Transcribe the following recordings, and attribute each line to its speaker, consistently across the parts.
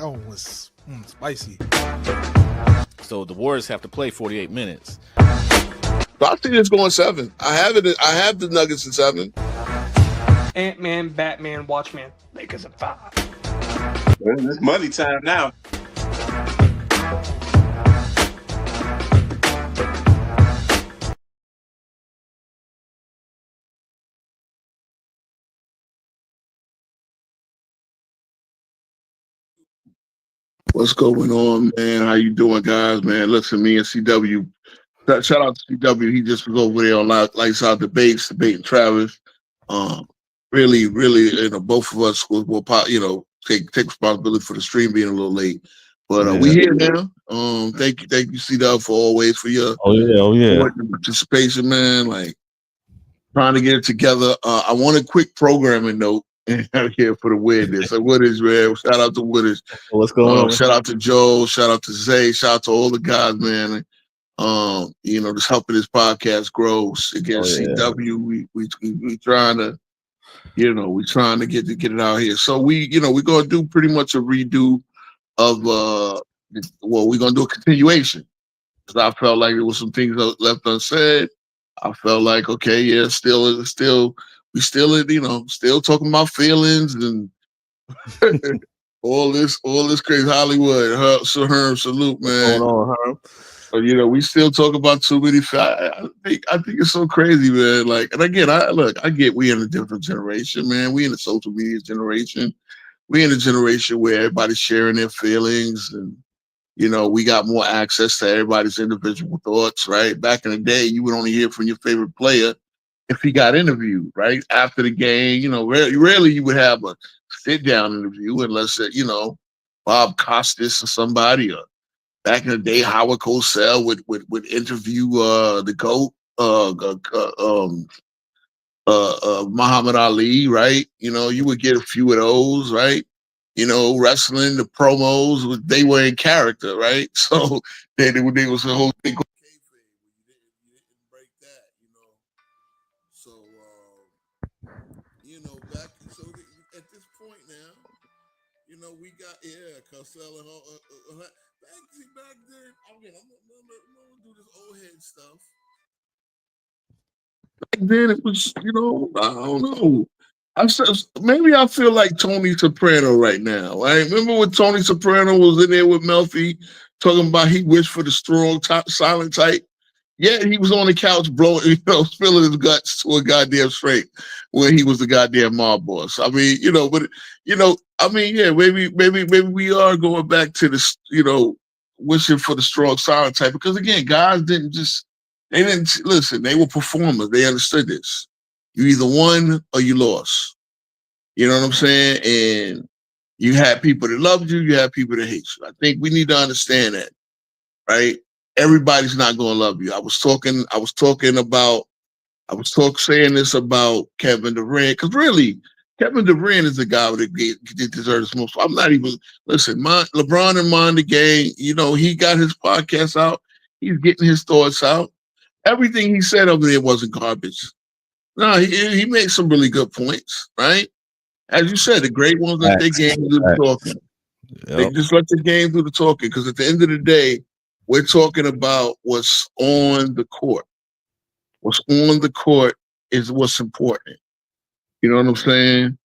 Speaker 1: Oh, it's spicy.
Speaker 2: So the Warriors have to play 48 minutes.
Speaker 3: So I think it's going 7. I have it. I have the Nuggets in 7.
Speaker 4: Ant-Man, Batman, Watchmen, Lakers at 5.
Speaker 5: Well, it's money time now.
Speaker 3: What's going on, man? How you doing, guys? Man, listen, me and CW. Shout out to CW. He just was over there on Lights Out debating Travis. Really, both of us will take responsibility for the stream being a little late. But we here now. Thank you, CW, for always for your participation, man. Like trying to get it together. I want a quick programming note here for the weirdness. So Woodage, man. Shout out to Woodage.
Speaker 2: What's going on?
Speaker 3: Shout out to Joe. Shout out to Zay. Shout out to all the guys, man. Just helping this podcast grow. Again, CW, we trying to, we trying to get it out here. So we're gonna do pretty much a redo of we're gonna do a continuation. Because I felt like there was some things left unsaid. I felt like, okay, yeah, still talking about feelings and all this crazy Hollywood. Herm, salute, man.
Speaker 2: What's going on, Herm?
Speaker 3: But we still talk about too many. I think it's so crazy, man. Like, and again, I get we in a different generation, man. We in the social media generation. We in a generation where everybody's sharing their feelings, and we got more access to everybody's individual thoughts, right? Back in the day, you would only hear from your favorite player if he got interviewed, right? After the game, rarely you would have a sit-down interview unless, Bob Costas or somebody, or back in the day, Howard Cosell would interview the GOAT, Muhammad Ali, right? You would get a few of those, right? Wrestling, the promos, they were in character, right? So there was a whole thing. You didn't break that, So, at this point now, we got, Cosell and back then, I'm gonna do this old head stuff. Back then, it was, I don't know. Maybe I feel like Tony Soprano right now. Right? Remember when Tony Soprano was in there with Melfi talking about he wished for the strong, silent type? Yeah, he was on the couch blowing, spilling his guts to a goddamn straight when he was the goddamn mob boss. I mean, maybe we are going back to this, wishing for the strong, silent type. Because again, guys didn't listen. They were performers. They understood this. You either won or you lost. You know what I'm saying? And you had people that loved you. You had people that hate you. I think we need to understand that, right? Everybody's not going to love you. I was saying this about Kevin Durant, because really, Kevin Durant is the guy that deserves the most. I'm not even, listen, LeBron and Mind the Game, he got his podcast out. He's getting his thoughts out. Everything he said over there wasn't garbage. No, he made some really good points, right? As you said, the great ones let their game do the talking. Yep. They just let the game do the talking, because at the end of the day, we're talking about what's on the court. What's on the court is what's important. You know what I'm saying?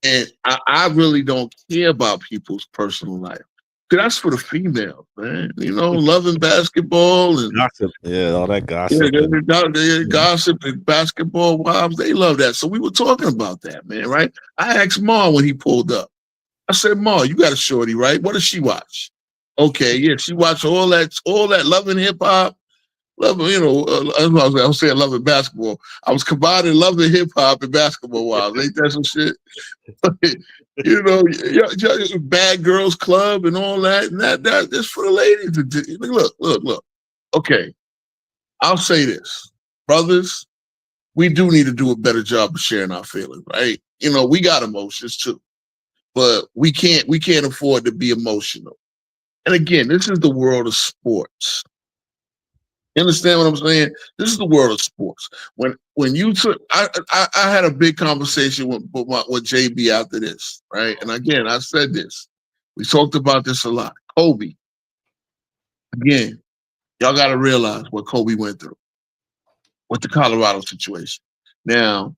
Speaker 3: And I really don't care about people's personal life. That's for the females, man. Loving basketball and
Speaker 2: gossip. Yeah, all that gossip.
Speaker 3: Yeah, gossip and basketball wives, they love that. So we were talking about that, man, right? I asked Ma when he pulled up. I said, Ma, you got a shorty, right? What does she watch? Okay, yeah, she watched all that loving hip hop. Loving, I was saying loving basketball. I was combining loving hip hop and basketball wives. Ain't that some shit? Bad Girls Club and all that. And that's for the ladies. Look. Okay, I'll say this. Brothers, we do need to do a better job of sharing our feelings, right? We got emotions too. But we can't afford to be emotional. And again, this is the world of sports. You understand what I'm saying? This is the world of sports. When you took, I had a big conversation with JB after this, right? And again, I said this. We talked about this a lot. Kobe. Again, y'all got to realize what Kobe went through with the Colorado situation. Now,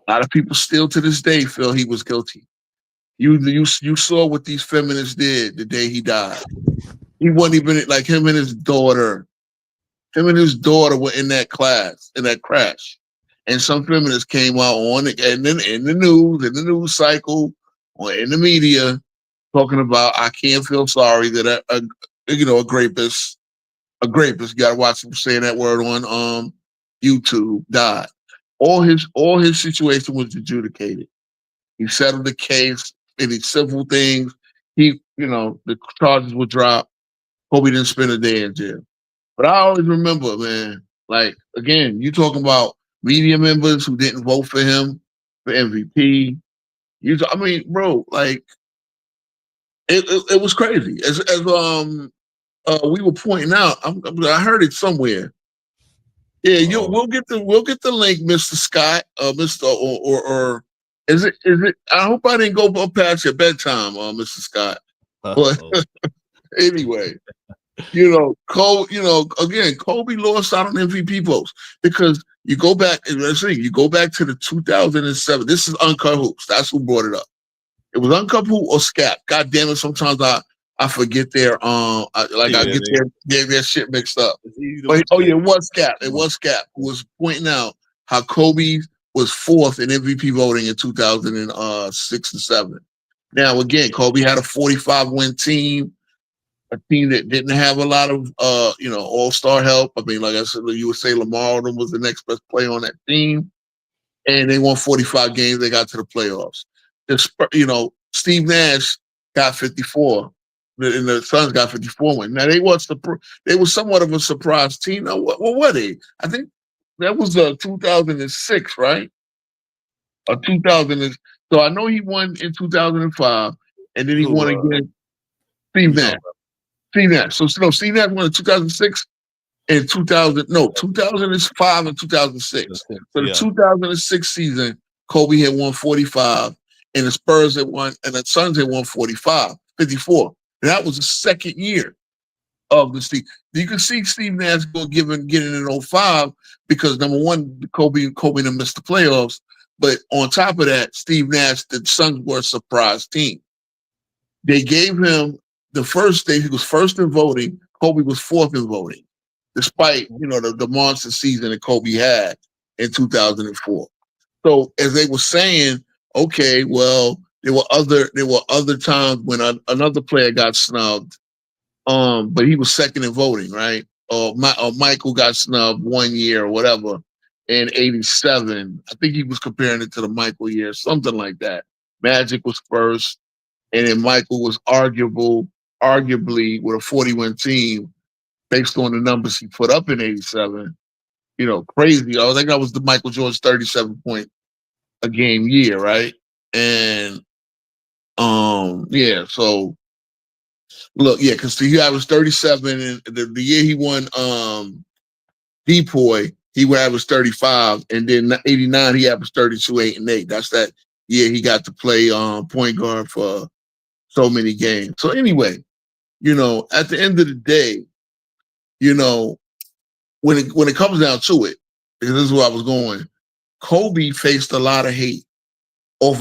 Speaker 3: a lot of people still to this day feel he was guilty. You saw what these feminists did the day he died. He wasn't even like him and his daughter. Him and his daughter were in that crash. And some feminists came out on it and then in the news cycle or in the media talking about I can't feel sorry that a rapist, you gotta watch him saying that word on YouTube, died. All his situation was adjudicated. He settled the case, any civil things. The charges were dropped. Kobe didn't spend a day in jail. But I always remember, man, like, again, you talking about media members who didn't vote for him for MVP. Bro, like, it was crazy. As we were pointing out, I heard it somewhere. Yeah, we'll get the link, Mr. Scott, Mr. or is it? I hope I didn't go past your bedtime, Mr. Scott. But anyway, Kobe lost out on MVP votes because you go back to the 2007. This is Uncut Hoops. That's who brought it up. It was Uncut Hoop or Scap. God damn it! Sometimes I forget their I get their shit mixed up. But, it was Scap. It was Scap who was pointing out how Kobe was fourth in MVP voting in 2006 and 7. Now again, Kobe had a 45-win team, a team that didn't have a lot of all-star help. I mean, like I said, you would say Lamar Odom was the next best player on that team, and they won 45 games. They got to the playoffs. Steve Nash got 54. And the Suns got 54 wins. Now they were somewhat of a surprise team. Now, what were they? I think that was 2006, right? Or 2000. So I know he won in 2005, and then he won again. Steve Nash. Steve Nash. So Steve Nash won in 2006 and 2005 and 2006. So the 2006 season, Kobe had won 45, and the Spurs had won, and the Suns had won 54. And that was the second year of the Steve. You can see Steve Nash getting in 05 because number one, Kobe missed the playoffs. But on top of that, Steve Nash, the Suns were a surprise team. They gave him the first day, he was first in voting. Kobe was fourth in voting, despite the monster season that Kobe had in 2004. So as they were saying, okay, well, there were other times when another player got snubbed, but he was second in voting, right? Or Michael got snubbed 1 year or whatever in '87. I think he was comparing it to the Michael year, something like that. Magic was first, and then Michael was arguably with a 40-win team based on the numbers he put up in '87. Crazy. I think that was the Michael Jordan 37-point a game year, right? And so look, because he averaged 37, and the year he won Depoy, he averaged 35, and then '89 he averaged 32, 8, and 8. That's that year he got to play point guard for so many games. So anyway, at the end of the day, when it comes down to it, because this is where I was going, Kobe faced a lot of hate off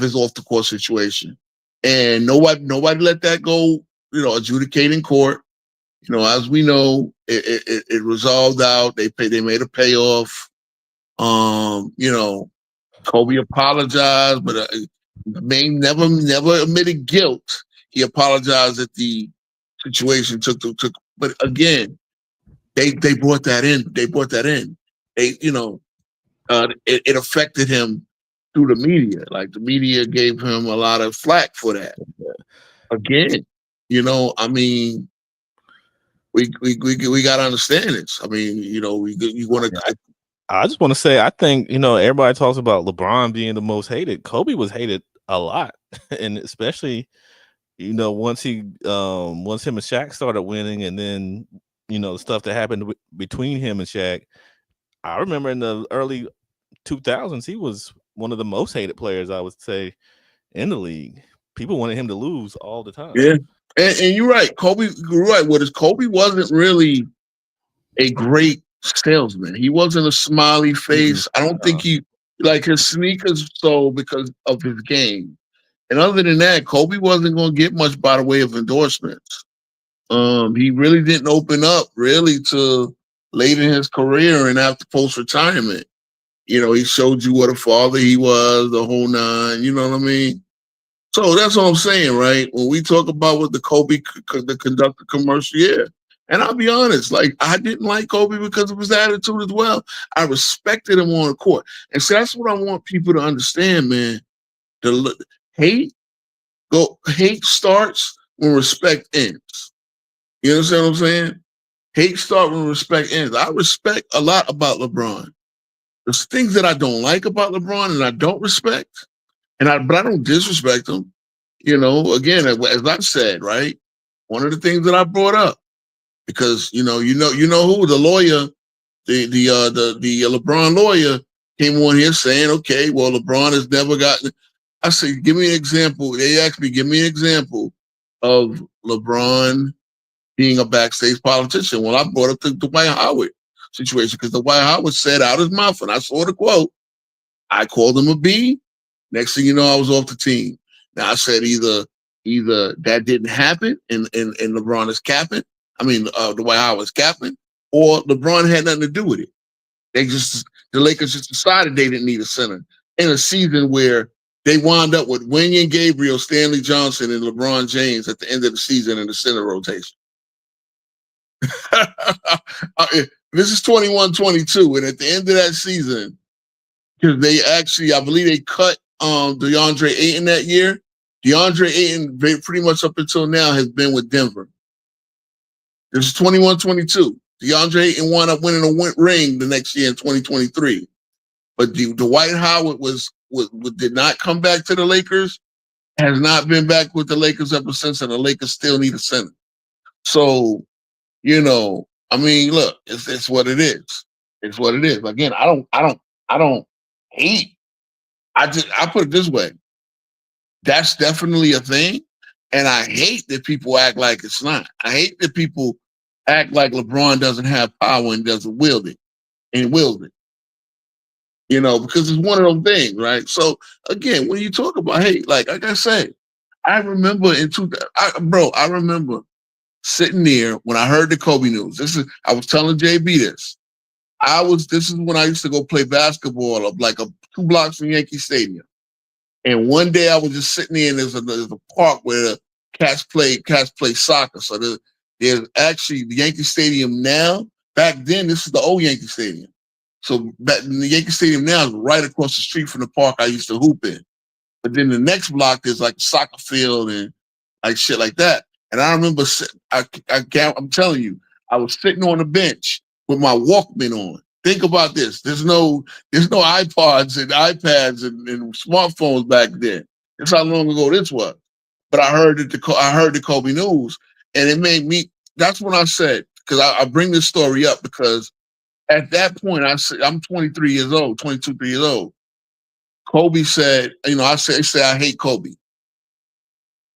Speaker 3: his off the court situation, and nobody let that go. Adjudicate in court. As we know, it resolved out. They made a payoff. Kobe apologized, but never admitted guilt. He apologized that the situation took. But again, they brought that in. It affected him through the media. Like the media gave him a lot of flack for that. Again, we got to understand this. You want to.
Speaker 2: I just want to say, I think everybody talks about LeBron being the most hated. Kobe was hated a lot, and especially once him and Shaq started winning, and then the stuff that happened between him and Shaq. I remember in the early 2000s, he was one of the most hated players, I would say, in the league. People wanted him to lose all the time.
Speaker 3: Yeah, and you're right. You're right. Kobe wasn't really a great salesman. He wasn't a smiley face. I don't think he like his sneakers sold because of his game. And other than that, Kobe wasn't going to get much by the way of endorsements. He really didn't open up really to late in his career and after post-retirement. He showed you what a father he was, the whole nine, you know what I mean? So that's what I'm saying, right? When we talk about what the conductor commercial, yeah. And I'll be honest, like, I didn't like Kobe because of his attitude as well. I respected him on the court. And so that's what I want people to understand, man. Hate starts when respect ends. You understand what I'm saying? Hate starts when respect ends. I respect a lot about LeBron. There's things that I don't like about LeBron and I don't respect, but I don't disrespect him. Again, as I said, right? One of the things that I brought up, because you know who the lawyer, the LeBron lawyer came on here saying, okay, well, LeBron has never gotten. I said, give me an example. They asked me, give me an example of LeBron being a backstage politician. Well, I brought up the Dwight Howard situation because Dwight Howard said out his mouth, and I saw the quote, I called him a B. Next thing you know, I was off the team. Now I said either that didn't happen and LeBron is capping. I mean, Dwight Howard's capping, or LeBron had nothing to do with it. The Lakers just decided they didn't need a center in a season where they wound up with Wenyen Gabriel, Stanley Johnson, and LeBron James at the end of the season in the center rotation. This is 21-22, and at the end of that season, because I believe they cut DeAndre Ayton that year. DeAndre Ayton, pretty much up until now, has been with Denver. This is 21-22. DeAndre Ayton wound up winning a ring the next year in 2023. But Dwight Howard did not come back to the Lakers, has not been back with the Lakers ever since, and the Lakers still need a center. So, I mean, look, it's what it is. It's what it is. Again, I don't hate. I put it this way. That's definitely a thing. And I hate that people act like it's not. I hate that people act like LeBron doesn't have power and doesn't wield it. Because it's one of those things, right? So again, when you talk about hate, like I said, I remember I remember sitting there when I heard the Kobe news. I was telling JB this. This is when I used to go play basketball up like 2 blocks from Yankee Stadium. And one day I was just sitting there, and there's a park where the cats play soccer. So there's actually the Yankee Stadium now. Back then, this is the old Yankee Stadium. So the Yankee Stadium now is right across the street from the park I used to hoop in. But then the next block, there's like a soccer field and like shit like that. And I remember, I'm telling you, I was sitting on the bench with my Walkman on. Think about this. There's no iPods and iPads and smartphones back then. That's how long ago this was. But I heard the Kobe news, and it made me. That's when I said, because I bring this story up because at that point I'm 23 years old, 22, 3 years old. Kobe said, I say I hate Kobe.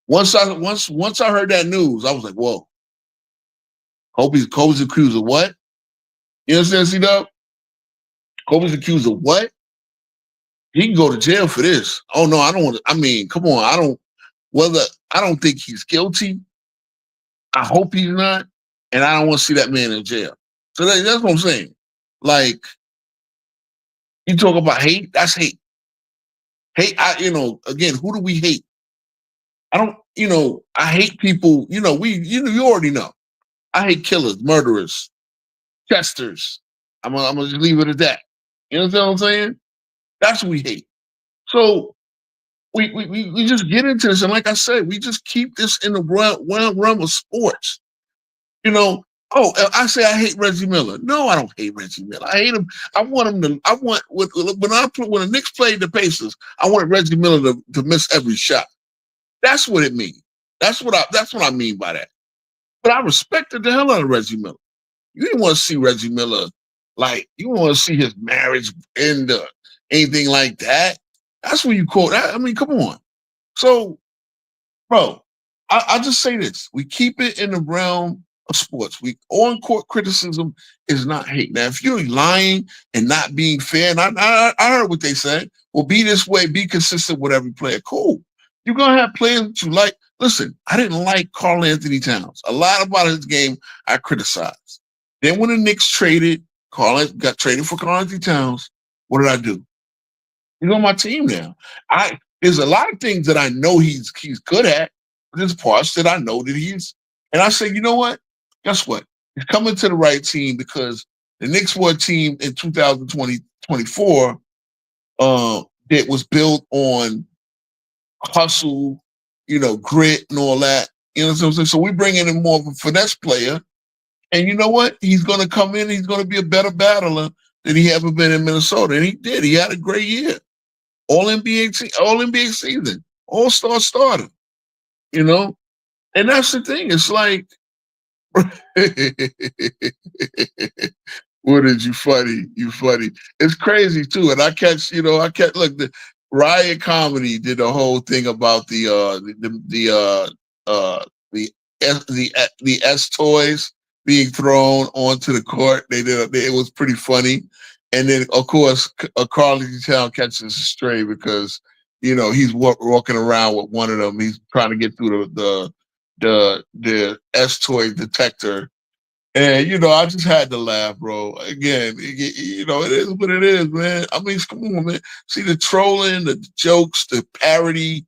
Speaker 3: Once I heard that news, I was like, whoa. Kobe's accused of what? You understand, C-Dub? Kobe's accused of what? He can go to jail for this. Oh no, I don't want to. I mean, come on. I don't think he's guilty. I hope he's not. And I don't want to see that man in jail. So that's what I'm saying. Like, you talk about hate, that's hate. Hate, again, who do we hate? I hate people, you already know. I hate killers, murderers, testers. I'm gonna just leave it at that. You know what I'm saying? That's what we hate. So we just get into this, and like I said, we just keep this in the realm of sports. I say I hate Reggie Miller. No, I don't hate Reggie Miller. I hate him. I want him to. When the Knicks played the Pacers, I wanted Reggie Miller to miss every shot. That's what it means. That's what I mean by that. But I respected the hell out of Reggie Miller. You didn't want to see Reggie Miller, like, you didn't want to see his marriage end or anything like that. That's when you quote that. I mean, come on. So, bro, I just say this. We keep it in the realm of sports. We on-court criticism is not hate. Now, if you're lying and not being fair, and I heard what they said, well, be this way, be consistent with every player. Cool. You're going to have players that you like. Listen, I didn't like Karl Anthony Towns. A lot about his game I criticized. Then when the Knicks got traded for Karl Anthony Towns, what did I do? He's on my team now. There's a lot of things that I know he's good at. There's parts that I know that and I say, you know what? Guess what? He's coming to the right team because the Knicks were a team in 2024 that was built on hustle, grit and all that. You know what I'm saying? So we bring in more of a finesse player. And you know what? He's going to come in. He's going to be a better battler than he ever been in Minnesota. And he did. He had a great year. All NBA season. All-star starter. And that's the thing. It's like, what is you funny? You funny. It's crazy too. And look, the Riot Comedy did a whole thing about the S toys being thrown onto the court. It was pretty funny. And then of course, Karl Anthony Towns catches a stray because he's walking around with one of them. He's trying to get through the S toy detector. And I just had to laugh, bro. Again, it is what it is, man. I mean, come on, man. See the trolling, the jokes, the parody.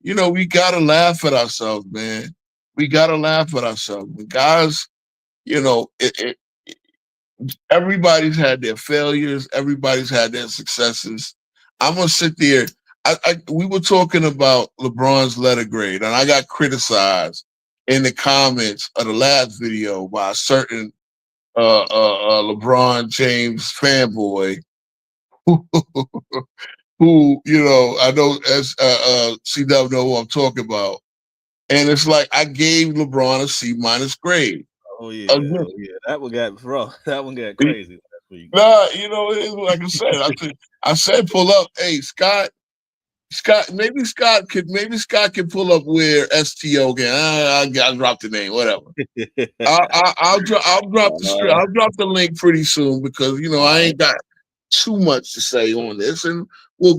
Speaker 3: We gotta laugh at ourselves, man. We gotta laugh at ourselves. When guys, everybody's had their failures. Everybody's had their successes. I'm gonna sit there. We were talking about LeBron's letter grade, and I got criticized in the comments of the last video by a certain LeBron James fanboy who I know as CW know who I'm talking about. And it's like I gave LeBron a C- grade.
Speaker 2: Oh yeah. That one got crazy last week.
Speaker 3: Nah, like I said, I said pull up. Hey, Scott, maybe Scott can pull up where STO again. I dropped the name, whatever. I'll drop the link pretty soon because I ain't got too much to say on this, and we'll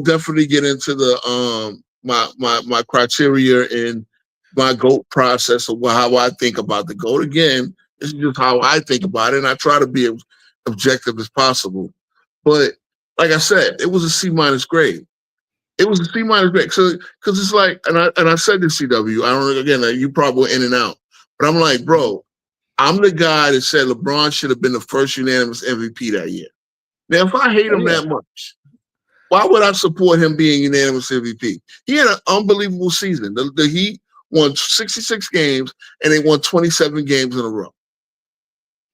Speaker 3: definitely get into the my criteria and my GOAT process of how I think about the GOAT. Again, this is just how I think about it, and I try to be as objective as possible. But like I said, it was a C- grade. It was a C- grade. So, because it's like, and I said to CW, I don't know, again, you probably were in and out, but I'm like, bro, I'm the guy that said LeBron should have been the first unanimous MVP that year. Now, if I hate him that much, why would I support him being unanimous MVP? He had an unbelievable season. The Heat won 66 games, and they won 27 games in a row.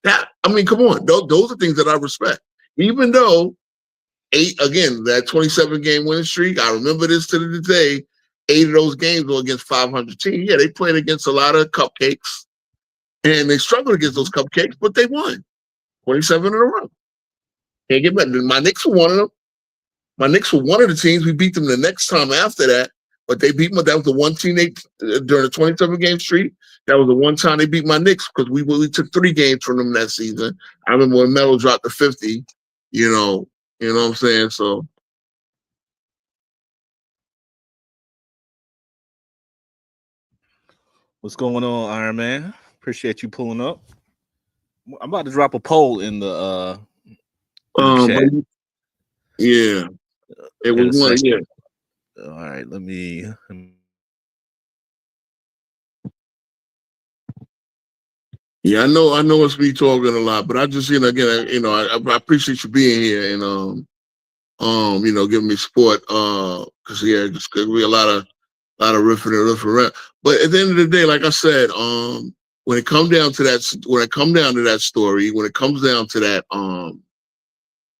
Speaker 3: Come on. Those are things that I respect. Even though that 27-game winning streak, I remember this to the day, 8 of those games were against 500 teams. Yeah, they played against a lot of cupcakes, and they struggled against those cupcakes, but they won 27 in a row. Can't get back. My Knicks were one of them. My Knicks were one of the teams. We beat them the next time after that, but they beat them. That was the one team during the 27-game streak. That was the one time they beat my Knicks because we took 3 games from them that season. I remember when Melo dropped to 50, You know what I'm saying? So
Speaker 2: what's going on, Iron Man? Appreciate you pulling up. I'm about to drop a poll in the chat.
Speaker 3: Yeah. It was one, yeah.
Speaker 2: All right, let me
Speaker 3: Yeah, I know it's me talking a lot, but I just, again, I appreciate you being here and giving me support. Cause just could be a lot of riffing around. But at the end of the day, like I said, when it comes down to that story, when it comes down to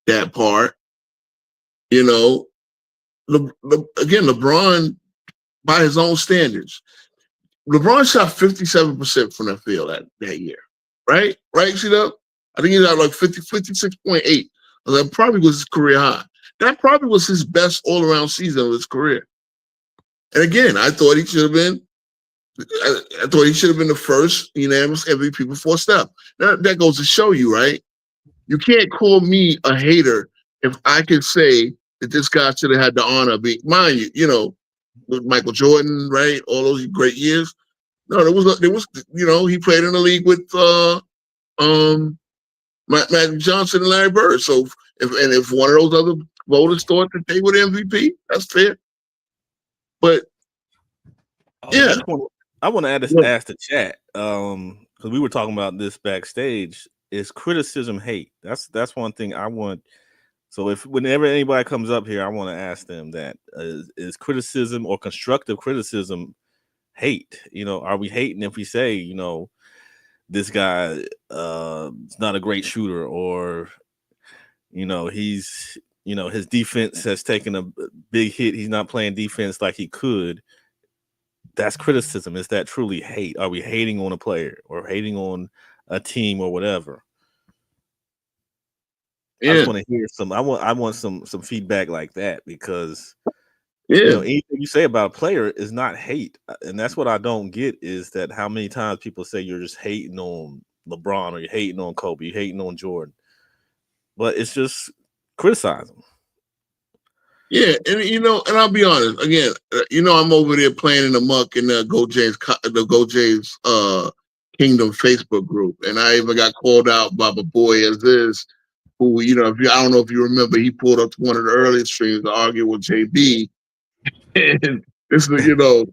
Speaker 3: that part, again, LeBron, by his own standards, LeBron shot 57% from that field that year, right? Right, C-Dub? I think he's at like 56.8. That probably was his career high. That probably was his best all-around season of his career. And again, I thought he should have been. I thought he should have been the first unanimous MVP before Steph. That goes to show you, right? You can't call me a hater if I can say that this guy should have had the honor of being, mind you, you know, with Michael Jordan, right? All those great years. No, there was, you know, he played in the league with Magic Johnson and Larry Bird. So if one of those other voters thought that they were the MVP, that's fair. But yeah,
Speaker 2: I want to ask the chat because we were talking about this backstage. Is criticism hate? That's one thing I want. So whenever anybody comes up here, I want to ask them that is criticism or constructive criticism hate? You know, are we hating if we say, you know, this guy is not a great shooter, or you know, he's, you know, his defense has taken a big hit, he's not playing defense like he could? That's criticism. Is that truly hate? Are we hating on a player or hating on a team or whatever? Yeah. I just want to hear some. I want some feedback like that, because you know, anything you say about a player is not hate, and that's what I don't get, is that how many times people say you're just hating on LeBron, or you're hating on Kobe, you're hating on Jordan, but it's just criticizing.
Speaker 3: Yeah, and you know, and I'll be honest again. You know, I'm over there playing in the muck in the Go Jays Kingdom Facebook group, and I even got called out by my boy Aziz, who, you know, I don't know if you remember, he pulled up to one of the earliest streams to argue with JB, and it's, you know,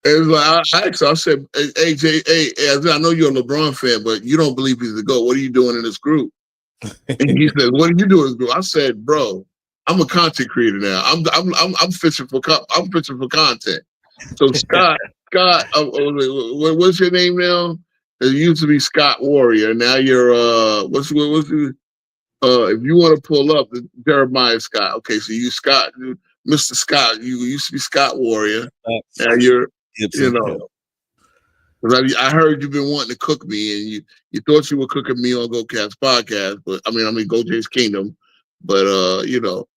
Speaker 3: it was like I said, hey Jay, I know you're a LeBron fan, but you don't believe he's the GOAT. What are you doing in this group? And he said, "What are you doing in this group?" I said, "Bro, I'm a content creator now. I'm fishing for content." So Scott, what's your name now? It used to be Scott Warrior. Now you're what's if you want to pull up Jeremiah Scott. Okay, so you Scott, Mr. Scott. You used to be Scott Warrior. Now you're, you know. Because I heard you've been wanting to cook me, and you thought you were cooking me on Go Cats podcast, but I mean Go Jays Kingdom, but you know.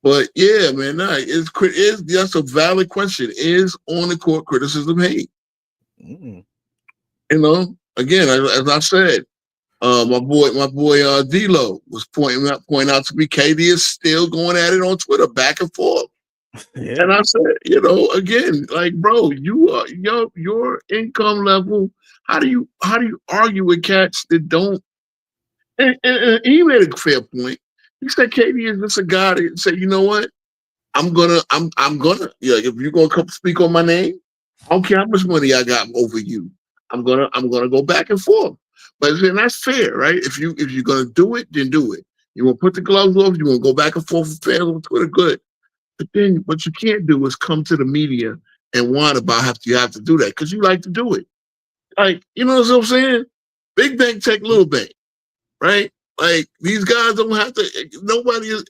Speaker 3: But yeah, man, that's a valid question. Is on the court criticism hate? You know, again, as I said, my boy D-Lo was pointing out to me, KD is still going at it on Twitter, back and forth. Yeah. And I said, you know, again, like, bro, you are your income level. How do you argue with cats that don't? And he made a fair point. He said KD is just a guy that said, you know what, I'm gonna, yeah, if you're gonna come speak on my name, I don't care how much money I got over you. I'm gonna go back and forth. But then that's fair, right? If you're gonna do it, then do it. You want to put the gloves off, you want to go back and forth with fans on Twitter, good. But then what you can't do is come to the media and whine about you have to do that, because you like to do it. Like, you know what I'm saying? Big bank take little bank, right? Like, these guys don't have to.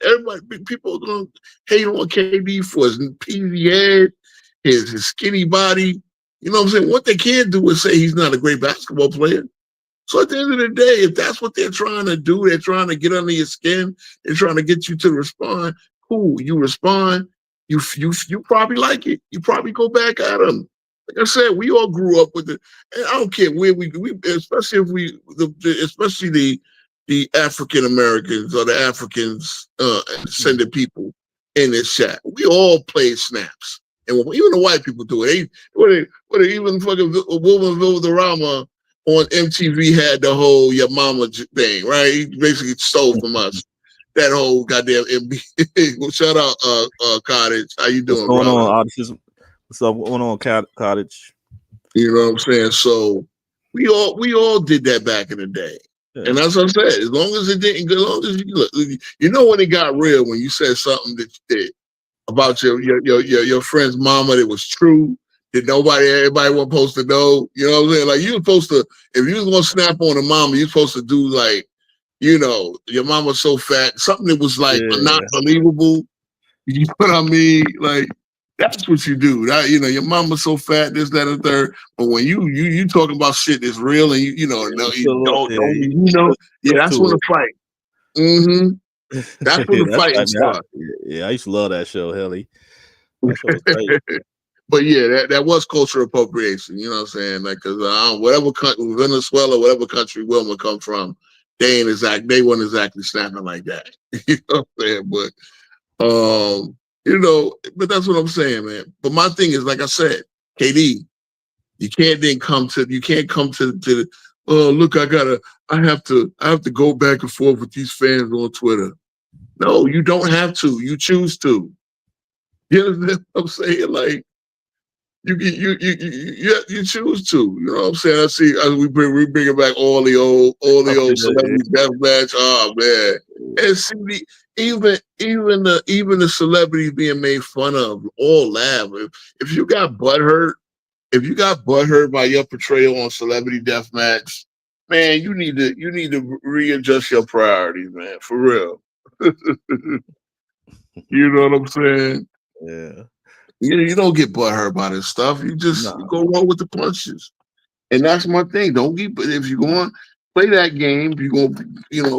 Speaker 3: Everybody, people are gonna hate on KD for his peasy head, his skinny body. You know what I'm saying? What they can't do is say he's not a great basketball player. So at the end of the day, if that's what they're trying to do, they're trying to get under your skin, they're trying to get you to respond. Cool, you respond. You probably like it. You probably go back at them. Like I said, we all grew up with it. And I don't care where we especially especially the African Americans or the Africans sending people in this chat. We all play snaps, and even the white people do it. Even fucking Wilma Valderrama on MTV had the whole "Your Mama" thing, right? He basically stole from us. That whole goddamn NBA. Well, shout out, Cottage. How you doing,
Speaker 2: What's going
Speaker 3: brother?
Speaker 2: on, Autism? What's up going on, Cottage?
Speaker 3: You know what I'm saying? So we all did that back in the day. Yeah. And that's what I said. As long as it didn't, as long as you know when it got real, when you said something that you did about your friend's mama that was true, that everybody wasn't supposed to know. You know what I'm saying? Like, you were supposed to, if you was gonna snap on a mama, you're supposed to do like, you know, your mom was so fat, something that was like not believable. You know what I mean? Like, That's what you do. That, your mama's so fat, this, that, and third. But when you talking about shit that's real, and no, that's when the fight. Mm-hmm. That's when the fighting starts.
Speaker 2: I used to love that show, Helly. That show was great.
Speaker 3: But yeah, that was cultural appropriation. You know what I'm saying? Like, cause whatever country, Venezuela, whatever country Wilma come from, they weren't exactly snapping like that. You know what I'm saying? But but that's what I'm saying, man. But my thing is, like I said, KD, you can't come to oh, look, I have to go back and forth with these fans on Twitter. No, you don't have to. You choose to. You know what I'm saying? Like, you choose to. You know what I'm saying? I see as we bring back all the old celebrity deathmatch. Oh man, and see even the celebrities being made fun of, all laugh. If you got butthurt by your portrayal on Celebrity Deathmatch, man, you need to readjust your priorities, man, for real. You know what I'm saying?
Speaker 2: Yeah.
Speaker 3: You don't get butthurt by this stuff. You just go roll with the punches. And that's my thing. If you're going to play that game, you're going to,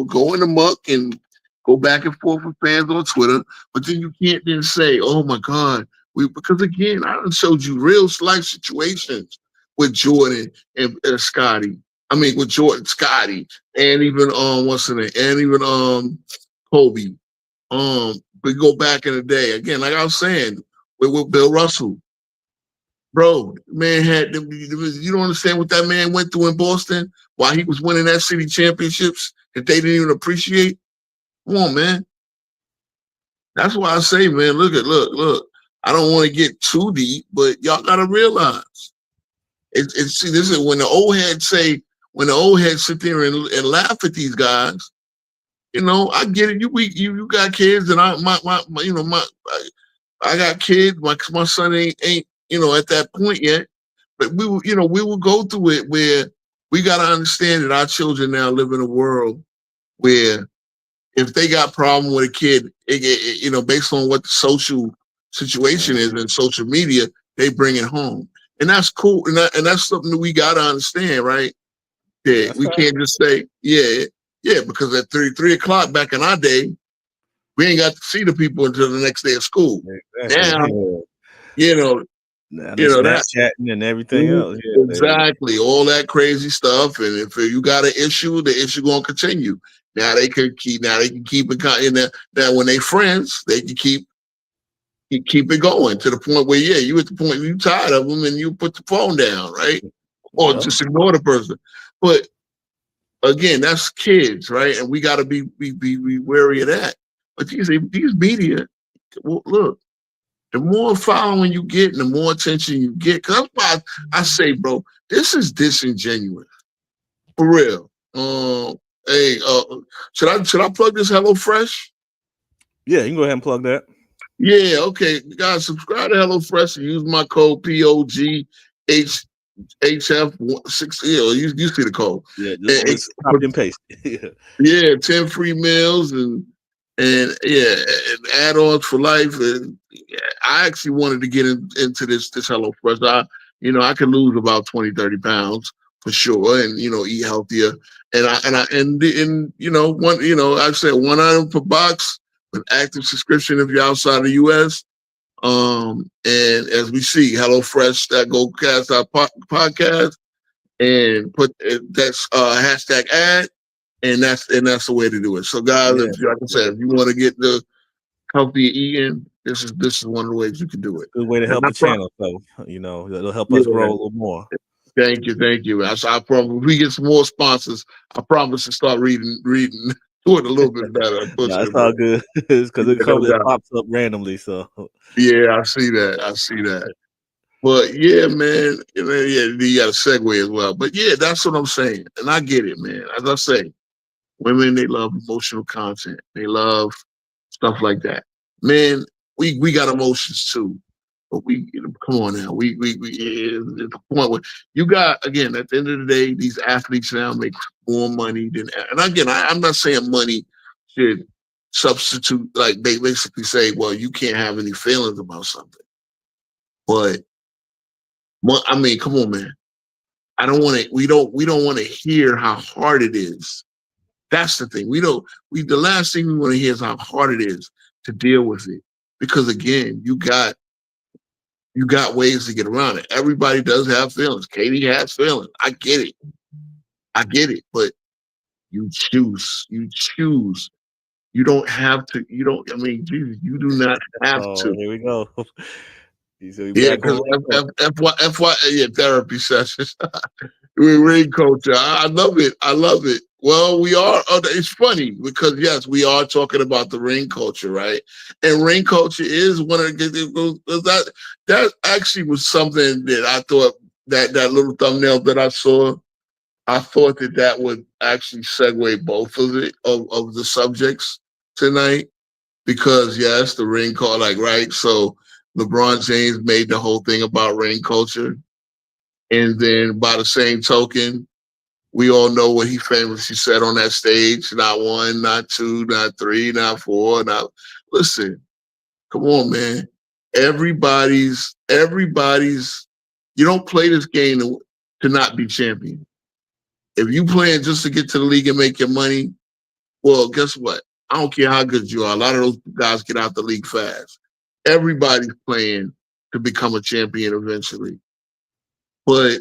Speaker 3: go in the muck and go back and forth with fans on Twitter. But then you can't then say, oh my God, because again, I done showed you real life situations with Jordan and Scotty. I mean, with Jordan, Scotty, and even what's the name? And even Kobe. We go back in the day again, like I was saying, with Bill Russell, bro. Man you don't understand what that man went through in Boston while he was winning that city championships that they didn't even appreciate. Come on, man. That's why I say, man, look. I don't want to get too deep, but y'all gotta realize see, this is when the old heads sit there and laugh at these guys. I get it. You got kids, and I got kids. My son ain't at that point yet. But we will go through it where we got to understand that our children now live in a world where if they got a problem with a kid, based on what the social situation is in social media, they bring it home, and that's cool. And that's something that we got to understand, right? Yeah, we can't just say because at 3 o'clock back in our day, we ain't got to see the people until the next day of school. Exactly. Now,
Speaker 2: Snapchatting and everything else. Yeah,
Speaker 3: exactly. All that crazy stuff. And if you got an issue, the issue gonna continue. Now they can keep it in there. Now when they friends, they can keep it going to the point where you at the point where you tired of them and you put the phone down, right? Or just ignore the person. But again, that's kids, right? And we got to be wary of that. But these media, look, the more following you get and the more attention you get, because that's why I say, bro, this is disingenuous. For real. Hey, should I plug this HelloFresh?
Speaker 2: Yeah, you can go ahead and plug that.
Speaker 3: Yeah, okay. Guys, subscribe to HelloFresh and use my code POGHF6. You see the code.
Speaker 2: Yeah, just copy and paste.
Speaker 3: Yeah, 10 free meals and add-ons for life. And I actually wanted to get into this HelloFresh. I could lose about 20, 30 pounds for sure, and eat healthier. And I said one item per box with active subscription if you're outside of the US. And as we see, HelloFresh that go cast our podcast and put that's hashtag ad. And that's the way to do it. So, guys, like I said, if you want to get the healthy eating, this is one of the ways you can do it.
Speaker 2: Good way to help the channel, so it'll help us grow a little more.
Speaker 3: Thank you. I promise if we get some more sponsors, I promise to start reading do it a little bit better.
Speaker 2: That's all good. It's because it pops up randomly. So
Speaker 3: yeah, I see that. But yeah, man, you got a segue as well. But yeah, that's what I'm saying, and I get it, man. As I say. Women, they love emotional content. They love stuff like that. Men, we got emotions too. But come on now. We at the point where you got, again, at the end of the day, these athletes now make more money than, and again, I'm not saying money should substitute, like they basically say, well, you can't have any feelings about something. But I mean, come on, man. I don't want to. We don't want to hear how hard it is. That's the thing. The last thing we want to hear is how hard it is to deal with it. Because again, you got ways to get around it. Everybody does have feelings. Katie has feelings. I get it. But you choose. You don't have to. You don't. I mean, you do not have to.
Speaker 2: Here we go.
Speaker 3: Yeah, because FY, therapy sessions. Ring culture. I love it. Well, we are. It's funny because yes, we are talking about the ring culture, right? And ring culture is one of the that actually was something that I thought that little thumbnail that I saw. I thought that would actually segue both of the subjects tonight because yes, the ring culture, like right, so. LeBron James made the whole thing about ring culture. And then by the same token, we all know what he famously said on that stage. Not one, not two, not three, not four. Listen, come on, man. Everybody's, you don't play this game to not be champion. If you playing just to get to the league and make your money, well, guess what? I don't care how good you are. A lot of those guys get out the league fast. Everybody's playing to become a champion eventually. But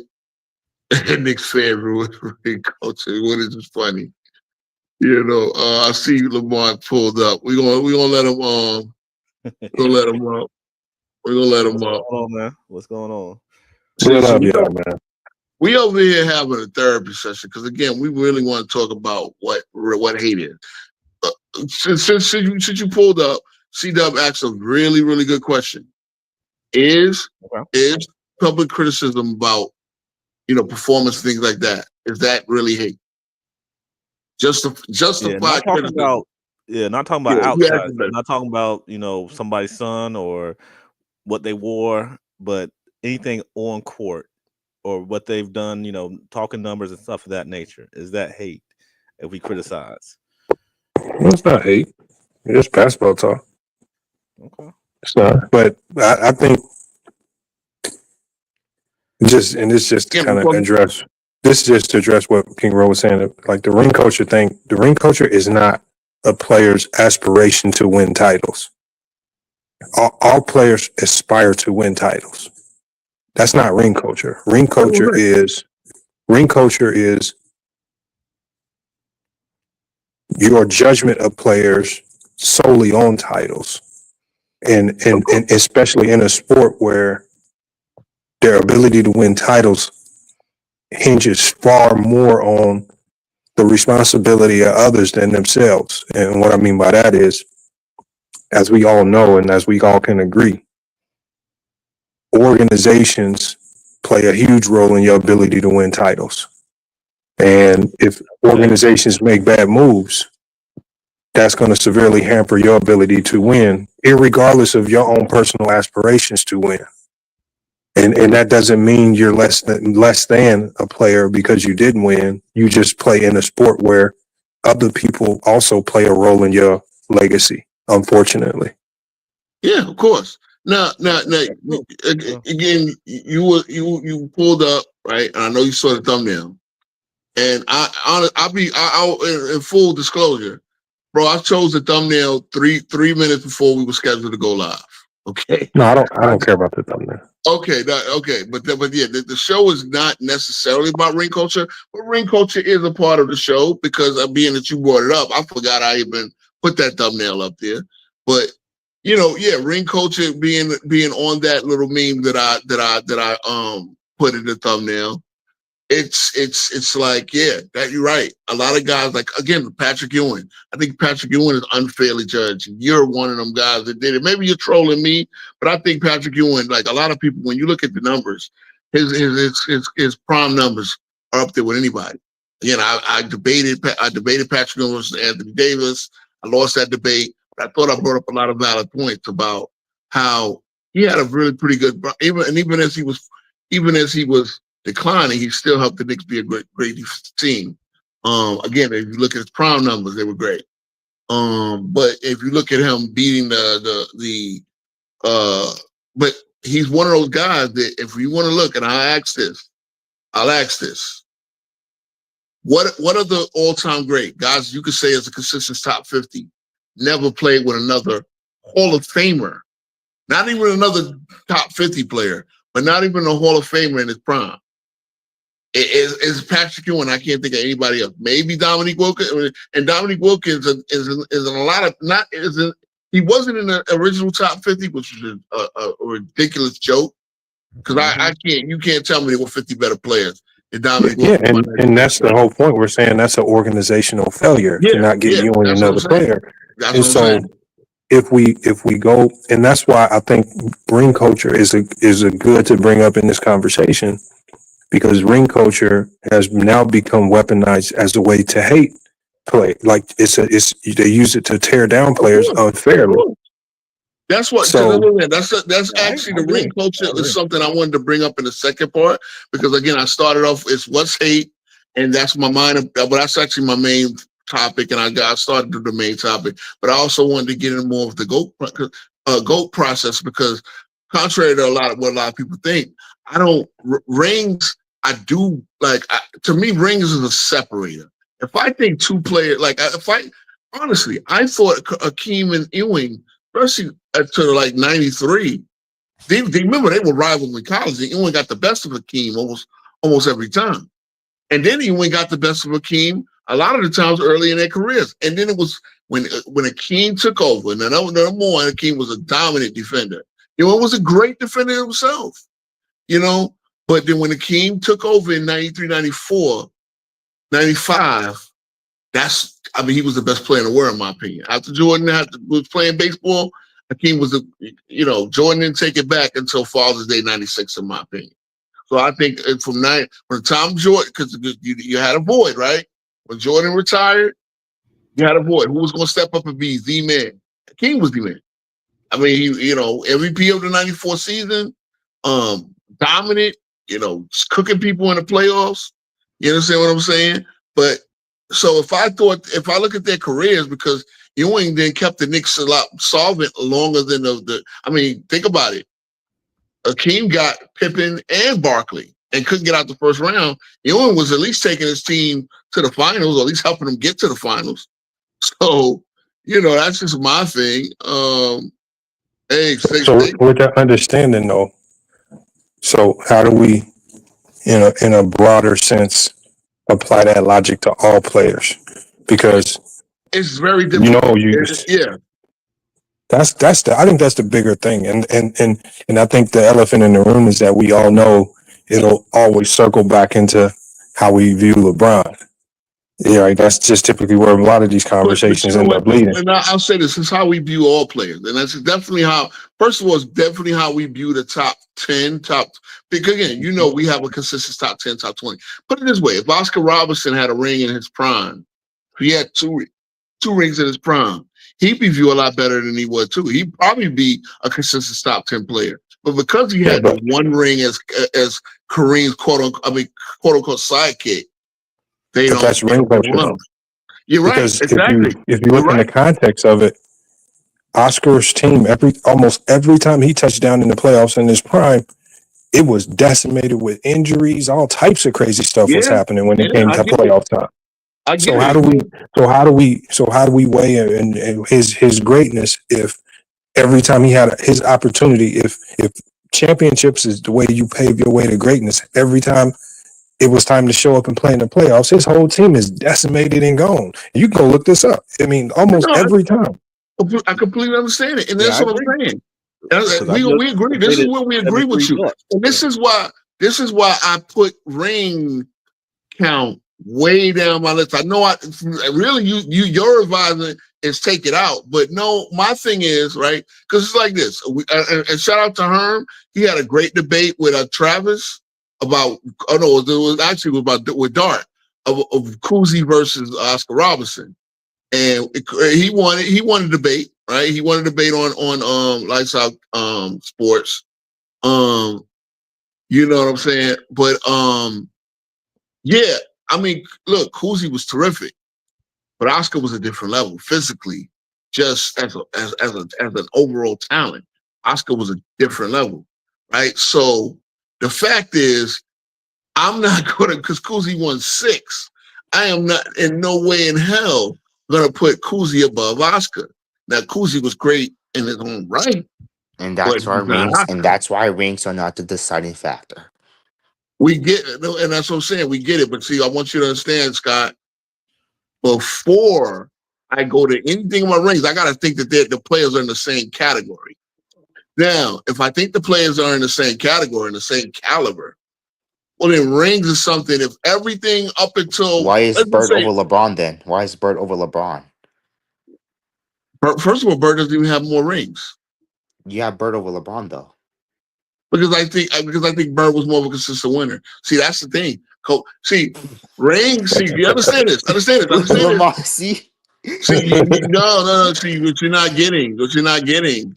Speaker 3: Nick's favorite was ring culture, what is just funny. You know, I see Lamar pulled up. We're gonna let him we're gonna let him up. We're gonna let him up.
Speaker 2: What's going on, man? What's going on?
Speaker 6: Man.
Speaker 3: We over here having a therapy session because again, we really want to talk about what hate is. Since you pulled up, C-Dub asked a really, really good question. Is public criticism about, performance, things like that, is that really hate? Justified criticism.
Speaker 2: Not talking about outside. Not talking about, somebody's son or what they wore, but anything on court or what they've done, talking numbers and stuff of that nature. Is that hate if we criticize?
Speaker 6: It's not hate. It's basketball talk.
Speaker 2: Okay.
Speaker 6: It's not. But I think just to kind of address what King Rowe was saying, like the ring culture thing. The ring culture is not a player's aspiration to win titles. All players aspire to win titles. That's not ring culture. Ring culture is your judgment of players solely on titles. And especially in a sport where their ability to win titles hinges far more on the responsibility of others than themselves. And what I mean by that is, as we all know and as we all can agree, organizations play a huge role in your ability to win titles. And if organizations make bad moves, that's going to severely hamper your ability to win, irregardless of your own personal aspirations to win. And that doesn't mean you're less than a player because you didn't win. You just play in a sport where other people also play a role in your legacy, unfortunately.
Speaker 3: Yeah, of course. Now, again, you pulled up, right? And I know you saw the thumbnail. And I'll in full disclosure, bro, I chose the thumbnail 3 minutes before we were scheduled to go live. Okay.
Speaker 6: No, I don't care about the thumbnail.
Speaker 3: Okay, but yeah, the show is not necessarily about ring culture, but ring culture is a part of the show because being that you brought it up, I forgot I even put that thumbnail up there. But ring culture being on that little meme that I put in the thumbnail. It's like, yeah, that you're right. A lot of guys, like again, Patrick Ewing. I think Patrick Ewing is unfairly judged. You're one of them guys that did it. Maybe you're trolling me, but I think Patrick Ewing, like a lot of people, when you look at the numbers, his prime numbers are up there with anybody. Again, I debated Patrick Ewing versus Anthony Davis. I lost that debate, but I thought I brought up a lot of valid points about how he had a really pretty good even as he was declining, he still helped the Knicks be a great team. Again, if you look at his prime numbers, they were great. But if you look at him beating but he's one of those guys that if you want to look, and I'll ask this. What are the all-time great guys you could say as a consistent top 50? Never played with another Hall of Famer, not even another top 50 player, but not even a Hall of Famer in his prime. It's Patrick Ewing. I can't think of anybody else. Maybe Dominique Wilkins, and Dominique Wilkins is in a lot of he wasn't in the original top 50, which was a ridiculous joke. Because you can't tell me there were 50 better players than Dominique Wilkins.
Speaker 6: And that's the whole point. We're saying that's an organizational failure to not get Ewing another player.
Speaker 3: That's
Speaker 6: and so if we go, and that's why I think ring culture is a good to bring up in this conversation. Because ring culture has now become weaponized as a way to hate play. Like they use it to tear down players unfairly.
Speaker 3: That's what.
Speaker 6: So,
Speaker 3: that's actually the ring culture is something I wanted to bring up in the second part because again I started off it's what's hate and that's my mind. But that's actually my main topic and I started with the main topic. But I also wanted to get into more of the GOAT process because contrary to what a lot of people think. Rings, I do to me, rings is a separator. If I think two players, I thought Akeem and Ewing, especially to 93, they remember they were rivals in college and Ewing got the best of Akeem almost every time. And then Ewing got the best of Akeem a lot of the times early in their careers. And then it was when Akeem took over, and no more, Akeem was a dominant defender. Ewing was a great defender himself. But then when Akeem took over in 93, 94, 95, he was the best player in the world, in my opinion. After Jordan was playing baseball, Akeem was Jordan didn't take it back until Father's Day 96, in my opinion. So I think from when Tom Jordan, because you had a void, right? When Jordan retired, you had a void. Who was going to step up and be the man? Akeem was the man. I mean, he, MVP of the 94 season, dominant, just cooking people in the playoffs. You understand what I'm saying? But so if I look at their careers, because Ewing then kept the Knicks a lot solvent longer than think about it. Akeem got Pippen and Barkley and couldn't get out the first round. Ewing was at least taking his team to the finals, or at least helping them get to the finals. So, that's just my thing.
Speaker 6: With that understanding, though, so how do we, in a broader sense, apply that logic to all players? Because
Speaker 3: it's very difficult.
Speaker 6: I think that's the bigger thing, and I think the elephant in the room is that we all know it'll always circle back into how we view LeBron. Yeah, right. That's just typically where a lot of these conversations end up leading.
Speaker 3: And I'll say this is how we view all players. And that's definitely first of all, it's definitely how we view the top 10, because again, we have a consistent top 10, top 20. Put it this way, if Oscar Robertson had a ring in his prime, he had two rings in his prime, he'd be viewed a lot better than he would too. He'd probably be a consistent top 10 player. But because he had the one ring as Kareem's quote unquote sidekick,
Speaker 6: that's ring culture.
Speaker 3: You're right.
Speaker 6: Because
Speaker 3: exactly.
Speaker 6: If you look in the context of it, Oscar's team almost every time he touched down in the playoffs in his prime, it was decimated with injuries. All types of crazy stuff was happening when it came to playoff time. So how do we weigh in his greatness if every time he had his opportunity, if championships is the way you pave your way to greatness, every time it was time to show up and play in the playoffs, his whole team is decimated and gone. You can go look this up. I mean, almost every time.
Speaker 3: I completely understand it. And that's what I'm saying. We agree. This is where we agree with you. And this is why I put ring count way down my list. I know your advisor is take it out, but no, my thing is, right, because it's like this. And shout out to Herm. He had a great debate with Travis about, with Dart of Cousy versus Oscar Robertson. And he wanted debate, right? He wanted debate on Lights Out Sports. You know what I'm saying? But look, Cousy was terrific, but Oscar was a different level physically, just as an overall talent. Oscar was a different level. right? So the fact is, I'm not going to, because Kuzi won 6. I am not in no way in hell going to put Kuzi above Oscar. Now, Kuzi was great in his own right,
Speaker 7: And
Speaker 3: but
Speaker 7: that's why
Speaker 3: he's not
Speaker 7: rings,
Speaker 3: Oscar.
Speaker 7: and that's why rings are not the deciding factor.
Speaker 3: We get it, and that's what I'm saying. We get it, but see, I want you to understand, Scott. Before I go to anything in my rings, I got to think that the players are in the same category. Now, if I think the players are in the same category, in the same caliber, well, then rings is something. If everything up until
Speaker 7: Why is
Speaker 3: let's just
Speaker 7: Bird
Speaker 3: say,
Speaker 7: over LeBron then? Why is Bird over LeBron?
Speaker 3: first of all, Bird doesn't even have more rings
Speaker 7: You have Bird over LeBron though.
Speaker 3: because I think Bird was more of a consistent winner. See, that's the thing. See, rings. See, you understand this? Understand this?
Speaker 7: Lamar, see?
Speaker 3: See, no. See, what you're not getting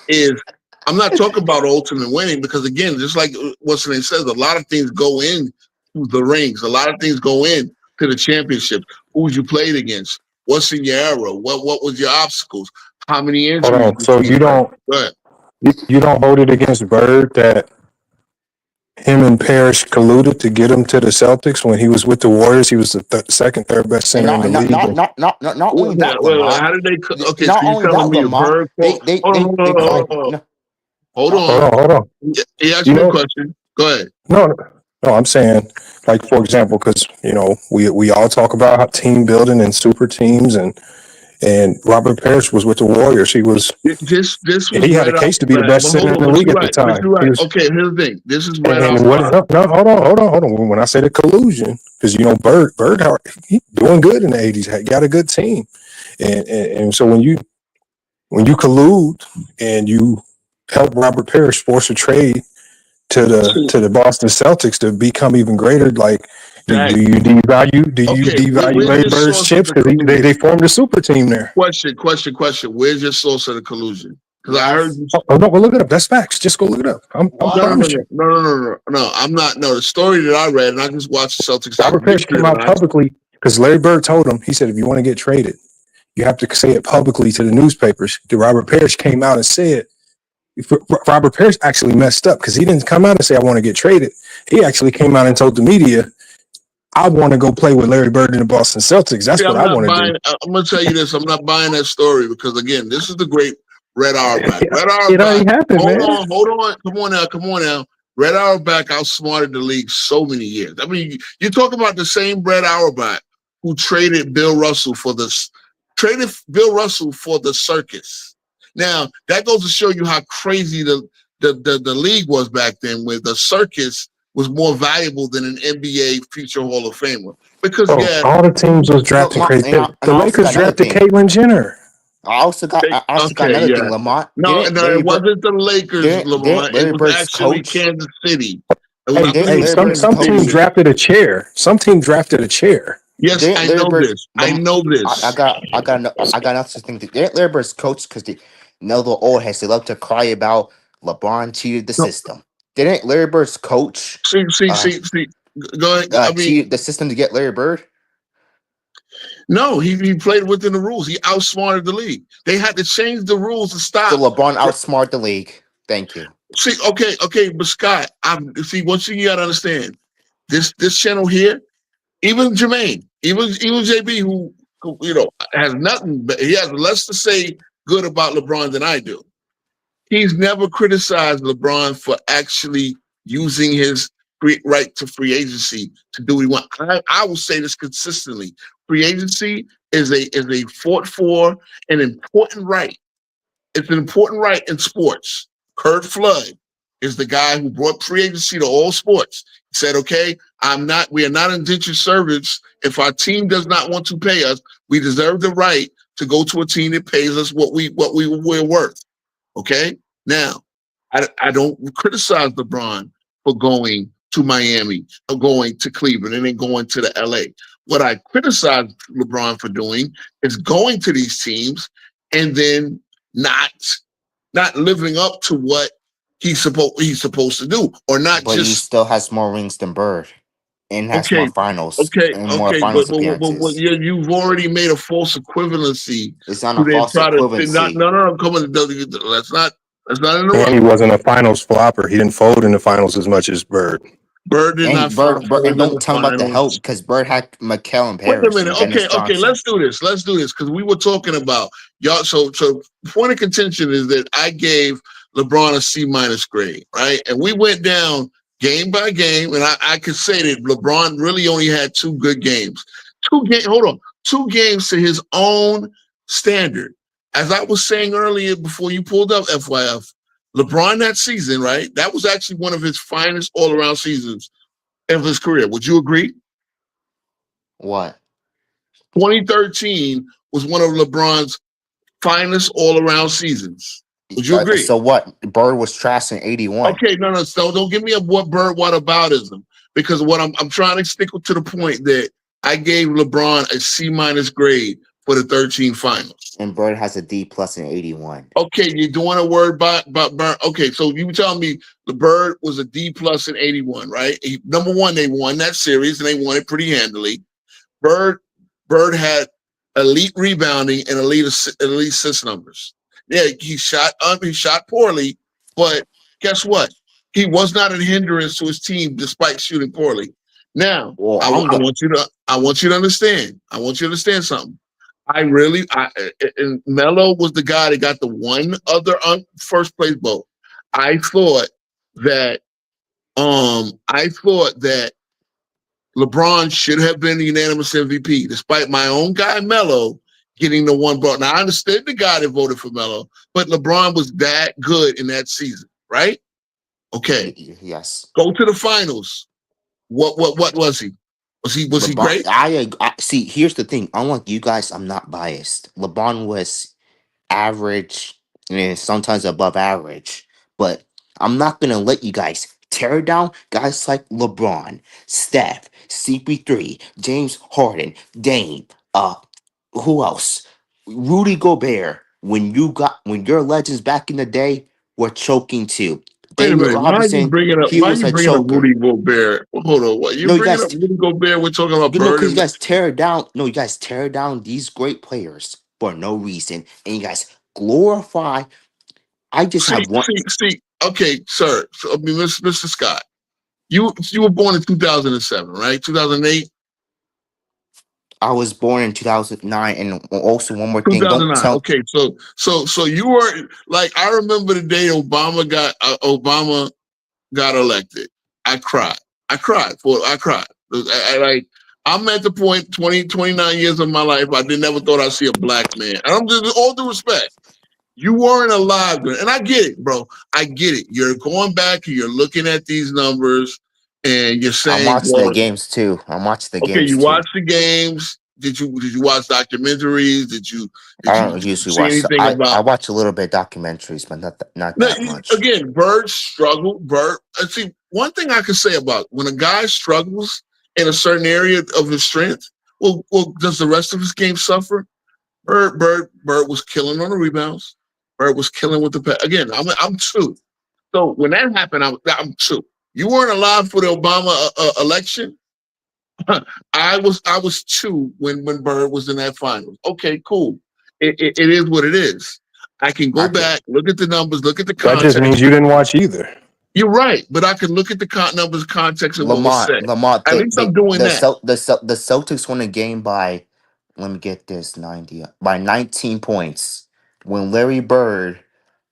Speaker 3: is I'm not talking about ultimate winning because again, just like what's the name says, a lot of things go in to the rings. A lot of things go in to the championship. Who you played against? What's in your era? What was your obstacles? How many injuries?
Speaker 6: Hold on. So you don't hold it against Bird that him and Parrish colluded to get him to the Celtics when he was with the Warriors. He was the second, third best center in the league.
Speaker 7: Not only that, Lamar.
Speaker 3: How did they? Okay,
Speaker 7: Not
Speaker 3: so you're
Speaker 7: only
Speaker 3: telling
Speaker 7: that,
Speaker 3: me
Speaker 7: Lamar.
Speaker 3: Bird? Hold on. He asked me a question. Go ahead.
Speaker 6: No, I'm saying, like, for example, because, we all talk about how team building and super teams, and Robert Parrish was with the Warriors. He was, he had a case to be the best center in the league at the time.
Speaker 3: Okay, here's the thing. This is right
Speaker 6: and
Speaker 3: off.
Speaker 6: No, hold on. When I say the collusion, because, Bird, he doing good in the 80s, he got a good team. And so when you collude and you help Robert Parrish force a trade to the Boston Celtics to become even greater, like, do you devalue Larry Bird's chips because they formed a super team there?
Speaker 3: Question. Where's your source of the collusion? Because I heard.
Speaker 6: No, well, look it up. That's facts. Just go look it up.
Speaker 3: No, I'm not. No, the story that I read, and I just watched the Celtics.
Speaker 6: Robert Parrish came out publicly because Larry Bird told him. He said, if you want to get traded, you have to say it publicly to the newspapers. Robert Parrish came out and said. Robert Parrish actually messed up because he didn't come out and say, I want to get traded. He actually came out and told the media, I want to go play with Larry Bird in the Boston Celtics. That's what I want to do.
Speaker 3: I'm going to tell you this. I'm not buying that story because, again, this is the great Red Auerbach.
Speaker 6: It already happened, man.
Speaker 3: Hold on. Come on now. Red Auerbach outsmarted the league so many years. I mean, you're talking about the same Red Auerbach who traded Bill Russell for the circus. Now, that goes to show you how crazy the league was back then, where the circus was more valuable than an NBA future Hall of Famer. Because
Speaker 6: all the teams was drafting crazy. The Lakers drafted Caitlyn Jenner.
Speaker 7: I also got another thing, Lamont.
Speaker 3: No, it wasn't the Lakers, Lamont. It was actually Kansas City.
Speaker 6: Some team drafted a chair.
Speaker 3: Yes, I know this.
Speaker 7: I got another thing. Didn't Larry Bird's coach because they know the old heads, they love to cry about LeBron cheated the system. Didn't Larry Bird's coach
Speaker 3: see, go ahead.
Speaker 7: cheated the system to get Larry Bird?
Speaker 3: No, he played within the rules. He outsmarted the league. They had to change the rules to stop.
Speaker 7: So LeBron outsmarted the league. Thank you.
Speaker 3: See, okay, but Scott, one thing you gotta understand. This channel here, even Jermaine, even JB, who has nothing, but he has less to say good about LeBron than I do. He's never criticized LeBron for actually using his right to free agency to do what he wants. I will say this consistently: free agency is a fought for an important right. It's an important right in sports. Curt Flood is the guy who brought free agency to all sports. He said, "Okay, we are not indentured servants. If our team does not want to pay us, we deserve the right to go to a team that pays us what we're worth." Okay. Now, I don't criticize LeBron for going to Miami or going to Cleveland and then going to the LA. What I criticize LeBron for doing is going to these teams and then not living up to what he's supposed to do, or not. But
Speaker 7: he still has more rings than Bird and has more finals. More finals appearances.
Speaker 3: But you've already made a false equivalency.
Speaker 7: It's not a false equivalency.
Speaker 3: No. Come on, let's Let's not
Speaker 6: And he
Speaker 3: interrupt.
Speaker 6: wasn't a finals flopper. He didn't fold in the finals as much as Bird.
Speaker 3: Bird did not
Speaker 7: And Bird,
Speaker 3: fold
Speaker 7: and
Speaker 3: in the
Speaker 7: don't tell him about the help
Speaker 3: finals.
Speaker 7: because Bird had Mikel and
Speaker 3: Wait a
Speaker 7: Parrish
Speaker 3: minute.
Speaker 7: and Dennis
Speaker 3: Okay,
Speaker 7: Johnson.
Speaker 3: let's do this. Let's do this because we were talking about y'all. So point of contention is that I gave LeBron a C- grade, right? And we went down game by game, and I could say that LeBron really only had 2 good games. 2 games to his own standard. As I was saying earlier before you pulled up FYF, LeBron that season, right? That was actually one of his finest all-around seasons of his career. Would you agree?
Speaker 7: What?
Speaker 3: 2013 was one of LeBron's finest all-around seasons. Would you agree?
Speaker 7: So what? Bird was trash in 81.
Speaker 3: Okay, no. So don't give me a what aboutism because what I'm trying to stick to the point that I gave LeBron a C- grade for the 13 finals.
Speaker 7: And Bird has a D+ in 81.
Speaker 3: Okay, you're doing a word about Bird. Okay, so you tell me the Bird was a D+ in 81, right? Number one, they won that series and they won it pretty handily. Bird had elite rebounding and elite assist numbers. Yeah, he shot poorly, but guess what? He was not a hindrance to his team despite shooting poorly. Now,
Speaker 7: Well,
Speaker 3: I want you to understand. I want you to understand something. And Melo was the guy that got the one other first place vote. I thought that LeBron should have been the unanimous MVP, despite my own guy Melo getting the one vote. Now I understood the guy that voted for Melo, but LeBron was that good in that season, right? Okay.
Speaker 7: Yes.
Speaker 3: Go to the finals. What was he? Was he great?
Speaker 7: I see. Here's the thing. Unlike you guys, I'm not biased. LeBron was average and sometimes above average, but I'm not gonna let you guys tear down guys like LeBron, Steph, CP3, James Harden, Dame. Who else? Rudy Gobert. When your legends back in the day were choking too.
Speaker 3: Wait a
Speaker 7: David
Speaker 3: minute. Why are you
Speaker 7: Robinson,
Speaker 3: bringing up
Speaker 7: he was a choker.
Speaker 3: Rudy Gobert? Hold on. What you
Speaker 7: No, you
Speaker 3: bringing
Speaker 7: guys-
Speaker 3: up Rudy Gobert? We're talking about Bird.
Speaker 7: because you guys tear down. No, you guys tear down these great players for no reason, and you guys glorify. I just have one.
Speaker 3: See. Okay, sir. So, I mean, Mr. Scott, you were born in 2007, right? 2008.
Speaker 7: I was born in 2009, and also one more thing. Don't
Speaker 3: 2009.
Speaker 7: tell.
Speaker 3: Okay, so you were like, I remember the day Obama got elected. I cried. I'm at the point 29 years of my life. I never thought I'd see a black man. And I'm just all due respect. You weren't alive then. And I get it, bro. I get it. You're going back and you're looking at these numbers and you're saying,
Speaker 7: I'm watching the games too. I'm watching the games.
Speaker 3: Okay, you
Speaker 7: too.
Speaker 3: watch the games. Did you watch documentaries? Did you
Speaker 7: I don't usually
Speaker 3: see
Speaker 7: watch.
Speaker 3: anything
Speaker 7: I
Speaker 3: about?
Speaker 7: watch a little bit of documentaries, but not
Speaker 3: No,
Speaker 7: that much.
Speaker 3: again, Bird struggled. See, one thing I can say about when a guy struggles in a certain area of his strength, well, does the rest of his game suffer? Bird was killing on the rebounds. Bird was killing with the pass. Again, I'm 2. So when that happened, I'm 2. You weren't alive for the Obama election. I was 2 when Bird was in that finals. Okay, cool. It is what it is. I can go back, look at the numbers, look at the
Speaker 6: That
Speaker 3: context.
Speaker 6: just means you didn't watch either.
Speaker 3: You're right, but I can look at the numbers, context, and what was said.
Speaker 7: Lamont,
Speaker 3: At least I'm doing that.
Speaker 7: The Celtics won a game by, let me get this, 90 by 19 points when Larry Bird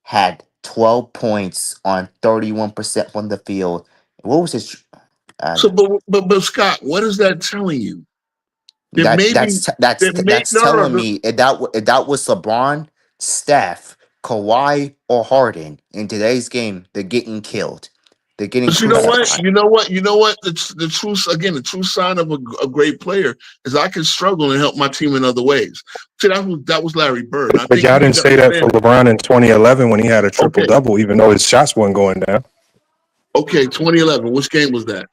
Speaker 7: had 12 points on 31% from the field. What was his?
Speaker 3: So, but Scott, what is that telling you?
Speaker 7: That's telling me if that was LeBron, Steph, Kawhi, or Harden in today's game, they're getting killed. They're getting.
Speaker 3: But you know what? The true sign of a great player is I can struggle and help my team in other ways. See, that was Larry Bird.
Speaker 6: But y'all didn't say that for LeBron in 2011 when he had a triple double, even though his shots weren't going down.
Speaker 3: Okay, 2011. Which game was that?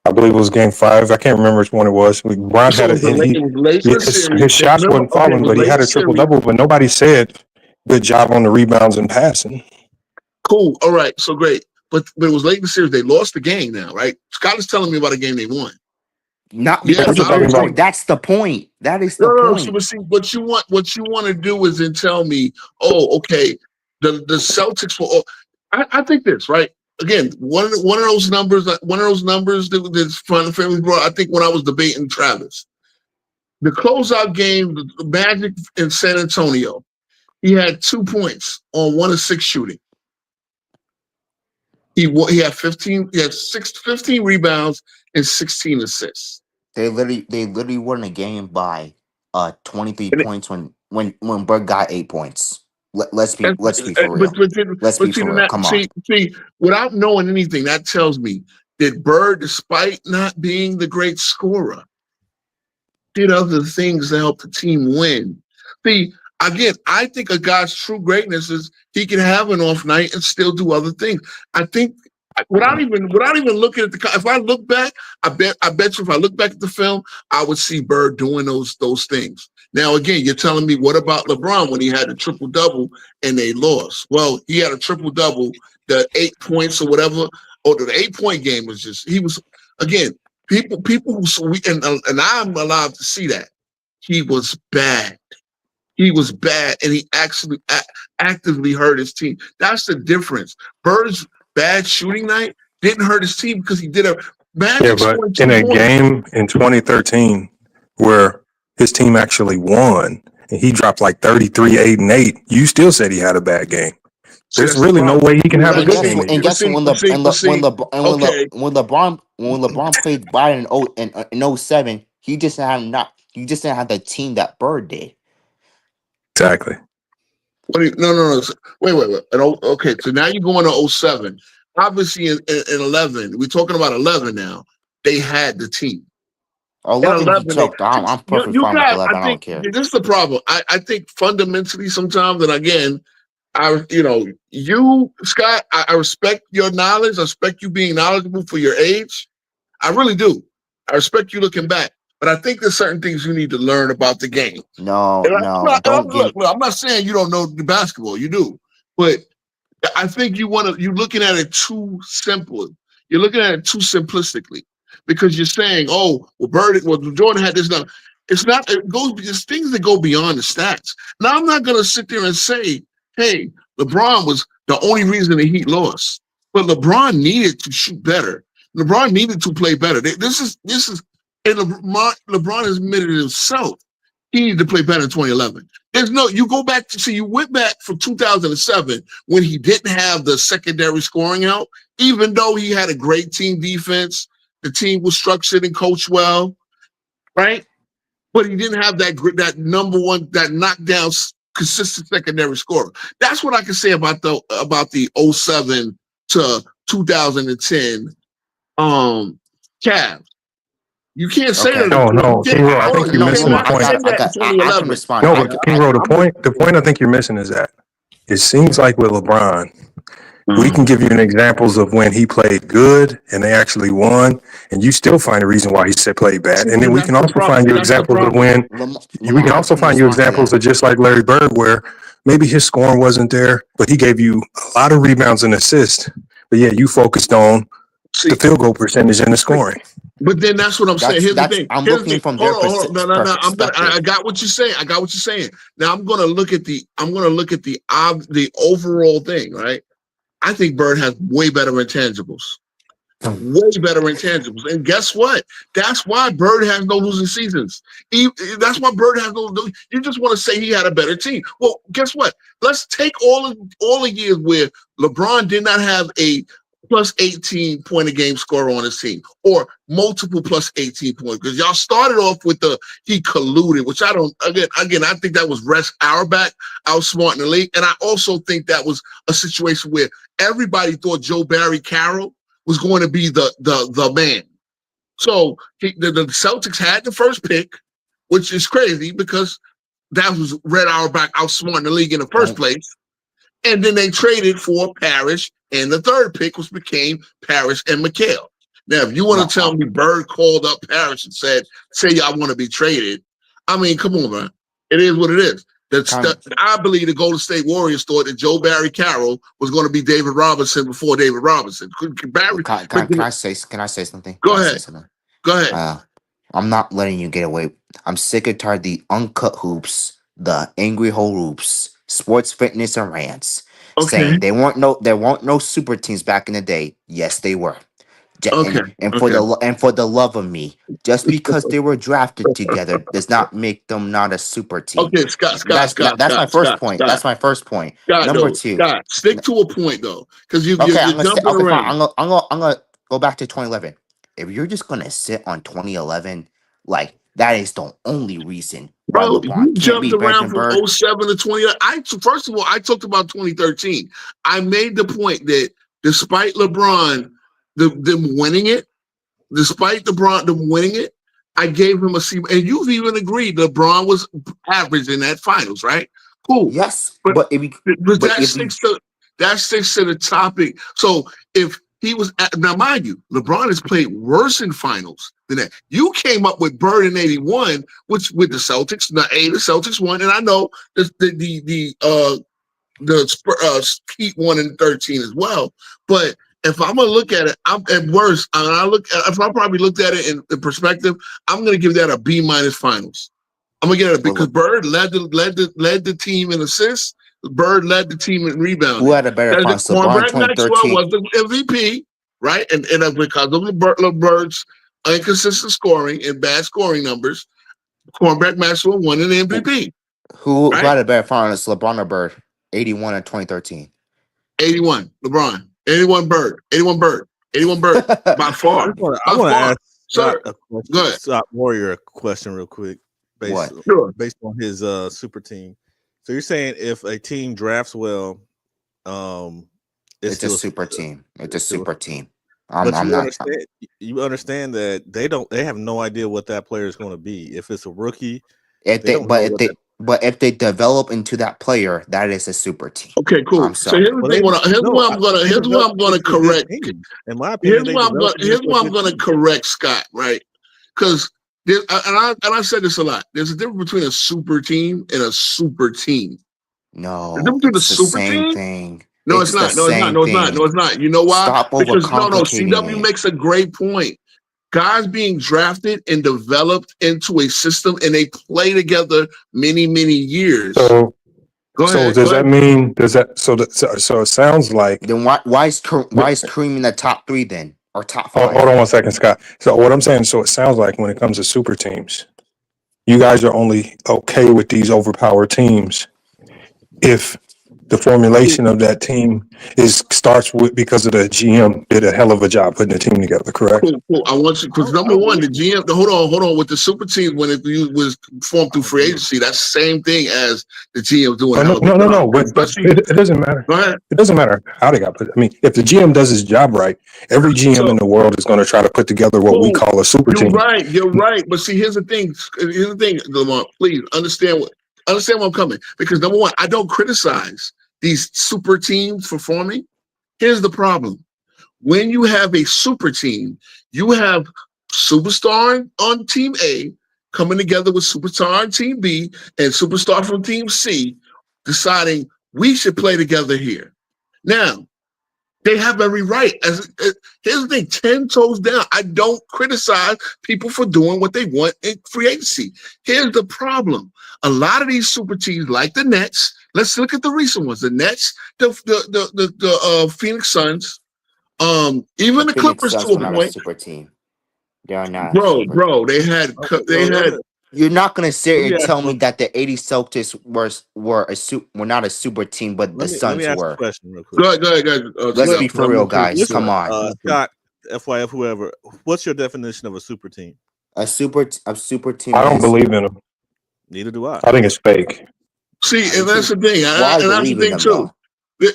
Speaker 6: I believe it was game 5. I can't remember which one it was. LeBron had his shots wasn't falling, but he had a triple double. But nobody said good job on the rebounds and passing.
Speaker 3: Cool. All right. So great. But it was late in the series. They lost the game now, right? Scott is telling me about a game they won.
Speaker 7: That's the point. That is the point.
Speaker 3: So see, what you want to do is then tell me, oh, okay, the Celtics were. I think this right again. One of those numbers. That's fun. Family brought. I think when I was debating Travis, the closeout game, the Magic in San Antonio, he had 2 points on 1 of 6 shooting. He had 15. He had 15 rebounds and 16 assists.
Speaker 7: They literally won a game by 23
Speaker 3: And
Speaker 7: points when Bird got 8 points. Let's be for real. Let's be for real. Come on.
Speaker 3: See, without knowing anything, that tells me that Bird, despite not being the great scorer, did other things to help the team win. See, again, I think a guy's true greatness is he can have an off night and still do other things. I think without even looking at if I look back, I bet you if I look back at the film, I would see Bird doing those things. Now, again, you're telling me what about LeBron when he had a triple-double and they lost? Well, he had a triple-double, the 8 points or whatever, or the 8-point game was just, he was, again, people who, and I'm allowed to see that. He was bad. He was bad, and he actually actively hurt his team. That's the difference. Bird's bad shooting night didn't hurt his team because he did a Magic.
Speaker 6: Yeah, but in a game in 2013 where his team actually won and he dropped like 33, 8, and 8, you still said he had a bad game. There's really no way he can have a good game.
Speaker 7: And guess when LeBron played Bayern in 07, he just didn't have the team that Bird did.
Speaker 6: Exactly.
Speaker 3: No. Wait. Okay, so now you're going to 07. Obviously, in 11, we're talking about 11 now. They had the team.
Speaker 7: 11 he choked. I'm perfectly fine with 11. I don't care.
Speaker 3: This is the problem. I think fundamentally sometimes, and again, Scott, I respect your knowledge. I respect you being knowledgeable for your age. I really do. I respect you looking back. But I think there's certain things you need to learn about the game. I'm not saying you don't know the basketball. You do. But I think you're looking at it too simple. You're looking at it too simplistically because you're saying, Jordan had this. Now, it's not. There's things that go beyond the stats. Now, I'm not going to sit there and say, hey, LeBron was the only reason the Heat lost. But LeBron needed to shoot better. LeBron needed to play better. This is. And LeBron has admitted himself he needed to play better in 2011. You went back from 2007 when he didn't have the secondary scoring out, even though he had a great team defense, the team was structured and coached well, right? But he didn't have that number one, that knockdown, consistent secondary scorer. That's what I can say about the 07 to 2010 Cavs. You can't say that.
Speaker 6: No. King-Ro, I think you're missing the point.
Speaker 7: I can respond.
Speaker 6: No, but King-Ro, the point I think you're missing is that it seems like with LeBron, we can give you examples of when he played good and they actually won, and you still find a reason why he said played bad. And then we can also find you examples of when we can also find you examples of just like Larry Bird, where maybe his scoring wasn't there, but he gave you a lot of rebounds and assists. But yeah, you focused on the field goal percentage and the scoring.
Speaker 3: But then that's what I'm saying. Here's the thing.
Speaker 7: I'm looking from their perspective.
Speaker 3: No. I got what you're saying. Now I'm going to look at the overall thing, right? I think Bird has way better intangibles. And guess what? That's why Bird has no losing seasons. That's why Bird has no. You just want to say he had a better team. Well, guess what? Let's take all the years where LeBron did not have a plus 18 point a game scorer on his team, or multiple plus 18 points. Because y'all started off with he colluded, which I don't, again, I think that was Rex Auerbach outsmarting the league. And I also think that was a situation where everybody thought Joe Barry Carroll was going to be the man. So the Celtics had the first pick, which is crazy because that was Red Auerbach outsmarting the league in the first place. And then they traded for Parrish, and the third pick became Parrish and McHale. Now, if you want to tell me Bird called up Parrish and said, say I want to be traded, I mean, come on, man. It is what it is. I believe the Golden State Warriors thought that Joe Barry Carroll was going to be David Robinson before David Robinson. Can I say
Speaker 7: something?
Speaker 3: Go ahead.
Speaker 7: I'm not letting you get away. I'm sick and tired of the uncut hoops, the angry hole hoops, sports fitness and rants. saying there weren't no super teams back in the day. Yes, they were.
Speaker 3: Okay.
Speaker 7: And for the love of me, just because they were drafted together does not make them not a super team.
Speaker 3: Okay, Scott.
Speaker 7: That's my first point. That's my first point. Number two.
Speaker 3: Scott, stick to a point though, because you're
Speaker 7: I'm
Speaker 3: jumping around.
Speaker 7: fine. I'm gonna go back to 2011. If you're just gonna sit on 2011, like that is the only reason why
Speaker 3: Bro,
Speaker 7: LeBron
Speaker 3: you
Speaker 7: can't
Speaker 3: jumped
Speaker 7: beat
Speaker 3: around
Speaker 7: Brandon
Speaker 3: from
Speaker 7: Bird.
Speaker 3: 07 to 20. First of all, I talked about 2013. I made the point that despite LeBron, them winning it, them winning it, I gave him a C. And you've even agreed LeBron was average in that finals, right? Cool.
Speaker 7: Yes,
Speaker 3: But
Speaker 7: but if you
Speaker 3: that sticks to the topic. So if he was now, mind you, LeBron has played worse in finals than that. You came up with Bird in '81, which with the Celtics. Now, the Celtics won, and I know the Heat won in 13 as well. But if I'm gonna look at it, I'm at worst. If I probably looked at it in perspective, I'm gonna give that a B- finals. I'm gonna get it because Bird led the team in assists. Bird led the team in rebounding.
Speaker 7: who had a better finals, LeBron in 2013?
Speaker 3: Was the MVP, right? And because of Bird's inconsistent scoring and bad scoring numbers, Cornerback Maxwell won an MVP.
Speaker 7: Who had a better finals, LeBron or Bird? 81 and 2013.
Speaker 3: 81, LeBron. 81 Bird. 81 Bird. 81 Bird. By far.
Speaker 2: I want to ask
Speaker 3: Sir, go ahead.
Speaker 2: Scott Warrior a question real quick. Based on his super team. So you're saying if a team drafts well, it's
Speaker 7: a super team. It's a super team.
Speaker 2: You understand that they have no idea what that player is going to be. If it's a rookie,
Speaker 7: but if they develop into that player, that is a super team.
Speaker 3: Okay, cool. So here's the thing. Here's what I'm gonna correct.
Speaker 2: In my opinion,
Speaker 3: here's what I'm gonna correct Scott, right? Because I've said this a lot. There's a difference between a super team and a super team.
Speaker 7: No,
Speaker 3: the difference between
Speaker 7: it's
Speaker 3: the
Speaker 7: the
Speaker 3: super
Speaker 7: same
Speaker 3: team.
Speaker 7: thing.
Speaker 3: No, it's not. No, it's not. You know why?
Speaker 7: Stop
Speaker 3: Because
Speaker 7: overcomplicating
Speaker 3: CW makes a great point. Guys being drafted and developed into a system, and they play together many, many years.
Speaker 6: So that mean? So it sounds like.
Speaker 7: Then why is Kareem in the top 3 then, or top 5?
Speaker 6: Hold on one second, Scott. So what I'm saying, so it sounds like when it comes to super teams, you guys are only okay with these overpowered teams if the formulation of that team starts with because of the GM did a hell of a job putting the team together, correct?
Speaker 3: Cool. I want you because number one, the GM. Hold on. With the super team, when it was formed through free agency, that's the same thing as the GM doing.
Speaker 6: No. But it doesn't matter.
Speaker 3: Go ahead.
Speaker 6: It doesn't matter how they got put. I mean, if the GM does his job right, every GM in the world is going to try to put together what we call a super team.
Speaker 3: You're right. But see, here's the thing, Lamar. Please understand where I'm coming. Because number one, I don't criticize these super teams for forming. Here's the problem. When you have a super team, you have superstar on team A coming together with superstar on team B and superstar from team C deciding we should play together here. Now, they have every right. Here's the thing, 10 toes down. I don't criticize people for doing what they want in free agency. Here's the problem. A lot of these super teams, like the Nets, let's look at the recent ones. The Nets, the Phoenix Suns, even the Clippers to a point.
Speaker 7: Super team. They are not.
Speaker 3: Bro, they had.
Speaker 7: You're not gonna sit here and tell me that the '80s Celtics were not a super team, but the Suns were.
Speaker 2: Ask a question real quick.
Speaker 3: Go ahead.
Speaker 7: Let's be for real, guys. Come on,
Speaker 2: Scott, FYF, whoever. What's your definition of a super team?
Speaker 7: A super team.
Speaker 6: I don't believe in them.
Speaker 2: Neither do I.
Speaker 6: I think it's fake.
Speaker 3: See, and that's the thing. That's the thing too.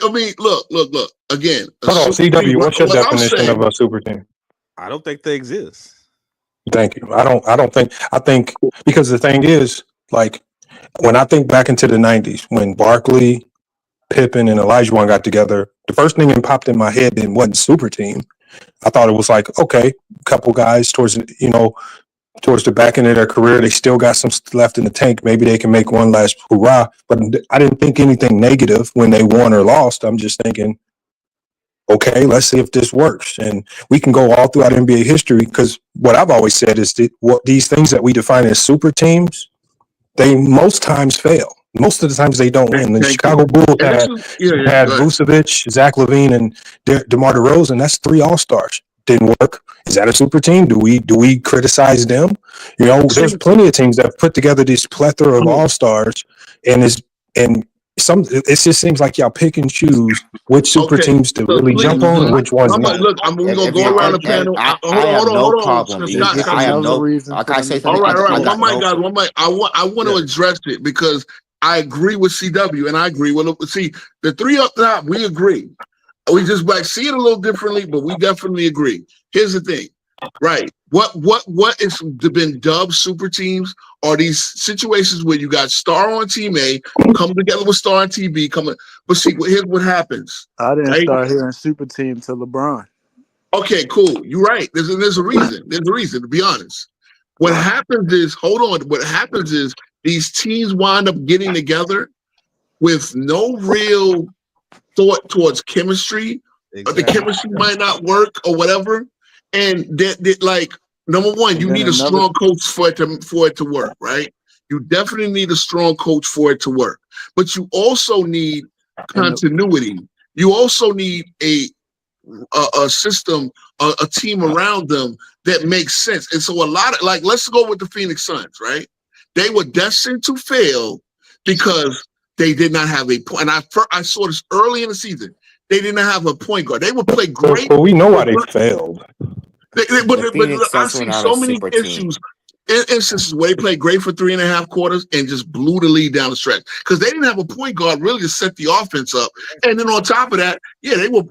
Speaker 3: I mean, look. Again,
Speaker 6: hold on, CW. What's your definition of a super team?
Speaker 2: I don't think they exist.
Speaker 6: Thank you. I think because the thing is, like, when I think back into the 90s, when Barkley, Pippen, and Olajuwon got together, the first thing that popped in my head then wasn't super team. I thought it was like, okay, a couple guys towards the back end of their career, they still got some left in the tank. Maybe they can make one last hurrah. But I didn't think anything negative when they won or lost. I'm just thinking, okay, let's see if this works. And we can go all throughout NBA history because what I've always said is that what these things that we define as super teams, they most times fail. Most of the times they don't win. The
Speaker 3: Thank
Speaker 6: Chicago Bulls
Speaker 3: And this
Speaker 6: had
Speaker 3: is, yeah,
Speaker 6: had
Speaker 3: go ahead.
Speaker 6: Vucevic, Zach LaVine, and DeMar DeRozan. That's 3 All-Stars. Didn't work. Is that a super team? Do we criticize them? You know, there's plenty of teams that have put together this plethora of All-Stars, and it just seems like y'all pick and choose which super
Speaker 3: Okay,
Speaker 6: teams to
Speaker 3: so
Speaker 6: really
Speaker 3: please,
Speaker 6: jump on and which ones
Speaker 3: I'm
Speaker 6: not.
Speaker 3: look, we're gonna
Speaker 7: If
Speaker 3: go
Speaker 7: you-
Speaker 3: around the
Speaker 7: and
Speaker 3: panel.
Speaker 7: I
Speaker 3: Hold
Speaker 7: have
Speaker 3: on,
Speaker 7: no
Speaker 3: hold on.
Speaker 7: problem.
Speaker 3: Scott,
Speaker 8: It's
Speaker 7: I have
Speaker 8: another
Speaker 7: no.
Speaker 8: reason
Speaker 7: Like
Speaker 8: for
Speaker 7: I
Speaker 8: them
Speaker 7: say
Speaker 8: to
Speaker 7: something.
Speaker 3: All right, all
Speaker 7: I
Speaker 3: right.
Speaker 7: got
Speaker 3: One mic,
Speaker 7: no.
Speaker 3: guys. One mic. I want to address it because I agree with CW, and I agree with see the 3 up top. We agree. We just like see it a little differently, but we definitely agree. Here's the thing, right? What is been dubbed super teams are these situations where you got star on team A come together with star on team B coming. But see, here's what happens.
Speaker 8: I didn't
Speaker 3: Right?
Speaker 8: start hearing super team to LeBron.
Speaker 3: Okay, cool. You're right. There's a reason. There's a reason, to be honest. What happens is, hold on. What happens is these teams wind up getting together with no real thought towards chemistry, or the chemistry might not work or whatever. And that like number one,
Speaker 8: And
Speaker 3: you
Speaker 8: then
Speaker 3: need a
Speaker 8: another-
Speaker 3: strong coach for it to work, right? You definitely need a strong coach for it to work. But you also need continuity. You also need a system, a team around them that makes sense. And so a lot of like, let's go with the Phoenix Suns, right? They were destined to fail because they did not have a point. And I saw this early in the season. They didn't have a point guard. They would play great.
Speaker 6: But we know why they failed.
Speaker 3: But
Speaker 7: Phoenix
Speaker 3: I
Speaker 7: Suns were
Speaker 3: see
Speaker 7: not
Speaker 3: so
Speaker 7: a
Speaker 3: many
Speaker 7: super team.
Speaker 3: issues. Instances where they played great for 3.5 quarters and just blew the lead down the stretch because they didn't have a point guard really to set the offense up. And then on top of that, yeah, they were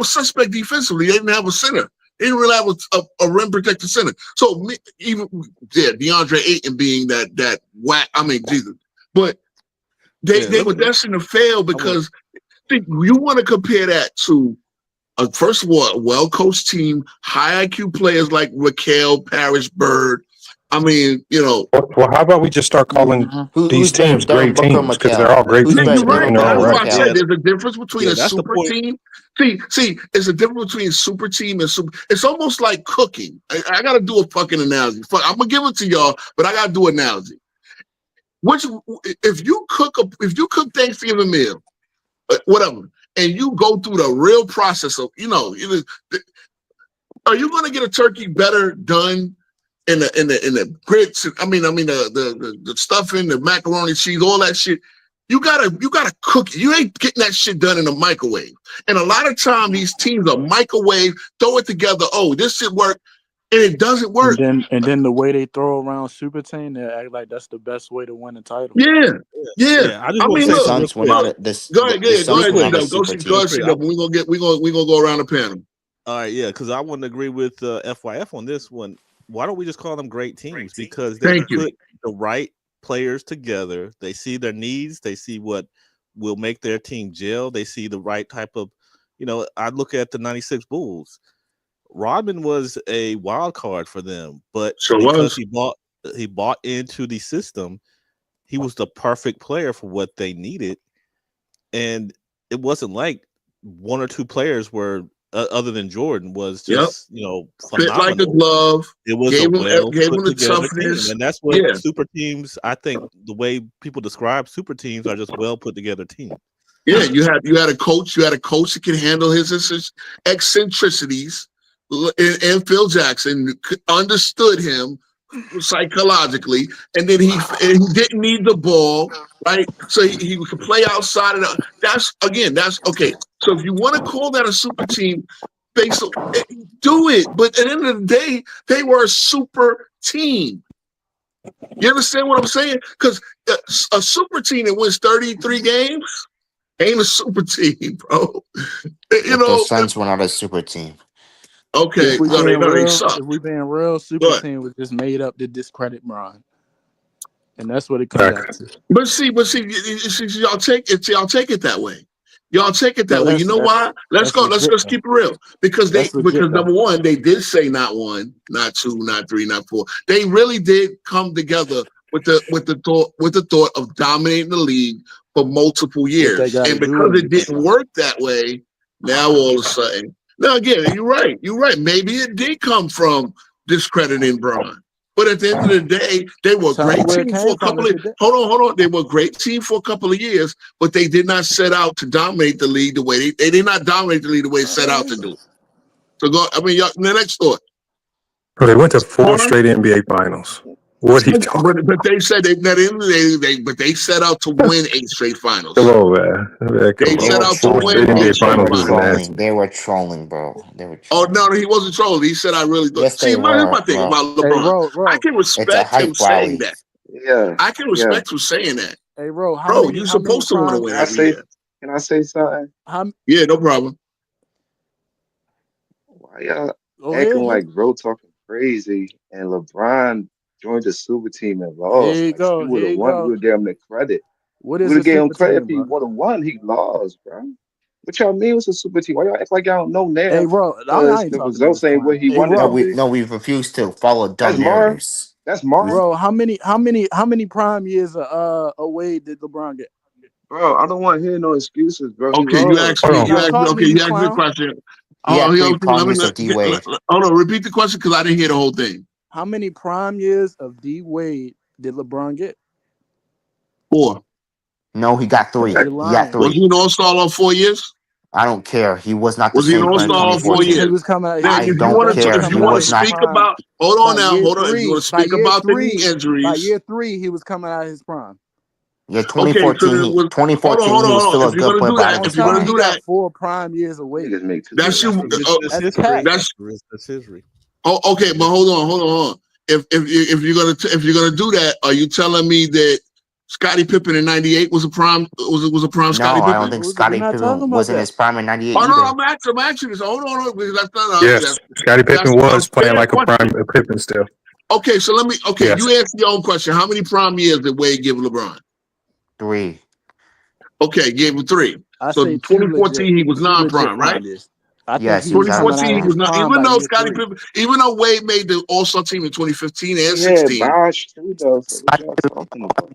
Speaker 3: suspect defensively. They didn't have a center. They didn't really have a rim protected center. So even DeAndre Ayton being that whack. I mean, Jesus, but they were destined to fail because you want to compare that to. First of all, a well-coached team, high IQ players like Raquel, Parrish, Bird. I mean, you know.
Speaker 6: Well, how about we just start calling these teams great teams because they're all great teams.
Speaker 3: You're right.
Speaker 6: And they're all
Speaker 3: That's
Speaker 6: right.
Speaker 3: why I said there's a difference between a
Speaker 2: that's the
Speaker 3: super
Speaker 2: point.
Speaker 3: team. See, it's a difference between super team and super. It's almost like cooking. I got to do a fucking analogy. I'm gonna give it to y'all, but I got to do an analogy. If you cook Thanksgiving meal, whatever. And you go through the real process of, are you going to get a turkey better done in the grits? I mean the stuffing, the macaroni cheese, all that shit. You gotta cook it. You ain't getting that shit done in a microwave. And a lot of time these teams are microwave, throw it together. Oh, this should work, and it doesn't work.
Speaker 8: And then the way they throw around super team, they act like that's the best way to win a title.
Speaker 3: Yeah.
Speaker 2: I just want to say
Speaker 3: look,
Speaker 7: Suns were not this.
Speaker 3: Go ahead,
Speaker 7: Go ahead.
Speaker 3: We're gonna go around the panel.
Speaker 2: All right, yeah, because I wouldn't agree with FYF on this one. Why don't we just call them great teams? Because they put the right players together. They see their needs. They see what will make their team gel. They see the right type of, I look at the 96 Bulls. Rodman was a wild card for them, but because he bought into the system, he was the perfect player for what they needed. And it wasn't like one or two players were other than Jordan was just phenomenal.
Speaker 3: Fit like a glove.
Speaker 2: It was
Speaker 3: gave
Speaker 2: a
Speaker 3: him
Speaker 2: well
Speaker 3: the toughness,
Speaker 2: and that's what super teams. I think the way people describe super teams are just well put together teams.
Speaker 3: Yeah, you had a coach. You had a coach that can handle his eccentricities. And Phil Jackson understood him psychologically, and then he didn't need the ball, right? So he could play outside of that. That's okay. So if you want to call that a super team, do it. But at the end of the day, they were a super team. You understand what I'm saying? Because a super team that wins 33 games ain't a super team, bro.
Speaker 7: The Suns were not a super team.
Speaker 3: Okay,
Speaker 8: if we being real, super team was just made up to discredit Bron, and that's what it comes down to.
Speaker 3: But see, y'all take it that way. Y'all take it that way. You know why? Let's keep it real. Because number one, they did say not one, not two, not three, not four. They really did come together with the thought of dominating the league for multiple years. And because it didn't work that way, now all of a sudden. Now again, you're right. Maybe it did come from discrediting Bron. But at the end of the day, they were a
Speaker 8: Tell me
Speaker 3: great
Speaker 8: where it
Speaker 3: team for
Speaker 8: came
Speaker 3: a couple
Speaker 8: from.
Speaker 3: of. Hold on. They were a great team for a couple of years, but they did not set out to dominate the league the way they did not dominate the league the way they set out to do. So go. I mean, the next thought.
Speaker 6: Bro, they went to 4 straight NBA finals. What are you talking
Speaker 3: But they said they set out to win 8 straight finals.
Speaker 6: Come on, man.
Speaker 3: They set out to win 8 straight finals.
Speaker 7: They were trolling, bro. They were
Speaker 3: Oh
Speaker 7: trolling.
Speaker 3: no, he wasn't trolling. He said, "I really thought."
Speaker 7: Yes,
Speaker 3: See,
Speaker 7: they
Speaker 3: here's
Speaker 7: were,
Speaker 3: my thing
Speaker 7: bro.
Speaker 3: about
Speaker 8: Hey,
Speaker 3: LeBron.
Speaker 8: Ro,
Speaker 3: I can respect
Speaker 7: hype
Speaker 3: him saying
Speaker 7: rally.
Speaker 3: that.
Speaker 5: Yeah.
Speaker 3: I can respect him saying that.
Speaker 8: Hey, Ro,
Speaker 3: Bro, you're supposed to want to win
Speaker 5: Can I
Speaker 3: every
Speaker 5: say?
Speaker 3: year.
Speaker 5: Can I say something?
Speaker 3: Yeah, no problem.
Speaker 5: Why y'all
Speaker 8: Go
Speaker 5: acting
Speaker 8: ahead.
Speaker 5: like bro talking crazy and LeBron joined the super team and
Speaker 8: Here
Speaker 5: lost?
Speaker 8: you
Speaker 5: Like,
Speaker 8: go.
Speaker 5: he would
Speaker 8: Here
Speaker 5: have
Speaker 8: you
Speaker 5: won.
Speaker 8: go.
Speaker 5: We would give him the credit.
Speaker 8: What
Speaker 5: We
Speaker 8: is
Speaker 5: would
Speaker 8: a
Speaker 5: have gave him
Speaker 8: super
Speaker 5: credit if
Speaker 8: team,
Speaker 5: he
Speaker 8: bro?
Speaker 5: would have won. He lost, bro. What y'all mean was a super team? Why y'all act like y'all don't know now?
Speaker 8: Hey, Ro, I
Speaker 5: Because
Speaker 8: ain't
Speaker 5: the
Speaker 8: talking to
Speaker 5: results
Speaker 8: this
Speaker 5: ain't what
Speaker 8: clown.
Speaker 5: he
Speaker 8: Hey,
Speaker 5: wanted
Speaker 7: No,
Speaker 5: to
Speaker 8: Ro,
Speaker 5: be.
Speaker 7: we refuse to follow dumb
Speaker 5: That's Mar.
Speaker 7: narratives.
Speaker 5: That's Mar.
Speaker 8: Ro, how many prime years of Wade did LeBron get?
Speaker 5: Bro, I don't want to hear no excuses, bro. He
Speaker 3: Okay, you asked
Speaker 5: lost.
Speaker 3: me.
Speaker 6: Hold
Speaker 3: You
Speaker 6: on.
Speaker 8: Stop
Speaker 3: asked me.
Speaker 8: talking to
Speaker 3: Okay,
Speaker 8: you,
Speaker 3: you asked me a
Speaker 8: clown.
Speaker 3: question.
Speaker 7: He had 3
Speaker 3: Let
Speaker 7: prime
Speaker 3: me
Speaker 7: years of D Wade.
Speaker 3: hold on. Repeat the question because I didn't hear the whole thing.
Speaker 8: How many prime years of D Wade did LeBron get?
Speaker 3: 4.
Speaker 7: No, he got 3.
Speaker 8: You're
Speaker 7: He got
Speaker 8: lying.
Speaker 3: Was
Speaker 7: 3.
Speaker 3: he an all-star all 4 years?
Speaker 7: I don't care. He was not the
Speaker 3: Was he an
Speaker 7: same player in
Speaker 3: all-star all 4
Speaker 7: 2014.
Speaker 8: He
Speaker 3: years?
Speaker 8: was coming out.
Speaker 3: Now,
Speaker 7: I
Speaker 3: if you
Speaker 7: don't
Speaker 3: want to,
Speaker 7: care.
Speaker 3: if
Speaker 7: He
Speaker 3: you want to
Speaker 7: was not.
Speaker 3: speak about, hold on now. If you want to speak about the knee
Speaker 8: By
Speaker 3: injuries,
Speaker 8: year 3, he was coming out of his prime.
Speaker 7: Yeah,
Speaker 3: okay. So
Speaker 7: 2014.
Speaker 3: then, hold on,
Speaker 7: 2014, he was still
Speaker 3: If
Speaker 7: a
Speaker 3: you're
Speaker 7: good
Speaker 3: gonna
Speaker 7: player,
Speaker 3: do
Speaker 7: but I
Speaker 3: that,
Speaker 7: don't
Speaker 8: Don't
Speaker 3: if you're
Speaker 8: tell
Speaker 7: care.
Speaker 8: me
Speaker 3: gonna
Speaker 8: he
Speaker 3: do
Speaker 8: got
Speaker 3: that,
Speaker 8: 4 prime years of Wade.
Speaker 5: Niggas make too
Speaker 3: that's
Speaker 5: much
Speaker 3: you.
Speaker 5: sense.
Speaker 1: That's
Speaker 8: That's
Speaker 1: history.
Speaker 8: cat.
Speaker 1: That's history.
Speaker 3: Oh, okay, but hold on. If you're gonna do that, are you telling me that Scottie Pippen in '98 was a prime Scottie
Speaker 7: No, I don't
Speaker 3: Pippen?
Speaker 7: think
Speaker 8: We're
Speaker 7: Scottie
Speaker 8: not talking
Speaker 7: Pippen
Speaker 8: about
Speaker 7: was in
Speaker 8: that.
Speaker 7: his prime in '98
Speaker 3: Oh no,
Speaker 7: either.
Speaker 3: I'm asking this. Hold on, because that's not
Speaker 6: Yes, Scottie Pippen
Speaker 3: that's a
Speaker 6: was playing
Speaker 3: fair
Speaker 6: like a
Speaker 3: question.
Speaker 6: prime Pippen still.
Speaker 3: Okay, so let me. Okay,
Speaker 6: Yes.
Speaker 3: you answer your own question. How many prime years did Wade give LeBron?
Speaker 7: 3.
Speaker 3: Okay, gave him 3.
Speaker 8: I
Speaker 3: So
Speaker 8: say 2 legit.
Speaker 3: 2014 he was
Speaker 8: 2 legit
Speaker 3: non-prime, right?
Speaker 8: prime years. I think
Speaker 7: Yes,
Speaker 8: he
Speaker 7: he was
Speaker 8: was
Speaker 7: out of
Speaker 8: coming
Speaker 7: his
Speaker 3: 2014
Speaker 8: out
Speaker 3: he
Speaker 8: of
Speaker 7: prime.
Speaker 3: was
Speaker 8: his
Speaker 3: not.
Speaker 8: prime
Speaker 3: Even
Speaker 8: by
Speaker 3: though
Speaker 8: year
Speaker 3: Scottie
Speaker 8: 3.
Speaker 3: Pippen, even though Wade made the All-Star team in 2015 and
Speaker 5: He had
Speaker 3: 16.
Speaker 5: Bosh too, though. So what
Speaker 7: Scottie
Speaker 5: y'all
Speaker 7: Pippen
Speaker 5: talking about?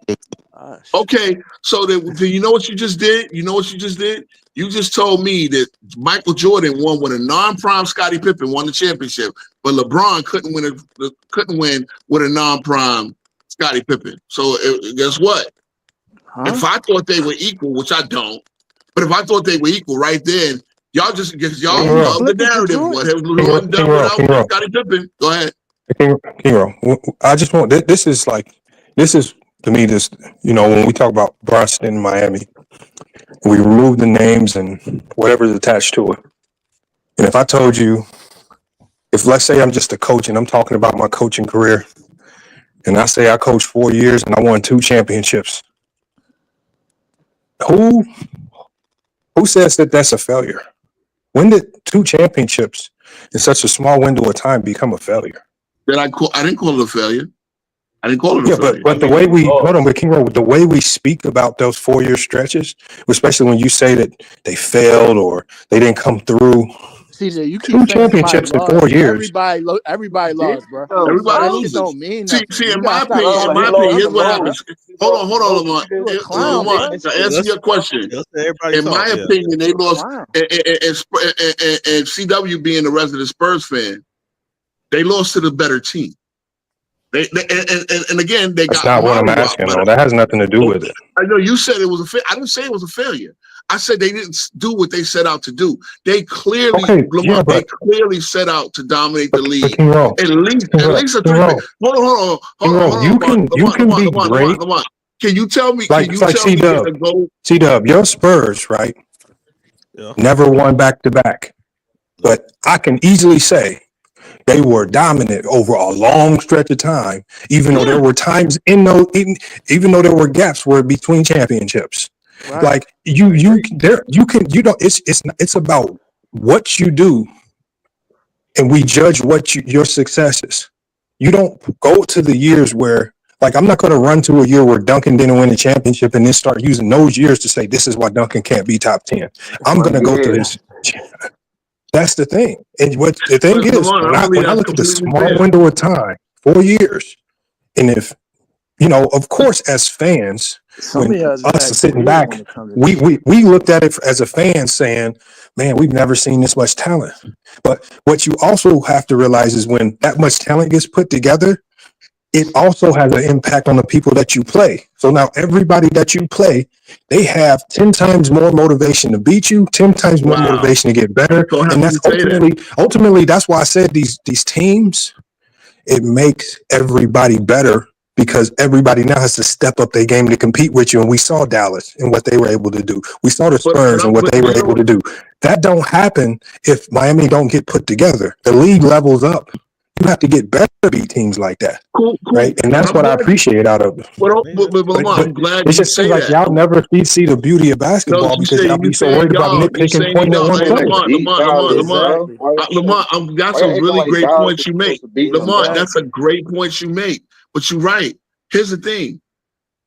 Speaker 8: Gosh.
Speaker 3: Okay, so do you know what you just did? You know what you just did? You just told me that Michael Jordan won with a non-prime Scottie Pippen won the championship, but LeBron couldn't win with a non-prime Scottie Pippen. So guess what?
Speaker 8: Huh?
Speaker 3: If I thought they were equal, which I don't, but if I thought they were equal right then, y'all just because y'all
Speaker 6: King Ro.
Speaker 3: love the
Speaker 8: Flip it to
Speaker 3: narrative.
Speaker 8: Jordan.
Speaker 3: What it was done
Speaker 6: King Ro.
Speaker 3: without Scottie Pippen. Go ahead.
Speaker 6: King Ro, I just want this is to me this when we talk about Boston and Miami, we remove the names and whatever's attached to it. And if I told you, if let's say I'm just a coach and I'm talking about my coaching career, and I say I coached 4 years and I won 2 championships, who says that that's a failure? When did 2 championships in such a small window of time become a failure?
Speaker 3: I didn't call it a failure. I didn't call it a
Speaker 6: Yeah,
Speaker 3: failure.
Speaker 6: but the way King Ro, the way we speak about those 4-year stretches, especially when you say that they failed or they didn't come through.
Speaker 8: CJ, you keep
Speaker 6: 2
Speaker 8: saying
Speaker 6: championships in 4 years.
Speaker 8: Everybody lost, bro.
Speaker 3: Everybody
Speaker 8: That shit
Speaker 3: loses.
Speaker 8: don't mean nothing.
Speaker 3: See,
Speaker 8: You
Speaker 3: in
Speaker 8: gotta
Speaker 3: my
Speaker 8: stop
Speaker 3: opinion,
Speaker 8: talking about
Speaker 3: here's
Speaker 8: numbers,
Speaker 3: what
Speaker 8: bro.
Speaker 3: happens. Hold on, Lamont.
Speaker 8: You a clown, bro.
Speaker 3: Lamont, to answer your question,
Speaker 1: Everybody
Speaker 3: in my
Speaker 1: talk,
Speaker 3: opinion, they lost.
Speaker 8: Clown.
Speaker 3: And CW being a resident Spurs fan, they lost to the better team. And again, they
Speaker 6: That's
Speaker 3: got
Speaker 6: not what I'm
Speaker 3: mollywopped.
Speaker 6: asking. No, that has nothing to do with it.
Speaker 3: I know you said it was a failure. I didn't say it was a failure. I said they didn't do what they set out to do. They clearly, Lamont, they clearly set out to dominate the league.
Speaker 6: King Ro,
Speaker 3: At least a 3. Hold on.
Speaker 6: You can be great.
Speaker 3: Lamont. Can you tell me?
Speaker 6: Like C-Dub, your Spurs, right?
Speaker 1: Yeah.
Speaker 6: Never won back-to-back. But I can easily say they were dominant over a long stretch of time, even though there were times in those, even though there were gaps where between championships.
Speaker 8: Right.
Speaker 6: Like it's about what you do, and we judge your successes. You don't go to the years where, like, I'm not going to run to a year where Duncan didn't win a championship and then start using those years to say this is why Duncan can't be top 10. I'm going to go to his. That's the thing. And what the thing is, when I look at the small window of time, 4 years, and if, of course, as fans, when us sitting back, we looked at it as a fan saying, man, we've never seen this much talent. But what you also have to realize is when that much talent gets put together, it also has an impact on the people that you play. So now everybody that you play, they have 10 times more motivation to beat you, 10 times more
Speaker 3: Wow.
Speaker 6: motivation to get better.
Speaker 3: So how
Speaker 6: And
Speaker 3: can
Speaker 6: that's
Speaker 3: you say that?
Speaker 6: ultimately, that's why I said these teams, it makes everybody better because everybody now has to step up their game to compete with you. And we saw Dallas and what they were able to do. We saw the Spurs and what they were able to do. That don't happen if Miami don't get put together. The league levels up. You have to get better to beat teams like that.
Speaker 3: Cool.
Speaker 6: Right. And that's what I appreciate out of it.
Speaker 3: But I'm glad
Speaker 6: It
Speaker 3: you
Speaker 6: just
Speaker 3: say
Speaker 6: seems like
Speaker 3: that.
Speaker 6: y'all never see the beauty of basketball
Speaker 3: No,
Speaker 6: because y'all be so worried about nitpicking, pointing at one player.
Speaker 3: Lamont, that's a really great point you make. Lamont, that's a great point you make. But you're right. Here's the thing.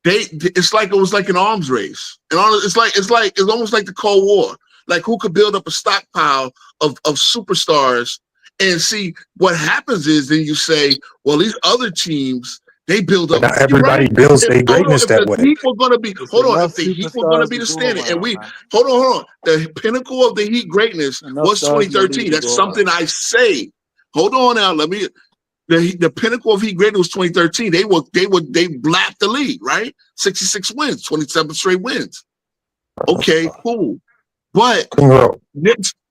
Speaker 3: It's like it was like an arms race. And it's almost like the Cold War. Like who could build up a stockpile of superstars. And see, what happens is then you say, well, these other teams, they build up.
Speaker 6: Not everybody builds their greatness that way.
Speaker 3: If the Heat were going to be the standard, and hold on. The pinnacle of the Heat greatness was 2013. That's something I say. Hold on now. The pinnacle of Heat greatness was 2013. They blapped the league, right? 66 wins, 27 straight wins. Okay, cool. But you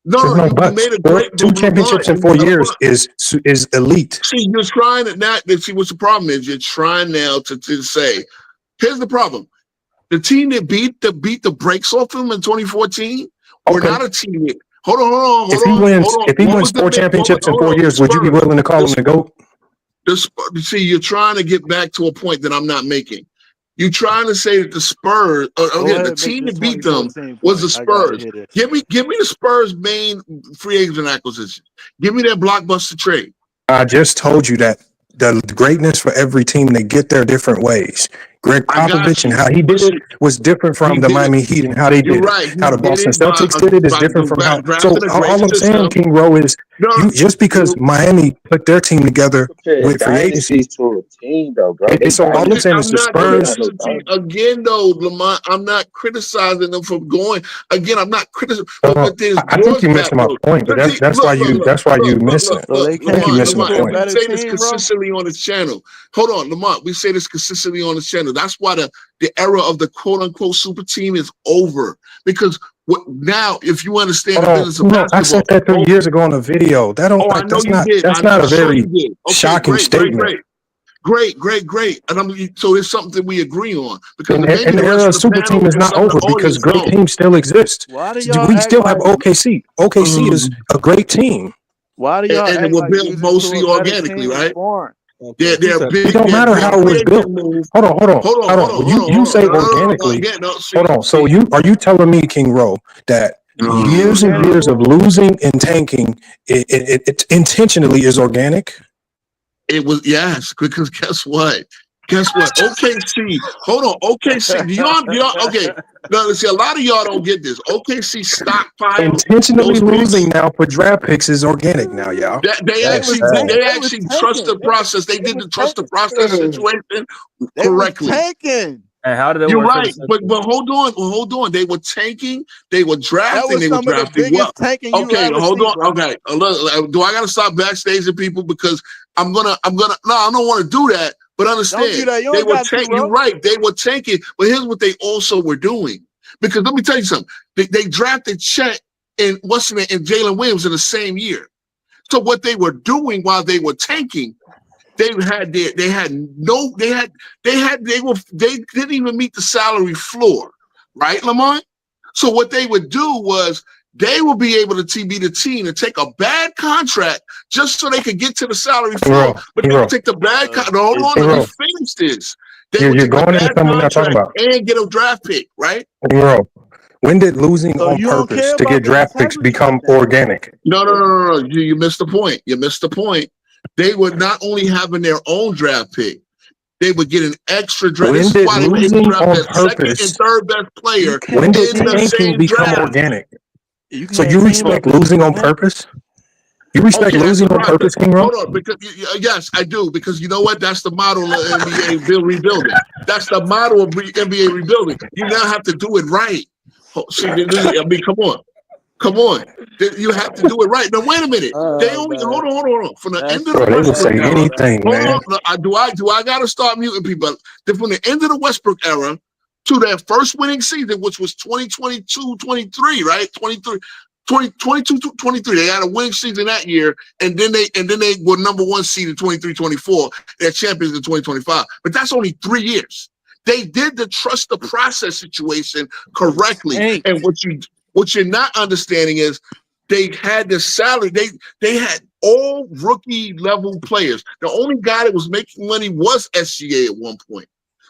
Speaker 3: made a great
Speaker 6: 2 championships in 4 years is elite.
Speaker 3: See, you're trying to not see what's the problem is. You're trying now to say, here's the problem: the team that beat the brakes off him in 2014 were not a team. Hold on.
Speaker 6: If he wins 4 championships in 4 years, would you be willing to call him the GOAT?
Speaker 3: See, you're trying to get back to a point that I'm not making. You're trying to say that the Spurs, the team that beat them was the Spurs. Give me the Spurs' main free agent acquisition. Give me that blockbuster trade.
Speaker 6: I just told you that the greatness for every team, they get there different ways. Greg Popovich and how he did it was different from the Miami Heat and how they did it. How the Boston Celtics did it is different from how. So all I'm saying, King Rowe, is just because Miami put their team together with free agency. So all I'm saying is the Spurs.
Speaker 3: Again, though, Lamont, I'm not criticizing them for going. Again, I'm not criticizing.
Speaker 6: I think you missed my point, but that's why you missing it. I think you missing my point.
Speaker 3: We say this consistently on this channel. Hold on, Lamont. We say this consistently on this channel. That's why the era of the quote-unquote super team is over. Because now, if you understand the business of basketball,
Speaker 6: I said that 3 years ago on a video. That's not a very shocking statement.
Speaker 3: Great. And so it's something we agree on. Because
Speaker 6: and the era of super team is not over because great teams still exist. We still have OKC. OKC is a great team.
Speaker 8: Why do y'all
Speaker 3: and it was built mostly organically, right? They're big.
Speaker 6: It don't matter how it was built. Hold on. You say organically. Hold on. So are you telling me, King Rowe, that years and years of losing and tanking, it intentionally is organic?
Speaker 3: It was, yes, because guess what? OKC, hold on. OKC, do y'all okay. Now, see, a lot of y'all don't get this. OKC stockpile.
Speaker 6: Intentionally losing now for draft picks is organic now, y'all.
Speaker 3: They actually trust the process. They didn't trust the process situation correctly.
Speaker 8: Tanking.
Speaker 1: And how did it
Speaker 3: You're
Speaker 1: work?
Speaker 3: right, but hold on. They were tanking. They were drafting. They were drafting well. Okay, hold on. Okay, do I gotta stop backstaging people because I'm gonna? No, I don't want to do that. But understand, they were tanking. You're right. They were tanking. But here's what they also were doing. Because let me tell you something. They drafted Chet and Jalen Williams in the same year. So what they were doing while they were tanking, they didn't even meet the salary floor, right, Lamont? So what they would do was they would be able to be the team and take a bad contract just so they could get to the salary floor. But they would take the bad contract. Hold on, let me finish this. You're going into something we're not talking about. And get a draft pick, right?
Speaker 6: When did losing on purpose to get draft picks become organic?
Speaker 3: No. You missed the point. They were not only having their own draft pick, they would get an extra draft.
Speaker 6: When did losing on purpose,
Speaker 3: second and third best player,
Speaker 6: when did tanking become organic? So you respect losing on purpose? You respect losing on purpose, King Rowe?
Speaker 3: Hold on, because yes, I do. Because you know what? That's the model of NBA rebuilding. That's the model of NBA rebuilding. You now have to do it right. See, I mean, come Come on. You have to do it right. Now, wait a minute. They only
Speaker 8: man.
Speaker 3: hold on. From the end of
Speaker 6: Bro,
Speaker 3: the
Speaker 6: they will
Speaker 3: Westbrook
Speaker 6: say
Speaker 3: era.
Speaker 6: anything,
Speaker 3: Hold
Speaker 6: man.
Speaker 3: on. Do I got to start muting people? From the end of the Westbrook era to their first winning season, which was 2022-23, right? 22-23. They had a winning season that year, and then they were number one seed in 23-24. They're champions in 2025. But that's only 3 years. They did the trust the process situation correctly.
Speaker 8: Hey.
Speaker 3: And what you're not understanding is they had the salary. They had all rookie level players. The only guy that was making money was SGA at one point.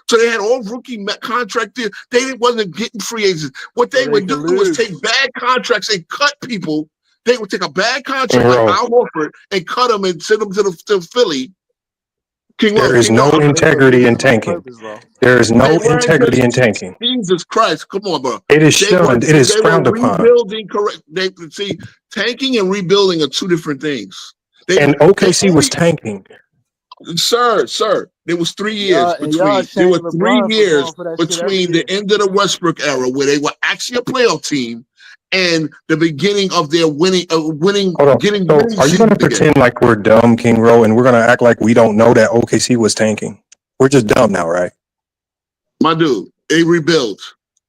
Speaker 3: So they had all rookie contract deals. They wasn't getting free agents. What they would do was take bad contracts and cut people. They would take a bad contract like Al Horford and cut them and send them to Philly.
Speaker 6: There is no integrity in tanking. There is no integrity in tanking.
Speaker 3: Jesus Christ. Come on, bro.
Speaker 6: It is shunned. It is frowned upon.
Speaker 3: Rebuilding, correct. See, tanking and rebuilding are two different things.
Speaker 6: And OKC was tanking.
Speaker 3: Sir, there was 3 years between. There were 3 years between the end of the Westbrook era, where they were actually a playoff team, and the beginning of their winning.
Speaker 6: Hold on. So are you going to pretend like we're dumb, King Rowe, and we're going to act like we don't know that OKC was tanking? We're just dumb now, right?
Speaker 3: My dude, a rebuild.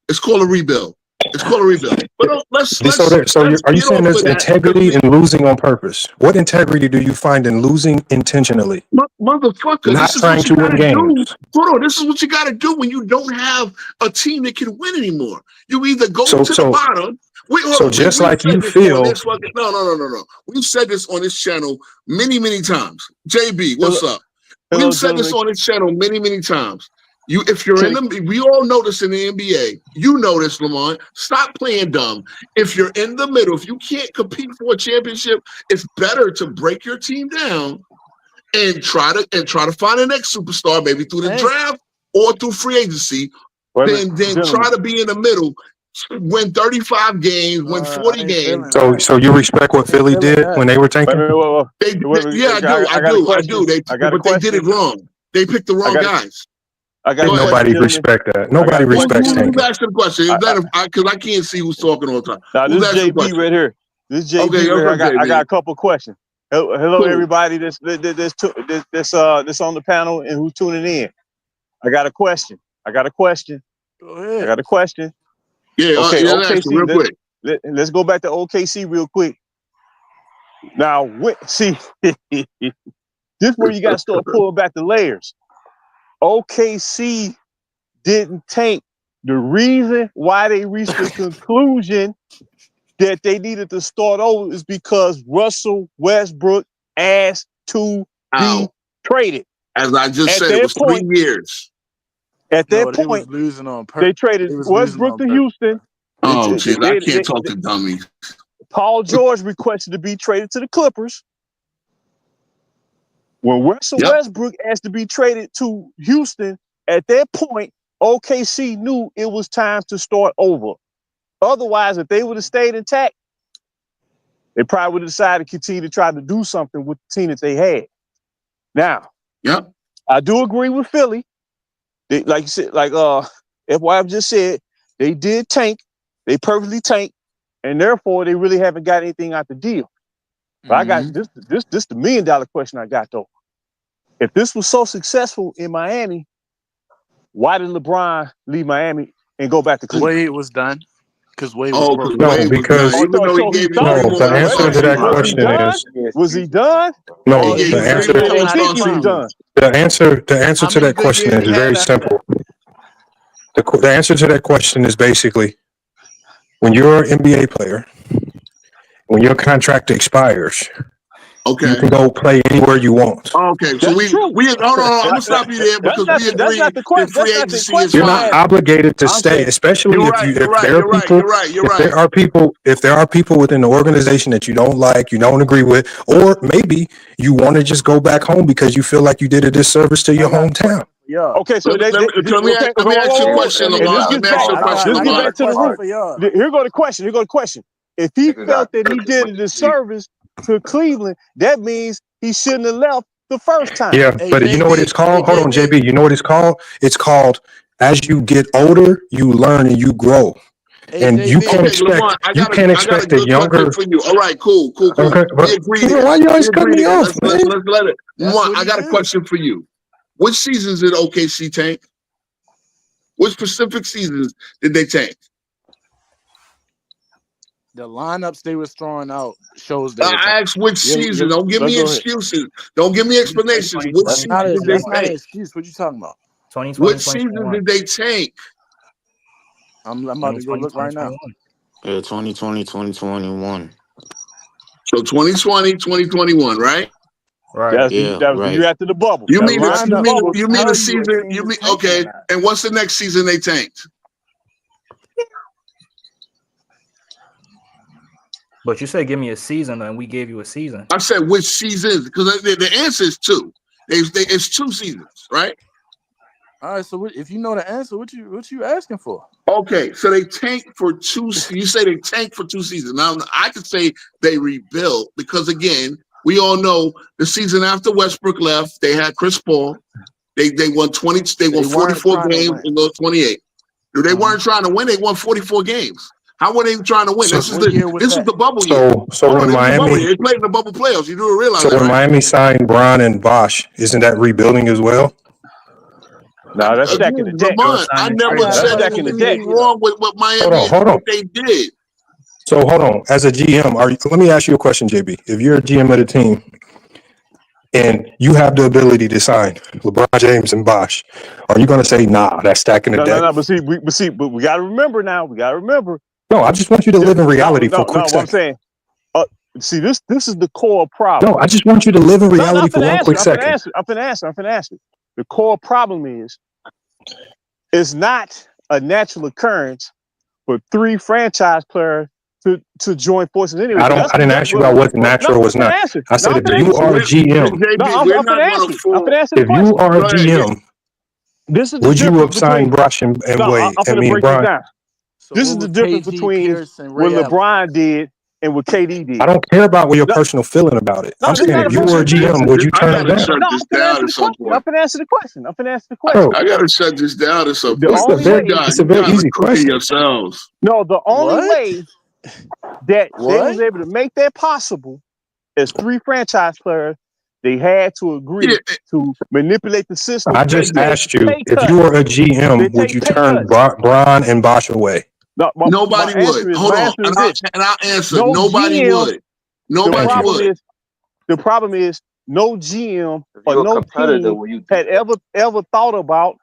Speaker 3: It's called a rebuild. But
Speaker 6: are you saying there's integrity in losing on purpose? What integrity do you find in losing intentionally?
Speaker 3: Motherfucker,
Speaker 6: not trying to win games.
Speaker 3: Hold on, this is what you got to do when you don't have a team that can win anymore. You either go to the bottom. No. We've said this on this channel many times. JB, what's up? We've said this on this channel many times. If you're in the, we all know this in the NBA. You know this, Lamont. Stop playing dumb. If you're in the middle, if you can't compete for a championship, it's better to break your team down and try to find the next superstar, maybe through the draft or through free agency. Then try to be in the middle, win 35 games, win 40 games.
Speaker 6: So you respect what Philly did when they were tanking?
Speaker 3: I do. They did it wrong. They picked the wrong guys.
Speaker 6: Nobody respect that. Nobody respects tanking.
Speaker 3: Who's asking the question? Because I can't see who's talking all the time.
Speaker 9: Now, this is JB right here. This is JB right here. I got a couple questions. Hello, everybody that's on the panel and who's tuning in. I got a question.
Speaker 8: Go ahead.
Speaker 9: I got a question.
Speaker 3: Yeah,
Speaker 9: okay,
Speaker 3: OKC, real quick.
Speaker 9: Let's go back to OKC real quick. Now, see, this is where you got to start pulling back the layers. OKC didn't tank. The reason why they reached the conclusion that they needed to start over is because Russell Westbrook asked to be traded.
Speaker 3: As I just said, it was 3 years.
Speaker 9: At that point,
Speaker 8: losing on
Speaker 9: they traded Westbrook to Houston.
Speaker 3: Oh, shit, I can't talk to dummies.
Speaker 9: Paul George requested to be traded to the Clippers. When Russell Westbrook asked to be traded to Houston, at that point, OKC knew it was time to start over. Otherwise, if they would have stayed intact, they probably would have decided to continue to try to do something with the team that they had. Now, I do agree with Philly. They, like you said, like FYF just said, they did tank. They perfectly tanked, and therefore they really haven't got anything out the deal. But I got this the $1 million question I got though. If this was so successful in Miami, why did LeBron leave Miami and go back to Cleveland?
Speaker 8: Wade was done. Because Wade
Speaker 6: was the answer to that question is,
Speaker 9: was he done?
Speaker 6: No, the answer to that question is very simple. The answer to that question is basically, when you're an NBA player, when your contract expires, you can go play anywhere you want.
Speaker 3: Okay, so we hold on, I'm gonna stop you there because we agree that free agency is
Speaker 6: You're not obligated to stay, especially if there are people within the organization that you don't like, you don't agree with, or maybe you want to just go back home because you feel like you did a disservice to your hometown.
Speaker 8: Yeah.
Speaker 9: Okay, so
Speaker 3: let me ask you a question, Lamar.
Speaker 9: Here go the question. If he felt that he did a disservice to Cleveland, that means he shouldn't have left the first time.
Speaker 6: Yeah, but you know what it's called? Hold on, JB. You know what it's called? It's called, as you get older, you learn and you grow. And you can't
Speaker 3: Lamont,
Speaker 6: expect a younger.
Speaker 3: For you. All right, cool.
Speaker 6: Okay, but why you always cut me off, man?
Speaker 3: Let's let it. Lamont, I got a question for you. Which seasons did OKC tank? Which specific seasons did they tank?
Speaker 8: The lineups they was throwing out shows that.
Speaker 3: I asked which season. Don't give me excuses. Don't give me explanations. Which season did they
Speaker 8: that's not an
Speaker 3: tank?
Speaker 8: excuse. What you talking about?
Speaker 3: Which season did they tank?
Speaker 8: I'm about to go look right now.
Speaker 7: Yeah, 2020, 2021.
Speaker 3: So 2020, 2021, right?
Speaker 1: Right.
Speaker 9: That was the year after the bubble.
Speaker 3: You mean the season? You mean okay? And what's the next season they tanked?
Speaker 10: But you said give me a season, and we gave you a season.
Speaker 3: I said which seasons? Because the answer is two. It's 2 seasons, right?
Speaker 8: All right. So if you know the answer, what you asking for?
Speaker 3: Okay, so they tanked for 2. You say they tanked for 2 seasons. Now I could say they rebuilt because again, we all know the season after Westbrook left, they had Chris Paul. They won 20. They won 44 games and lost 28. They weren't trying to win. They won 44 games. How were they trying to win? This is the bubble year.
Speaker 6: So when Miami
Speaker 3: they played in the bubble playoffs, you do realize.
Speaker 6: So when Miami signed Bron and Bosh, isn't that rebuilding as well?
Speaker 9: No, that's stacking the deck.
Speaker 3: I never said anything wrong with what Miami they did.
Speaker 6: So hold on. As a GM, let me ask you a question, JB. If you're a GM of the team and you have the ability to sign LeBron James and Bosh, are you going to say, nah, that's stacking the deck?
Speaker 9: No. But we got to remember now. We got to remember.
Speaker 6: No, I just want you to live in reality for a quick second.
Speaker 9: What I'm saying. This is the core problem.
Speaker 6: No, I just want you to live in reality for one quick second.
Speaker 9: I'm finna answer. The core problem is, it's not a natural occurrence for 3 franchise players to join forces anyway.
Speaker 6: I didn't ask you about what's natural or what's not. I said if you are a GM, if you are a GM, would you have signed Bosh and Wade? Bron?
Speaker 9: This is the difference between what LeBron did and what KD did.
Speaker 6: I don't care about what your personal feeling about it. I'm saying if you were a GM, would you turn it down?
Speaker 9: I'm finna answer the question.
Speaker 3: I gotta shut this down at some point.
Speaker 6: It's a very easy question.
Speaker 3: Yourselves.
Speaker 9: No, the only way that they was able to make that possible as 3 franchise players, they had to agree to manipulate the system.
Speaker 6: I just asked you, if you were a GM, would you turn Bron and Bosh away?
Speaker 3: No, nobody would. Hold on, and I'll answer. Nobody would. Nobody would.
Speaker 9: The problem is no GM or no team had ever thought about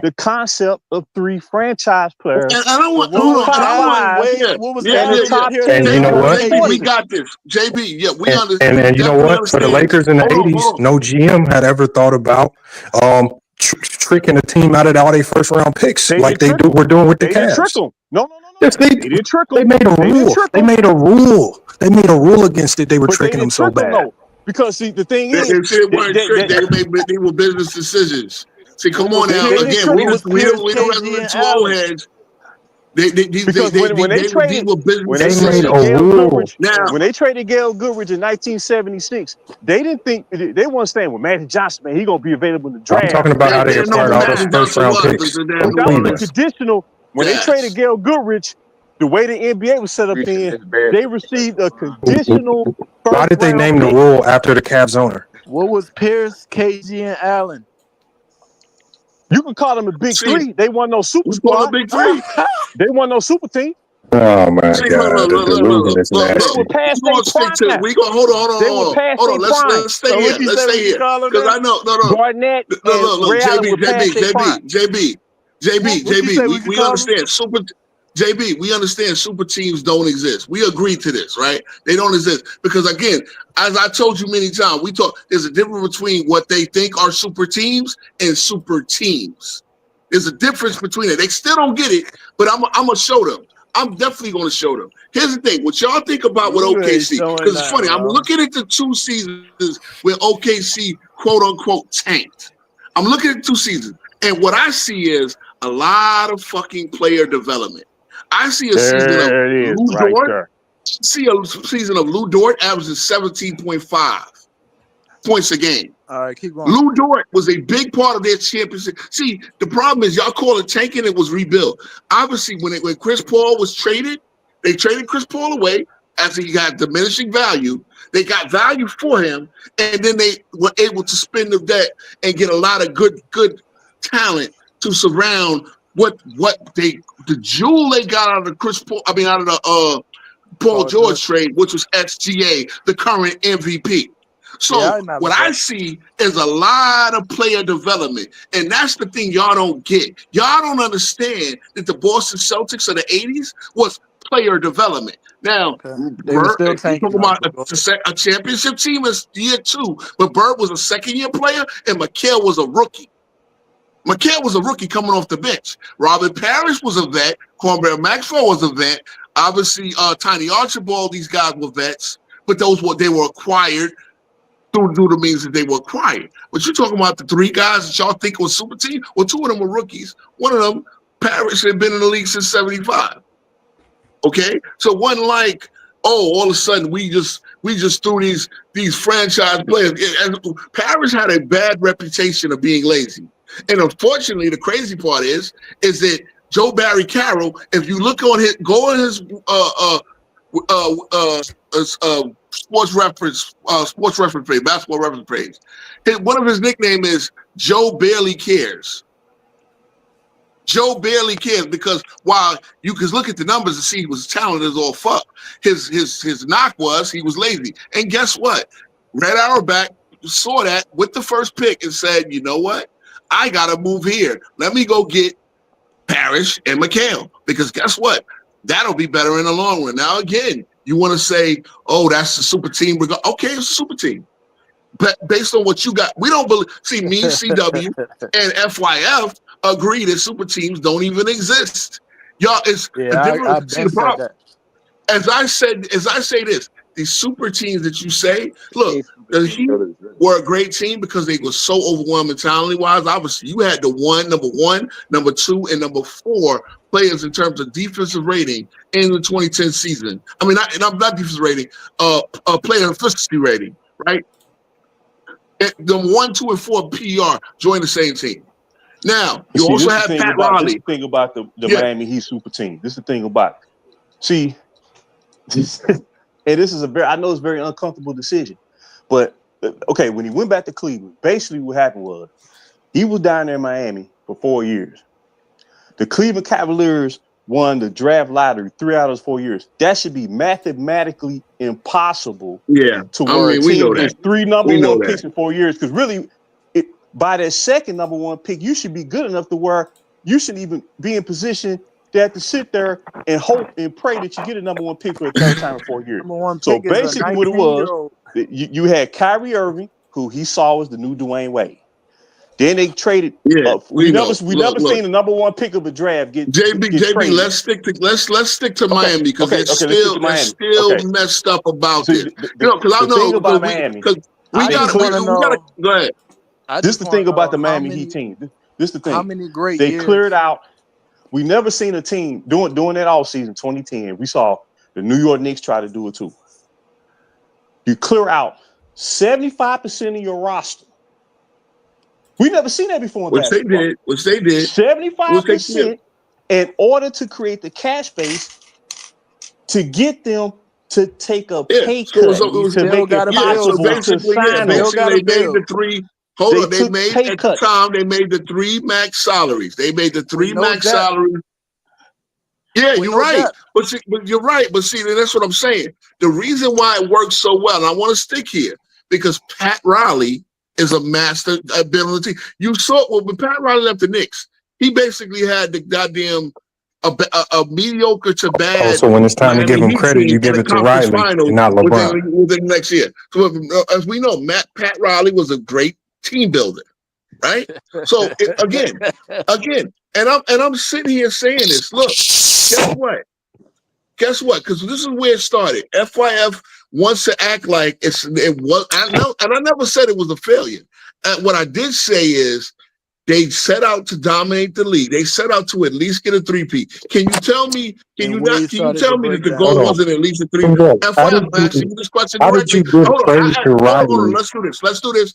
Speaker 9: the concept of 3 franchise players.
Speaker 3: And I don't want. What was that?
Speaker 6: And you know what?
Speaker 3: We got this, JB. Yeah, we understand.
Speaker 6: And you know what? For the Lakers in the '80s, no GM had ever thought about tricking a team out of all their first round picks like we're doing with the Cavs.
Speaker 9: No.
Speaker 6: Yes, they didn't trick them. They made a rule. They made a rule. They made a rule against it. They were tricking them so bad.
Speaker 9: Because see, the thing is,
Speaker 3: they were business decisions. See, come on now. Again, we don't let to our heads. When
Speaker 9: they traded Gail Goodrich in 1976, they didn't think they weren't saying, "Well, Magic Johnson, man, he gonna be available in the draft."
Speaker 6: I'm talking about how they acquired all those first round picks.
Speaker 9: That was the traditional. When they traded Gail Goodrich, the way the NBA was set up then, they received a conditional.
Speaker 6: Why did they name the rule after the Cavs owner?
Speaker 8: What was Pierce, KG, and Allen?
Speaker 9: You can call them a big 3. They won no super squad.
Speaker 3: Big 3.
Speaker 9: They won no super team.
Speaker 6: Oh my God! The delusion is nasty.
Speaker 3: Hold on. Let's stay here. Because I know.
Speaker 9: Garnett.
Speaker 3: JB. We understand we understand super teams don't exist. We agree to this, right? They don't exist because, again, as I told you many times, there's a difference between what they think are super teams and super teams. There's a difference between it. They still don't get it, but I'm gonna show them. I'm definitely going to show them. Here's the thing. What y'all think about with OKC? Because it's funny. I'm looking at the 2 seasons where OKC, quote unquote, tanked. I'm looking at 2 seasons, and what I see is a lot of fucking player development. I see a season of Lou Dort. See a season of Lou Dort averaging 17.5. points a game.
Speaker 8: All right, keep going.
Speaker 3: Lou Dort was a big part of their championship. See, the problem is y'all call it tanking. It was rebuilt. Obviously, when Chris Paul was traded, they traded Chris Paul away as he got diminishing value. They got value for him, and then they were able to spend the debt and get a lot of good talent to surround the jewel they got out of the out of the Paul George trade, which was SGA, the current MVP. So what I see is a lot of player development, and that's the thing y'all don't get. Y'all don't understand that the Boston Celtics of the 80s was player development. Now, Bird, talking about a championship team is year 2, but Bird was a second-year player, and McHale was a rookie. McHale was a rookie coming off the bench. Robert Parrish was a vet. Cornbread Maxwell was a vet. Obviously, Tiny Archibald, these guys were vets, but they were acquired through the means that they were acquired. But you're talking about the 3 guys that y'all think was super team? Well, 2 of them were rookies. One of them, Parrish, had been in the league since 75. Okay? So it wasn't like, all of a sudden we just threw these franchise players. And Parrish had a bad reputation of being lazy. And unfortunately, the crazy part is that Joe Barry Carroll, if you look on his sports reference page, basketball reference page, one of his nickname is Joe Barely Cares. Joe barely cares because while you can look at the numbers and see he was talented as all fuck, his knock was he was lazy. And guess what? Red Auerbach saw that with the first pick and said, you know what? I got to move here. Let me go get Parrish and McHale because guess what? That'll be better in the long run. Now, again, you want to say, oh, that's the super team. Okay, it's a super team. But based on what you got, we don't believe. See, me, CW, and FYF agree that super teams don't even exist. Y'all, it's a different. See, the problem. As I say this, these super teams that you say, look, the Heat were a great team because they were so overwhelming talent-wise. Obviously, you had number one, number 2, and number 4 players in terms of defensive rating in the 2010 season. I mean, not defensive rating, player efficiency rating, right? The 1, 2, and 4 PER joined the same team. Now, you also have Pat Riley.
Speaker 11: This is the thing about the Miami Heat super team. This is the thing about it. See, and this is I know it's a very uncomfortable decision, but okay, when he went back to Cleveland, basically what happened was he was down there in Miami for 4 years. The Cleveland Cavaliers won the draft lottery 3 out of those 4 years. That should be mathematically impossible.
Speaker 3: Yeah,
Speaker 11: to where a team gets 3 number 1 picks in 4 years, because really, by that second number 1 pick, you should be good enough to where you shouldn't even be in position to have to sit there and hope and pray that you get a number 1 pick for the 3rd time in 4 years. So basically what it was, you had Kyrie Irving, who he saw was the new Dwayne Wade. Then they traded. Yeah, we never seen the number 1 pick of a draft get
Speaker 3: JB. Let's stick to Miami because it's still messed up about it. Because I know
Speaker 11: about Miami. Because we got to go ahead. This is the thing about the Miami Heat team. This is the thing.
Speaker 8: How many great
Speaker 11: they
Speaker 8: years?
Speaker 11: Cleared out. We never seen a team doing that all season 2010. We saw the New York Knicks try to do it too. You clear out 75% of your roster. We never seen that before in basketball.
Speaker 3: Which they did.
Speaker 11: 75% in order to create the cash base to get them to take a pay cut to make it possible to sign them.
Speaker 3: They made the 3. Hold on, they made at the time. They made the 3 max salaries. They made the 3 max salaries. Yeah, you're right. But you're right. But see, that's what I'm saying. The reason why it works so well, and I want to stick here, because Pat Riley is a master at building the team. You saw when Pat Riley left the Knicks, he basically had the goddamn a mediocre to bad.
Speaker 6: So when it's time to give him credit, you give it to Riley, not LeBron.
Speaker 3: Within the next year. So as we know, Pat Riley was a great team builder, right? So again, and I'm sitting here saying this. Look, guess what? Because this is where it started. FYF wants to act like it was. I know, and I never said it was a failure. What I did say is They set out to dominate the league. They set out to at least get a three-peat. Can you tell me? Can you tell me that the goal wasn't at least a three-peat? And fine, I'm asking you this question directly. Hold on. Let's do this. I'll ask the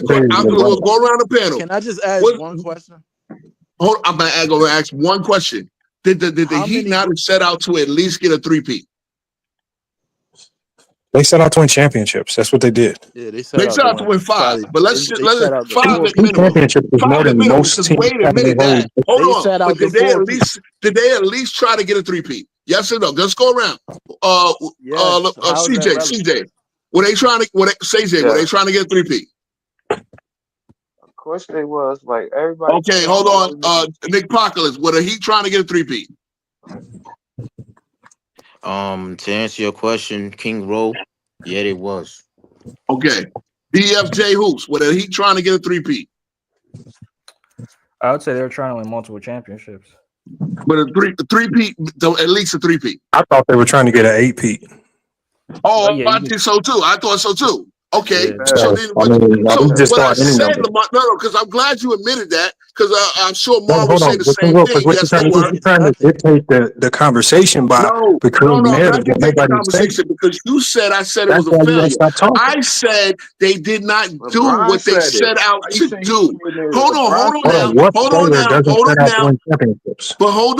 Speaker 3: question. We'll go around the panel.
Speaker 8: Can I just ask one question?
Speaker 3: Hold on, I'm gonna ask one question. Did the Heat not set out to at least get a three-peat?
Speaker 6: They set out to win championships. That's what they did.
Speaker 8: Yeah, they
Speaker 3: set out to win 5. But let's 5 at minimum.
Speaker 6: Championship is more than most teams.
Speaker 3: Wait a minute. Hold on. But did they at least try to get a three-peat? Yes or no? Let's go around. CJ. Were they trying to? Were they trying to get a three-peat?
Speaker 5: Of course they was. Like everybody.
Speaker 3: Okay, hold on. Nick Apocalypse. Were the Heat trying to get a three-peat?
Speaker 7: To answer your question, King Rowe, yeah, it was.
Speaker 3: Okay. DFJ Hoops, were the Heat trying to get a three-peat?
Speaker 10: I would say they were trying to win multiple championships.
Speaker 3: But a three-peat, at least a three-peat.
Speaker 6: I thought they were trying to get an 8-peat.
Speaker 3: Oh, yeah, I think so too. I thought so too. Okay,
Speaker 6: yeah.
Speaker 3: Because I'm glad you admitted that, because I'm sure Mark will say the same thing.
Speaker 6: Yes, you're trying to dictate the conversation by
Speaker 3: because you said I said it was a failure. I said they did not do what they set out to do. Hold on now. But hold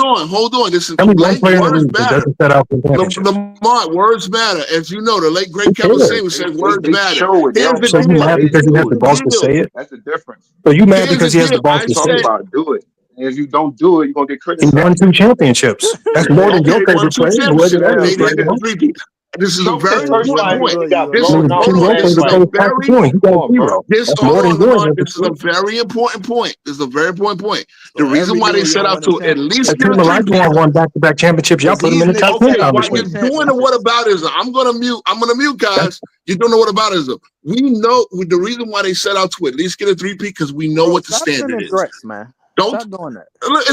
Speaker 3: on. This is words matter. Lamar, words matter. As you know, the late great Kevin Samuels said words matter.
Speaker 6: So you mad because he has the balls to say it?
Speaker 5: That's the difference.
Speaker 6: So you mad because he has the balls to say it?
Speaker 5: Do it. And if you don't do it, you're gonna get criticized.
Speaker 6: He won 2 championships. That's more than your favorite player.
Speaker 3: This is a very important point. This is a very important point. The reason why they set out to at least
Speaker 6: get won back-to-back championships. Y'all put them in the top 10 conversation.
Speaker 3: You're doing the whataboutism. I'm gonna mute, guys. You're doing the whataboutism. We know the reason why they set out to at least get a three-peat because we know what the standard is.
Speaker 8: Man.
Speaker 3: Don't
Speaker 8: stop doing that.
Speaker 3: Look,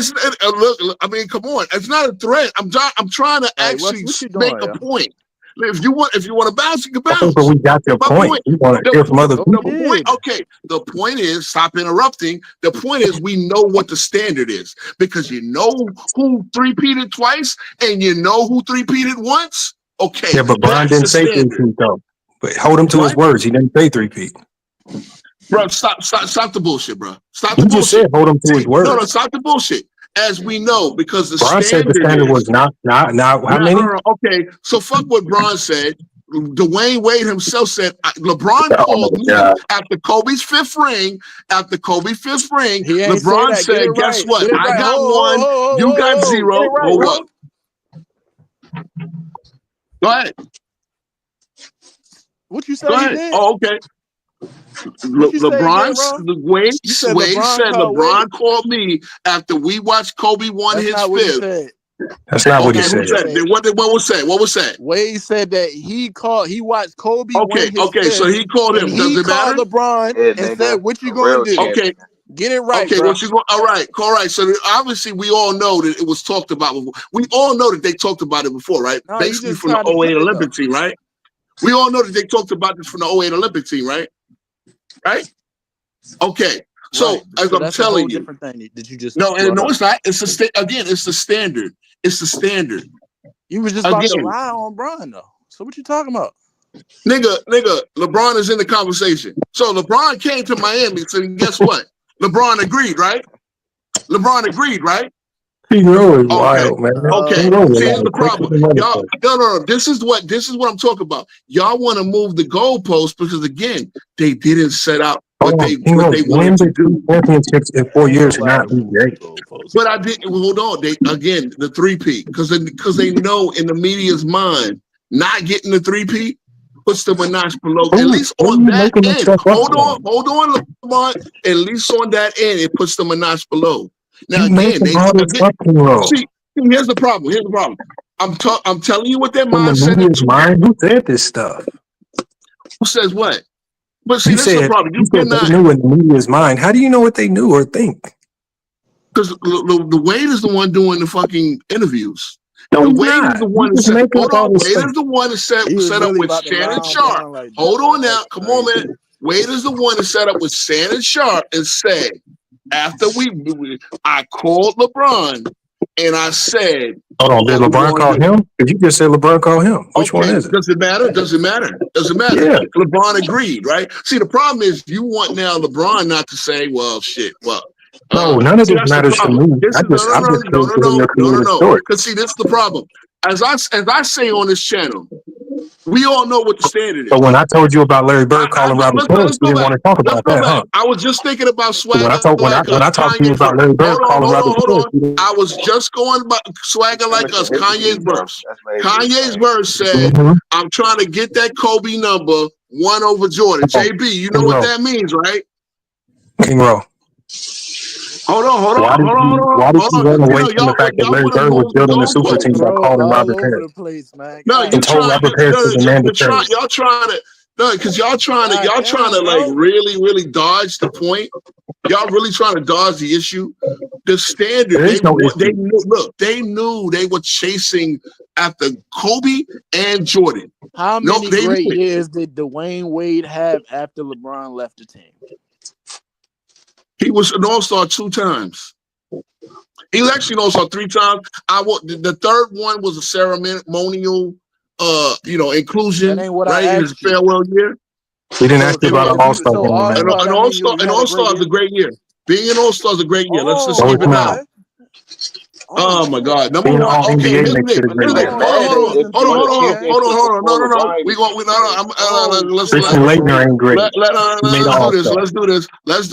Speaker 3: I mean, come on. It's not a threat. I'm trying to actually make a point. If you want to bounce, you can bounce.
Speaker 6: But we got your point. You want to hear from other people.
Speaker 3: The point is, stop interrupting. The point is, we know what the standard is because you know who three-peated twice and you know who three-peated once. Okay.
Speaker 6: Yeah, but Brian didn't say three-peat though. But hold him to his words. He didn't say three-peat.
Speaker 3: Bro, stop the bullshit, bro. Stop the bullshit.
Speaker 6: You just said hold him to his words.
Speaker 3: No, stop the bullshit. As we know, because the
Speaker 6: Bron said the standard was not how many?
Speaker 3: Okay, so fuck what Bron said. Dwayne Wade himself said LeBron called me after Kobe's fifth ring. LeBron said, "Guess what? I got one. You got zero. Hold up. Go ahead.
Speaker 8: What you said?
Speaker 3: Oh, okay. Wade said LeBron called me after we watched Kobe won his fifth.
Speaker 6: That's not what he said.
Speaker 3: What was said?
Speaker 8: Wade said that he watched Kobe.
Speaker 3: Okay, so he called him. Does it matter?
Speaker 8: LeBron and said, "What you gonna do?"
Speaker 3: Okay,
Speaker 8: get it right.
Speaker 3: Okay, what you going? All right. So obviously, we all know that it was talked about before. We all know that they talked about it before, right?
Speaker 8: No,
Speaker 3: basically from the 08 Olympic team, right? We all know that they talked about this from the 08 Olympic team, right? Right? Okay. So as I'm telling you,
Speaker 8: different thing that you just
Speaker 3: no, it's not. It's the it's the standard. It's the standard.
Speaker 8: You was just about to lie on Bron though. So what you talking about?
Speaker 3: Nigga, LeBron is in the conversation. So LeBron came to Miami, so guess what? LeBron agreed, right?
Speaker 6: He really wild, man.
Speaker 3: Okay. Here's the problem. Y'all, no. This is what I'm talking about. Y'all want to move the goalposts because again, they didn't set out what they wanted to do.
Speaker 6: Championships in 4 years are not great.
Speaker 3: But I didn't. Hold on. The three-peat because they know in the media's mind, not getting the three-peat puts them a notch below. At least on that end. Hold on, Lamar. At least on that end, it puts them a notch below. Now again, see, here's the problem. I'm telling you what their mindset is.
Speaker 6: Who said this stuff?
Speaker 3: Who says what? But see, this is the problem.
Speaker 6: You cannot knew in the media's mind. How do you know what they knew or think?
Speaker 3: Because the Wade is the one doing the fucking interviews.
Speaker 6: No,
Speaker 3: Wade is the one that set. Hold on, Wade is the one that set up with Shannon Sharp. Hold on now, come on, man. Wade is the one that set up with Shannon Sharp and said, After I called LeBron and I said,
Speaker 6: hold on, did LeBron call him? Did you just say LeBron called him? Which one is it?
Speaker 3: Does it matter? Doesn't matter. Doesn't matter.
Speaker 6: Yeah.
Speaker 3: LeBron agreed, right? See, the problem is you want now LeBron not to say, well, shit, well.
Speaker 6: No, none of this matters to me.
Speaker 3: No. Because see, this is the problem. As I say on this channel, we all know what the standard is.
Speaker 6: So when I told you about Larry Bird calling Robert Page, you didn't want to talk about that, huh?
Speaker 3: I was just thinking about Swagger.
Speaker 6: When I talked to you about Larry Bird calling Robert Page,
Speaker 3: I was just going about Swagger like us. Kanye's verse. Kanye's verse said, "I'm trying to get that Kobe number 1 over Jordan." JB, you know what that means, right?
Speaker 6: King Rowe.
Speaker 3: Hold on.
Speaker 6: Why did you run away from the fact that Larry Bird was building the super team by calling Robert Page?
Speaker 3: No,
Speaker 6: and told Robert Page to demand the trade.
Speaker 3: Y'all trying to. No, because y'all trying to like really dodge the point. Y'all really trying to dodge the issue. The standard. They knew they were chasing after Kobe and Jordan.
Speaker 8: How many great years did Dwayne Wade have after LeBron left the team?
Speaker 3: He was an all-star 2 times. He was actually an all-star 3 times. The third one was a ceremonial inclusion, right? In his farewell year.
Speaker 6: We didn't ask you about an all-star game.
Speaker 3: An all-star is a great year. Being an all-star is a great year. Let's just keep it now. Oh my God! Number one. Okay, hold on. Let's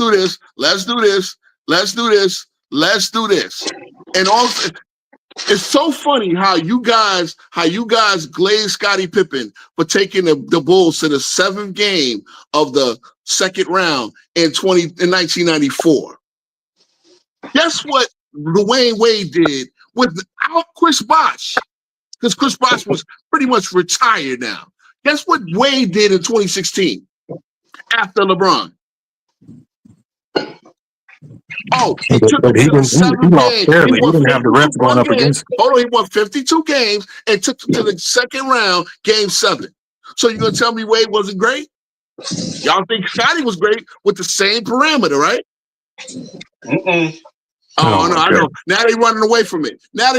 Speaker 3: do this. And also, it's so funny how you guys glaze Scottie Pippen for taking the Bulls to the 7th game of the second round in 1994. Guess what Dwayne Wade did without Chris Bosh? Because Chris Bosh was pretty much retired now. Guess what Wade did in 2016 after LeBron? Oh, he took him to the 7th game. He didn't have the reps going up against him. Hold on, he won 52 games and took him to the second round, game 7. So you're gonna tell me Wade wasn't great? Y'all think Scottie was great with the same parameter, right? Oh, no, I know. Now they're running away from it.
Speaker 6: I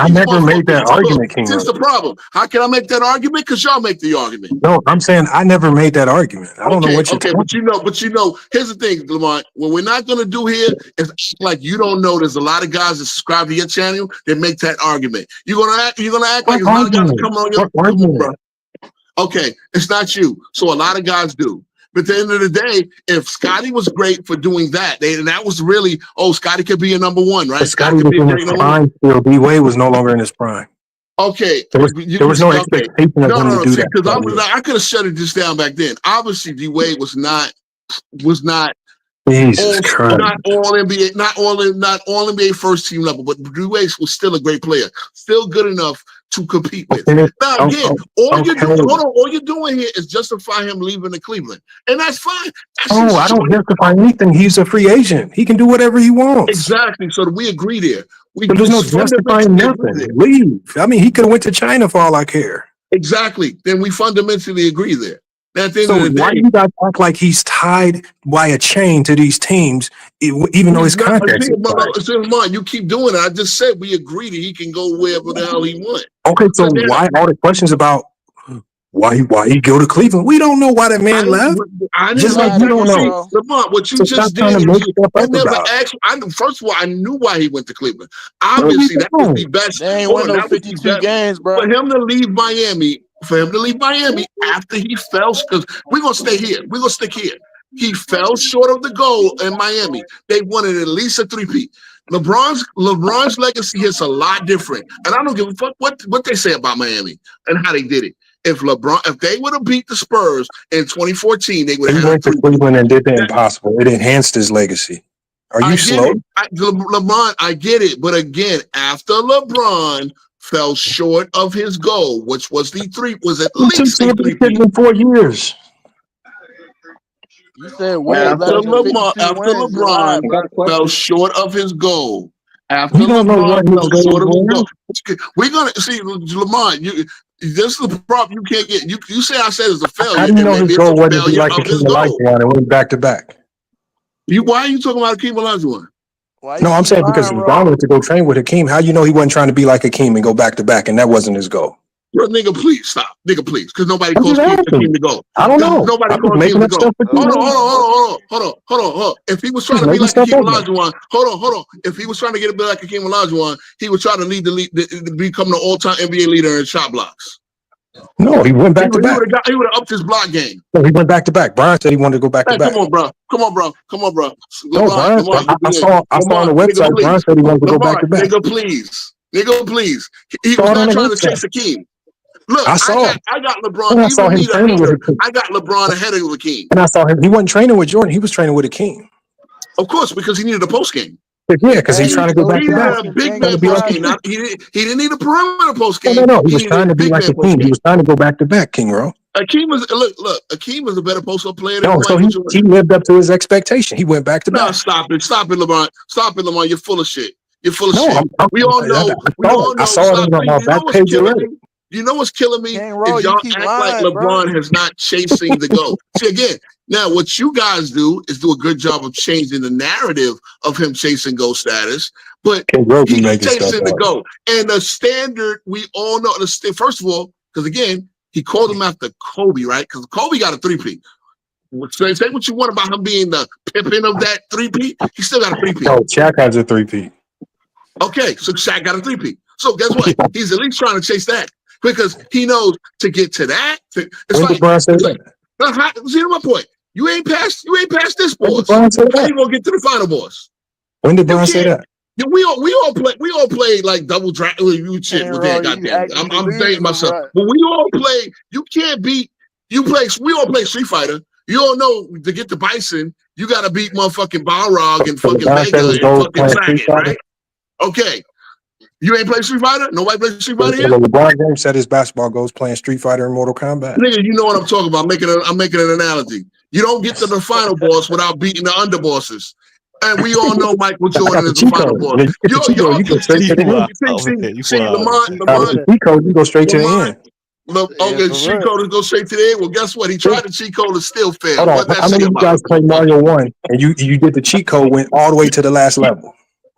Speaker 6: never made that argument, King.
Speaker 3: This is the problem. How can I make that argument? Because y'all make the argument.
Speaker 6: No, I'm saying I never made that argument. I don't know what you're talking
Speaker 3: about. But here's the thing, Lamont. What we're not going to do here is like you don't know there's a lot of guys that subscribe to your channel that make that argument. You're gonna act like there's a lot of guys that come on your channel. Okay, it's not you. So a lot of guys do. But at the end of the day, if Scottie was great for doing that, and that was really, Scottie could be a number 1, right?
Speaker 6: Scottie was in his prime still. D-Wade was no longer in his prime.
Speaker 3: Okay.
Speaker 6: There was no expectation of him to do that.
Speaker 3: Because I could have shut it just down back then. Obviously, D-Wade was not
Speaker 6: Jesus Christ.
Speaker 3: Not all NBA first team level, but D-Wade was still a great player. Still good enough to compete with. Now again, all you're doing here is justify him leaving the Cleveland, and that's fine.
Speaker 6: I don't justify anything. He's a free agent. He can do whatever he wants.
Speaker 3: Exactly. So we agree there.
Speaker 6: There's no justifying nothing. Leave. I mean, he could have went to China for all I care.
Speaker 3: Exactly. Then we fundamentally agree there. At the end of the day,
Speaker 6: why do you guys act like he's tied by a chain to these teams, even though his contract is
Speaker 3: expired? You keep doing it. I just said we agree that he can go wherever the hell he wants.
Speaker 6: Okay, so why all the questions about why he go to Cleveland? We don't know why that man left. Just like you don't know.
Speaker 3: Lamont, what you just did, you never asked. First of all, I knew why he went to Cleveland. Obviously, that was the best.
Speaker 8: They ain't won no 52 games, bro.
Speaker 3: For him to leave Miami. After he fell, because we're gonna stay here. We're gonna stick here. He fell short of the goal in Miami. They wanted at least a 3-peat. LeBron's legacy is a lot different, and I don't give a fuck what they say about Miami and how they did it. If they would have beat the Spurs in 2014, they would have.
Speaker 6: He went to Cleveland and did the impossible. It enhanced his legacy. Are you slow?
Speaker 3: LeBron, I get it, but again, after LeBron fell short of his goal, which was at least
Speaker 6: 4 years.
Speaker 8: You said
Speaker 3: after LeBron fell short of his goal. We're gonna see, Lamont. This is the problem you can't get. You say I said it's a failure.
Speaker 6: How do you know his goal wasn't like to keep the lights on and went back to back?
Speaker 3: Why are you talking about Hakeem Olajuwon?
Speaker 6: No, I'm saying because LeBron went to go train with Hakeem. How you know he wasn't trying to be like Hakeem and go back to back, and that wasn't his goal?
Speaker 3: Bro, nigga, please stop. Nigga, please. Because nobody calls Hakeem to go.
Speaker 6: I don't know.
Speaker 3: Nobody
Speaker 6: I'm
Speaker 3: calls
Speaker 6: making
Speaker 3: Hakeem to
Speaker 6: up
Speaker 3: go.
Speaker 6: stuff.
Speaker 3: Hold on. If he was trying to be like Hakeem Olajuwon, hold on. If he was trying to get a bit like Hakeem Olajuwon, he would try to lead become the all-time NBA leader in shot blocks.
Speaker 6: No, he went back to back.
Speaker 3: He would have upped his block game.
Speaker 6: No, he went back to back. Brian said he wanted to go back to back.
Speaker 3: Come on, bro.
Speaker 6: No, Brian, I saw on the website. Brian said he wanted to go back to back.
Speaker 3: Nigga, please. He was not trying to chase Hakeem. Look, I got LeBron. I got LeBron ahead of Hakeem.
Speaker 6: And I saw him. He wasn't training with Jordan. He was training with Hakeem.
Speaker 3: Of course, because he needed a post game.
Speaker 6: Yeah, because he's trying to go back to back.
Speaker 3: He needed a big man post game. He didn't need a perimeter post game.
Speaker 6: No. He was trying to be like Hakeem. He was trying to go back to back, King Ro.
Speaker 3: Hakeem was Hakeem was a better post-up player than
Speaker 6: he lived up to his expectation. He went back to back.
Speaker 3: No, stop it, LeBron. You're full of shit. You're full of shit. We all know.
Speaker 6: I saw it on my back page already.
Speaker 3: You know what's killing me? If y'all act like LeBron has not chasing the goal. See, again, now what you guys do is do a good job of changing the narrative of him chasing goal status, but he's chasing the goal. And the standard, we all know, first of all, because again, he called him after Kobe, right? Because Kobe got a 3-peat. Say what you want about him being the Pippen of that 3-peat. He still got a 3-peat.
Speaker 6: Oh, Shaq has a 3-peat.
Speaker 3: Okay, so Shaq got a 3-peat. So guess what? He's at least trying to chase that. Because he knows to get to that. See my point. You ain't past this boss. How you gonna get to the final boss?
Speaker 6: When did Brian say that?
Speaker 3: We all play like double draft. You shit with that goddamn. I'm dating myself, but we all play. You can't beat. We all play Street Fighter. You all know to get the Bison, you got to beat motherfucking Balrog and fucking Vega and fucking Dragon, right? Okay. You ain't play Street Fighter? Nobody plays Street Fighter here?
Speaker 6: LeBron James said his basketball goes playing Street Fighter and Mortal Kombat.
Speaker 3: Nigga, you know what I'm talking about. I'm making an analogy. You don't get to the final boss without beating the underbosses. And we all know Michael Jordan is the final boss.
Speaker 6: You go straight to the end.
Speaker 3: See, Lamont,
Speaker 6: you go straight to the end.
Speaker 3: Okay, cheat code go straight to the end. Well, guess what? He tried the cheat code and still failed.
Speaker 6: Hold on. How many of you guys played Mario 1 and you did the cheat code, went all the way to the last level?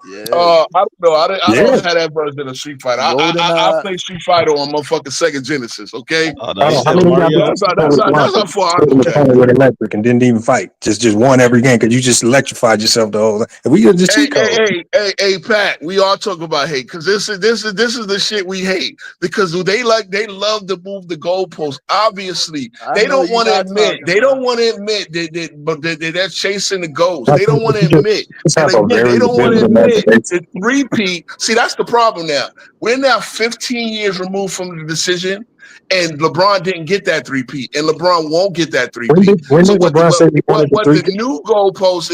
Speaker 3: Yeah. I don't know. I don't have that version of Street Fighter. I play Street Fighter on motherfucking Sega Genesis. Okay.
Speaker 6: That's how far I go. With electric and didn't even fight. Just won every game because you just electrified yourself the whole. We did the cheat code.
Speaker 3: Hey, Pat. We all talk about hate because this is the shit we hate because they love to move the goalposts. Obviously, they don't want to admit. They don't want to admit that they're chasing the goals. They don't want to admit. They don't want to admit. The repeat. See, that's the problem now. We're now 15 years removed from the decision, and LeBron didn't get that 3-peat, and LeBron won't get that 3-peat. What the new goalpost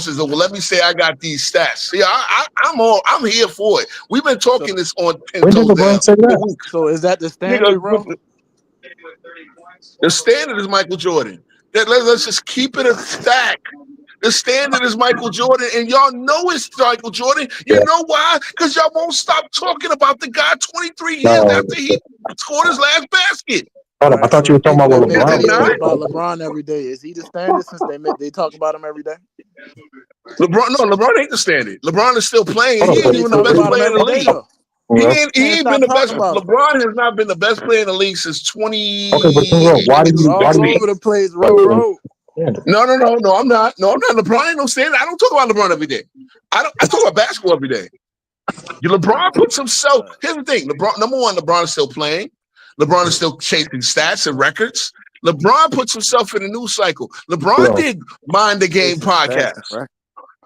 Speaker 3: is, well, let me say I got these stats. See, I'm here for it. We've been talking this on 10 toes down.
Speaker 8: So is that the standard, bro?
Speaker 3: The standard is Michael Jordan. Let's just keep it a stack. The standard is Michael Jordan, and y'all know it's Michael Jordan. You know why? Because y'all won't stop talking about the guy 23 years after he scored his last basket.
Speaker 6: I thought you were talking about LeBron.
Speaker 8: About LeBron every day. Is he the standard since they talk about him every day?
Speaker 3: LeBron ain't the standard. LeBron is still playing. He ain't even the best player in the league. He ain't been the best. LeBron has not been the best player in the league since 20.
Speaker 6: Okay, but why do you?
Speaker 8: All over the place, bro.
Speaker 3: No, I'm not. LeBron ain't no standard. I don't talk about LeBron every day. I talk about basketball every day. LeBron puts himself. Here's the thing. Number one, LeBron is still playing. LeBron is still chasing stats and records. LeBron puts himself in a news cycle. LeBron did Mind the Game podcast.
Speaker 6: Right?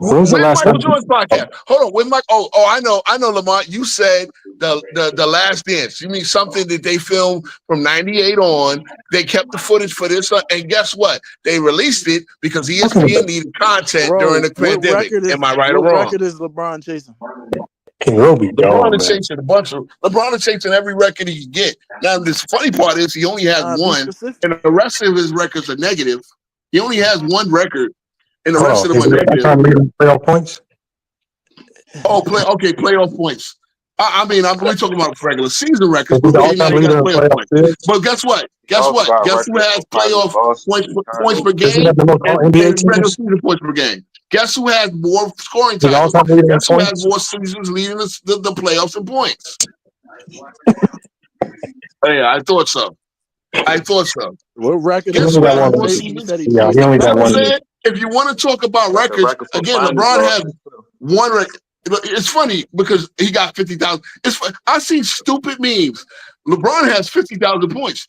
Speaker 3: When's Michael Jordan's podcast? Hold on. When Mike? Oh, I know, Lamont. You said the Last Dance. You mean something that they filmed from '98 on? They kept the footage for this, and guess what? They released it because ESPN needed content during the pandemic. Am I right or wrong?
Speaker 8: What record is LeBron chasing?
Speaker 3: LeBron is chasing a bunch of. LeBron is chasing every record he can get. Now, this funny part is he only has one, and the rest of his records are negative. He only has one record. And the rest of them are negative.
Speaker 6: Playoff points?
Speaker 3: Playoff points. We're talking about regular season records. But guess what? Guess
Speaker 5: Talk
Speaker 3: what?
Speaker 5: about
Speaker 3: Guess who
Speaker 5: records
Speaker 3: has
Speaker 5: for Patrick
Speaker 3: playoff
Speaker 5: Boston
Speaker 3: points
Speaker 5: and
Speaker 3: per
Speaker 5: Charlotte.
Speaker 6: Does he
Speaker 3: game
Speaker 6: have the most all
Speaker 3: and
Speaker 6: NBA
Speaker 3: regular
Speaker 6: teams?
Speaker 3: season points per game? Guess who has more scoring
Speaker 6: He's
Speaker 3: titles?
Speaker 6: all-time leader in
Speaker 3: Guess who has
Speaker 6: points.
Speaker 3: more seasons leading the playoffs in points? Hey, I thought so.
Speaker 8: What record?
Speaker 6: He
Speaker 3: Guess
Speaker 6: only
Speaker 3: who
Speaker 6: got
Speaker 3: has
Speaker 6: one
Speaker 3: more
Speaker 6: ring.
Speaker 8: You
Speaker 3: seasons?
Speaker 8: said he
Speaker 6: Yeah,
Speaker 8: played
Speaker 6: he only
Speaker 3: You know
Speaker 6: got
Speaker 3: what I'm
Speaker 6: one ring.
Speaker 3: saying? If you want to talk about
Speaker 5: Got the
Speaker 3: records,
Speaker 5: record for
Speaker 3: again,
Speaker 5: finals
Speaker 3: LeBron has
Speaker 5: losses too.
Speaker 3: one record. It's funny because he got 50,000. I see stupid memes. LeBron has 50,000 points.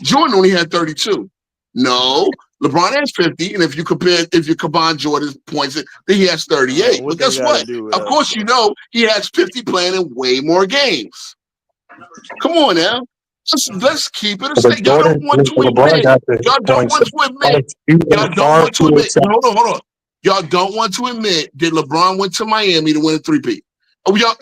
Speaker 3: Jordan only had 32. No, LeBron has 50, and if you combine Jordan's points, then he has 38.
Speaker 8: what
Speaker 3: But
Speaker 8: they
Speaker 3: guess
Speaker 8: got to
Speaker 3: what?
Speaker 8: do with
Speaker 3: Of
Speaker 8: us?
Speaker 3: course, you know he has 50 playing in way more games. Come on now. Let's keep it a
Speaker 6: But
Speaker 3: state. Y'all don't
Speaker 6: Jordan,
Speaker 3: want to
Speaker 6: LeBron
Speaker 3: admit.
Speaker 6: got the
Speaker 3: Y'all don't
Speaker 6: points.
Speaker 3: want to admit. Y'all don't want to admit. Hold on. Y'all don't want to admit that LeBron went to Miami to win a three-peat. Oh, y'all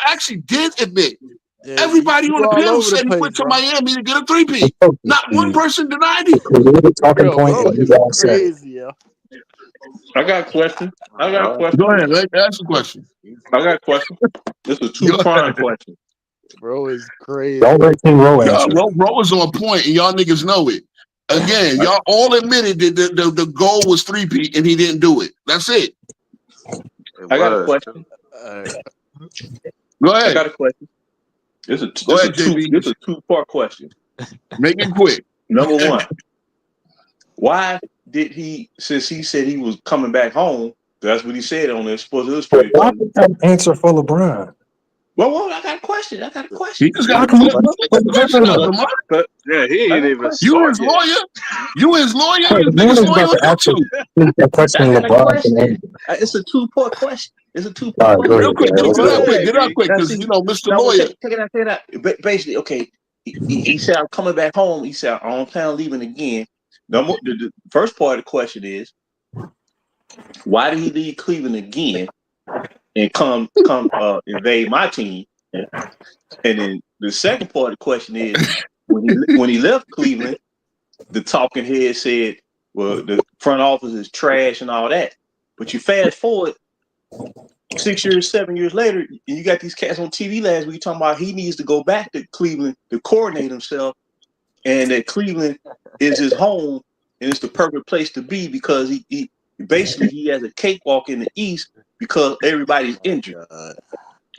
Speaker 3: actually did admit.
Speaker 8: Yeah,
Speaker 3: Everybody
Speaker 8: you
Speaker 3: on the
Speaker 8: all
Speaker 3: panel
Speaker 8: over the
Speaker 3: said he
Speaker 8: place,
Speaker 3: went to
Speaker 8: bro.
Speaker 3: Miami to get a three-peat. Not one person denied it.
Speaker 6: The talking
Speaker 8: Yo,
Speaker 6: point
Speaker 8: bro
Speaker 6: that you
Speaker 8: is
Speaker 6: guys said.
Speaker 8: crazy, yo.
Speaker 12: I got a question.
Speaker 3: Go ahead. Ask the question.
Speaker 12: I got a question. This is two prime question.
Speaker 8: Bro is crazy.
Speaker 6: Don't let King Rowe answer.
Speaker 3: Bro was on point, and y'all niggas know it. Again, y'all all admitted that the goal was three-peat, and he didn't do it. That's it.
Speaker 12: I got a question.
Speaker 3: Go ahead.
Speaker 12: I got a question. This is
Speaker 3: Go ahead, JB.
Speaker 12: This is a two-part question.
Speaker 3: Make it quick.
Speaker 12: Number one, why did he, since he said he was coming back home, that's what he said on the Sports Illustrated.
Speaker 6: Why would that answer for LeBron?
Speaker 12: Well, I got a question.
Speaker 3: He just got a question out of him.
Speaker 5: Yeah, he ain't even
Speaker 3: You his
Speaker 5: start yet.
Speaker 3: lawyer. You his lawyer.
Speaker 6: Hey,
Speaker 3: You
Speaker 6: the man
Speaker 3: niggas
Speaker 6: is
Speaker 3: lawyer
Speaker 6: about to
Speaker 3: on
Speaker 6: actually
Speaker 3: YouTube.
Speaker 6: a question
Speaker 12: I got a
Speaker 6: LeBron
Speaker 12: question.
Speaker 6: can answer.
Speaker 12: It's a two-part question. It's a
Speaker 6: All
Speaker 12: two-part
Speaker 6: right, go
Speaker 3: Real
Speaker 6: ahead.
Speaker 3: quick,
Speaker 6: Yeah,
Speaker 3: get
Speaker 6: let's
Speaker 3: it out quick,
Speaker 12: Now,
Speaker 3: because
Speaker 12: see,
Speaker 3: Mr.
Speaker 12: now,
Speaker 3: Lawyer.
Speaker 12: check it out. Basically, okay, he said, I'm coming back home. He said, I don't plan on leaving again. The first part of the question is, why did he leave Cleveland again and come invade my team? And then the second part of the question is, when he left Cleveland, the talking head said, well, the front office is trash and all that. But you fast forward 6 years, 7 years later, and you got these cats on TV last week talking about he needs to go back to Cleveland to coordinate himself, and that Cleveland is his home and it's the perfect place to be because he basically he has a cakewalk in the East because everybody's injured.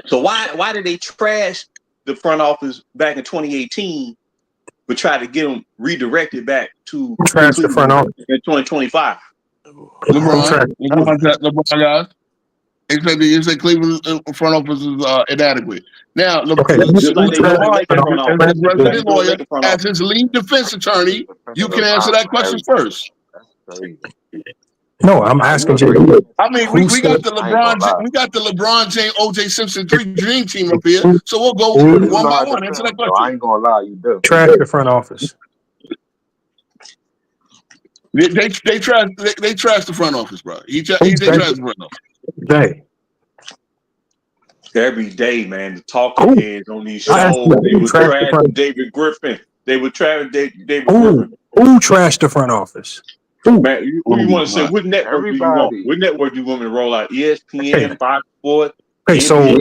Speaker 12: So why did they trash the front office back in 2018, but try to get them redirected back to
Speaker 6: trash the front office
Speaker 12: in 2025?
Speaker 3: LeBron guys. He said Cleveland front office is inadequate. Now, LeBron, as resident lawyer, as his lead defense attorney, you can answer that question first.
Speaker 6: No, I'm asking JB.
Speaker 3: I mean, we got the LeBron James, OJ Simpson dream team up here, so we'll go one by one. Answer that question.
Speaker 5: I ain't gonna lie, you do.
Speaker 6: Trash the front office.
Speaker 3: They trash the front office, bro. They trash the front office.
Speaker 12: Every day, man, the talking heads on these shows, they would trash David Griffin. They would trash David Griffin.
Speaker 6: Who trashed the front office?
Speaker 12: Man, you want to say what network do you want? What network do you want me to roll out? ESPN, Fox Sports.
Speaker 6: Okay, so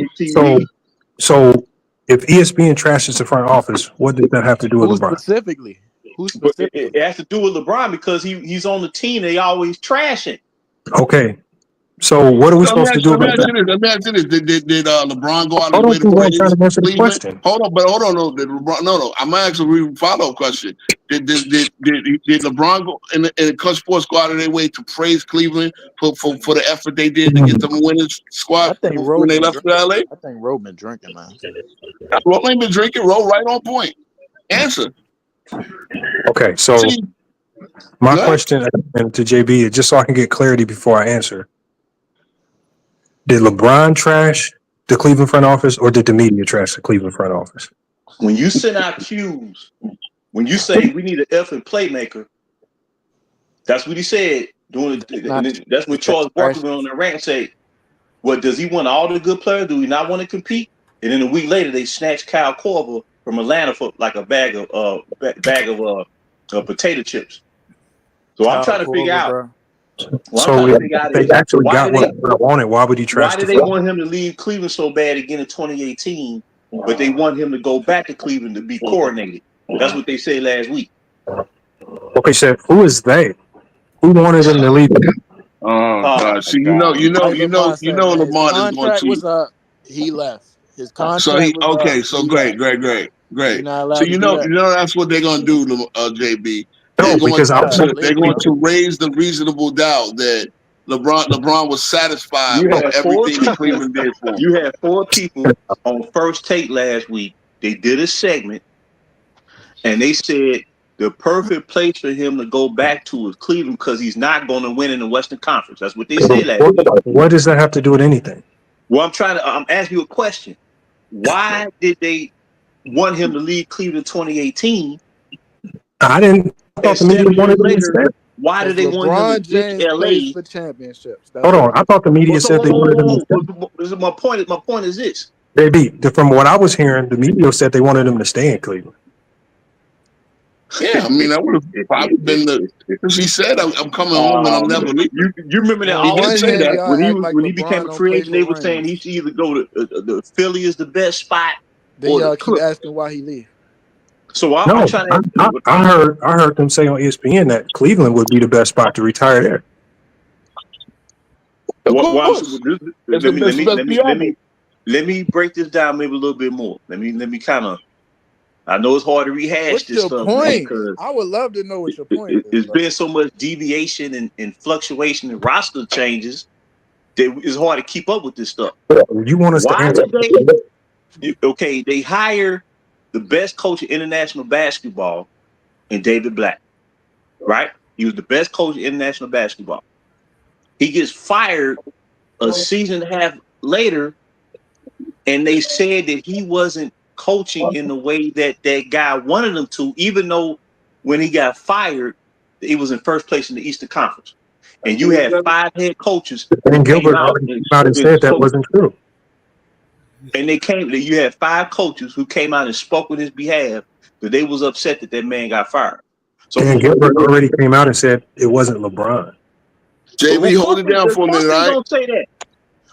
Speaker 6: if ESPN trashes the front office, what does that have to do with LeBron?
Speaker 8: Specifically?
Speaker 12: It has to do with LeBron because he's on the team. They always trashing.
Speaker 6: Okay. So what are we supposed to do about that?
Speaker 3: Let me ask you this. Did LeBron go out
Speaker 6: Hold
Speaker 3: of his way to
Speaker 6: trying to answer the question.
Speaker 3: Hold on. No. Did LeBron? No. I'm asking a follow-up question. Did LeBron go and Clutch Sports go out of their way to praise Cleveland for the effort they did to get them a winning squad when they left LA?
Speaker 8: I think Roe been drinking, man.
Speaker 3: Roe ain't been drinking. Roe right on point. Answer.
Speaker 6: Okay, so my question to JB is just so I can get clarity before I answer. Did LeBron trash the Cleveland front office, or did the media trash the Cleveland front office?
Speaker 12: When you send out cues, when you say we need an effing playmaker, that's what he said. That's what Charles Barkley went on the rant and said. What does he want? All the good players? Do he not want to compete? And then a week later, they snatched Kyle Korver from Atlanta for like a bag of potato chips. So I'm trying to figure out.
Speaker 6: So if they actually got what I wanted, why would he trash?
Speaker 12: Why did they want him to leave Cleveland so bad again in 2018, but they want him to go back to Cleveland to be coordinated? That's what they said last week.
Speaker 6: Okay, Chef, who is they? Who wanted him to leave?
Speaker 3: See, Lamar is going
Speaker 8: contract
Speaker 3: to.
Speaker 8: was up. He left. His contract
Speaker 3: So he
Speaker 8: was
Speaker 3: okay.
Speaker 8: up.
Speaker 3: So
Speaker 8: He
Speaker 3: great.
Speaker 8: left. You're not allowed
Speaker 3: So
Speaker 8: to do that.
Speaker 3: that's what they're gonna do, JB.
Speaker 6: No, because
Speaker 3: They're going to raise the reasonable doubt that LeBron was satisfied
Speaker 12: You
Speaker 3: with
Speaker 12: had
Speaker 3: everything that Cleveland did for him.
Speaker 12: You had 4 people on First Take last week. They did a segment, and they said the perfect place for him to go back to is Cleveland because he's not going to win in the Western Conference. That's what they said last week.
Speaker 6: What does that have to do with anything?
Speaker 12: Well, I'm asking you a question. Why did they want him to leave Cleveland 2018?
Speaker 6: I thought the media wanted him to stay.
Speaker 12: Why did they want him to ditch LA?
Speaker 8: Plays for championships.
Speaker 6: Hold on, I thought the media said they wanted him to stay.
Speaker 12: This is my point. My point is this.
Speaker 6: From what I was hearing, the media said they wanted him to stay in Cleveland.
Speaker 3: Yeah, I mean, that would have probably been because he said, "I'm coming home and I'm never leaving."
Speaker 12: You remember that? He did say that when he became a free agent. They were saying he should either go to the Philly is the best spot.
Speaker 8: Then y'all keep asking why he leave.
Speaker 12: So I'm trying to.
Speaker 6: I heard them say on ESPN that Cleveland would be the best spot to retire there.
Speaker 12: Let me break this down maybe a little bit more. Let me kind of. I know it's hard to rehash
Speaker 8: What's
Speaker 12: this
Speaker 8: your
Speaker 12: stuff.
Speaker 8: point? I would love to know what your point is.
Speaker 12: It's been so much deviation and fluctuation and roster changes that it's hard to keep up with this stuff.
Speaker 6: You want us to answer?
Speaker 12: They hire the best coach in international basketball in David Blatt, right? He was the best coach in international basketball. He gets fired a season and a half later, and they said that he wasn't coaching in the way that guy wanted him to, even though when he got fired, he was in first place in the Eastern Conference. And you had 5 head coaches.
Speaker 6: And Gilbert already came out and said that wasn't true.
Speaker 12: And you had 5 coaches who came out and spoke on his behalf that they was upset that man got fired. So
Speaker 6: Dan Gilbert already came out and said it wasn't LeBron.
Speaker 3: JB, hold it down for a minute, right?
Speaker 12: Don't say that.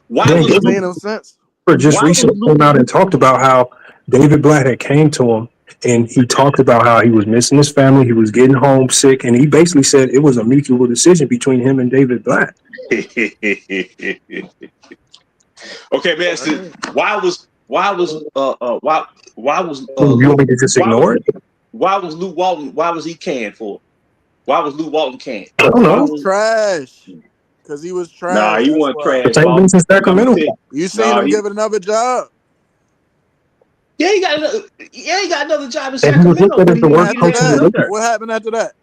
Speaker 12: Why
Speaker 6: Dan
Speaker 12: was
Speaker 6: Gilbert
Speaker 8: made no sense?
Speaker 6: Just recently came out and talked about how David Blatt had came to him and he talked about how he was missing his family, he was getting homesick, and he basically said it was a mutual decision between him and David Blatt.
Speaker 12: Okay, man. Why was
Speaker 6: you want me to just ignore it?
Speaker 12: Why was Luke Walton? Why was he canned for? Why was Luke Walton canned?
Speaker 6: I don't know.
Speaker 8: He was trash. Because he was trash.
Speaker 12: Nah, he wasn't trash.
Speaker 6: In Sacramento.
Speaker 8: You seen him give it another job?
Speaker 12: Yeah, he got another job in Sacramento.
Speaker 8: What happened after that?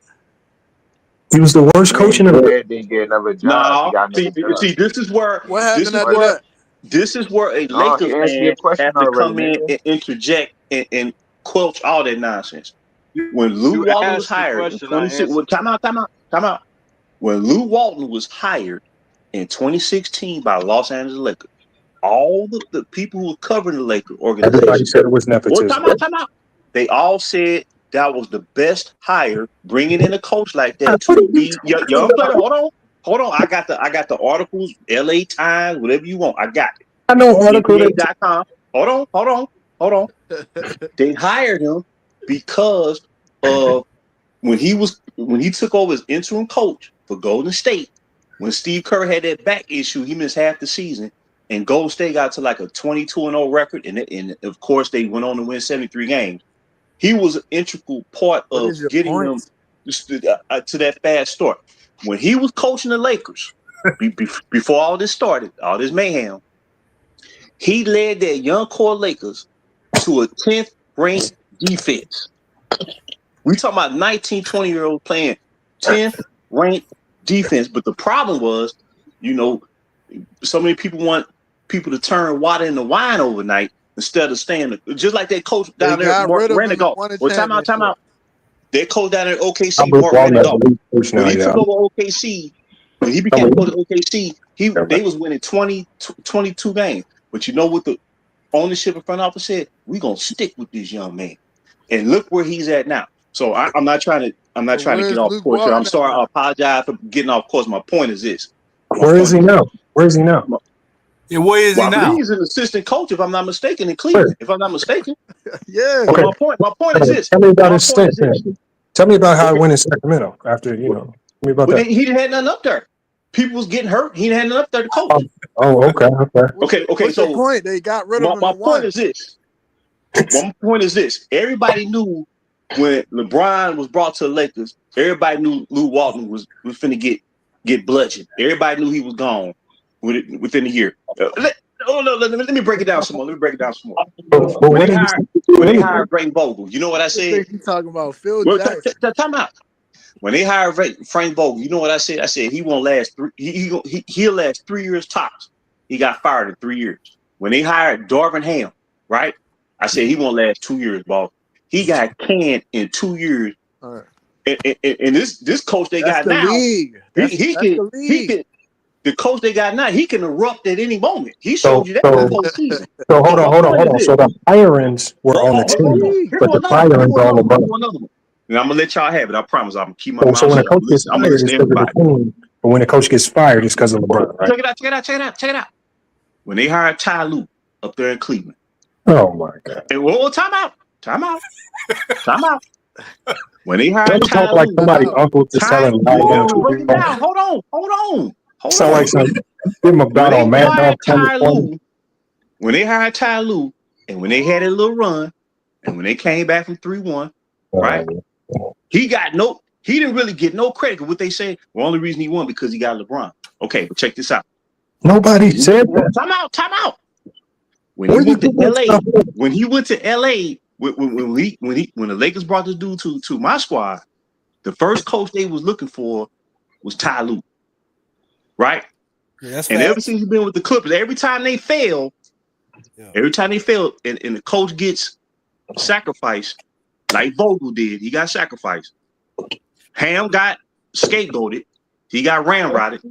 Speaker 6: He was the worst coach in the league.
Speaker 5: Didn't get another job.
Speaker 12: No, see, this is where
Speaker 8: what happened after that?
Speaker 12: This is where a Lakers fan has to come in and interject and quench all that nonsense. When Luke Walton was hired, time out. When Luke Walton was hired in 2016 by Los Angeles Lakers, all the people who were covering the Lakers organization,
Speaker 6: everybody said it was nepotism.
Speaker 12: Time out. They all said that was the best hire, bringing in a coach like that to be young player. Hold on. I got the articles, LA Times, whatever you want. I got it.
Speaker 6: I know articles.
Speaker 12: Hold on. They hired him because of when he took over as interim coach for Golden State. When Steve Kerr had that back issue, he missed half the season, and Golden State got to like a 22-0 record, and of course they went on to win 73 games. He was an integral part of getting them to that fast start. When he was coaching the Lakers, before all this started, all this mayhem, he led that young core Lakers to a 10th ranked defense. We talking about 19, 20-year-olds playing 10th ranked defense. But the problem was, so many people want people to turn water into wine overnight instead of staying. Just like that coach down there, Renegade. Well, time out. That coach down there at OKC, Mark Renegade. When he took over OKC, when he became coach of OKC, they was winning 22 games. But you know what the ownership and front office said? We're gonna stick with this young man. And look where he's at now. So I'm not trying to get off course here. I'm sorry, I apologize for getting off course. My point is this.
Speaker 6: Where is he now?
Speaker 13: Yeah, where is
Speaker 12: Well,
Speaker 13: he
Speaker 12: I
Speaker 13: now?
Speaker 12: believe he's an assistant coach, if I'm not mistaken, in Cleveland. If I'm not mistaken.
Speaker 8: Yeah.
Speaker 12: But
Speaker 6: Okay.
Speaker 12: my point is this.
Speaker 6: Tell me about
Speaker 12: My
Speaker 6: his
Speaker 12: point
Speaker 6: stint
Speaker 12: is this.
Speaker 6: then. Tell me about how it
Speaker 12: Okay.
Speaker 6: went in Sacramento after, you know. Tell me about
Speaker 12: But
Speaker 6: that.
Speaker 12: he didn't have nothing up there. People was getting hurt. He didn't have nothing up there to coach.
Speaker 6: Oh, okay.
Speaker 12: Okay.
Speaker 8: What's your
Speaker 12: So
Speaker 8: point? They got rid of him
Speaker 12: my
Speaker 8: and
Speaker 12: point
Speaker 8: won.
Speaker 12: is this. My point is this. Everybody knew when LeBron was brought to the Lakers, everybody knew Lou Walton was finna get bludgeoned. Everybody knew he was gone within a year. Let me break it down some more. When they hired Frank Vogel, you know what I
Speaker 8: I
Speaker 12: said?
Speaker 8: think you talking about Phil
Speaker 12: Well,
Speaker 8: Jackson.
Speaker 12: time out. When they hired Frank Vogel, you know what I said? I said he won't last he'll last 3 years tops. He got fired in 3 years. When they hired Darvin Ham, right? I said he won't last 2 years, boss. He got canned in 2 years.
Speaker 8: Right.
Speaker 12: And this coach they
Speaker 8: That's
Speaker 12: got
Speaker 8: the
Speaker 12: now,
Speaker 8: league. That's the league.
Speaker 12: the coach they got now, he can erupt at any moment. He showed you that in the postseason.
Speaker 6: So hold on. So the hirings were on the team, but the firings on LeBron.
Speaker 12: And I'm gonna let y'all have it. I promise. I'm gonna keep my mouth
Speaker 6: So when a
Speaker 12: shut.
Speaker 6: coach gets
Speaker 12: I'm
Speaker 6: fired,
Speaker 12: gonna
Speaker 6: it's
Speaker 12: listen
Speaker 6: because
Speaker 12: to
Speaker 6: of the
Speaker 12: everybody.
Speaker 6: team. But when a coach gets fired, it's because of LeBron, right?
Speaker 12: Check it out. When they hired Ty Lue up there in Cleveland.
Speaker 6: Oh my God.
Speaker 12: And time out. When they hired
Speaker 6: Don't
Speaker 12: Ty
Speaker 6: talk like
Speaker 12: Lue,
Speaker 6: somebody uncle just telling
Speaker 12: break it down. Hold on.
Speaker 6: Sound like some give him a bat on Mad Dog 2020.
Speaker 12: When they hired Ty Lue, and when they had a little run, and when they came back from 3-1, right? He didn't really get no credit for what they say. The only reason he won because he got LeBron. Okay, but check this out.
Speaker 6: Nobody said that.
Speaker 12: Time out. When he went to LA, when the Lakers brought this dude to my squad, the first coach they was looking for was Ty Lue. Right?
Speaker 13: Yeah,
Speaker 12: and ever since he's been with the Clippers, every time they fail, and the coach gets sacrificed, like Vogel did, he got sacrificed. Ham got scapegoated. He got ramrodded.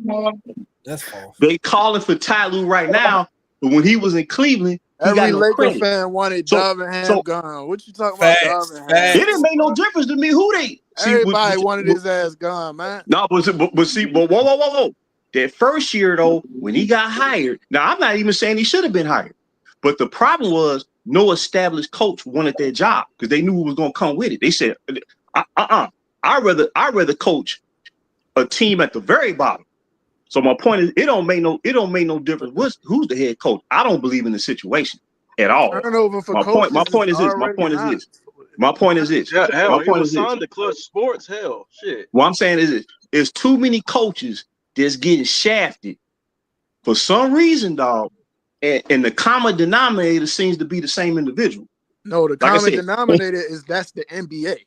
Speaker 13: That's false.
Speaker 12: They calling for Ty Lue right now, but when he was in Cleveland, he got
Speaker 8: Every
Speaker 12: no
Speaker 8: Laker
Speaker 12: credit.
Speaker 8: fan wanted Darvin Ham gone. What you talking
Speaker 13: Facts,
Speaker 8: about Darvin Ham?
Speaker 13: facts.
Speaker 12: It didn't make no difference to me who they.
Speaker 8: Everybody wanted his ass gone, man.
Speaker 12: No, but whoa. That first year though, when he got hired, now I'm not even saying he should have been hired, but the problem was no established coach wanted their job because they knew who was going to come with it. They said, I'd rather coach a team at the very bottom. So my point is, it don't make no difference who's the head coach. I don't believe in the situation at all.
Speaker 8: Turnover for
Speaker 12: My point is this. My point is this.
Speaker 1: Yeah, hell,
Speaker 12: My
Speaker 1: he
Speaker 12: point
Speaker 1: was
Speaker 12: is this.
Speaker 1: signed to Clutch Sports. Hell, shit.
Speaker 12: What I'm saying is, it's too many coaches that's getting shafted for some reason, dog. And the common denominator seems to be the same individual.
Speaker 8: No, the
Speaker 12: Like I
Speaker 8: common
Speaker 12: said-
Speaker 8: denominator is that's the NBA.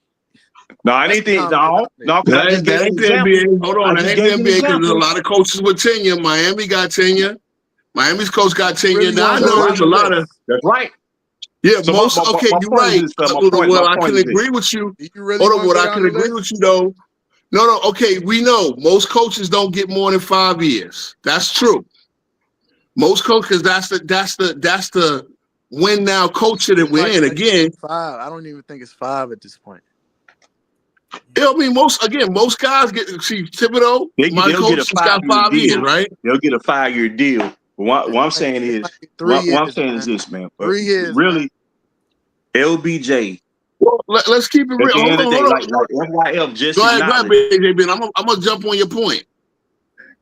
Speaker 12: No, I ain't think no, because I just
Speaker 3: That
Speaker 12: gave
Speaker 3: ain't
Speaker 12: an
Speaker 3: the
Speaker 12: example.
Speaker 3: NBA. Hold on,
Speaker 12: I
Speaker 3: that
Speaker 12: just
Speaker 3: ain't the
Speaker 12: gave an
Speaker 3: NBA because there's a
Speaker 12: example.
Speaker 3: lot of coaches with tenure. Miami got tenure. Miami's coach got tenure.
Speaker 8: Really
Speaker 3: Now I
Speaker 8: wanna
Speaker 3: know
Speaker 8: go
Speaker 3: there's a
Speaker 8: down the
Speaker 3: lot of
Speaker 8: list.
Speaker 12: That's right.
Speaker 3: yeah.
Speaker 12: So
Speaker 3: Most
Speaker 12: my
Speaker 3: okay, you're
Speaker 12: point is
Speaker 3: right.
Speaker 12: this, my
Speaker 3: Well, I
Speaker 12: point
Speaker 3: can
Speaker 12: is this.
Speaker 3: agree with you.
Speaker 8: Do you really
Speaker 3: Hold on,
Speaker 8: want
Speaker 3: what
Speaker 8: to go
Speaker 3: I
Speaker 8: down
Speaker 3: can
Speaker 8: the
Speaker 3: agree
Speaker 8: list?
Speaker 3: with you though. No, okay, we know most coaches don't get more than 5 years. That's true. Most coaches, that's the win now culture that we're in. Again,
Speaker 8: 5. I don't even think it's 5 at this point.
Speaker 3: I mean, most guys get see Thibodeau. My
Speaker 12: They'll
Speaker 3: coach
Speaker 12: get a
Speaker 3: just got
Speaker 12: 5-year
Speaker 3: 5 years,
Speaker 12: deal.
Speaker 3: right?
Speaker 12: They'll get a 5-year deal. But what I'm saying is, what I'm saying is this, man.
Speaker 8: 3 years,
Speaker 12: really, LBJ.
Speaker 3: Well, let's keep it
Speaker 12: At
Speaker 3: real.
Speaker 12: the end of the day,
Speaker 3: Hold on.
Speaker 12: like FYF just
Speaker 3: Go ahead,
Speaker 12: acknowledged.
Speaker 3: BJB. I'm gonna jump on your point.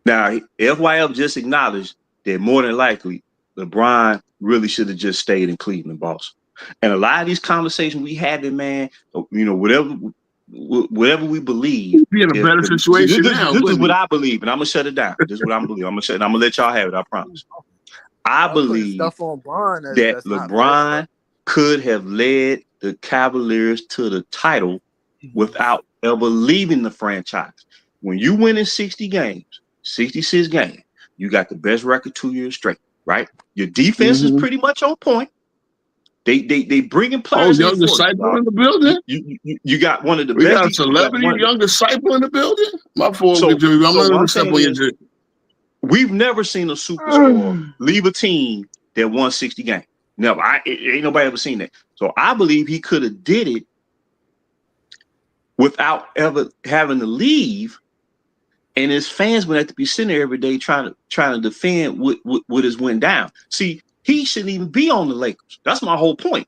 Speaker 12: Now, FYF just acknowledged that more than likely, LeBron really should have just stayed in Cleveland, boss. And a lot of these conversations we having, man, you know, whatever we believe,
Speaker 3: Be in a better situation now.
Speaker 12: This is what I believe, and I'm gonna shut it down. This is what I'm believing. I'm gonna let y'all have it. I promise. I
Speaker 8: Y'all putting
Speaker 12: believe
Speaker 8: stuff on Bron
Speaker 12: that
Speaker 8: that's not fair.
Speaker 12: LeBron could have led the Cavaliers to the title without ever leaving the franchise. When you win in 60 games, 66 games, you got the best record 2 years straight, right? Your defense is pretty much on point. They bringing players in
Speaker 3: young
Speaker 12: for you,
Speaker 3: disciple
Speaker 12: dog.
Speaker 3: in the building.
Speaker 12: You got one of the
Speaker 3: We
Speaker 12: best.
Speaker 3: got a celebrity young disciple in the building. My fault,
Speaker 12: So-
Speaker 3: I'm not
Speaker 12: so what
Speaker 3: gonna
Speaker 12: I'm
Speaker 3: step
Speaker 12: saying
Speaker 3: on your
Speaker 12: is-
Speaker 3: shit.
Speaker 12: We've never seen a superstar leave a team that won 60 games. Never. Ain't nobody ever seen that. So I believe he could have did it without ever having to leave and his fans would have to be sitting there every day trying to defend what has went down. See, he shouldn't even be on the Lakers. That's my whole point.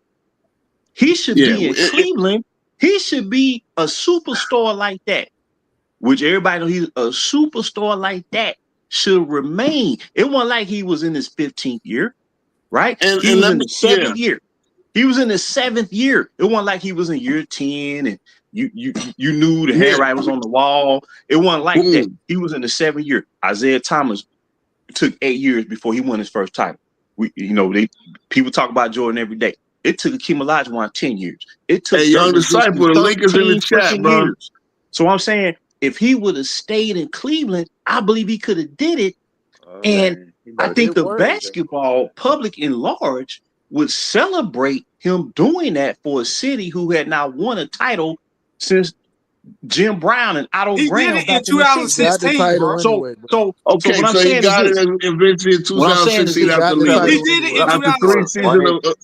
Speaker 12: He should be in Cleveland. He should be a superstar like that, which everybody knows he's a superstar like that should remain. It wasn't like he was in his 15th year, right? He was in the 7th year. He was in his 7th year. It wasn't like he was in year 10 and you knew the handwriting was on the wall. It wasn't like that. He was in the 7th year. Isaiah Thomas took 8 years before he won his first title. People talk about Jordan every day. It took Akeem Olajuwon 10 years. It took
Speaker 3: Young Disciple. The link is in the chat, bro.
Speaker 12: Years. So I'm saying, if he would have stayed in Cleveland, I believe he could have did it. And I think the basketball public in large would celebrate him doing that for a city who had not won a title since Jim Brown and Otto Graham
Speaker 13: did it in 2016.
Speaker 12: So what I'm saying
Speaker 3: he got it eventually in 2016 after leaving.
Speaker 13: He did it in
Speaker 3: after 3 seasons.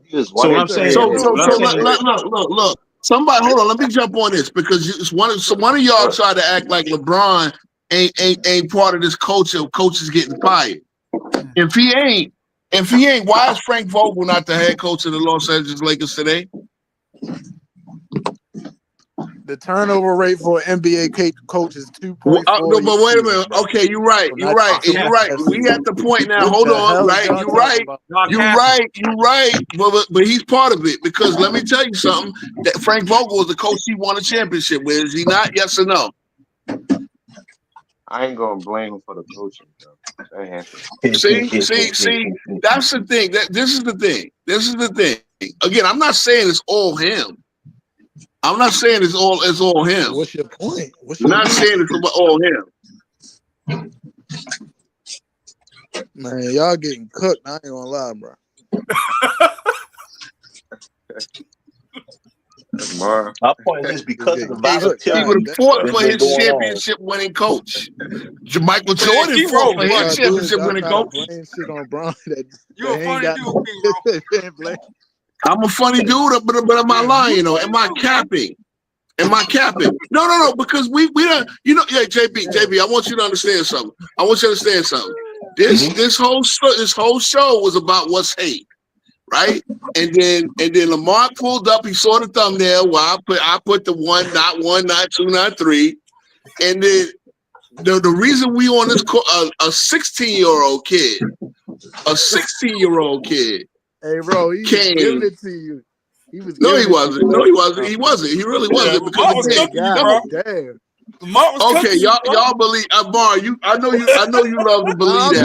Speaker 3: So what I'm saying. Look. Somebody, hold on. Let me jump on this because one of y'all tried to act like LeBron ain't part of this culture of coaches getting fired. If he ain't, why is Frank Vogel not the head coach of the Los Angeles Lakers today?
Speaker 8: The turnover rate for an NBA coach is 2.4.
Speaker 3: No, but wait a minute. Okay, you're right. You're right. We at the point now. Hold on. Right. You're right. But he's part of it because let me tell you something. That Frank Vogel is the coach he won a championship with. Is he not? Yes or no?
Speaker 5: I ain't gonna blame him for the coaching.
Speaker 3: See. That's the thing. This is the thing. Again, I'm not saying it's all him. I'm not saying it's all him.
Speaker 8: What's your point?
Speaker 3: I'm not saying it's all him.
Speaker 8: Man, y'all getting cooked. I ain't gonna lie, bro.
Speaker 12: My point is because of the volatility.
Speaker 3: He would have fought for his championship winning coach. Michael Jordan fought for his championship winning coach.
Speaker 13: You're a funny dude,
Speaker 3: I'm a funny dude, but am I lying though? Am I capping? No, because we don't. JB, I want you to understand something. This whole show was about what's hate, right? And then Lamar pulled up. He saw the thumbnail where I put the 1, not 1, not 2, not 3, and then the reason we on this a 16-year-old kid,
Speaker 8: Hey, bro, he
Speaker 3: came.
Speaker 8: giving it to you. He wasn't.
Speaker 3: He wasn't. He really wasn't. Because
Speaker 8: damn.
Speaker 3: Okay, y'all believe Bar. I know you love to believe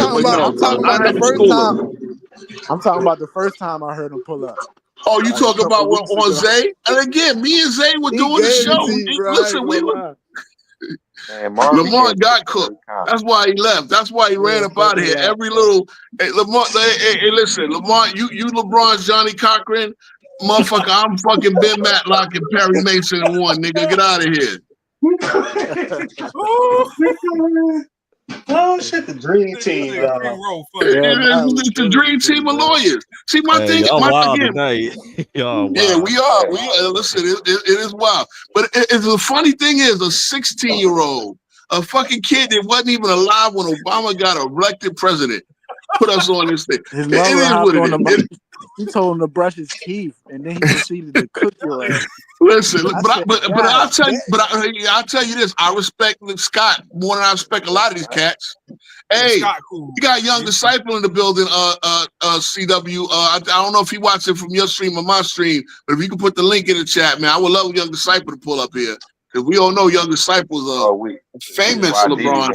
Speaker 8: I'm talking about the first time I heard him pull up.
Speaker 3: Oh, you talking about on Zay? And again, me and Zay were doing the show. Listen, we were. Lamar got cooked. That's why he left. That's why he ran up out of here. Every little Lamar. Hey, listen, Lamar. You LeBron's Johnny Cochran, motherfucker. I'm fucking Ben Matlock and Perry Mason in one. Nigga, get out of here.
Speaker 12: Oh shit, the dream team.
Speaker 3: It's the dream team of lawyers. See, my thing. We are. Listen, it is wild. But it's the funny thing is, a 16-year-old, a fucking kid that wasn't even alive when Obama got elected president, put us on this thing.
Speaker 8: His mother he told him to brush his teeth, and then he proceeded to cook your ass.
Speaker 3: Listen, but I'll tell you, I'll tell you this. I respect Scott more than I respect a lot of these cats. Hey, you got Young Disciple in the building. CW. I don't know if he watched it from your stream or my stream, but if you can put the link in the chat, man, I would love Young Disciple to pull up here because we all know Young Disciple's famous LeBron.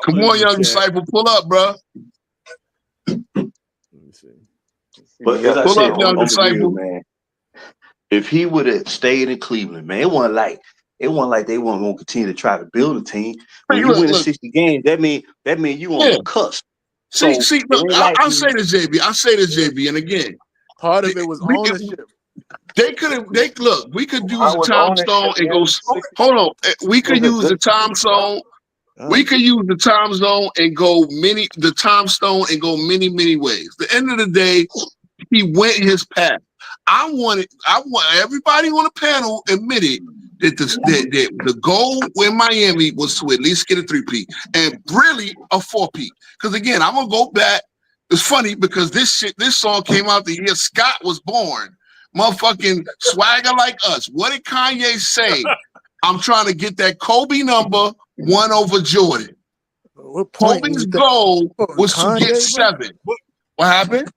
Speaker 3: Come on, Young Disciple, pull up, bro.
Speaker 12: But as I said, Young Disciple, man, if he would have stayed in Cleveland, man, it wasn't like they weren't going to continue to try to build a team. When you win 60 games, that mean you on the cusp.
Speaker 3: I'll say this, JB, and again,
Speaker 8: part of it was ownership.
Speaker 3: We could use the time stone and go. Hold on, we could use the time zone. We could use the time zone and go many ways. At the end of the day, he went his path. I want everybody on the panel admitted that the goal in Miami was to at least get a 3-peat and really a 4-peat. Because again, I'm gonna go back. It's funny because this song came out the year Scott was born. Motherfucking Swagger Like Us. What did Kanye say? I'm trying to get that Kobe number 1 over Jordan. Kobe's goal was to get 7. What happened?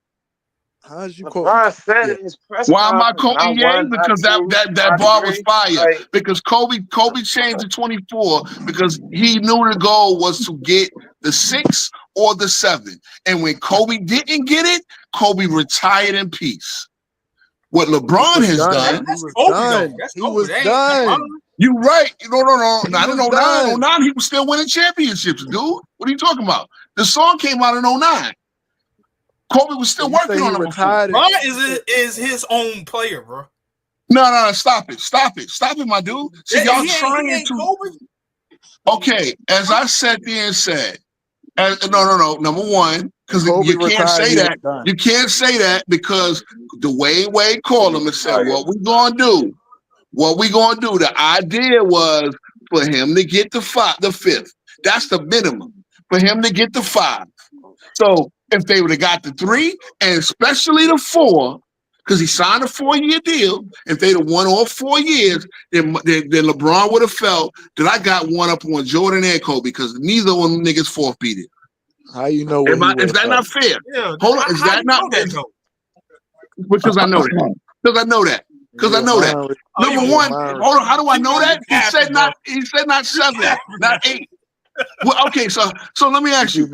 Speaker 5: How's you LeBron said in his press
Speaker 3: Why am I
Speaker 5: conference,
Speaker 3: quoting
Speaker 5: not
Speaker 3: Ye?
Speaker 5: one,
Speaker 3: Because
Speaker 5: not two,
Speaker 3: that
Speaker 5: not
Speaker 3: bar was
Speaker 5: three.
Speaker 3: fire.
Speaker 5: Like,
Speaker 3: Because Kobe changed to 24 because he knew the goal was to get the 6 or the 7. And when Kobe didn't get it, Kobe retired in peace. What LeBron has done.
Speaker 13: He was done.
Speaker 3: You right. No. Not in
Speaker 13: was
Speaker 3: 09. 09, he was still winning championships, dude. What are you talking about? The song came out in 09. Kobe was still working on it.
Speaker 14: Bron is his own player, bro.
Speaker 3: No. Stop it, my dude. See, y'all trying to. Okay, as I sat there and said, no. Number one, because you can't say that. You can't say that because the way Wade called him and said, "What we gonna do? What we gonna do?" The idea was for him to get the 5th. That's the minimum for him to get the 5. So if they would have got the 3 and especially the 4, because he signed a 4-year deal, if they'd have won all 4 years, then LeBron would have felt that I got one up on Jordan and Kobe because neither one of them niggas forfeited.
Speaker 13: How you know?
Speaker 3: Is that not fair?
Speaker 14: Yeah,
Speaker 3: hold on, is that not fair? Because I know that. Because I know that. Because I know that. Number one, hold on. How do I know that? He said not 7, not 8. Well, okay, so let me ask you.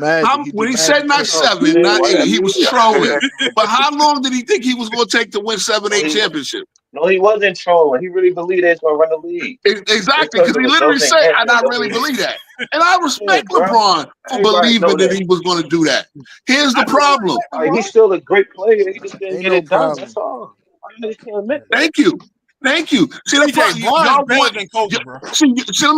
Speaker 3: When he said not 7, not 8, he was trolling. But how long did he think he was going to take to win 7, 8 championships?
Speaker 5: No, he wasn't trolling. He really believed they was going to run the league.
Speaker 3: Exactly, because he literally said, and I really believe that. And I respect LeBron for believing that he was going to do that. Here's the problem.
Speaker 5: He's still a great player. He just didn't get it done. That's all.
Speaker 3: Thank you. See, the problem, see, let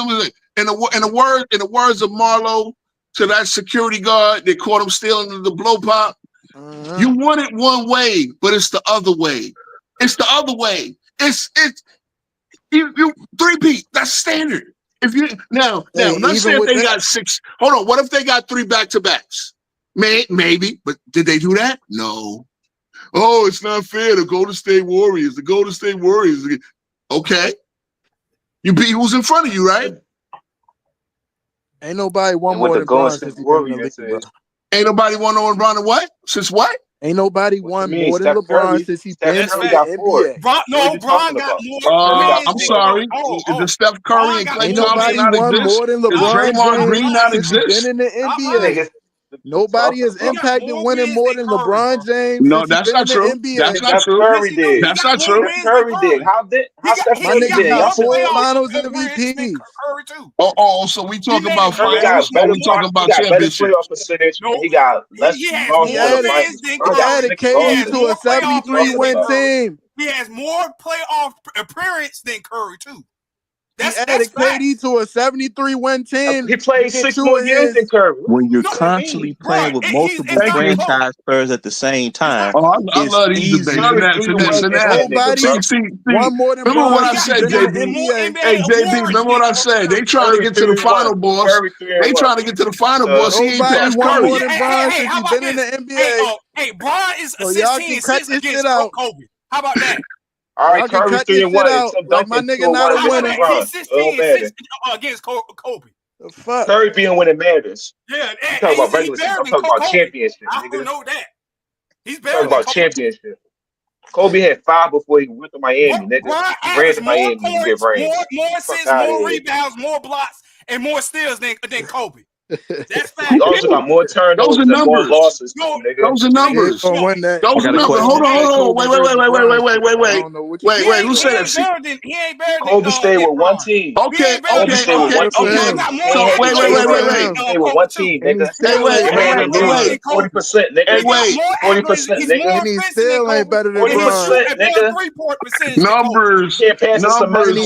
Speaker 3: me say. In the words of Marlo to that security guard that caught him stealing the blow pop, you want it one way, but it's the other way. It's the other way. It's you 3-peat. That's standard. If you now let's say if they got 6. Hold on. What if they got 3 back-to-backs? Maybe, but did they do that? No. Oh, it's not fair. The Golden State Warriors. Okay. You beat who's in front of you, right?
Speaker 13: Ain't nobody won more than LeBron since he been in the league, bro.
Speaker 3: Ain't nobody won more than LeBron what? Since what?
Speaker 13: Ain't nobody won more than LeBron since he been in the NBA.
Speaker 14: Bron got more.
Speaker 3: I'm sorry. Is Steph Curry and Klay Thompson not
Speaker 13: won
Speaker 3: exist?
Speaker 13: more than
Speaker 3: Does
Speaker 13: LeBron
Speaker 3: Draymond Green
Speaker 13: James
Speaker 3: not
Speaker 13: since he
Speaker 3: exist?
Speaker 13: been in the NBA. Nobody has impacted winning more than LeBron James.
Speaker 3: No, that's not true. That's not true.
Speaker 5: Curry did.
Speaker 3: That's not true.
Speaker 5: Curry did. How Steph
Speaker 13: My
Speaker 5: Curry
Speaker 13: nigga
Speaker 5: did?
Speaker 13: got 4 finals MVPs.
Speaker 3: Oh, so we talking about finals or we talking about championship?
Speaker 5: He got less.
Speaker 13: He added KD to a 73-win team.
Speaker 14: He has more playoff appearance than Curry too.
Speaker 13: He added KD to a 73-win team.
Speaker 5: He played 6 more years than Curry.
Speaker 15: When you're constantly playing with multiple franchise players at the same time,
Speaker 3: I love these debates.
Speaker 13: One more than
Speaker 3: remember what I said, JB? Hey, JB, remember what I said? They trying to get to the final, boss. They trying to get to the final, boss. He ain't past Curry.
Speaker 13: More than Bron since he been in the NBA.
Speaker 14: Hey, Bron is
Speaker 13: so y'all can cut this shit out.
Speaker 14: Kobe. How about that?
Speaker 5: All right, Curry 3-1.
Speaker 13: Like my nigga not a winner.
Speaker 14: He's 16 against Kobe.
Speaker 13: The fuck?
Speaker 5: Curry being winning matters.
Speaker 14: Yeah,
Speaker 5: I'm talking about regular season. I'm talking about championship.
Speaker 14: I don't know that. He's
Speaker 5: talking about championship. Kobe had 5 before he went to Miami. Nigga, he ran to Miami. He get ran.
Speaker 14: More assists, more rebounds, more blocks, and more steals than Kobe. That's fact.
Speaker 5: He also got more turnovers and more losses.
Speaker 3: Those are numbers. Those are numbers. Hold on. Wait. Who said that?
Speaker 14: He ain't better than
Speaker 5: Kobe stayed with one team.
Speaker 3: Okay.
Speaker 5: Kobe stayed with one team.
Speaker 3: Wait.
Speaker 5: Stayed with one team, nigga.
Speaker 3: Wait.
Speaker 5: 40%, nigga. 40%, nigga.
Speaker 13: And he still ain't better than
Speaker 5: 40%, nigga.
Speaker 3: Numbers.
Speaker 5: Can't pass the numbers.
Speaker 3: You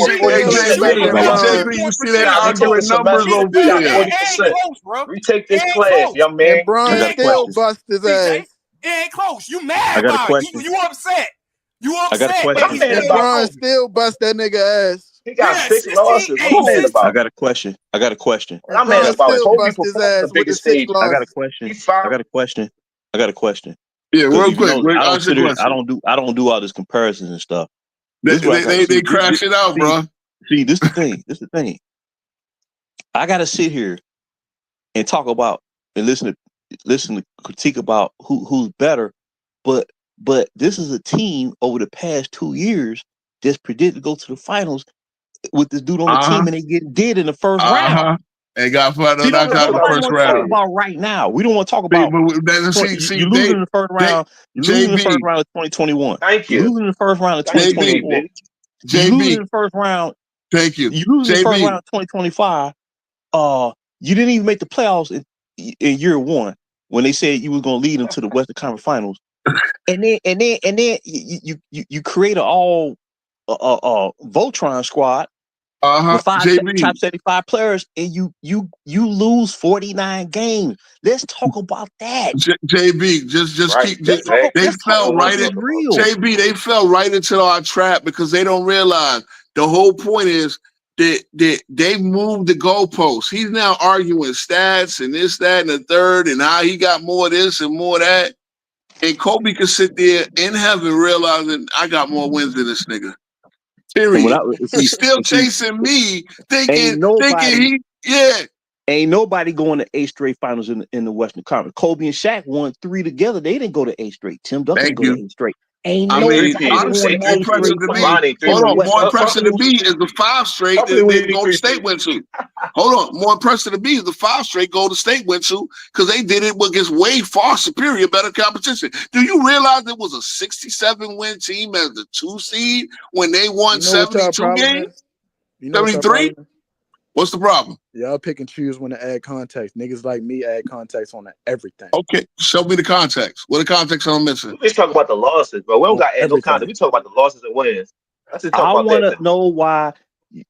Speaker 3: see that arguing numbers over here.
Speaker 5: 40%. Retake this class, young man.
Speaker 13: And Bron still bust his ass.
Speaker 14: It ain't close. You mad
Speaker 15: I got a
Speaker 14: about
Speaker 15: question.
Speaker 14: it. You upset. You
Speaker 12: I got a
Speaker 14: upset?
Speaker 12: question.
Speaker 14: that he's
Speaker 13: And
Speaker 14: still-
Speaker 13: Bron still bust that nigga ass.
Speaker 5: He got
Speaker 14: Yeah,
Speaker 5: 6 losses. What you mad about?
Speaker 12: I got a question. I got a question.
Speaker 5: And I'm mad
Speaker 13: Bron
Speaker 5: about
Speaker 13: still
Speaker 5: Kobe
Speaker 13: bust his
Speaker 5: performed on
Speaker 13: ass
Speaker 5: the
Speaker 13: with the
Speaker 5: biggest
Speaker 13: 6
Speaker 5: stage.
Speaker 12: I got a
Speaker 13: losses.
Speaker 12: question.
Speaker 5: He's fine.
Speaker 12: I got a question. I got a question.
Speaker 3: Yeah,
Speaker 12: 'Cause
Speaker 3: real
Speaker 12: if you
Speaker 3: quick.
Speaker 12: know,
Speaker 3: Wait,
Speaker 12: I don't
Speaker 3: ask your
Speaker 12: sit here. I
Speaker 3: question.
Speaker 12: don't do all this comparisons and stuff.
Speaker 3: They
Speaker 12: This is what I got.
Speaker 3: they,
Speaker 12: See,
Speaker 3: they crash it out, bro.
Speaker 12: See, this the thing. This the thing. I gotta sit here and talk about and listen to critique about who's better, but this is a team over the past 2 years that's predicted to go to the finals with this dude on the team, and they get dead in the first round.
Speaker 3: They got knocked
Speaker 12: See,
Speaker 3: out in the
Speaker 12: nobody
Speaker 3: first
Speaker 12: want to talk
Speaker 3: round.
Speaker 12: about right now. We don't want to talk about. You losing in the first round. You losing in the first round of 2021.
Speaker 5: Thank you.
Speaker 12: You losing in the first round of
Speaker 3: JB,
Speaker 12: 2024. You losing in the first round.
Speaker 3: Thank you.
Speaker 12: You losing in the first
Speaker 3: JB.
Speaker 12: round of 2025. You didn't even make the playoffs in year one when they said you was gonna lead them to the Western Conference Finals, and then you create an all Voltron squad with top 75 players, and you lose 49 games. Let's talk about that.
Speaker 3: JB, just
Speaker 12: Right.
Speaker 3: keep.
Speaker 12: Let's talk-
Speaker 3: They
Speaker 12: let's talk
Speaker 3: fell
Speaker 12: about
Speaker 3: right
Speaker 12: what's
Speaker 3: in.
Speaker 12: real.
Speaker 3: JB, they fell right into our trap because they don't realize the whole point is that they moved the goalposts. He's now arguing stats and this, that, and the third, and how he got more of this and more of that. And Kobe could sit there in heaven realizing I got more wins than this nigga. Period. He's still chasing me, thinking
Speaker 12: Ain't nobody going to 8 straight finals in the Western Conference. Kobe and Shaq won 3 together. They didn't go to 8 straight. Tim Duncan didn't go to 8 straight. Ain't nobody
Speaker 3: honestly, more impressive to me. Hold on, more impressive to me is the 5 straight that Golden State went to. Hold on, more impressive to me is the 5 straight Golden State went to because they did it against way far superior, better competition. Do you realize it was a 67-win team as the 2 seed when they won 72 games? 73? What's the problem?
Speaker 13: Y'all pick and choose when to add context. Niggas like me add context on everything.
Speaker 3: Okay, show me the context. What the context I'm missing?
Speaker 5: Let's talk about the losses, bro. We don't got to add no context. We talk about the losses and wins. Let's just talk
Speaker 12: I
Speaker 5: about
Speaker 12: want
Speaker 5: that.
Speaker 12: to know why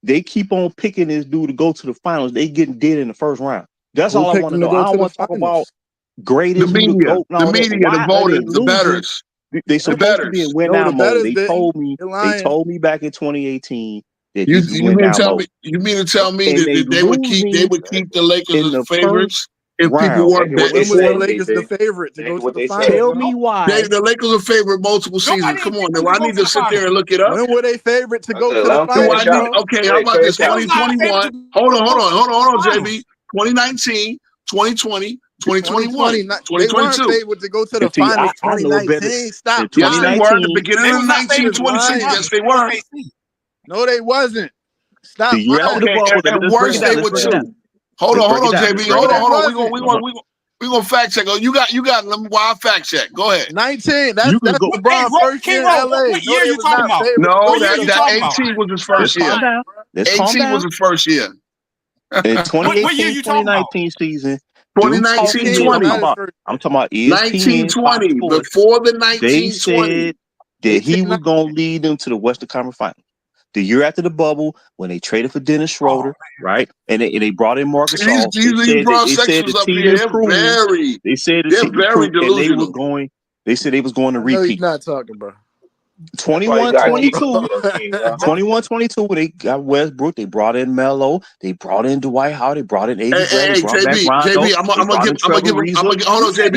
Speaker 12: they keep on picking this dude to go to the finals. They getting dead in the first round. That's all I want to know. I don't want to talk about greatest.
Speaker 3: The media,
Speaker 12: the
Speaker 3: the voters, the bettors.
Speaker 12: They supposed to be in win now mode. They told me back in 2018 that
Speaker 3: You
Speaker 12: this is
Speaker 3: mean
Speaker 12: win now
Speaker 3: to tell
Speaker 12: mode.
Speaker 3: me? You mean to tell me
Speaker 12: And
Speaker 3: that they would keep the Lakers as favorites if people weren't
Speaker 13: When was the
Speaker 3: betting?
Speaker 13: Lakers the favorite to go to the finals?
Speaker 12: Tell me why.
Speaker 3: The Lakers are favorite multiple seasons. Come on, now I need to sit there and look it up.
Speaker 13: When were they favorite to go to the finals?
Speaker 3: Okay, how about this? 2021. Hold on, JB. 2019, 2020, 2021,
Speaker 13: They weren't
Speaker 3: 2022.
Speaker 13: favorite to go to the finals. 2019. Stop.
Speaker 3: Yes, they were. At the beginning
Speaker 13: They
Speaker 3: of
Speaker 13: was not
Speaker 3: 19,
Speaker 13: favored.
Speaker 3: 20 season. Yes, they were.
Speaker 13: No, they wasn't. Stop.
Speaker 3: Okay, at worst they were 2. Hold on, JB. Hold on. We gonna fact check. You got them. Why fact check? Go ahead.
Speaker 13: 19. That's LeBron's first year in LA.
Speaker 14: What year you talking about?
Speaker 3: No, that 18 was his first year. 18 was his first year.
Speaker 12: In 2018, 2019 season.
Speaker 3: 2019-20.
Speaker 12: I'm talking about ESPN,
Speaker 3: 1920. Before the 1920.
Speaker 12: They said that he was going to lead them to the Western Conference Finals. The year after the bubble, when they traded for Dennis Schroeder, right? And they brought in Marcus Gasol. They said they're very delusional. They said they was going to repeat.
Speaker 13: He's not talking, bro.
Speaker 12: 21-22, when they got Westbrook, they brought in Melo, they brought in Dwight Howard, they brought in AD.
Speaker 3: JB, I'm gonna give. Hold on, JB.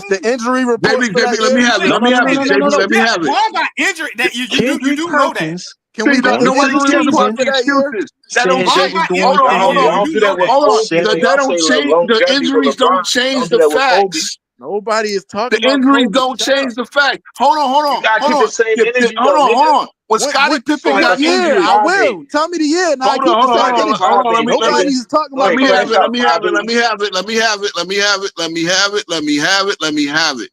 Speaker 13: The injury report.
Speaker 3: JB, let me have it. Let me have it.
Speaker 14: Paul got injured. That you do know that.
Speaker 13: Can we get the injury report for that year?
Speaker 3: The injuries don't change the facts.
Speaker 13: Nobody is talking
Speaker 3: about the injuries don't change the fact. Hold on. When Scottie Pippen got injured,
Speaker 13: I will. Tell me the year. Nobody's talking about.
Speaker 3: Let me have it.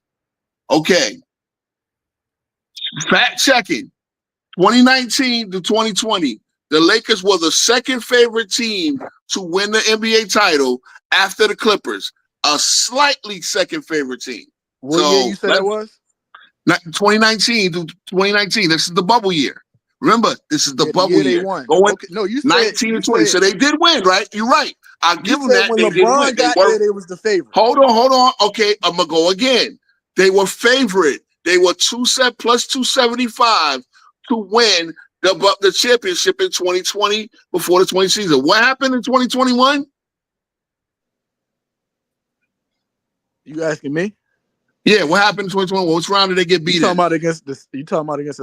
Speaker 3: Okay. Fact checking. 2019 to 2020, the Lakers were the second favorite team to win the NBA title after the Clippers. A slightly second favorite team.
Speaker 13: What year you said it was?
Speaker 3: 2019 to 2019. This is the bubble year. Remember, this is the bubble year.
Speaker 13: You said
Speaker 3: 19 and 20. So they did win, right? You're right. I'll give them that.
Speaker 13: When
Speaker 3: they
Speaker 13: LeBron got there, they was the favorite.
Speaker 3: Hold on. Okay, I'm gonna go again. They were favorite They were plus 275 to win the championship in 2020 before the 20 season. What happened in 2021?
Speaker 13: You asking me?
Speaker 3: Yeah, what happened in 2021? Which round did they get beat?
Speaker 13: You talking about against the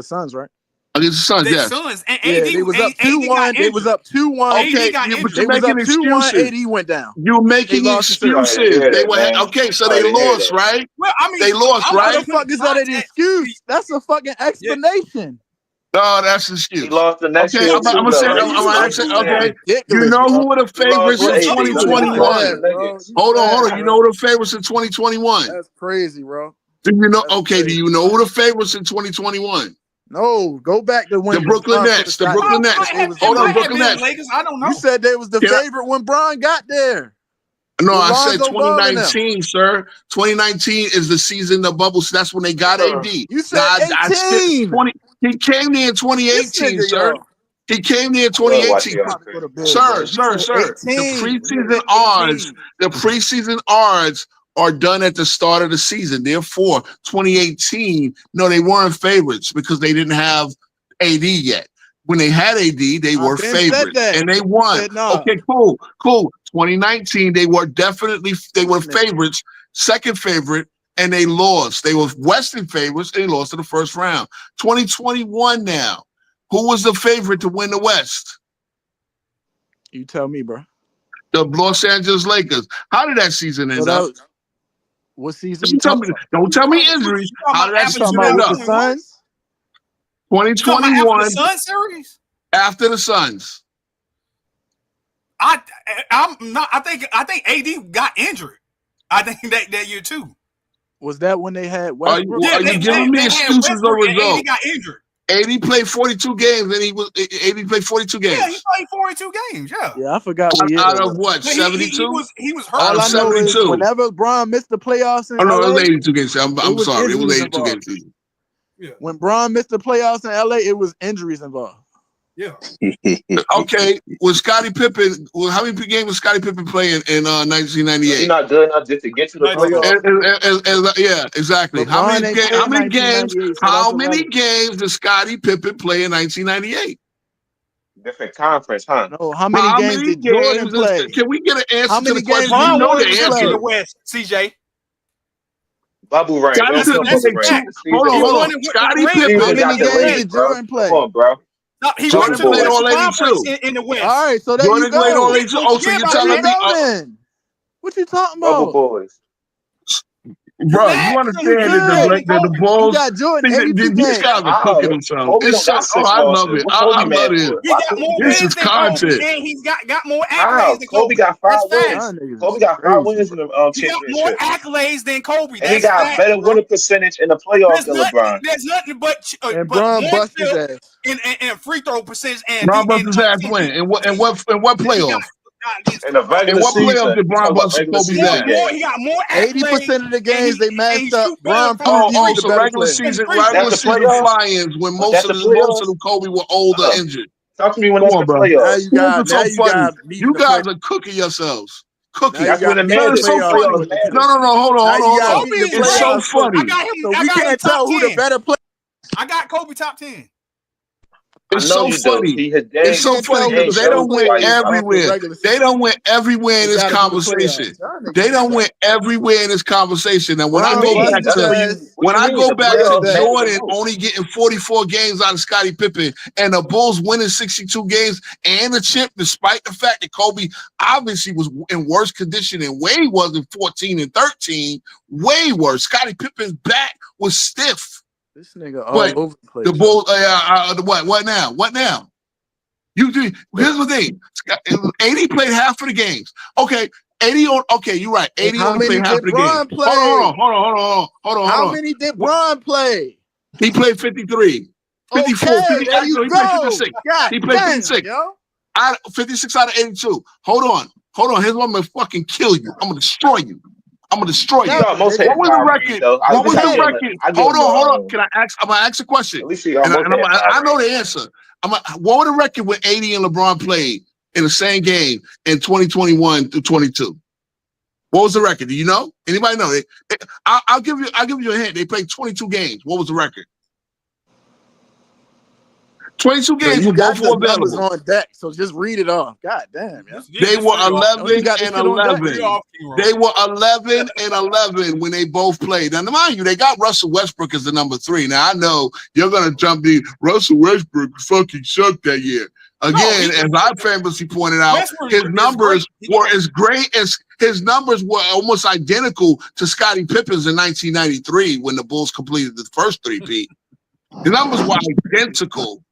Speaker 13: Suns, right?
Speaker 3: Against the Suns, yes.
Speaker 14: Suns. And
Speaker 13: yeah, they was up 2-1. They was up 2-1.
Speaker 3: Okay, but you're making excuses.
Speaker 13: AD went down.
Speaker 3: You're making excuses. They were okay, so they lost, right?
Speaker 14: Well, I mean,
Speaker 3: they lost, right?
Speaker 13: What the fuck is that an excuse? That's a fucking explanation.
Speaker 3: No, that's an excuse.
Speaker 5: He lost the next year.
Speaker 3: I'm gonna say, okay. You know who were the favorites in 2021? Hold on. You know who the favorites in 2021?
Speaker 13: That's crazy, bro.
Speaker 3: Do you know? Okay, do you know who the favorites in 2021?
Speaker 13: No, go back to when
Speaker 3: the Brooklyn Nets. The Brooklyn Nets. Hold on, Brooklyn Nets.
Speaker 14: I don't know.
Speaker 13: You said they was the favorite when Bron got there.
Speaker 3: No, I said 2019, sir. 2019 is the season of bubbles. That's when they got AD.
Speaker 13: You said 18.
Speaker 3: He came there in 2018, sir. He came there in 2018. Sir. The preseason odds are done at the start of the season. Therefore, 2018, no, they weren't favorites because they didn't have AD yet. When they had AD, they were favorites and they won. Okay, cool. 2019, they were favorites, second favorite, and they lost. They were Western favorites, and they lost in the first round. 2021 now. Who was the favorite to win the West?
Speaker 13: You tell me, bro.
Speaker 3: The Los Angeles Lakers. How did that season end up?
Speaker 13: What season?
Speaker 3: Don't tell me injuries. How did that season end up?
Speaker 13: The Suns?
Speaker 3: 2021.
Speaker 14: After the Suns series?
Speaker 3: After the Suns.
Speaker 14: I'm not. I think AD got injured. I think that year too.
Speaker 13: Was that when they had Westbrook?
Speaker 3: Are you giving me excuses or results?
Speaker 14: AD got injured.
Speaker 3: AD played 42 games, and AD played 42 games.
Speaker 14: Yeah, he played 42 games. Yeah.
Speaker 13: Yeah, I forgot.
Speaker 3: Out of what? 72.
Speaker 14: He was hurt.
Speaker 13: All I know is whenever Bron missed the playoffs in
Speaker 3: LA,
Speaker 13: it
Speaker 3: was 82 games. I'm sorry, it was 82 games.
Speaker 14: Yeah.
Speaker 13: When Bron missed the playoffs in LA, it was injuries involved.
Speaker 14: Yeah.
Speaker 3: Okay. Was Scottie Pippen? How many games was Scottie Pippen playing in 1998?
Speaker 5: He's not good enough just to get to the playoffs.
Speaker 3: Yeah, exactly. How many games did Scottie Pippen play in 1998?
Speaker 5: Different conference, huh?
Speaker 13: No. How many games did Jordan play?
Speaker 3: Can we get an answer to the question?
Speaker 14: You
Speaker 3: know the answer.
Speaker 14: In the West, CJ.
Speaker 5: Bubble rain.
Speaker 3: Hold on. Scottie Pippen.
Speaker 13: How many games did Jordan play?
Speaker 5: Come on, bro.
Speaker 14: No, he
Speaker 3: Jordan played all 82
Speaker 14: in the West.
Speaker 13: All right, so there
Speaker 3: Jordan
Speaker 13: you go.
Speaker 3: played all 82. Oh, so you're telling me?
Speaker 13: What you talking about?
Speaker 5: Bubble boys.
Speaker 3: Bro, you understand that the Bulls?
Speaker 13: You got Jordan.
Speaker 3: These guys are cooking themselves. I love it. I love it. This is content.
Speaker 14: And he's got more accolades than
Speaker 5: Kobe. Got 5 wins. Kobe got 5 wins in the championship.
Speaker 14: He got more accolades than Kobe.
Speaker 5: And he got better winning percentage in the playoffs than LeBron.
Speaker 14: There's nothing but
Speaker 13: Bron bust his ass.
Speaker 14: And free throw percentage. And
Speaker 3: Bron bust his ass when? And what playoff?
Speaker 5: In the regular
Speaker 3: what playoff did Bron bust Kobe's ass?
Speaker 14: He got more
Speaker 13: 80% of the games they matched up. Bron
Speaker 3: so regular season fly-ins when most of them Kobe were old or injured.
Speaker 5: Talk to me when it's the playoffs.
Speaker 3: You guys are cooking yourselves. Cooking.
Speaker 5: That's when the man is so funny.
Speaker 3: No, hold on. It's so funny.
Speaker 13: So we can't tell who the better player.
Speaker 14: I got Kobe top 10.
Speaker 3: It's so funny. It's so funny because they don't win everywhere. They don't win everywhere in this conversation. They don't win everywhere in this conversation. And when I go back to Jordan only getting 44 games out of Scottie Pippen and the Bulls winning 62 games and the chip, despite the fact that Kobe obviously was in worse condition than Wade was in 14 and 13, way worse. Scottie Pippen's back was stiff.
Speaker 13: This nigga all over the place.
Speaker 3: The Bulls, what now? What now? Here's the thing. 80 played half of the games. Okay, 80 on. Okay, you're right. 80 only played half of the games. Hold on.
Speaker 13: How many did Bron play?
Speaker 3: He played 53, 54,
Speaker 13: okay,
Speaker 3: 50,
Speaker 13: there you
Speaker 3: he played 56.
Speaker 13: God
Speaker 3: he played
Speaker 13: damn,
Speaker 3: 56.
Speaker 13: Yo.
Speaker 3: 56 out of 82. Hold on. Here's what I'm gonna fucking kill you. I'm gonna destroy you. What was the record? Hold on. I'm gonna ask a question. I know the answer. What was the record when AD and LeBron played in the same game in 2021 through 22? What was the record? Do you know? Anybody know? I'll give you a hint. They played 22 games. What was the record? 22 games
Speaker 13: you
Speaker 3: were
Speaker 13: got
Speaker 3: both
Speaker 13: the numbers
Speaker 3: available.
Speaker 13: on deck, so just read it off. God damn, yeah.
Speaker 3: They were 11
Speaker 13: got this
Speaker 3: and
Speaker 13: shit on deck.
Speaker 3: 11. They were 11 and 11 when they both played. Now, mind you, they got Russell Westbrook as the number 3. Now, I know you're going to jump in. Russell Westbrook fucking sucked that year. Again, as our fantasy pointed out, his numbers were as great as his numbers were almost identical to Scottie Pippen's in 1993 when the Bulls completed the first three-peat. The numbers were identical.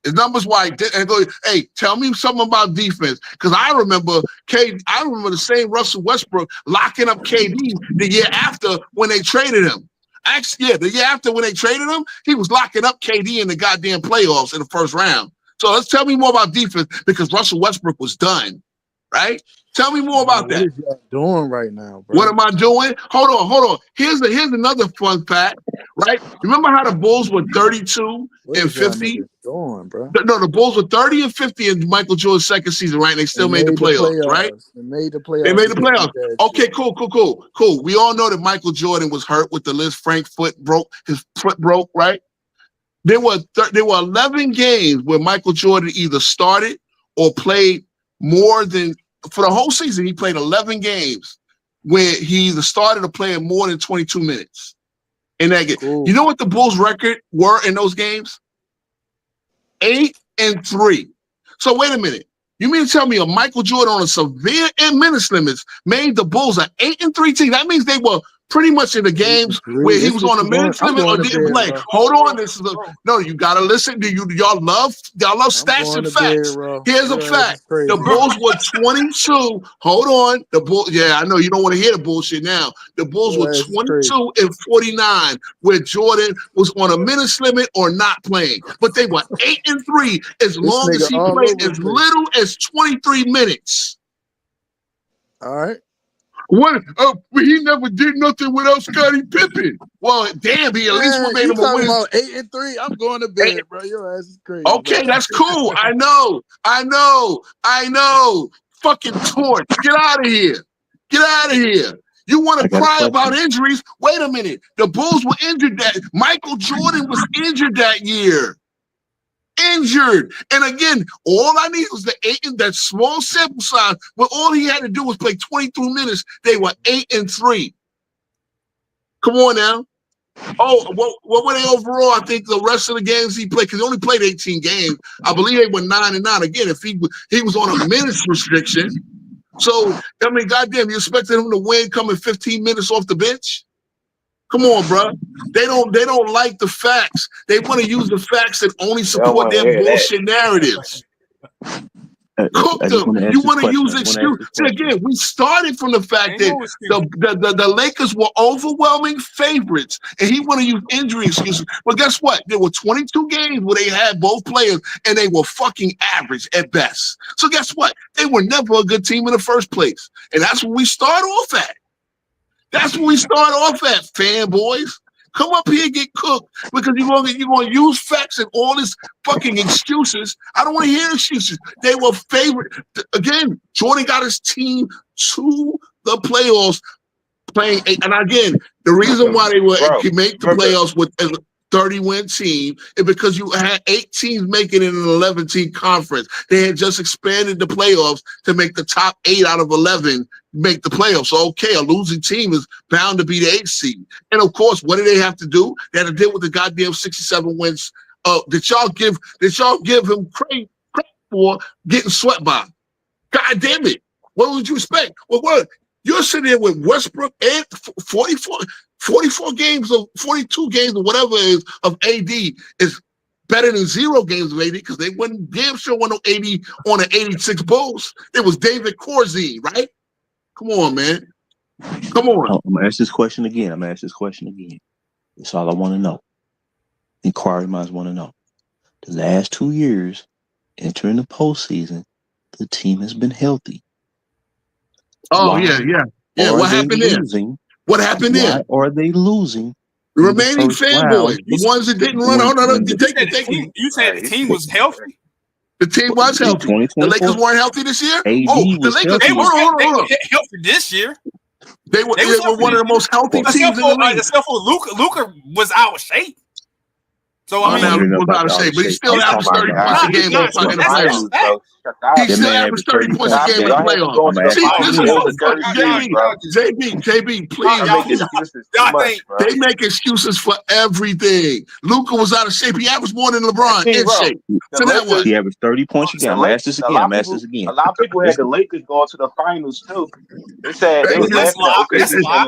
Speaker 3: His numbers were identical. Hey, tell me something about defense, because I remember the same Russell Westbrook locking up KD the year after when they traded him. Actually, yeah, the year after when they traded him, he was locking up KD in the goddamn playoffs in the first round. So let's tell me more about defense, because Russell Westbrook was done, right? Tell me more about that.
Speaker 13: What is y'all doing right now, bro?
Speaker 3: What am I doing? Hold on. Here's another fun fact, right? Remember how the Bulls were 32 and 50?
Speaker 13: Doing, bro?
Speaker 3: No, the Bulls were 30 and 50 in Michael Jordan's second season, right? And they still made the playoffs, right?
Speaker 13: They made the playoffs.
Speaker 3: They made the playoffs. Okay, cool. We all know that Michael Jordan was hurt with the Liz Frank his foot broke, right? There were 11 games where Michael Jordan either started or played more than, for the whole season, he played 11 games where he either started or played more than 22 minutes in that game. Cool. You know what the Bulls' record were in those games? 8-3. So wait a minute. You mean to tell me a Michael Jordan on a severe minutes limits made the Bulls an 8-3 team? That means they were pretty much in the games where he was on a minutes limit or didn't play. Hold on, no. You gotta listen. Y'all love stats and facts. Here's a fact: the Bulls were 22. Hold on, the Bulls. Yeah, I know you don't want to hear the bullshit now. The Bulls were 22 and 49, where Jordan was on a minutes limit or not playing, but they were 8-3 as long as he played as little as 23 minutes.
Speaker 13: All right.
Speaker 3: What? He never did nothing without Scottie Pippen. Well, damn, he at least made him a win.
Speaker 13: About 8-3. I'm going to bed, bro. Your ass is crazy.
Speaker 3: Okay,
Speaker 13: bro.
Speaker 3: that's cool. I know. Fucking torch. Get out of here. You want to cry about injuries? Wait a minute. The Bulls were injured Michael Jordan was injured that year. Injured. And again, all I need was that small sample size, but all he had to do was play 22 minutes. They were 8-3. Come on now. Oh, what were they overall? I think the rest of the games he played, because he only played 18 games. I believe they were 9-9. Again, if he was on a minutes restriction. So, I mean, goddamn, you expected him to win coming 15 minutes off the bench? Come on, bro. They don't like the facts. They want to use the facts that only support their bullshit narratives. Cook them. You want to use excuses. See, again, we started from the fact that the Lakers were overwhelming favorites, and he want to use injury excuses. But guess what? There were 22 games where they had both players, and they were fucking average at best. So guess what? They were never a good team in the first place, and that's what we start off at. Fanboys. Come up here and get cooked, because you're gonna use facts and all this fucking excuses. I don't want to hear excuses. They were favorite. Again, Jordan got his team to the playoffs playing. And again, the reason why they could make the playoffs with a 30-win team is because you had 8 teams making it in an 11-team conference. They had just expanded the playoffs to make the top 8 out of 11 make the playoffs. So, okay, a losing team is bound to be the 8th seed. And, of course, what do they have to do? They had to deal with the goddamn 67 wins. Did y'all give him credit for getting swept by? God damn it. What would you expect? Well, what? You're sitting there with Westbrook and 44 games of 42 games or whatever it is of AD is better than 0 games of AD, because they wouldn't damn sure want no AD on an 86 Bulls. It was David Corzine, right? Come on, man. Come on.
Speaker 15: I'm gonna ask this question again. That's all I want to know. Inquiry minds want to know. The last 2 years, entering the postseason, the team has been healthy.
Speaker 3: Oh, yeah. What happened there? What happened there?
Speaker 15: Why are they losing?
Speaker 3: The remaining fanboys, the ones that didn't run. Hold on.
Speaker 14: You said the team was healthy?
Speaker 3: The team was healthy. The Lakers weren't healthy this year.
Speaker 14: AD
Speaker 3: the Lakers.
Speaker 14: They
Speaker 3: Hold on.
Speaker 14: healthy this year.
Speaker 3: They were one of the most healthy teams in the league.
Speaker 14: Except for Luka. Luka was out of shape. So I mean,
Speaker 3: he was out of shape, but he still averaged 30 points a game in the playoffs. He still averaged 30 points a game in the playoffs. See, this is JB, please. They make excuses for everything. Luka was out of shape. He averaged more than LeBron in shape. So that was.
Speaker 15: He averaged 30 points a game. I'm asked this again.
Speaker 5: A lot of people had the Lakers going to the finals too. They said they was
Speaker 14: Lakers
Speaker 3: in 5.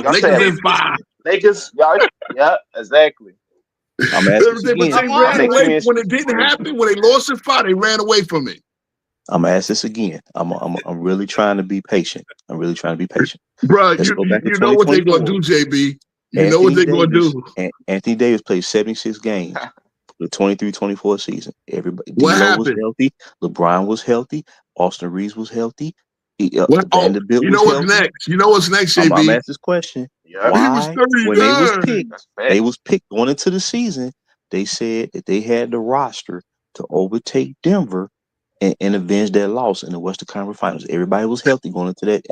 Speaker 3: Lakers in 5.
Speaker 5: Lakers, yeah, exactly.
Speaker 15: I'm asking this again.
Speaker 3: When it didn't happen, when they lost in 5, they ran away from it.
Speaker 15: I'm gonna ask this again. I'm really trying to be patient.
Speaker 3: Bro, you know what they're gonna do, JB. You know what they're gonna do.
Speaker 15: Anthony Davis played 76 games. The 23-24 season. Everybody
Speaker 3: what happened?
Speaker 15: Was healthy. LeBron was healthy. Austin Reeves was healthy.
Speaker 3: Vanderbilt you know what's healthy. Next? You know what's next, JB?
Speaker 15: I'm asking this question.
Speaker 3: Yeah.
Speaker 15: Why, when they was picked going into the season, they said that they had the roster to overtake Denver and avenge that loss in the Western Conference Finals. Everybody was healthy going into that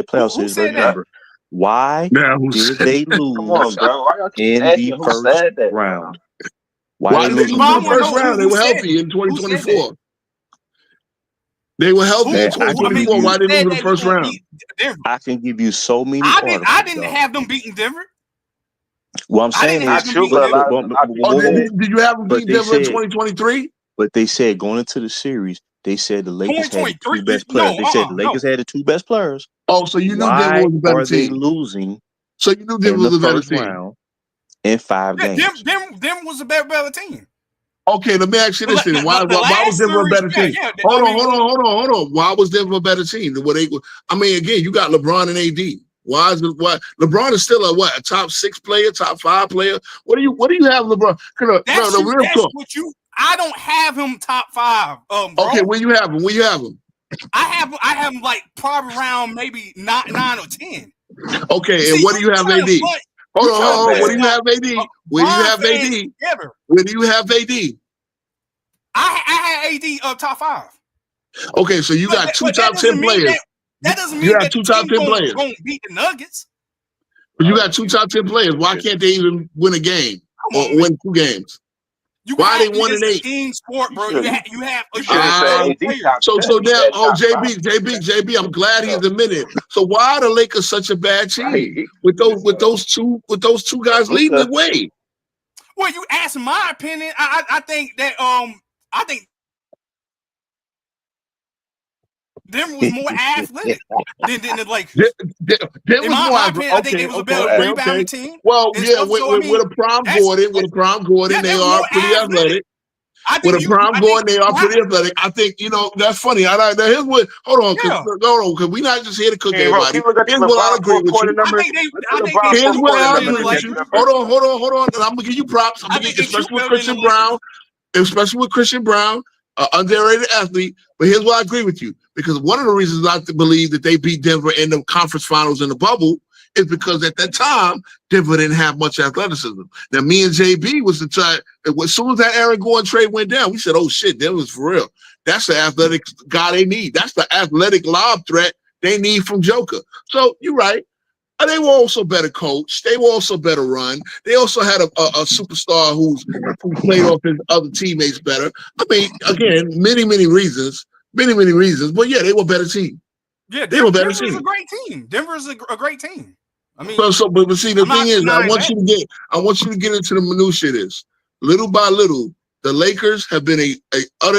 Speaker 15: playoff series versus Denver. Why did they lose in the first round?
Speaker 3: Why did they lose in the first round? They were healthy in 2024. They were healthy in 2024. Why did they lose in the first round?
Speaker 15: I can give you so many.
Speaker 14: I didn't have them beating Denver.
Speaker 15: Well, I'm saying is,
Speaker 3: did you have them beat Denver in 2023?
Speaker 15: But they said going into the series, they said the Lakers had the two best players. They said the Lakers had the two best players.
Speaker 3: Oh, so you knew Denver was a better team.
Speaker 15: Why are they losing?
Speaker 3: So you knew Denver was a better team
Speaker 15: in 5 games.
Speaker 14: Denver was a better team.
Speaker 3: Okay, let me ask you this then. Why was Denver a better team? Hold on. Why was Denver a better team? I mean, again, you got LeBron and AD. Why LeBron is still a top 6 player, top 5 player? What do you have, LeBron?
Speaker 14: I don't have him top 5. Bro.
Speaker 3: Okay, where you have him?
Speaker 14: I have him like probably around maybe 9 or 10.
Speaker 3: Okay, and what do you have AD? Hold on. What do you have AD? Where do you have AD? Where do you have AD?
Speaker 14: I had AD top 5.
Speaker 3: Okay, so you got 2 top 10 players.
Speaker 14: That doesn't mean that
Speaker 3: 2 top 10 players
Speaker 14: going to beat the Nuggets.
Speaker 3: But you got 2 top 10 players. Why can't they even win a game or win 2 games? Why are they 1-8?
Speaker 14: Team sport, bro. You have
Speaker 3: so now, JB, I'm glad he's admitted. So why are the Lakers such a bad team with those two guys leading the way?
Speaker 14: Well, you ask my opinion. I think that I think Denver was more athletic than the Lakers.
Speaker 3: In my opinion,
Speaker 14: I think it was a better rebounding team.
Speaker 3: Well, yeah, with a Prime Gordon, they are pretty athletic. With a Prime Gordon, they are pretty athletic. I think, that's funny. Here's what, hold on, because we're not just here to cook everybody. Here's what I agree with you. Here's what I agree with you. Hold on. And I'm going to give you props. Especially with Christian Brown, underrated athlete. But here's what I agree with you. Because one of the reasons I believe that they beat Denver in the conference finals in the bubble is because at that time, Denver didn't have much athleticism. Now, me and JB was the time, as soon as that Aaron Gordon trade went down, we said, oh shit, Denver's for real. That's the athletic guy they need. That's the athletic lob threat they need from Joker. So you're right. They were also better coached. They were also better run. They also had a superstar who played off his other teammates better. I mean, again, many reasons. But yeah, they were a better team.
Speaker 14: Yeah,
Speaker 3: they were a better team.
Speaker 14: Denver's a great team. Denver's a great team. I mean,
Speaker 3: but see, the thing is, I want you to get into the minutiae of this. Little by little, the Lakers have been a out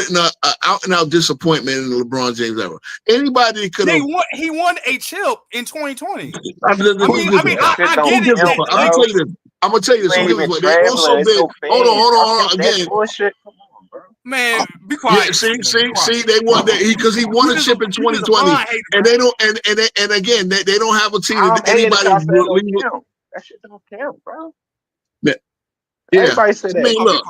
Speaker 3: and out disappointment in the LeBron James era. Anybody could have.
Speaker 14: He won a chip in 2020.
Speaker 3: I'm gonna tell you this. They also been. Hold on. Again.
Speaker 14: Man, be quiet.
Speaker 3: Yeah, see, they won that because he won a chip in 2020, and they don't. And again, they don't have a team that anybody.
Speaker 5: That shit don't count, bro.
Speaker 3: Yeah.
Speaker 5: Everybody say
Speaker 3: I
Speaker 5: that.
Speaker 3: mean, look.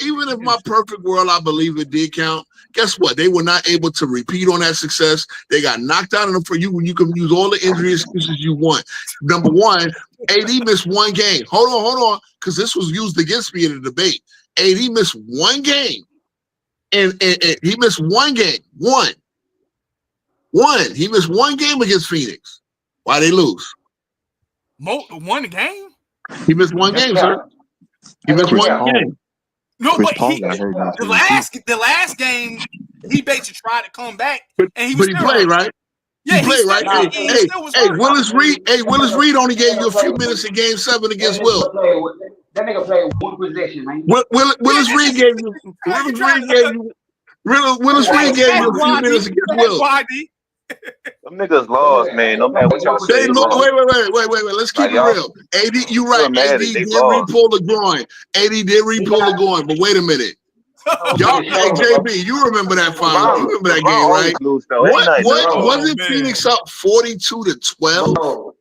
Speaker 3: Even if my perfect world, I believe it did count. Guess what? They were not able to repeat on that success. They got knocked out of them for you when you can use all the injury excuses you want. Number one, AD missed one game. Hold on, because this was used against me in the debate. AD missed one game, and he missed one game. One. He missed one game against Phoenix. Why they lose?
Speaker 14: One game?
Speaker 3: He missed one game, sir. He missed one game.
Speaker 14: No,
Speaker 15: Chris
Speaker 14: but
Speaker 15: Paul got hurt last
Speaker 14: the last game, he basically tried to come back, and he
Speaker 3: played, right?
Speaker 14: Yeah,
Speaker 3: he played, right? Hey, Willis Reed only gave you a few minutes in Game 7 against Will.
Speaker 16: That nigga played one possession, man.
Speaker 3: Willis Reed gave you. Willis Reed gave you a few minutes against Will.
Speaker 5: Them niggas lost, man. No matter what y'all say.
Speaker 3: Wait. Let's keep it real. AD, you right. AD did re-pull the groin. But wait a minute. Y'all, hey, JB, you remember that final? You remember that game, right? What wasn't Phoenix up 42-12?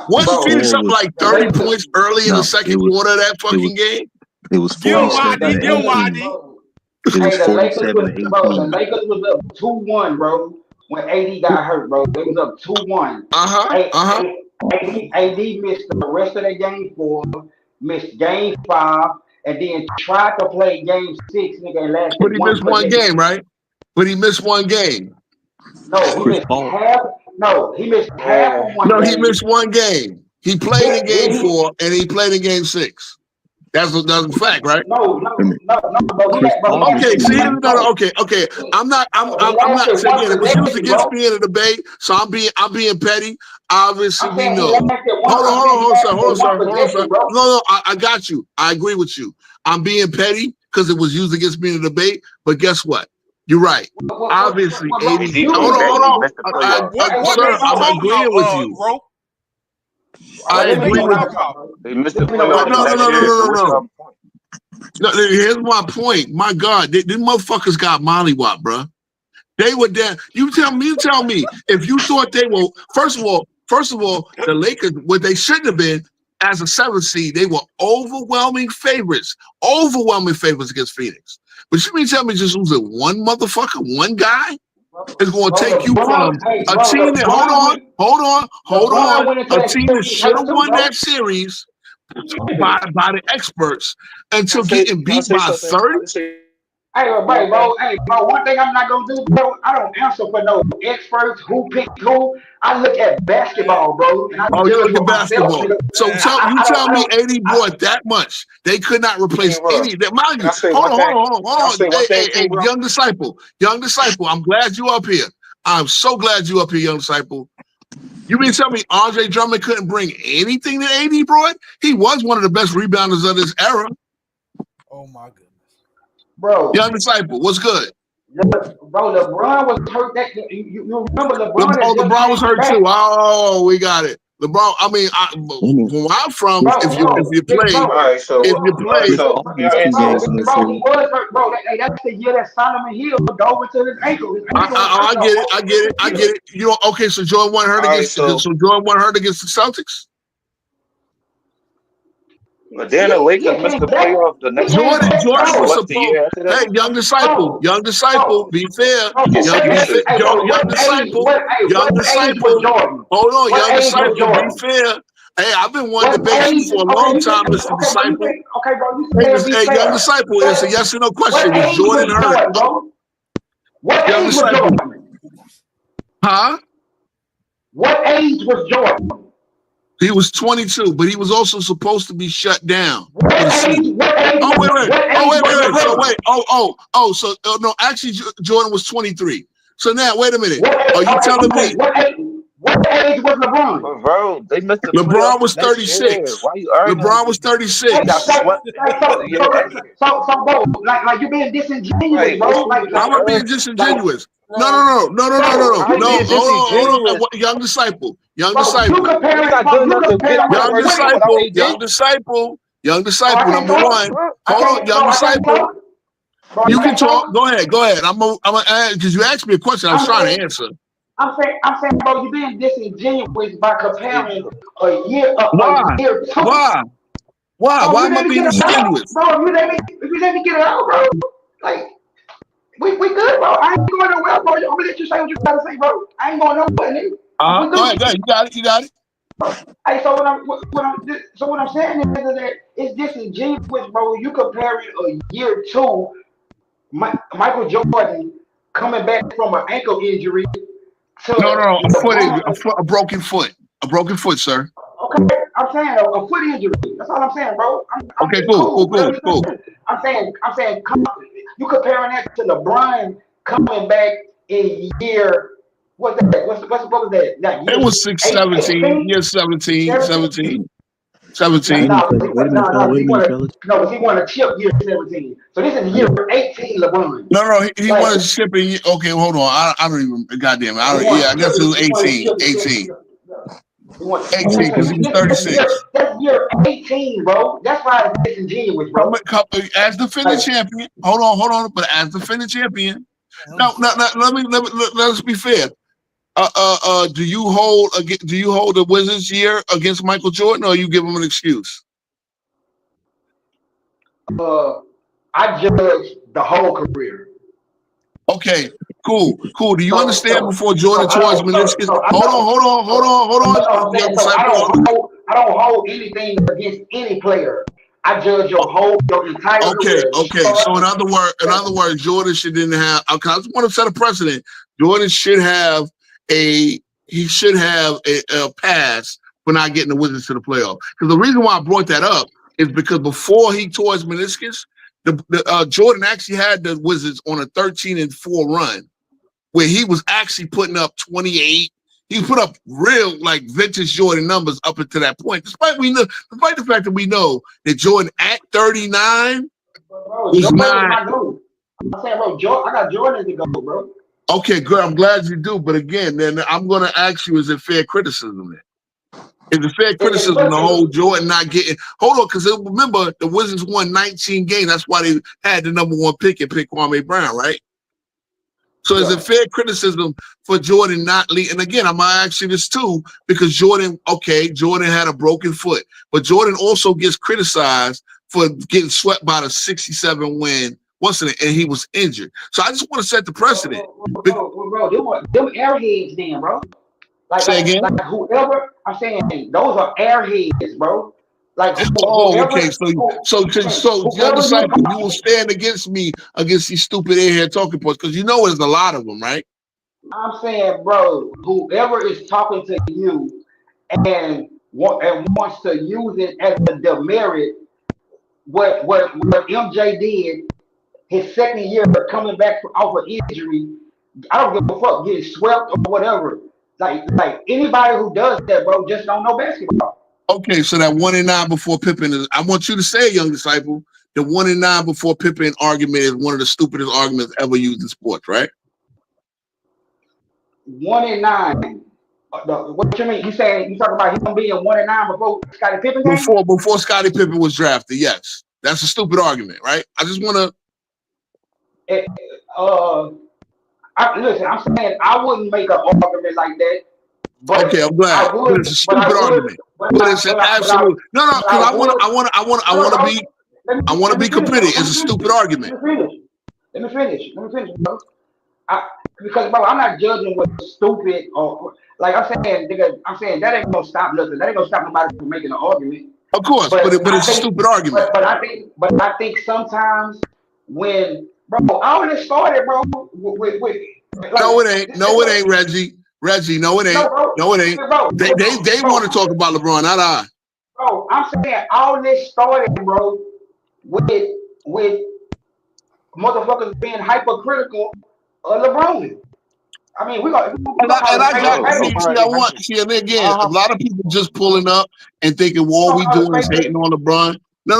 Speaker 3: Wasn't Phoenix up like 30 points early in the second quarter of that fucking game?
Speaker 15: It was 47-18.
Speaker 16: The Lakers was up 2-1, bro. When AD got hurt, bro, they was up 2-1. AD missed the rest of the game 4, missed game 5, and then tried to play game 6, nigga, and lasted.
Speaker 3: But he missed one game, right? But he missed one game.
Speaker 16: No, he missed half. No, he missed half of one.
Speaker 3: No, he missed one game. He played in game 4 and he played in game 6. That's a fact, right?
Speaker 16: No.
Speaker 3: Okay, see, okay. I'm not saying it was used against me in a debate, so I'm being petty. Obviously, we know. Hold on, sir. No, I got you. I agree with you. I'm being petty because it was used against me in a debate. But guess what? You're right. Obviously, AD. Hold on. Sir, I'm agreeing with you. I agree with you.
Speaker 5: They missed the playoffs.
Speaker 3: No. Here's my point. My God, these motherfuckers got mollywop, bro. They were there. You tell me. If you thought they were, first of all, the Lakers, what they shouldn't have been as a 7th seed, they were overwhelming favorites against Phoenix. But you mean tell me just losing one motherfucker, one guy? Is going to take you from a team that hold on. A team that should have won that series by the experts until getting beat by 30.
Speaker 16: Hey, bro. One thing I'm not gonna do, bro. I don't answer for no experts who picked who. I look at basketball, bro.
Speaker 3: Oh, you look at basketball. So tell me, AD brought that much. They could not replace any. Mind you, hold on. Hey, young disciple. I'm glad you up here. I'm so glad you up here, young disciple. You mean tell me Andre Drummond couldn't bring anything that AD brought? He was one of the best rebounders of this era.
Speaker 14: Oh my goodness.
Speaker 16: Bro,
Speaker 3: young disciple, what's good?
Speaker 16: Bro, LeBron was hurt. You remember LeBron?
Speaker 3: LeBron was hurt too. Oh, we got it. LeBron. I mean, where I'm from, if you play,
Speaker 16: that's the year that Solomon Hill dove into his ankle.
Speaker 3: I get it. You know, okay. So Jordan won hurt against. So Jordan won hurt against the Celtics.
Speaker 5: But then the Lakers missed the playoff the next
Speaker 3: Jordan was supposed. Hey, young disciple, be fair. Young disciple. Hold on, young disciple, be fair. Hey, I've been wanting to debate you for a long time, Mr. Disciple.
Speaker 16: Okay, bro.
Speaker 3: Hey, young disciple, it's a yes or no question. Was Jordan hurt?
Speaker 16: What age was Jordan?
Speaker 3: Huh?
Speaker 16: What age was Jordan?
Speaker 3: He was 22, but he was also supposed to be shut down.
Speaker 16: Wait.
Speaker 3: So no, actually, Jordan was 23. So now, wait a minute. Are you telling me?
Speaker 16: What age was LeBron?
Speaker 5: Bro, they missed the
Speaker 3: LeBron was 36.
Speaker 5: Why you arguing?
Speaker 3: LeBron was 36.
Speaker 16: So, bro, like you being disingenuous, bro.
Speaker 3: I'm not being disingenuous. No. Hold on. Young disciple. Number one. Hold on, young disciple. You can talk. Go ahead. I'm gonna add because you asked me a question. I was trying to answer.
Speaker 16: I'm saying, bro, you're being disingenuous by comparing a year.
Speaker 3: Why? Why?
Speaker 16: Bro,
Speaker 3: Why
Speaker 16: you
Speaker 3: am I
Speaker 16: let me
Speaker 3: being
Speaker 16: get it out,
Speaker 3: disingenuous?
Speaker 16: bro. If you let me get it out, bro. Like we good, bro. I ain't going nowhere, bro. I'm gonna let you say what you gotta say, bro. I ain't going nowhere, nigga. We
Speaker 3: Go ahead,
Speaker 16: good.
Speaker 3: go ahead. You got it.
Speaker 16: Hey, so what I'm saying is that it's disingenuous, bro. You comparing a year two, Michael Jordan coming back from an ankle injury to
Speaker 3: No.
Speaker 16: LeBron.
Speaker 3: A broken foot. A broken foot, sir.
Speaker 16: Okay, I'm saying a foot injury. That's all I'm saying, bro.
Speaker 3: Okay, cool.
Speaker 16: I'm saying, you comparing that to LeBron coming back in year. What was that? That year
Speaker 3: It was 17. Year 17.
Speaker 16: No,
Speaker 15: Wait a minute, fellas.
Speaker 16: because he won a chip year 17. So this is year 18, LeBron.
Speaker 3: No, he won a chip in. Okay, hold on. I don't even. Goddamn it. I guess it was 18. 18, because he was 36.
Speaker 16: That's year 18, bro. That's why it's disingenuous, bro.
Speaker 3: As defending champion. Hold on. But as defending champion. Now, let's be fair. Do you hold the Wizards year against Michael Jordan, or you give him an excuse?
Speaker 16: I judge the whole career.
Speaker 3: Okay, cool. Do you understand before Jordan tore his meniscus? Hold on.
Speaker 16: I don't hold anything against any player. I judge your entire career.
Speaker 3: Okay. So in other words, Jordan didn't have. I just want to set a precedent. Jordan should have a pass for not getting the Wizards to the playoff. Because the reason why I brought that up is because before he tore his meniscus, Jordan actually had the Wizards on a 13-4 run, where he was actually putting up 28. He put up real vintage Jordan numbers up until that point. Despite the fact that we know that Jordan at 39 was not.
Speaker 16: I'm saying, bro, I got Jordan to go, bro.
Speaker 3: Okay, good. I'm glad you do. But again, then I'm going to ask you: is it fair criticism? Then is it fair criticism the whole Jordan not getting? Hold on, because remember the Wizards won 19 games. That's why they had the #1 pick and picked Kwame Brown, right? So is it fair criticism for Jordan not leading? And again, I'm going to ask you this too, because Jordan had a broken foot, but Jordan also gets criticized for getting swept by the 67 win, and he was injured. So I just want to set the precedent.
Speaker 16: Bro, them airheads then, bro.
Speaker 3: Say again?
Speaker 16: Like whoever, I'm saying, those are airheads, bro.
Speaker 3: Okay. So young disciple, you will stand against me against these stupid airhead talking points because you know there's a lot of them, right?
Speaker 16: I'm saying, bro, whoever is talking to you and wants to use it as a demerit, what MJ did his second year coming back off an injury, I don't give a fuck, getting swept or whatever. Like anybody who does that, bro, just don't know basketball.
Speaker 3: Okay, so that 1-9 before Pippen is. I want you to say, young disciple, the 1-9 before Pippen argument is one of the stupidest arguments ever used in sports, right?
Speaker 16: 1-9. What you mean? You talking about him being 1-9 before Scottie Pippen?
Speaker 3: Before Scottie Pippen was drafted, yes. That's a stupid argument, right? I just want to.
Speaker 16: Listen, I'm saying I wouldn't make an argument like that. But
Speaker 3: okay, I'm glad. But it's a stupid argument. But it's an absolute. No, because I want to be competitive. It's a stupid argument.
Speaker 16: Let me finish, bro. Because bro, I'm not judging what's stupid or like I'm saying that ain't gonna stop nothing. That ain't gonna stop nobody from making an argument.
Speaker 3: Of course, but it's a stupid argument.
Speaker 16: But I think sometimes when all this started, bro, with
Speaker 3: no, it ain't, Reggie. No, it ain't. No, it ain't. They want to talk about LeBron, not I.
Speaker 16: Bro, I'm saying all this started, bro, with motherfuckers being hypercritical of LeBron. I mean,
Speaker 3: a lot of people just pulling up and thinking, well, all we doing is hating on LeBron. No,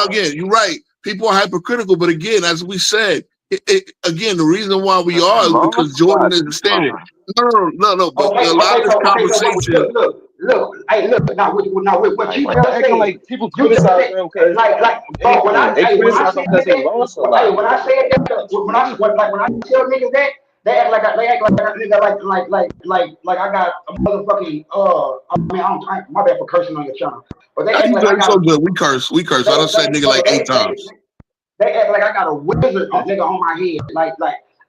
Speaker 3: again, you're right. People are hypercritical, but again, as we said, again, the reason why we are is because Jordan is the standard. No. But a lot of this conversation.
Speaker 16: Look. Now with what you just said,
Speaker 5: like people criticize them because
Speaker 16: when I said that, when I tell niggas that, they act like I got a motherfucking my bad for cursing on your channel. But they act like I
Speaker 3: so
Speaker 16: got
Speaker 3: good. We curse. I done said nigga like 8 times.
Speaker 16: they act like I got a wizard nigga on my head. Like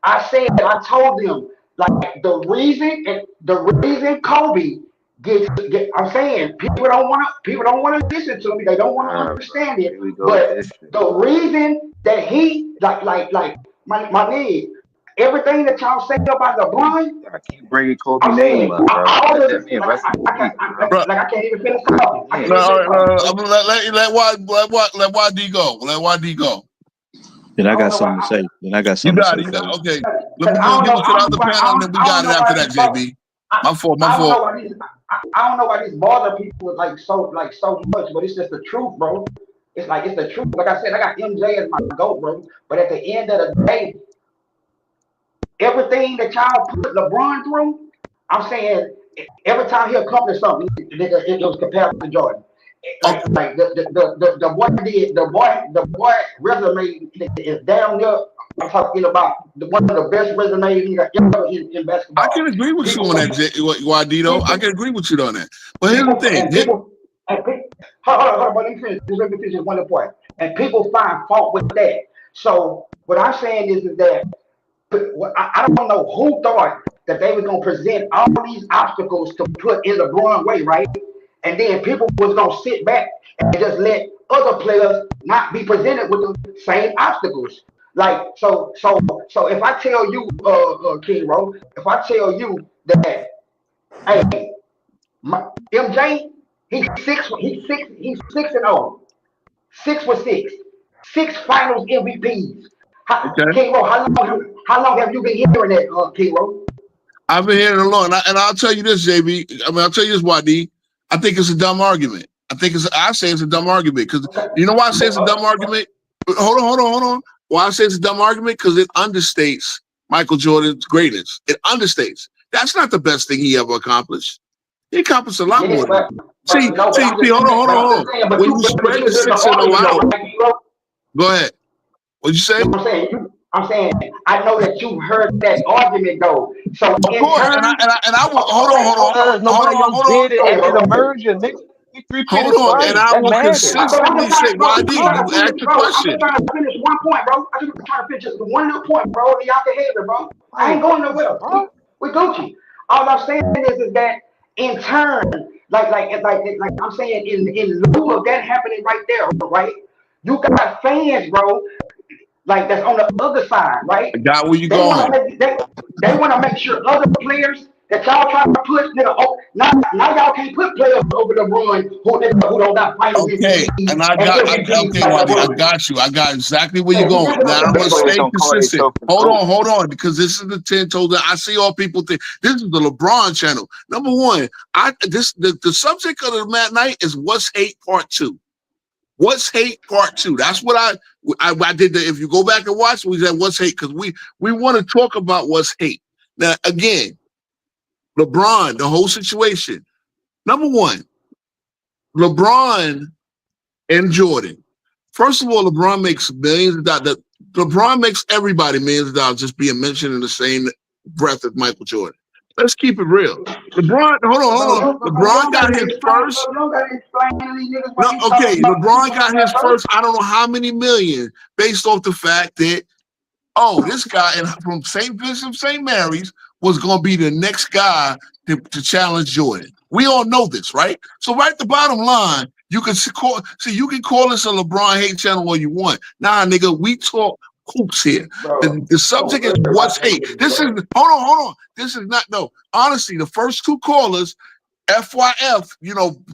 Speaker 16: I told them, like the reason Kobe I'm saying people don't want to listen to me. They don't want to understand it. But the reason that he like my nigga, everything that y'all say about LeBron,
Speaker 5: I keep bringing Kobe's name up, bro.
Speaker 16: I can't even finish talking.
Speaker 3: I'm gonna let YD go. Let YD go.
Speaker 15: Then I got something to say.
Speaker 3: You got it. Okay. Let me give it to the other panel, and then we got it after that, JB. My fault.
Speaker 16: I don't know why these bother people like so much, but it's just the truth, bro. It's the truth. Like I said, I got MJ as my GOAT, bro. But at the end of the day, everything that y'all put LeBron through, I'm saying every time he accomplished something, it was compared to Jordan. Like the boy resume is down there. I'm talking about one of the best resumes ever in basketball.
Speaker 3: I can agree with you on that, Wadito. I can agree with you on that. But here's the thing.
Speaker 16: Hold on, let me finish. Let me finish one point. And people find fault with that. So what I'm saying is that I don't know who thought that they were gonna present all these obstacles to put in LeBron's way, right? And then people was gonna sit back and just let other players not be presented with the same obstacles. Like so if I tell you, King Ro, if I tell you that, hey, MJ, he's 6-0, 6 for 6, 6 Finals MVPs. King Ro, how long have you been hearing that, King Ro?
Speaker 3: I've been hearing it long, and I'll tell you this, JB. I mean, I'll tell you this, YD. I think it's a dumb argument. I say it's a dumb argument because you know why I say it's a dumb argument? Hold on. Why I say it's a dumb argument? Because it understates Michael Jordan's greatness. It understates. That's not the best thing he ever accomplished. He accomplished a lot more than that. See, hold on. When you spread the 6-0 out, go ahead. What'd you say?
Speaker 16: I'm saying I know that you heard that argument though. So
Speaker 3: of course, and I will hold on. Hold on, and I will consistently say, YD, you asked the question.
Speaker 16: I'm trying to finish one point, bro. I'm just trying to finish just one little point, bro. And y'all can have it, bro. I ain't going nowhere. We Gucci. All I'm saying is that in turn, like I'm saying, in lieu of that happening right there, right? You got fans, bro. Like that's on the other side, right?
Speaker 3: I got where you going.
Speaker 16: They want to make sure other players that y'all trying to put, now y'all can't put players over the run who don't got finals.
Speaker 3: Okay, and I got you. I got exactly where you're going. Now I'm gonna stay consistent. Hold on, because this is the 10 told that I see all people think this is the LeBron channel. Number one, the subject of the Matt Night is What's Hate Part 2. What's Hate Part 2? That's what I did. If you go back and watch, we said What's Hate because we want to talk about what's hate. Now again, LeBron, the whole situation. Number one, LeBron and Jordan. First of all, LeBron makes millions of dollars. LeBron makes everybody millions of dollars just being mentioned in the same breath as Michael Jordan. Let's keep it real. LeBron, hold on. LeBron got his first. LeBron got his first, I don't know how many million, based off the fact that, this guy from St. Vincent, St. Mary's was going to be the next guy to challenge Jordan. We all know this, right? So right at the bottom line, you can you can call this a LeBron hate channel all you want. Nah, nigga, we talk hoops here. The subject is what's hate. This is hold on. This is not honestly, the first two callers, FYF,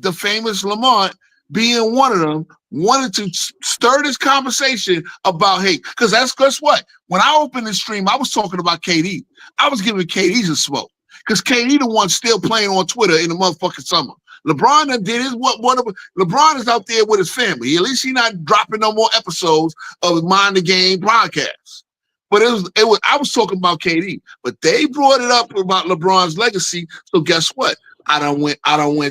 Speaker 3: the famous Lamont being one of them, wanted to stir this conversation about hate. Because guess what? When I opened the stream, I was talking about KD. I was giving KD some smoke. Because KD the one still playing on Twitter in the motherfucking summer. LeBron did his LeBron is out there with his family. At least he's not dropping no more episodes of Mind the Game broadcasts. But I was talking about KD. But they brought it up about LeBron's legacy. So guess what? I don't went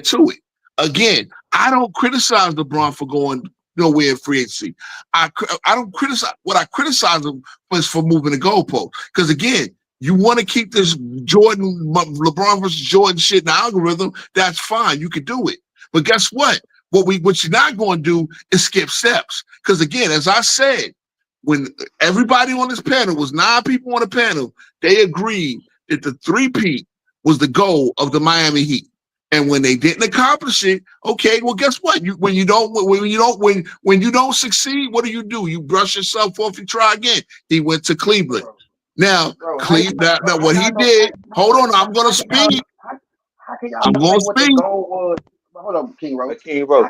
Speaker 3: to it. Again, I don't criticize LeBron for going nowhere in free agency. I don't criticize. What I criticize him was for moving the goalpost. Because again, you want to keep this LeBron versus Jordan shit in the algorithm, that's fine. You can do it. But guess what? What you're not going to do is skip steps. Because again, as I said, when everybody on this panel was 9 people on the panel, they agreed that the 3-peat was the goal of the Miami Heat. And when they didn't accomplish it, okay, well, guess what? When you don't succeed, what do? You brush yourself off. You try again. He went to Cleveland. Now, Cleveland. Now, what he did? Hold on, I'm going to speak. I'm going to speak.
Speaker 16: Hold up, King Rose.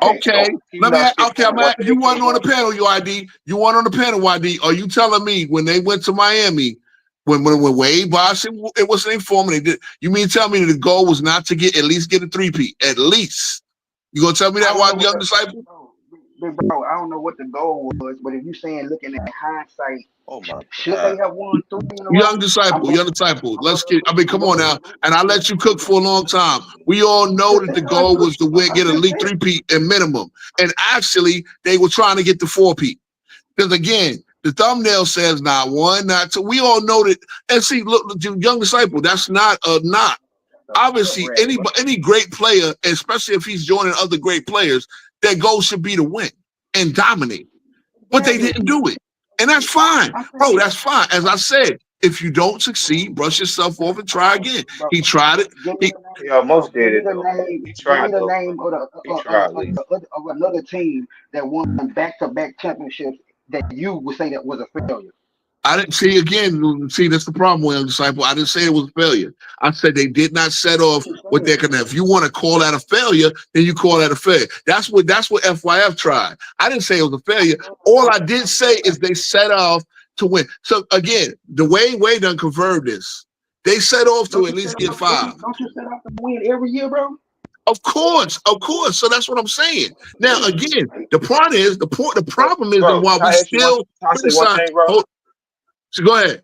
Speaker 3: Okay, let me. Okay, you weren't on the panel, YD. You weren't on the panel, YD. Are you telling me when they went to Miami? When Wade Bosh, it was an informant. They did. You mean tell me that the goal was not to at least get a 3-peat? At least. You gonna tell me that, why Young Disciple?
Speaker 16: Bro, I don't know what the goal was, but if you saying looking at hindsight, should they have won 3 in a row?
Speaker 3: Young Disciple. Let's get. I mean, come on now. And I let you cook for a long time. We all know that the goal was to get a league 3-peat at minimum. And actually, they were trying to get the 4-peat. Because again, the thumbnail says not 1, not 2. We all know that. And see, look, Young Disciple, that's not a knock. Obviously, any great player, especially if he's joining other great players, their goal should be to win and dominate. But they didn't do it. And that's fine. Bro, that's fine. As I said, if you don't succeed, brush yourself off and try again. He tried it.
Speaker 5: He almost did it. He tried.
Speaker 16: The name of another team that won back-to-back championships that you would say that was a failure.
Speaker 3: I didn't see again. See, that's the problem, Young Disciple. I didn't say it was a failure. I said they did not set off what they're gonna. If you want to call that a failure, then you call that a failure. That's what FYF tried. I didn't say it was a failure. All I did say is they set off to win. So again, the way Wade done confirmed this, they set off to at least get 5.
Speaker 16: Don't you set off to win every year, bro?
Speaker 3: Of course. So that's what I'm saying. Now, again, the problem is that while we still criticize. So go ahead.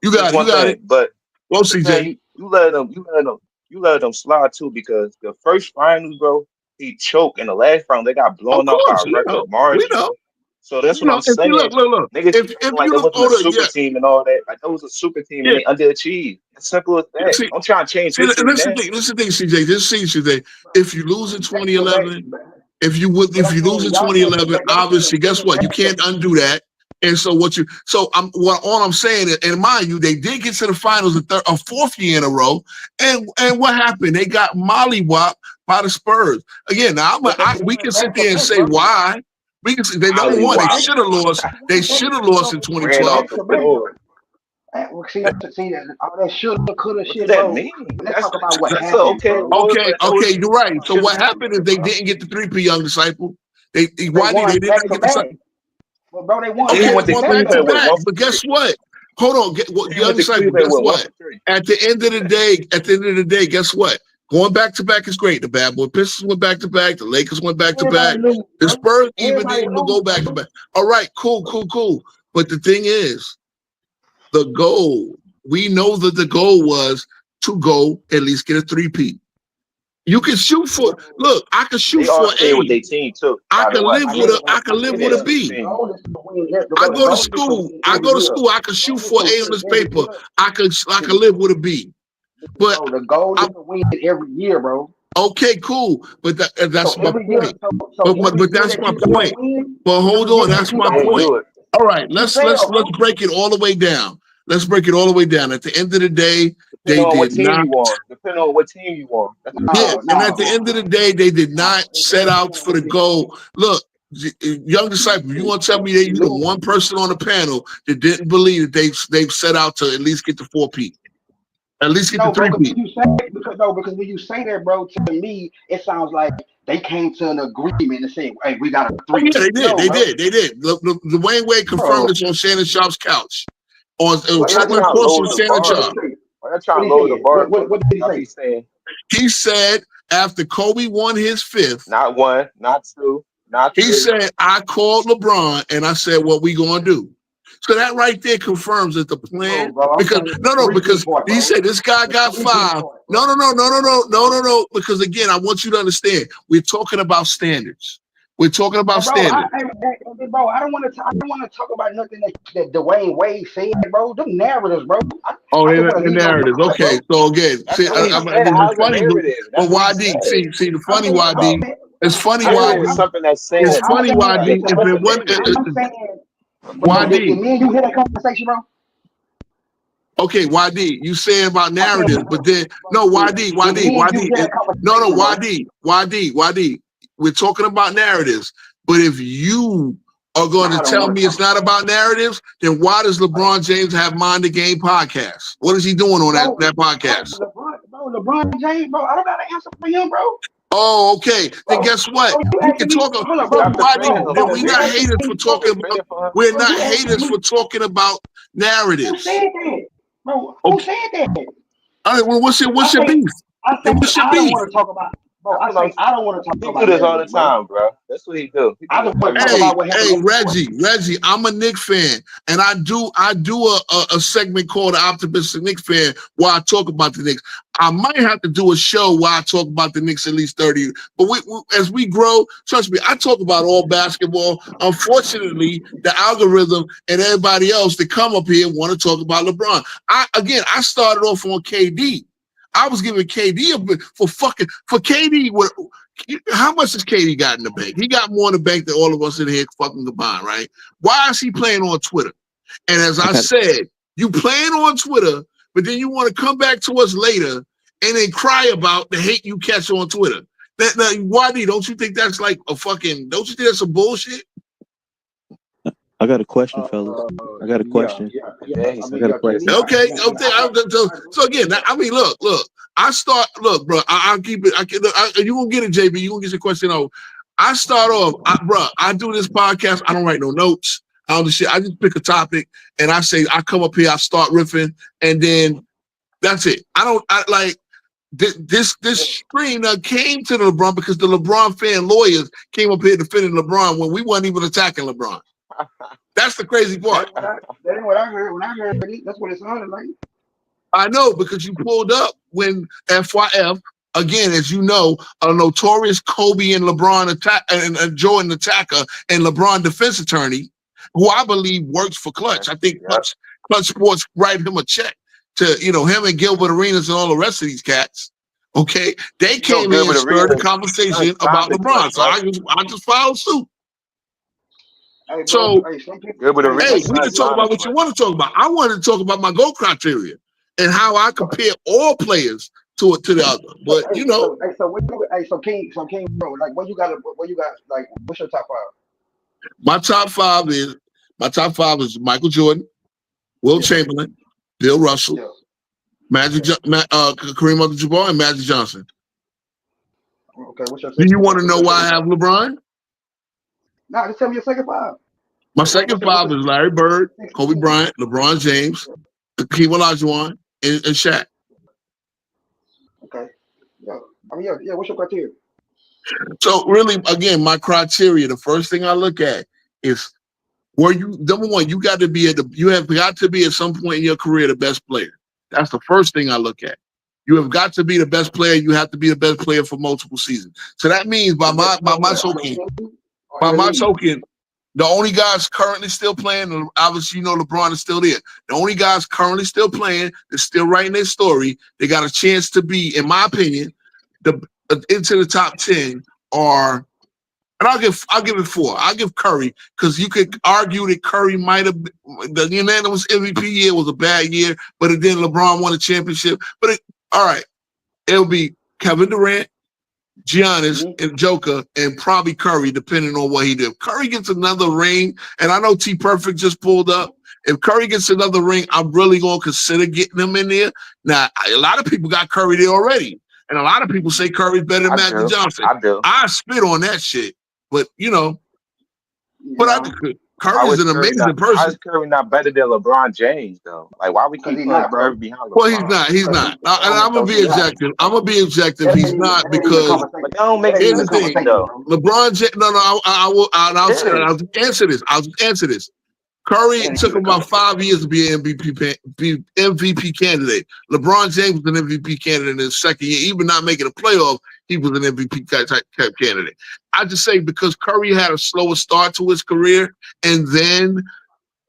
Speaker 3: You got it.
Speaker 5: But
Speaker 3: well, CJ,
Speaker 5: you let them slide too, because the first finals, bro, he choked. In the last round, they got blown up by a record margin.
Speaker 3: We know.
Speaker 5: So that's what I'm saying.
Speaker 3: Look.
Speaker 5: Niggas if like it was a super team and all that. Like that was a super team and they underachieved. It's simple as that. I'm trying to change history.
Speaker 3: Listen, CJ. Just see, CJ. If you lose in 2011, if you lose in 2011, obviously, guess what? You can't undo that. And so all I'm saying, and mind you, they did get to the finals a 4th year in a row. And what happened? They got mollywopped by the Spurs. Again, now we can sit there and say why. We can say number one, they should have lost. They should have lost in 2012.
Speaker 16: See, all that shoulda, coulda, shit. Let's talk about what happened.
Speaker 3: Okay, you're right. So what happened is they didn't get the 3-peat, Young Disciple. They didn't get the.
Speaker 16: Well, bro, they won.
Speaker 3: Okay, back to back. But guess what? Hold on. Young Disciple, guess what? At the end of the day, guess what? Going back to back is great. The Bad Boy Pistons went back to back. The Lakers went back to back. The Spurs even didn't go back to back. All right, cool. But the thing is, the goal, we know that the goal was to go at least get a 3-peat. You can shoot for. Look, I can shoot for A.
Speaker 5: With their team too.
Speaker 3: I can live with a B. I go to school. I can shoot for A on this paper. I can live with a B. But
Speaker 16: the goal is to win every year, bro.
Speaker 3: Okay, cool. But that's my point. But that's my point. But hold on, that's my point. All right, let's break it all the way down. Let's break it all the way down. At the end of the day, they did not.
Speaker 5: Depending on what team you want.
Speaker 3: And at the end of the day, they did not set out for the goal. Look, Young Disciple, you want to tell me that you the one person on the panel that didn't believe that they've set out to at least get the 4-peat? At least get the 3-peat.
Speaker 16: Because when you say that, bro, to me, it sounds like they came to an agreement and said, hey, we got a 3-peat.
Speaker 3: Yeah, they did. The Wayne Wade confirmed this on Shannon Sharp's couch. On Shannon Sharp.
Speaker 16: What did he say?
Speaker 3: He said after Kobe won his 5th.
Speaker 5: Not 1, not 2, not 3.
Speaker 3: He said, I called LeBron and I said, what we gonna do? So that right there confirms that the plan, because he said this guy got 5. No. Because again, I want you to understand, we're talking about standards. We're talking about standards.
Speaker 16: Bro, I don't want to talk about nothing that Dwayne Wade said, bro. Them narratives, bro.
Speaker 3: The narratives. Okay, so again, see, it's funny, but YD, see the funny YD. It's funny
Speaker 5: I
Speaker 3: why
Speaker 5: know it's something that's saying.
Speaker 3: it's funny why if it wasn't
Speaker 16: Did me and you hear that conversation, bro?
Speaker 3: okay, YD, you saying about narratives, but then no, YD. We're talking about narratives, but if you are going to tell me it's not about narratives, then why does LeBron James have Mind the Game podcast? What is he doing on that podcast?
Speaker 16: LeBron James, bro. I don't got an answer for him, bro.
Speaker 3: Oh, okay. Then guess what? We can talk. We're not haters for talking. We're not haters for talking about narratives.
Speaker 16: Who said that, bro? Who said that?
Speaker 3: All right. Well, what's your beef?
Speaker 16: I said
Speaker 3: What's your
Speaker 16: I don't
Speaker 3: beef?
Speaker 16: want to talk about. Bro, I say I don't want to talk
Speaker 5: He
Speaker 16: about.
Speaker 5: do this all the
Speaker 16: narratives, bro.
Speaker 5: time, bro. That's what he do.
Speaker 16: I don't want to talk about what happened.
Speaker 3: Reggie, I'm a Knicks fan, and I do a segment called the Optimistic Knicks Fan where I talk about the Knicks. I might have to do a show where I talk about the Knicks at least 30 years. But as we grow, trust me, I talk about all basketball. Unfortunately, the algorithm and everybody else that come up here want to talk about LeBron. I started off on KD. I was giving KD a bit for KD. How much has KD got in the bank? He got more in the bank than all of us in here fucking combined, right? Why is he playing on Twitter? And as I said, you playing on Twitter, but then you want to come back to us later and then cry about the hate you catch on Twitter. YD, don't you think that's like a fucking? Don't you think that's some bullshit?
Speaker 15: I got a question, fellas. I got a question. I got a question.
Speaker 3: Okay. So again, I mean, look. Bro. I'll keep it. You gonna get it, JB? You gonna get your question over? I start off, I do this podcast. I don't write no notes. I don't do shit. I just pick a topic and I say I come up here. I start riffing, and then that's it. This stream that came to the LeBron because the LeBron fan lawyers came up here defending LeBron when we weren't even attacking LeBron. That's the crazy part.
Speaker 16: That ain't what I heard. When I heard it, that's what it sounded like.
Speaker 3: I know because you pulled up when FYF, again, as you know, a notorious Kobe and LeBron and Jordan attacker and LeBron defense attorney, who I believe works for Clutch. I think Clutch Sports write him a check to, him and Gilbert Arenas and all the rest of these cats. Okay, they came in and stirred the conversation about LeBron. So I just followed suit.
Speaker 16: Hey,
Speaker 3: so,
Speaker 16: bro,
Speaker 3: we can talk about what you want to talk about. I wanted to talk about my goal criteria and how I compare all players to the other. But
Speaker 16: so King, bro, like what you got, like what's your top five?
Speaker 3: My top five is Michael Jordan, Will Chamberlain, Bill Russell, Kareem Abdul-Jabbar, and Magic Johnson.
Speaker 16: Okay, what's your
Speaker 3: Do you want to know why I have LeBron?
Speaker 16: No, just tell me your second five.
Speaker 3: My second five is Larry Bird, Kobe Bryant, LeBron James, Hakeem Olajuwon, and Shaq.
Speaker 16: Okay. Yeah. What's your criteria?
Speaker 3: So really, again, my criteria, the first thing I look at is number one, you have got to be at some point in your career the best player. That's the first thing I look at. You have got to be the best player. You have to be the best player for multiple seasons. So that means by my token, the only guys currently still playing, obviously, LeBron is still there. The only guys currently still playing, they're still writing their story. They got a chance to be, in my opinion, into the top 10 are, and I'll give it 4. I'll give Curry, because you could argue that Curry might have, the unanimous MVP year was a bad year, but then LeBron won a championship. But all right, it'll be Kevin Durant, Giannis, and Joker, and probably Curry, depending on what he did. If Curry gets another ring, and I know T Perfect just pulled up. If Curry gets another ring, I'm really going to consider getting him in there. Now, a lot of people got Curry there already, and a lot of people say Curry's better than Magic Johnson.
Speaker 5: I do.
Speaker 3: I spit on that shit, but Curry is an amazing person.
Speaker 5: How is Curry not better than LeBron James, though? Like, why we keep putting Curry behind LeBron?
Speaker 3: Well, he's not. And I'm gonna be objective. He's not because here's the thing, though. LeBron James. I'll answer this. Curry took about 5 years to be an MVP candidate. LeBron James was an MVP candidate in his second year. Even not making a playoff, he was an MVP type candidate. I just say because Curry had a slower start to his career, and then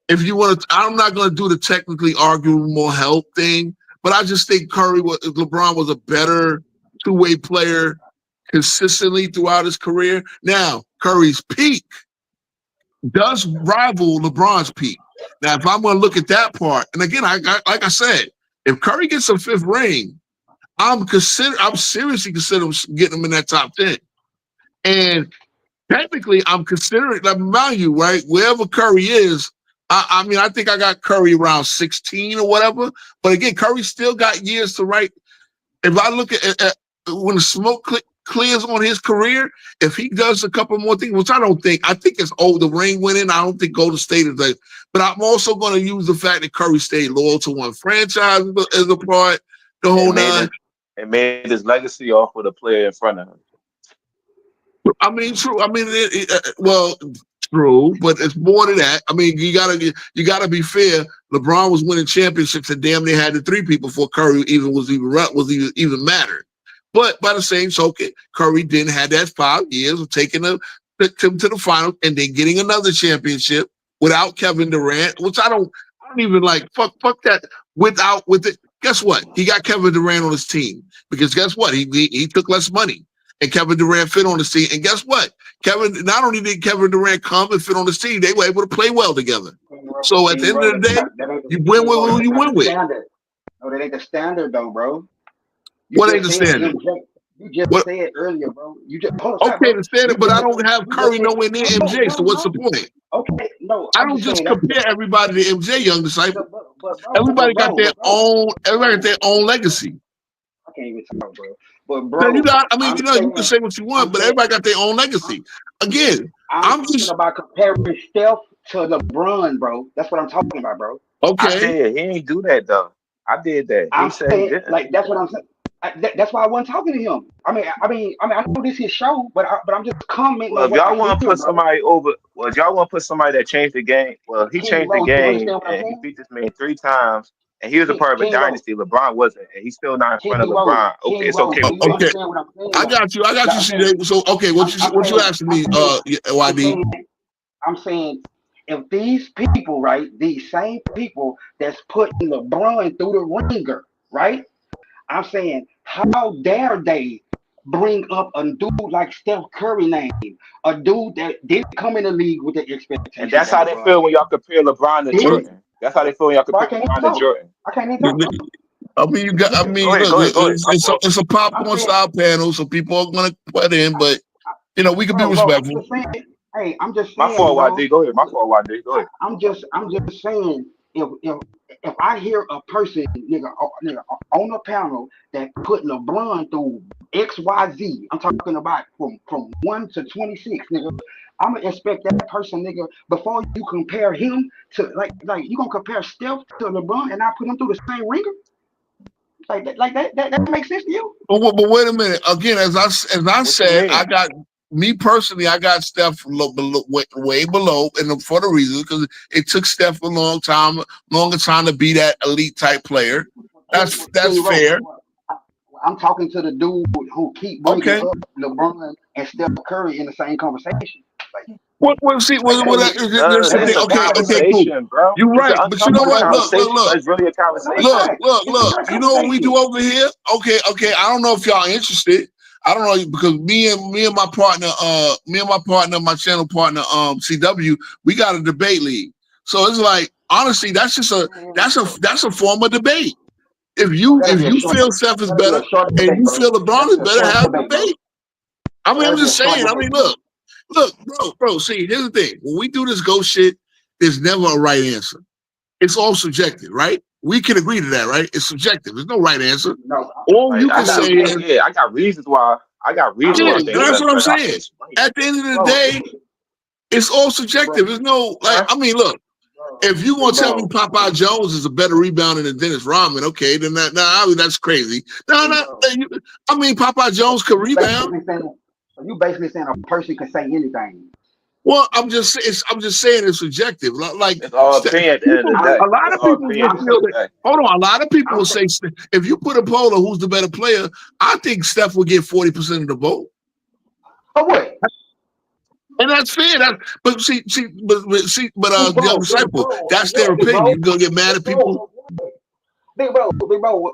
Speaker 3: if you want to, I'm not going to do the technically arguable help thing, but I just think LeBron was a better two-way player consistently throughout his career. Now, Curry's peak does rival LeBron's peak. Now, if I'm going to look at that part, and again, like I said, if Curry gets a 5th ring, I'm seriously considering getting him in that top 10. And technically, I'm considering, like, mind you, right, wherever Curry is, I mean, I think I got Curry around 16 or whatever. But again, Curry still got years to write. If I look at when the smoke clears on his career, if he does a couple more things, which I think it's the ring winning. I don't think Golden State is like, but I'm also going to use the fact that Curry stayed loyal to one franchise as a part, the whole nine.
Speaker 5: And made his legacy off with a player in front of him.
Speaker 3: I mean, true. I mean, well, true, but it's more than that. I mean, you gotta be fair. LeBron was winning championships and damn near had the 3 people before Curry even mattered. But by the same token, Curry didn't have that 5 years of taking them to the finals and then getting another championship without Kevin Durant, which I don't even like. Fuck that. With it. Guess what? He got Kevin Durant on his team because guess what? He took less money. And Kevin Durant fit on his team. And guess what? Not only did Kevin Durant come and fit on his team, they were able to play well together. So at the end of the day, you win with who you win with.
Speaker 16: No, that ain't the standard, though, bro.
Speaker 3: What ain't the standard?
Speaker 16: You just said earlier, bro.
Speaker 3: Okay, the standard, but I don't have Curry nowhere near MJ, so what's the point?
Speaker 16: Okay, no.
Speaker 3: I don't just compare everybody to MJ, young disciple. Everybody got their own legacy.
Speaker 16: I can't even talk, bro. But bro,
Speaker 3: you can say what you want, but everybody got their own legacy. Again,
Speaker 16: I'm just about comparing Steph to LeBron, bro. That's what I'm talking about, bro.
Speaker 3: Okay.
Speaker 5: I did. He ain't do that though. I did that.
Speaker 16: I'm saying, like, that's what I'm saying. That's why I wasn't talking to him. I mean, I know this is his show, but I'm just commenting.
Speaker 5: Well, if y'all want to put somebody over, if y'all want to put somebody that changed the game, well, he changed the game and he beat this man 3 times. And he was a part of a dynasty. LeBron wasn't, and he's still not in front of LeBron. Okay, it's okay.
Speaker 3: Okay, I got you, CJ. So, okay, what you asking me, YD?
Speaker 16: I'm saying, if these people, right, these same people that's putting LeBron through the ringer, right? I'm saying, how dare they bring up a dude like Steph Curry name, a dude that didn't come in the league with the expectations.
Speaker 5: And that's how they feel when y'all compare LeBron to Jordan. That's how they feel when y'all compare LeBron to Jordan.
Speaker 16: I can't even talk.
Speaker 3: I mean, it's a popcorn style panel, so people are gonna put in, but we can be respectful.
Speaker 16: Hey, I'm just saying.
Speaker 5: My fault, YD. Go ahead. My fault, YD. Go ahead.
Speaker 16: I'm just saying. If I hear a person, nigga, on a panel that put LeBron through XYZ, I'm talking about from 1 to 26, nigga. I'm gonna expect that person, nigga, before you compare him to like you gonna compare Steph to LeBron and I put him through the same ringer? Like that makes sense to you?
Speaker 3: But wait a minute. Again, as I said, I got me personally. I got Steph way below, and for the reason because it took Steph a longer time to be that elite type player. That's fair.
Speaker 16: I'm talking to the dude who keep bringing up LeBron and Steph Curry in the same conversation. Okay, cool.
Speaker 3: You're right, but you know what? Look.
Speaker 5: It's really a conversation.
Speaker 3: Look. You know what we do over here? Okay. I don't know if y'all interested. I don't know because me and my partner, my channel partner, CW, we got a debate league. So it's like honestly, that's a form of debate. If you feel Steph is better and you feel LeBron is better, have a debate. I mean, I'm just saying. I mean, look, bro. See, here's the thing. When we do this ghost shit, there's never a right answer. It's all subjective, right? We can agree to that, right? It's subjective. There's no right answer.
Speaker 16: No,
Speaker 3: all you can say is,
Speaker 5: I got reasons why. That's
Speaker 3: what I'm saying. At the end of the day, it's all subjective. There's no I mean, look. If you want to tell me Popeye Jones is a better rebounder than Dennis Rodman, okay, then that's crazy. I mean, Popeye Jones could rebound.
Speaker 16: You basically saying a person can say anything.
Speaker 3: Well, I'm just saying it's subjective. Like
Speaker 5: it's all opinion at the end of the day.
Speaker 3: A lot of people will feel that. Hold on, a lot of people will say if you put a poll of who's the better player, I think Steph will get 40% of the vote.
Speaker 16: Oh wait.
Speaker 3: And that's fair. But young disciple, that's their opinion. You're gonna get mad at people.
Speaker 16: Big bro,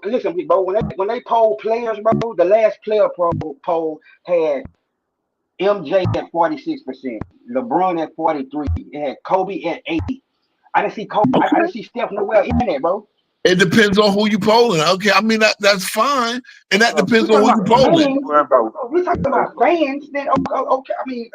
Speaker 16: listen, big bro. When they poll players, bro, the last player poll had MJ at 46%, LeBron at 43%, it had Kobe at 80%. I didn't see Kobe. I didn't see Steph nowhere in there, bro.
Speaker 3: It depends on who you polling. Okay, I mean that's fine, and that depends on who you polling.
Speaker 16: We talking about fans. Then okay. I mean,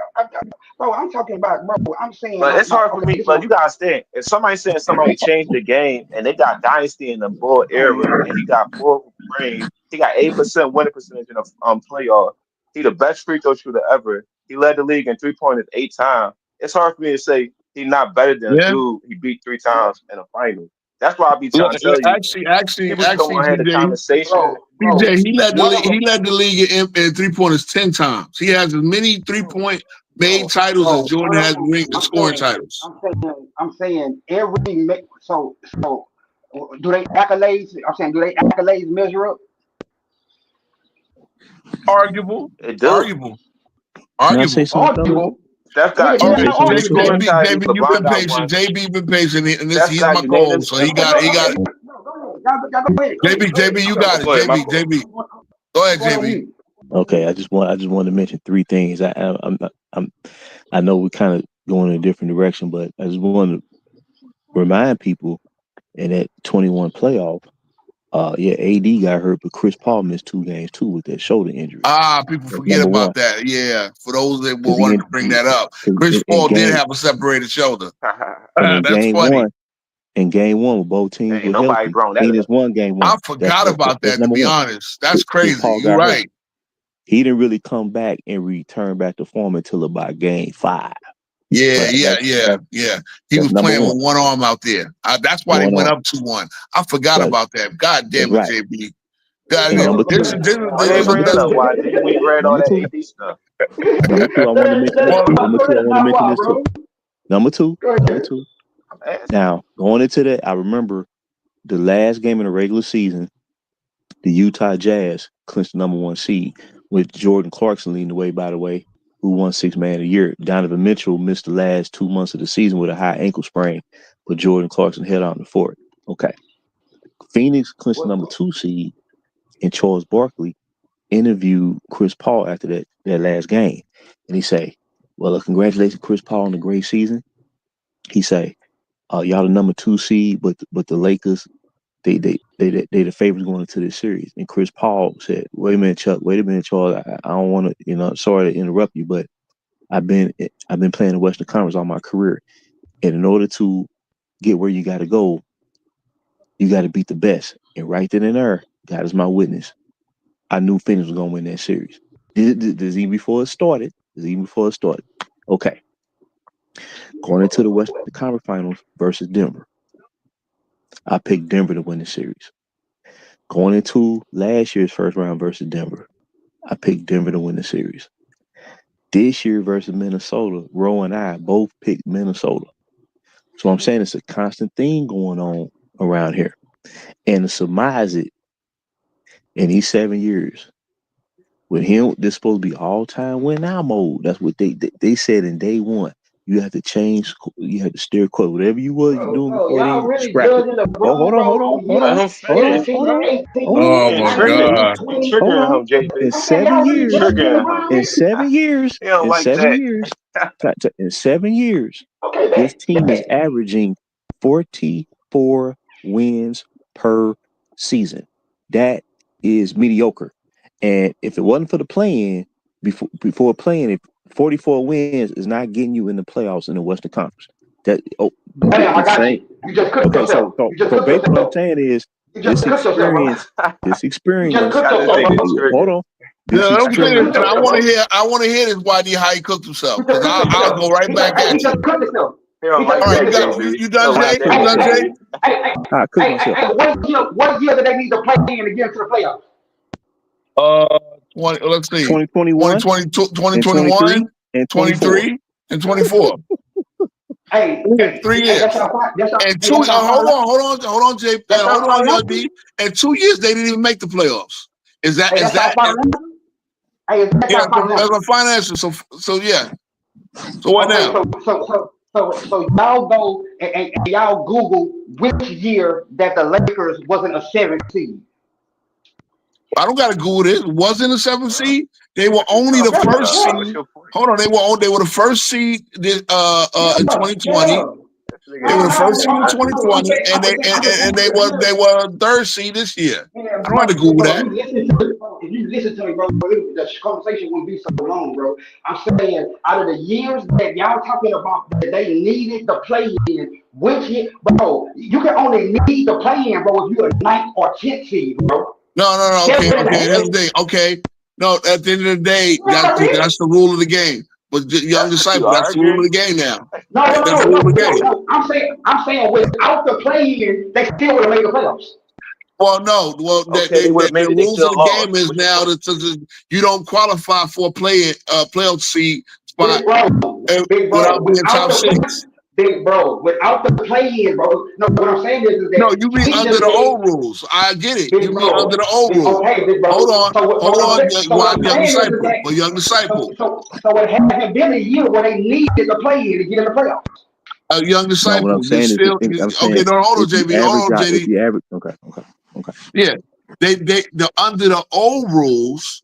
Speaker 16: bro, I'm talking about, bro. I'm saying.
Speaker 5: But it's hard for me. But you gotta stand. If somebody's saying somebody changed the game and they got dynasty in the Bull era and he got full range, he got 8% winning percentage in a playoff. He the best free throw shooter ever. He led the league in 3-pointers 8 times. It's hard for me to say he's not better than a dude he beat 3 times in a final. That's why I be trying to tell you.
Speaker 3: Actually,
Speaker 5: the conversation.
Speaker 3: PJ, he led the league in 3-pointers 10 times. He has as many 3-point made titles as Jordan has scoring titles.
Speaker 16: I'm saying every so do they accolades? I'm saying, do they accolades measure up?
Speaker 3: Arguable.
Speaker 5: Arguable.
Speaker 3: That's got JB, you've been patient. JB been patient, and he's my call, so he got it. JB, you got it. JB. Go ahead, JB.
Speaker 15: Okay, I just want to mention 3 things. I know we kind of going in a different direction, but I just want to remind people in that 21 playoff, AD got hurt, but Chris Paul missed 2 games too with that shoulder injury.
Speaker 3: People forget about that. Yeah, for those that wanted to bring that up, Chris Paul did have a separated shoulder. That's funny.
Speaker 15: In game 1, with both teams were healthy, Phoenix won game 1.
Speaker 3: I forgot about that. To be honest, that's crazy. You're right.
Speaker 15: Hurt. He didn't really come back and return back to form until about game 5.
Speaker 3: Yeah. He was playing with one arm out there. That's why they went up 2-1. I forgot about that. God damn it, JB. God damn it. This is
Speaker 5: why we read all that AD stuff.
Speaker 15: I want to mention this too. Number two. Now, going into that, I remember the last game in the regular season, the Utah Jazz clinched the number 1 seed with Jordan Clarkson leading the way, by the way, who won 6th Man of the Year. Donovan Mitchell missed the last 2 months of the season with a high ankle sprain, but Jordan Clarkson held on the fort. Okay. Phoenix clinched the number 2 seed, and Charles Barkley interviewed Chris Paul after that last game. And he say, well, congratulations, Chris Paul, on a great season. He say, y'all the number 2 seed, but the Lakers, they the favorites going into this series. And Chris Paul said, wait a minute, Charles, I don't want to, sorry to interrupt you, but I've been playing the Western Conference all my career. And in order to get where you got to go, you got to beat the best. And right then and there, God is my witness, I knew Phoenix was going to win that series. This even before it started. Okay. Going into the Western Conference Finals versus Denver, I picked Denver to win the series. Going into last year's first round versus Denver, I picked Denver to win the series. This year versus Minnesota, Roe and I both picked Minnesota. So I'm saying it's a constant thing going on around here. And to surmise it, in these 7 years, with him, this supposed to be all-time win-now mode. That's what they said in day 1. You have to change. You have to steer course. Whatever you was doing before then,
Speaker 16: really
Speaker 15: scrap it. Hold on.
Speaker 3: Oh my God!
Speaker 15: In 7 years, this team is averaging 44 wins per season. That is mediocre. And if it wasn't for the play-in, before playing it, 44 wins is not getting you in the playoffs in the Western Conference. That
Speaker 16: I got you. You just cooked yourself.
Speaker 15: So basically what I'm saying is this experience. Hold on.
Speaker 3: I want to hear this YD how he cooked himself. Because I'll go right back at you. All right, you done, Jay?
Speaker 16: What year did they need to play in to get into the playoffs?
Speaker 3: Let's see.
Speaker 15: 2021,
Speaker 3: 2021, and 23, and 24.
Speaker 16: Hey,
Speaker 3: 3 years. And 2. Hold on, Jay. Hold on, YD. And 2 years they didn't even make the playoffs. Is that? That's a financial. So yeah. So what now?
Speaker 16: So y'all go and y'all Google which year that the Lakers wasn't a 7th seed.
Speaker 3: I don't gotta Google it. It wasn't a 7th seed. They were only the first seed. Hold on, they were the first seed in 2020. They were the first seed in 2020, and they were third seed this year. I don't have to Google that.
Speaker 16: If you listen to me, bro, the conversation wouldn't be so long, bro. I'm saying out of the years that y'all talking about that they needed to play in, which year, bro, you can only need to play in, bro, if you're a 9th or 10th seed, bro.
Speaker 3: No. Okay, that's the thing. Okay. No, at the end of the day, that's the rule of the game. But Young Disciple, that's the rule of the game now. That's the rule of the game.
Speaker 16: No. I'm saying without the play-in, they still would have made the playoffs.
Speaker 3: Well, no. Well, the rules of the game is now that you don't qualify for a playoff seed spot without being top 6.
Speaker 16: Big bro, without the play-in, bro. No, what I'm saying is that
Speaker 3: no, you mean under the old rules. I get it. You mean under the old rules.
Speaker 16: Okay, big bro.
Speaker 3: Hold on, Young Disciple.
Speaker 16: So it hasn't been a year where they needed to play in to get in the playoffs.
Speaker 3: Young Disciple.
Speaker 15: No, what I'm saying is,
Speaker 3: hold on, JB. Hold on, JD.
Speaker 15: The average, okay.
Speaker 3: Yeah, they under the old rules,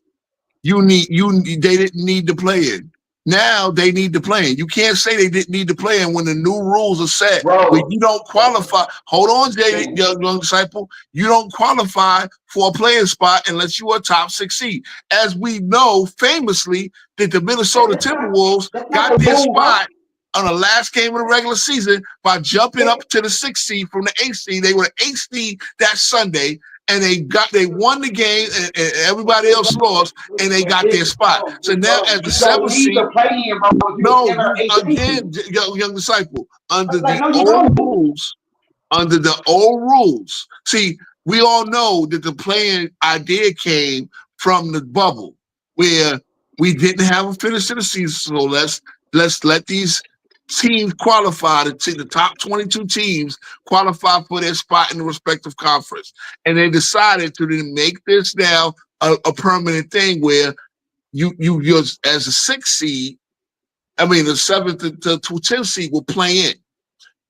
Speaker 3: they didn't need to play in. Now they need to play in. You can't say they didn't need to play in when the new rules are set. When you don't qualify, hold on, JD, young Disciple. You don't qualify for a playing spot unless you are a top 6 seed. As we know, famously, that the Minnesota Timberwolves got their spot on the last game of the regular season by jumping up to the 6th seed from the 8th seed. They were the 8th seed that Sunday, and they won the game, and everybody else lost, and they got their spot. So now, as the 7th seed, young Disciple, under the old rules. See, we all know that the playing idea came from the bubble, where we didn't have a finish to the season. So let's let these teams qualify, the top 22 teams qualify for their spot in the respective conference. And they decided to make this now a permanent thing where you're as a 6th seed, the 7th to 10th seed will play in.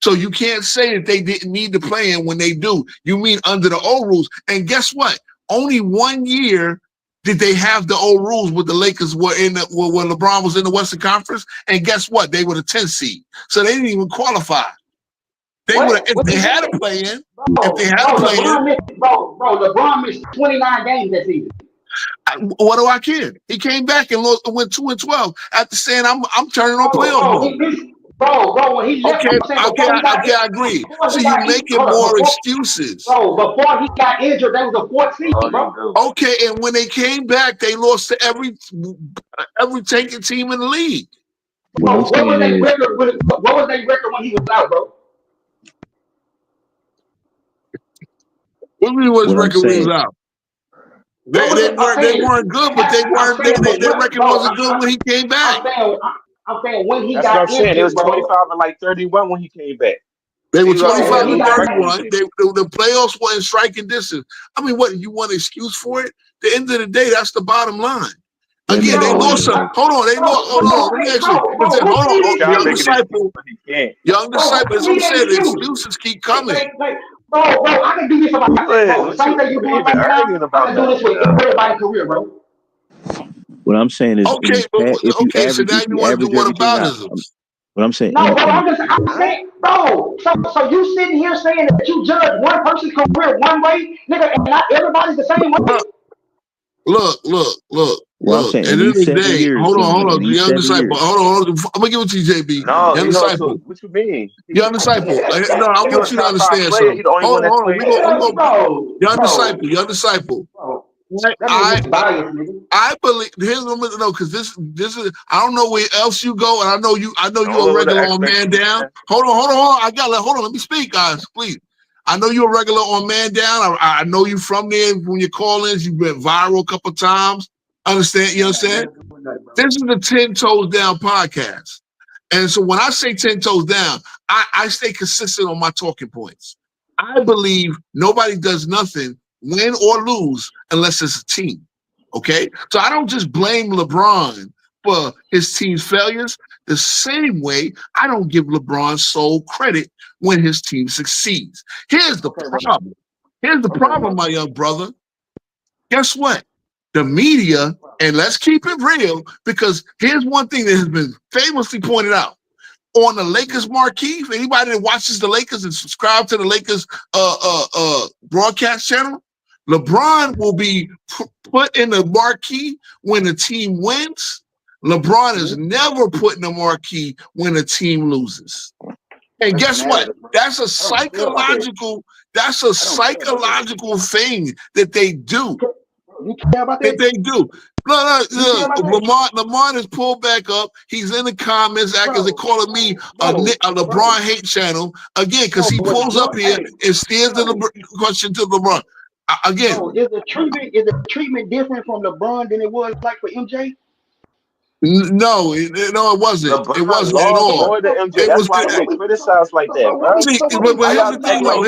Speaker 3: So you can't say that they didn't need to play in when they do. You mean under the old rules. And guess what? Only 1 year did they have the old rules with the Lakers were when LeBron was in the Western Conference? And guess what? They were the 10th seed. So they didn't even qualify. They would if they had a play in. If they had a play in.
Speaker 16: LeBron missed 29 games that season.
Speaker 3: What do I care? He came back and went 2-12 after saying I'm turning on playoff mode.
Speaker 16: Bro, when he left,
Speaker 3: I agree. So you're making more excuses.
Speaker 16: Bro, before he got injured, that was the 4th seed, bro.
Speaker 3: Okay, and when they came back, they lost to every tanking team in the league.
Speaker 16: What was their record when he was out, bro?
Speaker 3: What was his record when he was out? They weren't good, but their record wasn't good when he came back.
Speaker 16: I'm saying when he
Speaker 5: got
Speaker 16: injured.
Speaker 5: That's what I'm saying. It was 25 and 31 when he came back.
Speaker 3: They were 25 and 31. The playoffs were in striking distance. What, you want an excuse for it? At the end of the day, that's the bottom line. Again, they lost some. Hold on. Let me ask you. Young Disciple, as I said, the excuses keep coming.
Speaker 16: Bro, I can do this about my same thing you're doing right now. I can do this with everybody's career, bro.
Speaker 15: What I'm saying is,
Speaker 3: so now you want to do whataboutism.
Speaker 15: What I'm saying,
Speaker 16: no, bro, I'm saying, bro. So you sitting here saying that you judge one person's career one way, nigga, and not everybody's the same way.
Speaker 3: Look. At the end of the day, hold on, Young Disciple. Hold on. I'm gonna give it to you, JB.
Speaker 5: No,
Speaker 3: Young Disciple.
Speaker 5: What you mean?
Speaker 3: Young Disciple. No, I want you to understand something. Hold on. Young Disciple. I believe because this is I don't know where else you go, and I know you're a regular on Man Down. Hold on. Let me speak, guys, please. I know you're a regular on Man Down. I know you from there when your call-ins. You've been viral a couple times. Understand? You understand? This is the 10 Toes Down podcast, and so when I say 10 toes down, I stay consistent on my talking points. I believe nobody does nothing, win or lose, unless it's a team. Okay? So I don't just blame LeBron for his team's failures. the same way I don't give LeBron sole credit when his team succeeds. Here's the problem. Here's the problem, my young brother. Guess what? The media, and let's keep it real, because here's one thing that has been famously pointed out. On the Lakers marquee, if anybody that watches the Lakers and subscribe to the Lakers broadcast channel, LeBron will be put in the marquee when the team wins. LeBron is never put in the marquee when the team loses. And guess what? That's a psychological thing that they do. That they do. Lamont is pulled back up. He's in the comments acting they calling me a LeBron hate channel again because he pulls up here and steers the question to LeBron. Again,
Speaker 16: is the treatment different from LeBron than it was like for MJ?
Speaker 3: No, it wasn't.
Speaker 5: LeBron
Speaker 3: it wasn't at all.
Speaker 5: More than MJ.
Speaker 3: It
Speaker 5: That's
Speaker 3: was
Speaker 5: why he get criticized like that, bro.
Speaker 3: See, but here's the thing, though.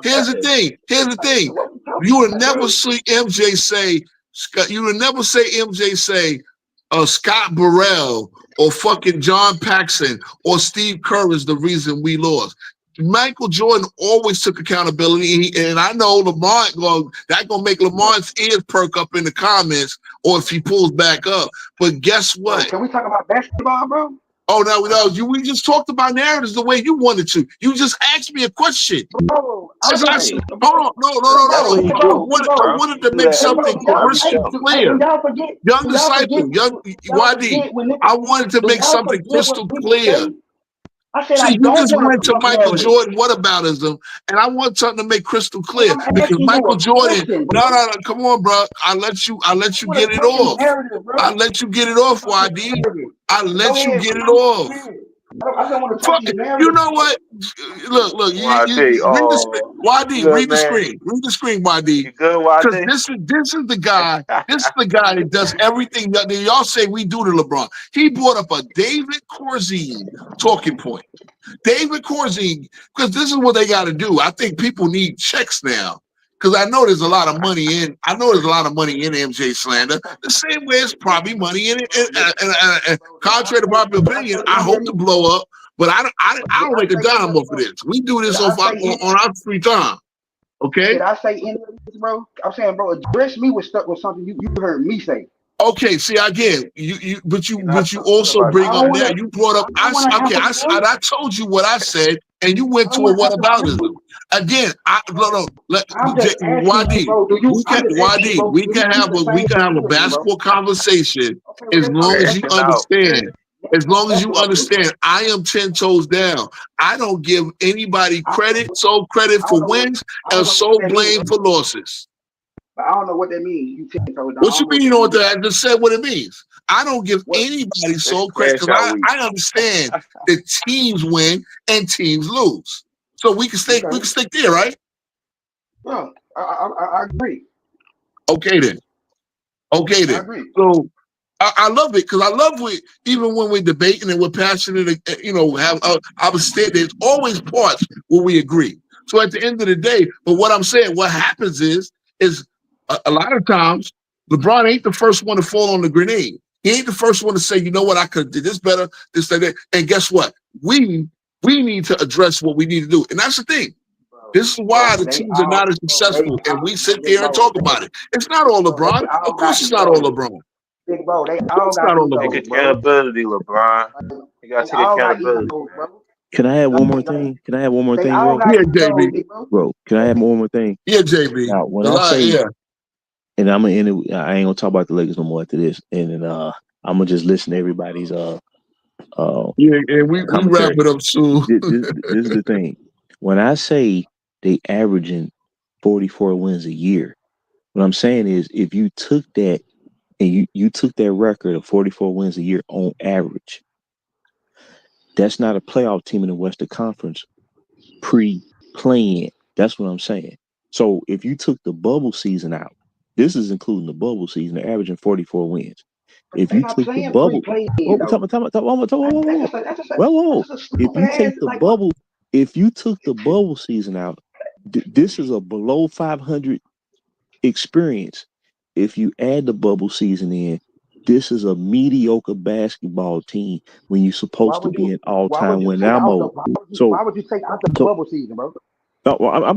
Speaker 3: Here's the thing. You would never see MJ say. You would never say MJ say, Scott Burrell or fucking John Paxson or Steve Kerr is the reason we lost. Michael Jordan always took accountability, and I know Lamont gonna make Lamont's ears perk up in the comments, or if he pulls back up. But guess what?
Speaker 16: Can we talk about basketball, bro?
Speaker 3: Oh no, we just talked about narratives the way you wanted to. You just asked me a question.
Speaker 16: Bro,
Speaker 3: hold on, no. I wanted to make something crystal clear. Young disciple, young YD. I wanted to make something crystal clear. See, you just went to Michael Jordan whataboutism, and I want something to make crystal clear because Michael Jordan. No, come on, bro. I let you get it off. I let you get it off, YD. I let you get it off. You know what? Look. YD, read the screen. Read the screen, YD. Because this is the guy. This is the guy that does everything that y'all say we do to LeBron. He brought up a David Corzine talking point. David Corzine, because this is what they got to do. I think people need checks now. Because I know there's a lot of money in. I know there's a lot of money in MJ slander. The same way it's probably money in it. And contrary to popular opinion, I hope to blow up, but I don't make a dime off of this. We do this on our free time. Okay.
Speaker 16: Did I say any of this, bro? I'm saying, bro, address me with something you heard me say.
Speaker 3: Okay, see again, but you also bring up now. You brought up I told you what I said, and you went to a whataboutism. Again, we can have a basketball conversation as long as you understand. As long as you understand, I am 10 toes down. I don't give anybody sole credit for wins, and sole blame for losses.
Speaker 16: I don't know what that means. You 10 toes down.
Speaker 3: What you mean you know what that? I just said what it means. I don't give anybody sole credit because I understand that teams win and teams lose. So we can stick there, right?
Speaker 16: Yeah, I agree.
Speaker 3: Okay then.
Speaker 16: I agree.
Speaker 3: So I love it because I love it even when we're debating and we're passionate, have understand there's always parts where we agree. So at the end of the day, but what I'm saying, what happens is a lot of times LeBron ain't the first one to fall on the grenade. He ain't the first one to say, you know what, I could have did this better, this, that. And guess what? We need to address what we need to do. And that's the thing. This is why the teams are not as successful. And we sit there and talk about it. It's not all LeBron. Of course it's not all LeBron.
Speaker 16: Big bro, they all got
Speaker 5: take accountability, LeBron. You got to take accountability.
Speaker 15: Can I add one more thing? Bro?
Speaker 3: Yeah, JB.
Speaker 15: Bro, can I add one more thing?
Speaker 3: Yeah, JB.
Speaker 15: Now, when I say, and I'm gonna end it. I ain't gonna talk about the Lakers no more after this, and then I'm gonna just listen to everybody's
Speaker 3: and we wrap it up soon.
Speaker 15: This is the thing. When I say they averaging 44 wins a year, what I'm saying is if you took that and you took that record of 44 wins a year on average, that's not a playoff team in the Western Conference pre-playing. That's what I'm saying. So if you took the bubble season out, this is including the bubble season, they're averaging 44 wins. If you took the bubble, if you took the bubble season out, this is a below 500 experience. If you add the bubble season in, This is a mediocre basketball team when you're supposed to be an all-time win mode.
Speaker 16: Why would you take out the bubble season, bro?
Speaker 15: No, well, I'm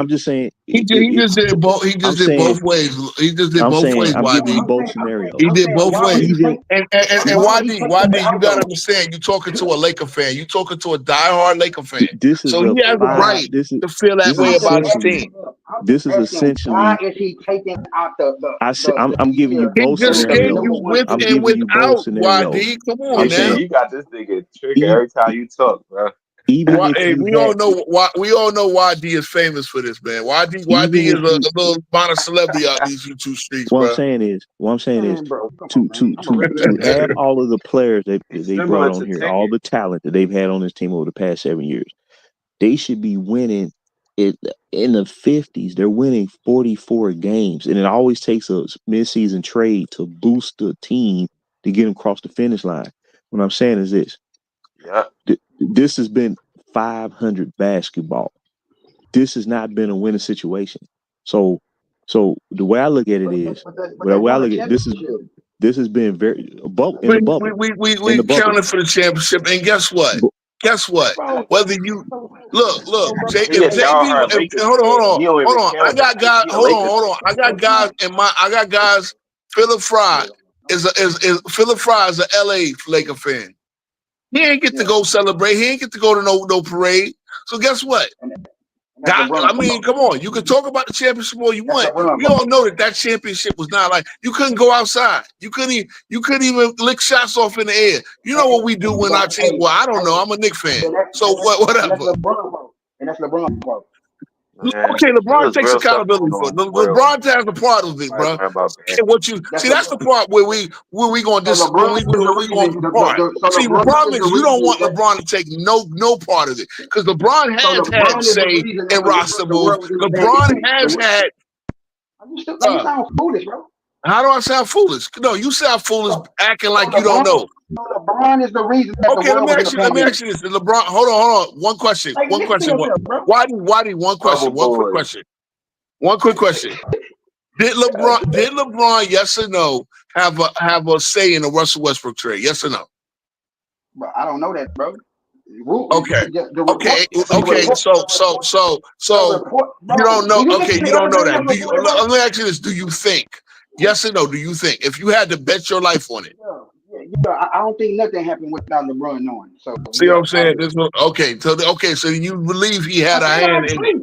Speaker 15: just saying.
Speaker 3: He just did both. He just did both ways. He just did both ways.
Speaker 15: I'm giving you
Speaker 3: YD.
Speaker 15: both scenarios.
Speaker 3: He did both ways.
Speaker 15: Even
Speaker 3: And YD, you gotta understand. You talking to a Laker fan. You talking to a diehard Laker fan.
Speaker 15: this is
Speaker 3: So he has the right to feel that way about his team.
Speaker 15: This is essentially.
Speaker 16: Why is he taking out
Speaker 15: I'm giving you
Speaker 3: He
Speaker 15: both
Speaker 3: just gave
Speaker 15: scenarios.
Speaker 3: you with
Speaker 15: I'm
Speaker 3: and
Speaker 15: giving you both
Speaker 3: without.
Speaker 15: scenarios.
Speaker 3: YD, come on,
Speaker 5: Yeah,
Speaker 3: man.
Speaker 5: you got this nigga trigger every time you talk, bro.
Speaker 15: Even if
Speaker 3: Hey,
Speaker 15: you
Speaker 3: we
Speaker 15: had,
Speaker 3: all know YD is famous for this, man. YD is a little minor celebrity out these YouTube streets,
Speaker 15: what
Speaker 3: bro.
Speaker 15: I'm saying is,
Speaker 16: bro,
Speaker 15: to have all of the players that they
Speaker 5: Similar
Speaker 15: brought on
Speaker 5: to
Speaker 15: here,
Speaker 5: Ticket.
Speaker 15: all the talent that they've had on this team over the past 7 years, they should be winning it in the 50s. They're winning 44 games, and it always takes a midseason trade to boost the team to get them across the finish line. What I'm saying is this.
Speaker 5: Yeah.
Speaker 15: This has been 500 basketball. This has not been a winning situation. So the way I look at it is, this has been very in the bubble.
Speaker 3: We counted for the championship, and guess what? Whether you look, if JB, hold on. I got guys. Hold on. I got guys. Philip Fry is Philip Fry is a LA Laker fan. He ain't get to go celebrate. He ain't get to go to no parade. So guess what? I mean, come on. You can talk about the championship all you want. We all know that championship was not like you couldn't go outside. You couldn't even lick shots off in the air. You know what we do when our team? Well, I don't know. I'm a Knicks fan. So whatever.
Speaker 16: And that's LeBron, bro.
Speaker 3: Okay, LeBron takes accountability for it. LeBron has a part of it, bro. That's the part where we gonna depart. See, the problem is you don't want LeBron to take no part of it because LeBron has had say in roster moves. LeBron has had.
Speaker 16: You sound foolish, bro.
Speaker 3: How do I sound foolish? No, you sound foolish acting like you don't know.
Speaker 16: LeBron is the reason.
Speaker 3: Okay, let me ask you this. LeBron, hold on. One question. Why one question? One quick question. Did LeBron, yes or no, have a say in the Russell Westbrook trade? Yes or no?
Speaker 16: Bro, I don't know that, bro.
Speaker 3: Okay. So you don't know. Okay, you don't know that. Let me ask you this: do you think? Yes or no? Do you think if you had to bet your life on it?
Speaker 16: I don't think nothing happened without LeBron knowing. So
Speaker 3: see what I'm saying? So you believe he had a hand in it?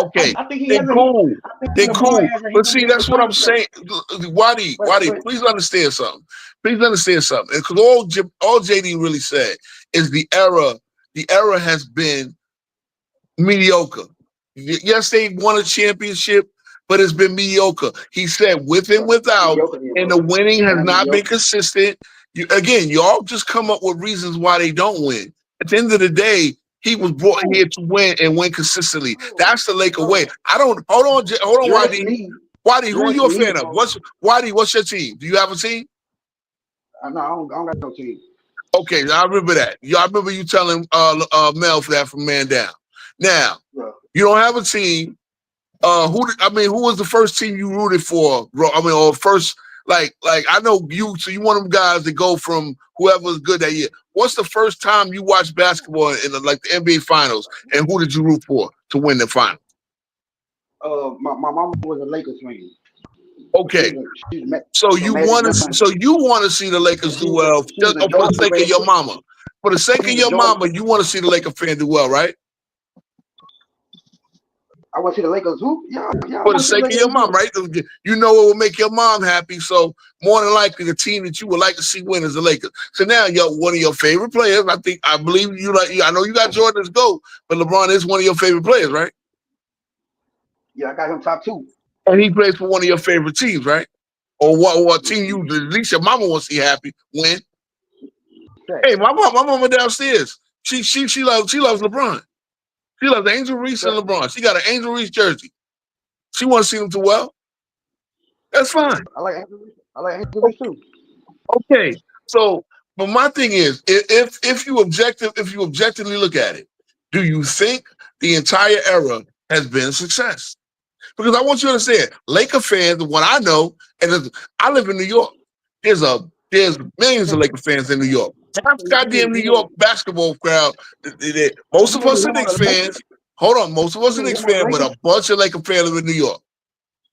Speaker 3: Okay, then cool. But see, that's what I'm saying. Wadi, please understand something. Because all JD really said is the era has been mediocre. Yes, they won a championship, but it's been mediocre. He said with and without, and the winning has not been consistent. Y'all just come up with reasons why they don't win. At the end of the day, he was brought here to win and win consistently. That's the Laker way. Hold on, YD. YD, who are you a fan of? What's your team? Do you have a team?
Speaker 16: No, I don't got no team.
Speaker 3: Okay, I remember that. I remember you telling Mel for that from Man Down. Now, you don't have a team. Who was the first team you rooted for? Or first, like I know you. So you one of them guys that go from whoever was good that year. What's the first time you watched basketball in the NBA Finals, and who did you root for to win the final?
Speaker 16: My mama was a Lakers fan.
Speaker 3: Okay, so you want to see the Lakers do well for the sake of your mama. For the sake of your mama, you want to see the Lakers fan do well, right?
Speaker 16: I want to see the Lakers who? Yeah.
Speaker 3: For the sake of your mom, right? You know it will make your mom happy. So more than likely, the team that you would like to see win is the Lakers. So now, one of your favorite players. I believe you like. I know you got Jordan as GOAT, but LeBron is one of your favorite players, right?
Speaker 16: Yeah, I got him top 2.
Speaker 3: And he plays for one of your favorite teams, right? Or what team you at least your mama wants to see happy win? Hey, my mama downstairs. She loves LeBron. She loves Angel Reese and LeBron. She got an Angel Reese jersey. She wants to see them do well. That's fine.
Speaker 16: I like Angel Reese too.
Speaker 3: Okay, so but my thing is, if you objectively look at it, do you think the entire era has been a success? Because I want you to understand, Laker fans, what I know, and I live in New York. There's millions of Laker fans in New York. Half the goddamn New York basketball crowd. Most of us are Knicks fans. Hold on, most of us are Knicks fans, but a bunch of Laker fans live in New York.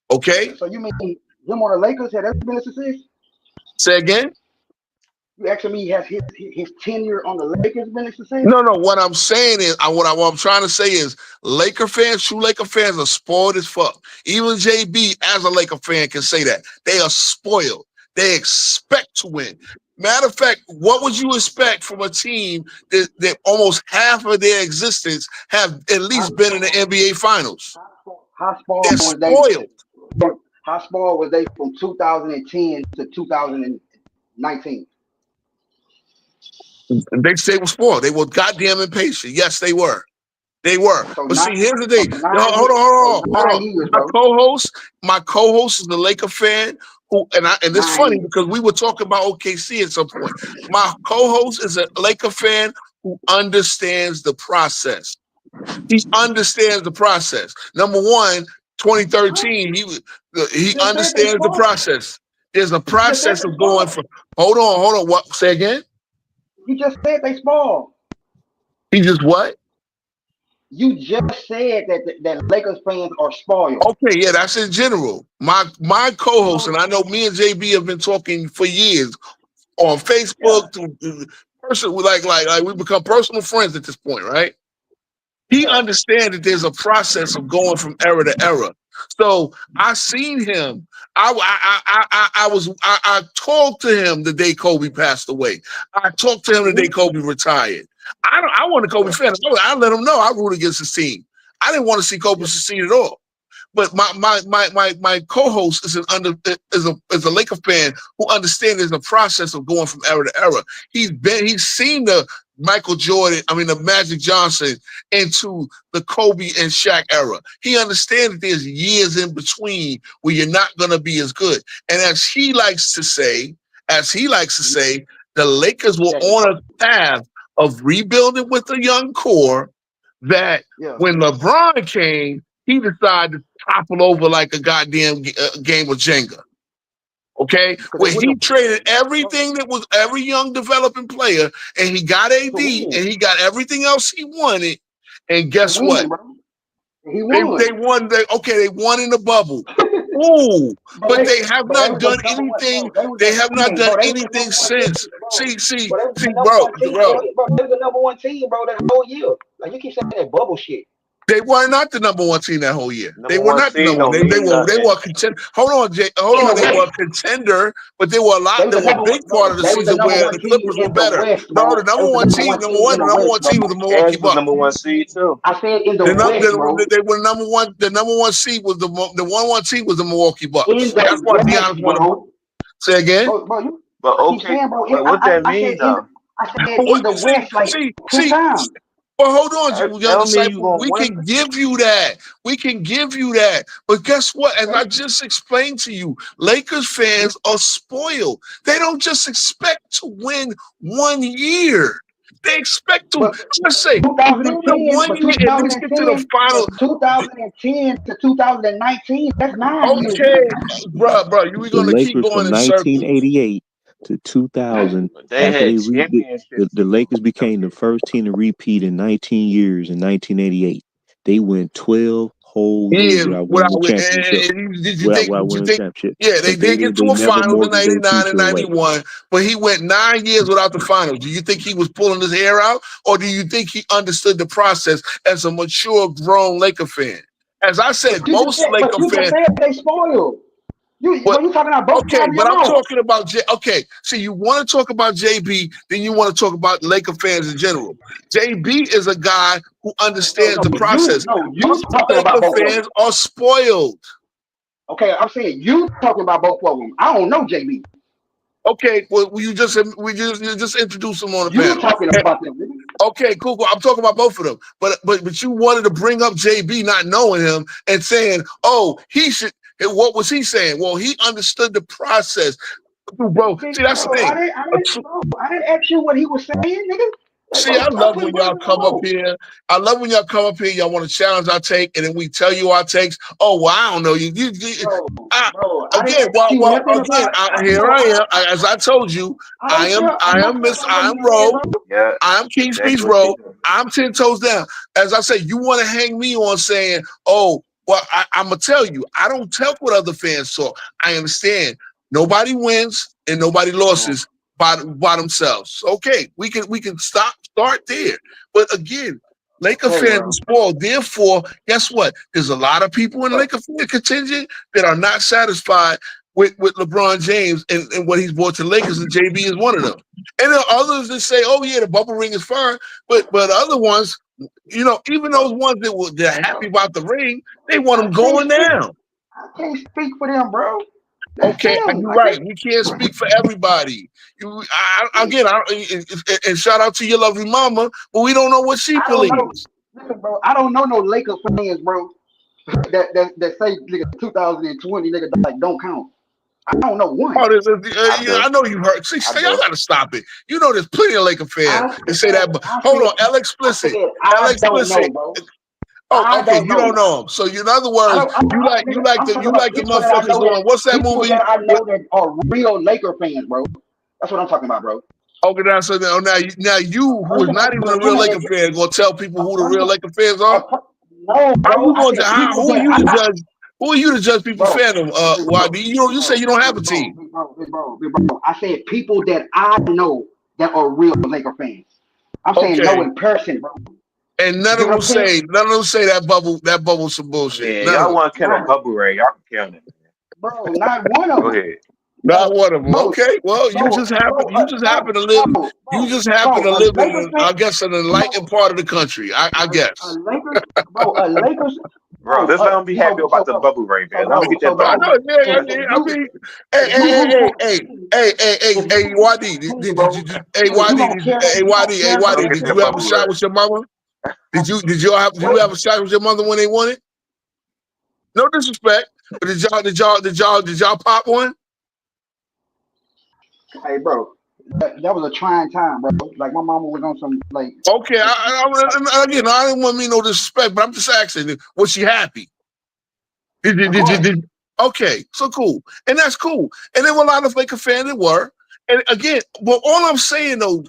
Speaker 3: Okay.
Speaker 16: So you mean him on the Lakers had ever been a success?
Speaker 3: Say again.
Speaker 16: You asking me has his tenure on the Lakers been a success?
Speaker 3: No. What I'm saying is, what I'm trying to say is, Laker fans, true Laker fans, are spoiled as fuck. Even JB, as a Laker fan, can say that they are spoiled. They expect to win. Matter of fact, what would you expect from a team that almost half of their existence have at least been in the NBA Finals?
Speaker 16: How spoiled
Speaker 3: They're spoiled.
Speaker 16: How spoiled was they from 2010 to 2019?
Speaker 3: They say were spoiled. They were goddamn impatient. Yes, they were. They were.
Speaker 16: So
Speaker 3: but see, here's the thing. Hold on. My co-host is a Laker fan and it's funny because we were talking about OKC at some point. My co-host is a Laker fan who understands the process. He understands the process. Number one, 2013, he understands the process. There's a process of going from. Hold on. What? Say again.
Speaker 16: You just said they spoiled.
Speaker 3: He just what?
Speaker 16: You just said that Lakers fans are spoiled.
Speaker 3: Okay, yeah, that's in general. My co-host, and I know me and JB have been talking for years on Facebook to person like we become personal friends at this point, right? He understands that there's a process of going from era to era. So I seen him. I talked to him the day Kobe passed away. I talked to him the day Kobe retired. I want a Kobe fan. I let him know I root against his team. I didn't want to see Kobe succeed at all. But my co-host is a Laker fan who understands there's a process of going from era to era. He's seen the the Magic Johnson into the Kobe and Shaq era. He understands that there's years in between where you're not going to be as good. And as he likes to say, the Lakers were on a path of rebuilding with a young core that when LeBron came, he decided to topple over like a goddamn game of Jenga. Okay, where he traded everything that was every young developing player, and he got AD, and he got everything else he wanted. And guess what? They won. They won in the bubble. Ooh, but they have not done anything. They have not done anything since. See, bro.
Speaker 16: They were the number one team, bro, that whole year. Like you keep saying that bubble shit.
Speaker 3: They were not the number one team that whole year. They were not the number one. They were a contender. Hold on. They were a contender, but they were a big part of the season where the Clippers were better. No, the number one team was the Milwaukee Bucks.
Speaker 5: Number one seed too.
Speaker 16: I said in the West, bro.
Speaker 3: They were number one. The number one seed was the 1-1 team was the Milwaukee Bucks. That's why Giannis won the. Say again.
Speaker 5: But okay, what that means though?
Speaker 16: I said in the West like two times.
Speaker 3: Well, hold on, you young disciple. We can give you that. But guess what? As I just explained to you, Lakers fans are spoiled. They don't just expect to win 1 year. They expect to, let's say,
Speaker 16: 2010
Speaker 3: 1 year and let's get to the final.
Speaker 16: 2010 to 2019, that's 9 years.
Speaker 3: Okay, bro, we're going to keep going in circles.
Speaker 15: 1988 to 2000, the Lakers became the first team to repeat in 19 years in 1988. They went 12 whole years without winning a championship.
Speaker 3: Yeah, they did get to a final in 99 and 91, but he went 9 years without the finals. Do you think he was pulling his hair out, or do you think he understood the process as a mature, grown Laker fan? As I said, most Laker fans.
Speaker 16: They spoiled. You talking about both?
Speaker 3: Okay, but I'm talking about so you want to talk about JB, then you want to talk about Laker fans in general. JB is a guy who understands the process. Laker fans are spoiled.
Speaker 16: Okay, I'm saying you talking about both of them. I don't know JB.
Speaker 3: Okay, well you just introduced him on the panel.
Speaker 16: You talking about them?
Speaker 3: Okay, cool. I'm talking about both of them. But you wanted to bring up JB not knowing him and saying, oh, he should. And what was he saying? Well, he understood the process. Bro, see, that's the thing.
Speaker 16: I didn't ask you what he was saying, nigga.
Speaker 3: See, I love when y'all come up here. I love when y'all come up here. Y'all want to challenge our take, and then we tell you our takes. Oh, well, I don't know you. Here I am. As I told you, I am Ro.
Speaker 5: Yeah.
Speaker 3: I am King Speech Ro. I'm 10 toes down. As I say, you want to hang me on saying, oh, well, I'm gonna tell you, I don't tell what other fans saw. I understand. Nobody wins and nobody loses by themselves. Okay, we can start there. But again, Laker fans are spoiled. Therefore, guess what? There's a lot of people in Laker fan contingent that are not satisfied with LeBron James and what he's brought to the Lakers, and JB is one of them. And there are others that say, "Oh yeah, the bubble ring is fine," but other ones, even those ones they're happy about the ring, they want them going down.
Speaker 16: I can't speak for them, bro.
Speaker 3: Okay, you're right. We can't speak for everybody. And shout out to your lovely mama, but we don't know what she believes.
Speaker 16: Listen, bro, I don't know no Lakers fans, bro, that say nigga 2020 nigga like don't count. I don't know one.
Speaker 3: I know you heard. See, I gotta stop it. There's plenty of Laker fans that say that. But hold on, L explicit. L explicit. Oh, okay. You don't know him. So in other words, you like the motherfuckers going. What's that movie?
Speaker 16: That I know that are real Laker fans, bro. That's what I'm talking about, bro.
Speaker 3: Okay, now you, who is not even a real Laker fan, gonna tell people who the real Laker fans are?
Speaker 16: No, bro.
Speaker 3: Who are you to judge? Who are you to judge people fandom? YB, you say you don't have a team.
Speaker 16: Bro. I said people that I know that are real Laker fans. I'm saying no in person, bro.
Speaker 3: And none of them say that bubble some bullshit.
Speaker 5: Yeah, y'all want to count a bubble ray? Y'all can count it.
Speaker 16: Bro, not one of them.
Speaker 5: Go ahead.
Speaker 3: Not one of them. Okay, well, you just happen to live in, I guess, an enlightened part of the country. I guess.
Speaker 16: A Lakers.
Speaker 5: Bro, let's let them be happy about the bubble ray, man. Let me get that bubble.
Speaker 3: I mean, hey, YD, did you have a shot with your mama? Did you have a shot with your mother when they won it? No disrespect, but did y'all pop one?
Speaker 16: Hey, bro, that was a trying time, bro. Like my mama was on some like.
Speaker 3: Okay, I didn't want me no disrespect, but I'm just asking, was she happy? Okay, so cool, and that's cool. And there were a lot of Laker fans that were. And again, but all I'm saying though,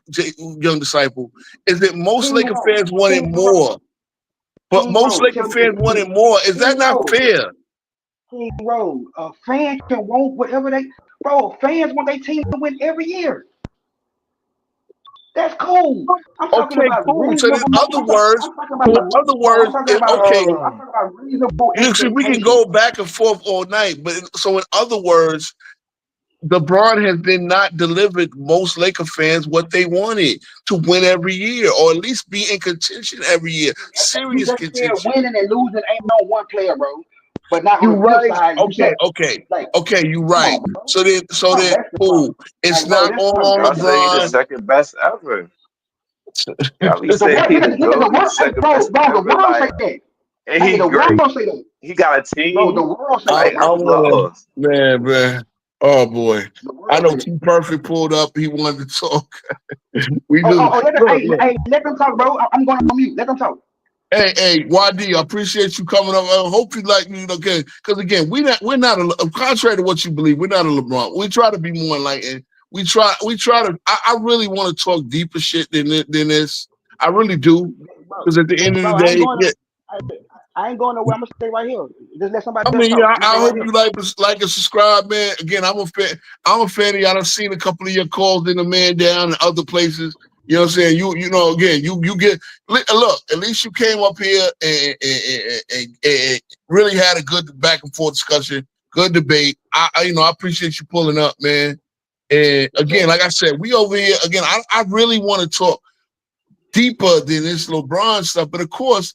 Speaker 3: young disciple, is that most Laker fans wanted more. But most Laker fans wanted more. Is that not fair?
Speaker 16: Bro, fans can want whatever they. Bro, fans want their team to win every year. That's cool. I'm talking about
Speaker 3: cool. So in other words, we can go back and forth all night. But so in other words, LeBron has been not delivered most Laker fans what they wanted to win every year, or at least be in contention every year. Serious contention.
Speaker 16: Winning and losing ain't no one player, bro. But not
Speaker 3: you're right. Okay, you're right. So then, cool. It's not all on LeBron.
Speaker 5: The second best ever. Y'all say he's the second best ever. And he's great. He got a team.
Speaker 16: Bro, the world say that.
Speaker 3: Man. Oh boy, I know T Perfect pulled up. He wanted to talk.
Speaker 16: Let them talk, bro. I'm going on mute. Let them talk.
Speaker 3: Hey, YD, I appreciate you coming up. I hope you like me, okay? Because again, we're not contrary to what you believe. We're not a LeBron. We try to be more enlightened. We try to. I really want to talk deeper shit than this. I really do. Because at the end of the day,
Speaker 16: I ain't going nowhere. I'm gonna stay right here. Just let somebody.
Speaker 3: I hope you like and subscribe, man. Again, I'm a fan. I'm a fan of y'all. I've seen a couple of your calls in the Man Down and other places. You know what I'm saying? Again, you get look. At least you came up here and really had a good back and forth discussion, good debate. I appreciate you pulling up, man. And again, like I said, we over here again. I really want to talk deeper than this LeBron stuff, but of course.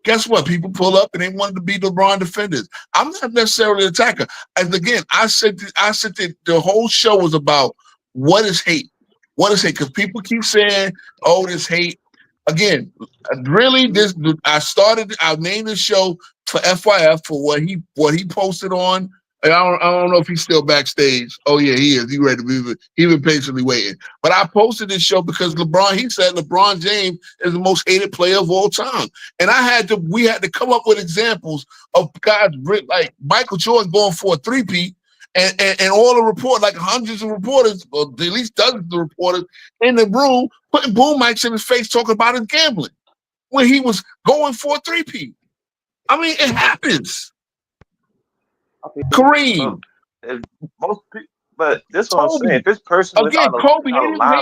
Speaker 3: Guess what? People pull up and they wanted to be LeBron defenders. I'm not necessarily an attacker. And again, I said that the whole show was about what is hate. What is hate? Because people keep saying, "Oh, this hate." Again, really, I named the show for FYF for what he posted on And I don't know if he's still backstage. Oh yeah, he is. He ready to be. He been patiently waiting. But I posted this show because he said LeBron James is the most hated player of all time. And we had to come up with examples of guys like Michael Jordan going for a three-peat, and all the report, like hundreds of reporters, or at least dozens of reporters in the room, putting boom mics in his face talking about his gambling when he was going for a three-peat. I mean, it happens. Kareem.
Speaker 5: Most people, but this is what I'm saying. If this person
Speaker 3: again, Kobe,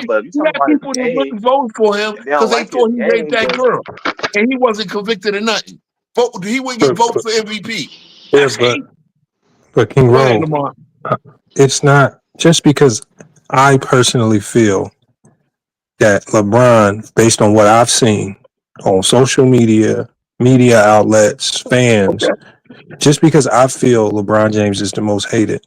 Speaker 5: but you
Speaker 3: had people that wasn't voting for him because they thought he raped that girl, and he wasn't convicted of nothing. He wouldn't get voted for MVP.
Speaker 6: Yeah, but King Roll, it's not just because I personally feel that LeBron, based on what I've seen on social media outlets, fans. Just because I feel LeBron James is the most hated,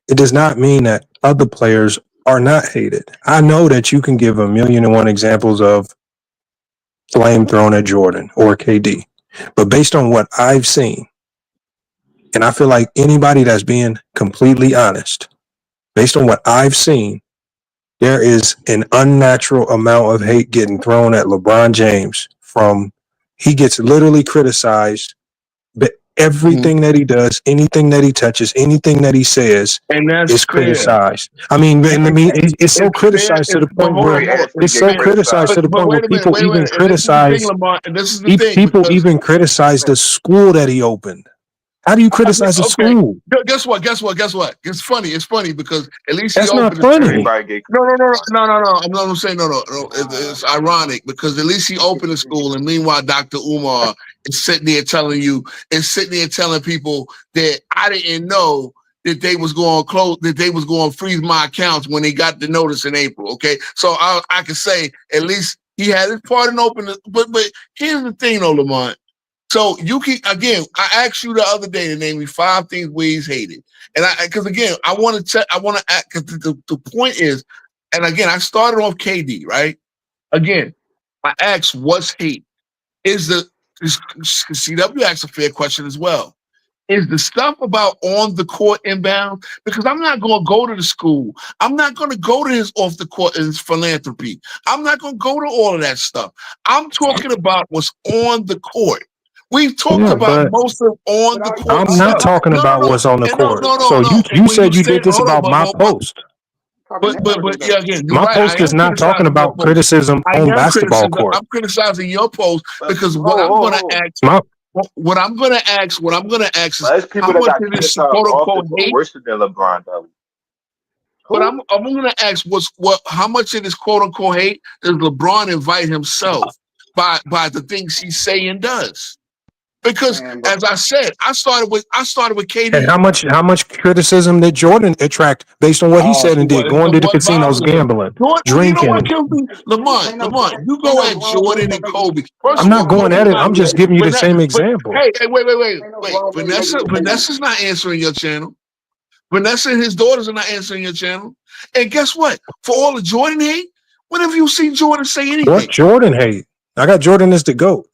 Speaker 6: it does not mean that other players are not hated. I know that you can give 1,000,001 examples of flame thrown at Jordan or KD, but based on what I've seen, and I feel like anybody that's being completely honest, based on what I've seen, there is an unnatural amount of hate getting thrown at LeBron James he gets literally criticized. Everything that he does, anything that he touches, anything that he says is criticized. I mean, it's so criticized to the point where it's so criticized to the point where people even criticize. People even criticize the school that he opened. How do you criticize a school?
Speaker 3: Guess what? It's funny because at least
Speaker 6: that's
Speaker 3: he
Speaker 6: not
Speaker 3: opened
Speaker 6: funny.
Speaker 3: I'm saying no. It's ironic because at least he opened a school, and meanwhile, Dr. Umar is sitting there telling people that I didn't know that they was going to close, that they was going to freeze my accounts when they got the notice in April. Okay, so I can say at least he had his part in opening. But here's the thing, though, Lamont. So you can again. I asked you the other day to name me 5 things where he's hated, and because again, I want to check. I want to act because the point is, and again, I started off KD, right? Again, I asked what's hate. CW asked a fair question as well. Is the stuff about on the court inbound? Because I'm not going to go to the school. I'm not going to go to his off the court and his philanthropy. I'm not going to go to all of that stuff. I'm talking about what's on the court. We've talked about most of on the court.
Speaker 6: I'm not talking about what's on the court. So you said you did this about my post.
Speaker 3: But yeah, again,
Speaker 6: my post is not talking about criticism on basketball court.
Speaker 3: I'm criticizing your post because what I'm going to ask. What I'm going to ask is
Speaker 5: people that got criticized worse than LeBron, though.
Speaker 3: But I'm going to ask how much of this quote unquote hate does LeBron invite himself by the things he say and does? Because as I said, I started with KD.
Speaker 6: And how much criticism did Jordan attract based on what he said and did, going to the casinos, gambling, drinking?
Speaker 3: You know what kills me? Lamont, you go at Jordan and Kobe.
Speaker 6: I'm not going at it. I'm just giving you the same example.
Speaker 3: Hey, wait. Vanessa's not answering your channel. Vanessa and his daughters are not answering your channel. And guess what? For all the Jordan hate, when have you seen Jordan say anything?
Speaker 6: What Jordan hate? I got Jordan as the GOAT.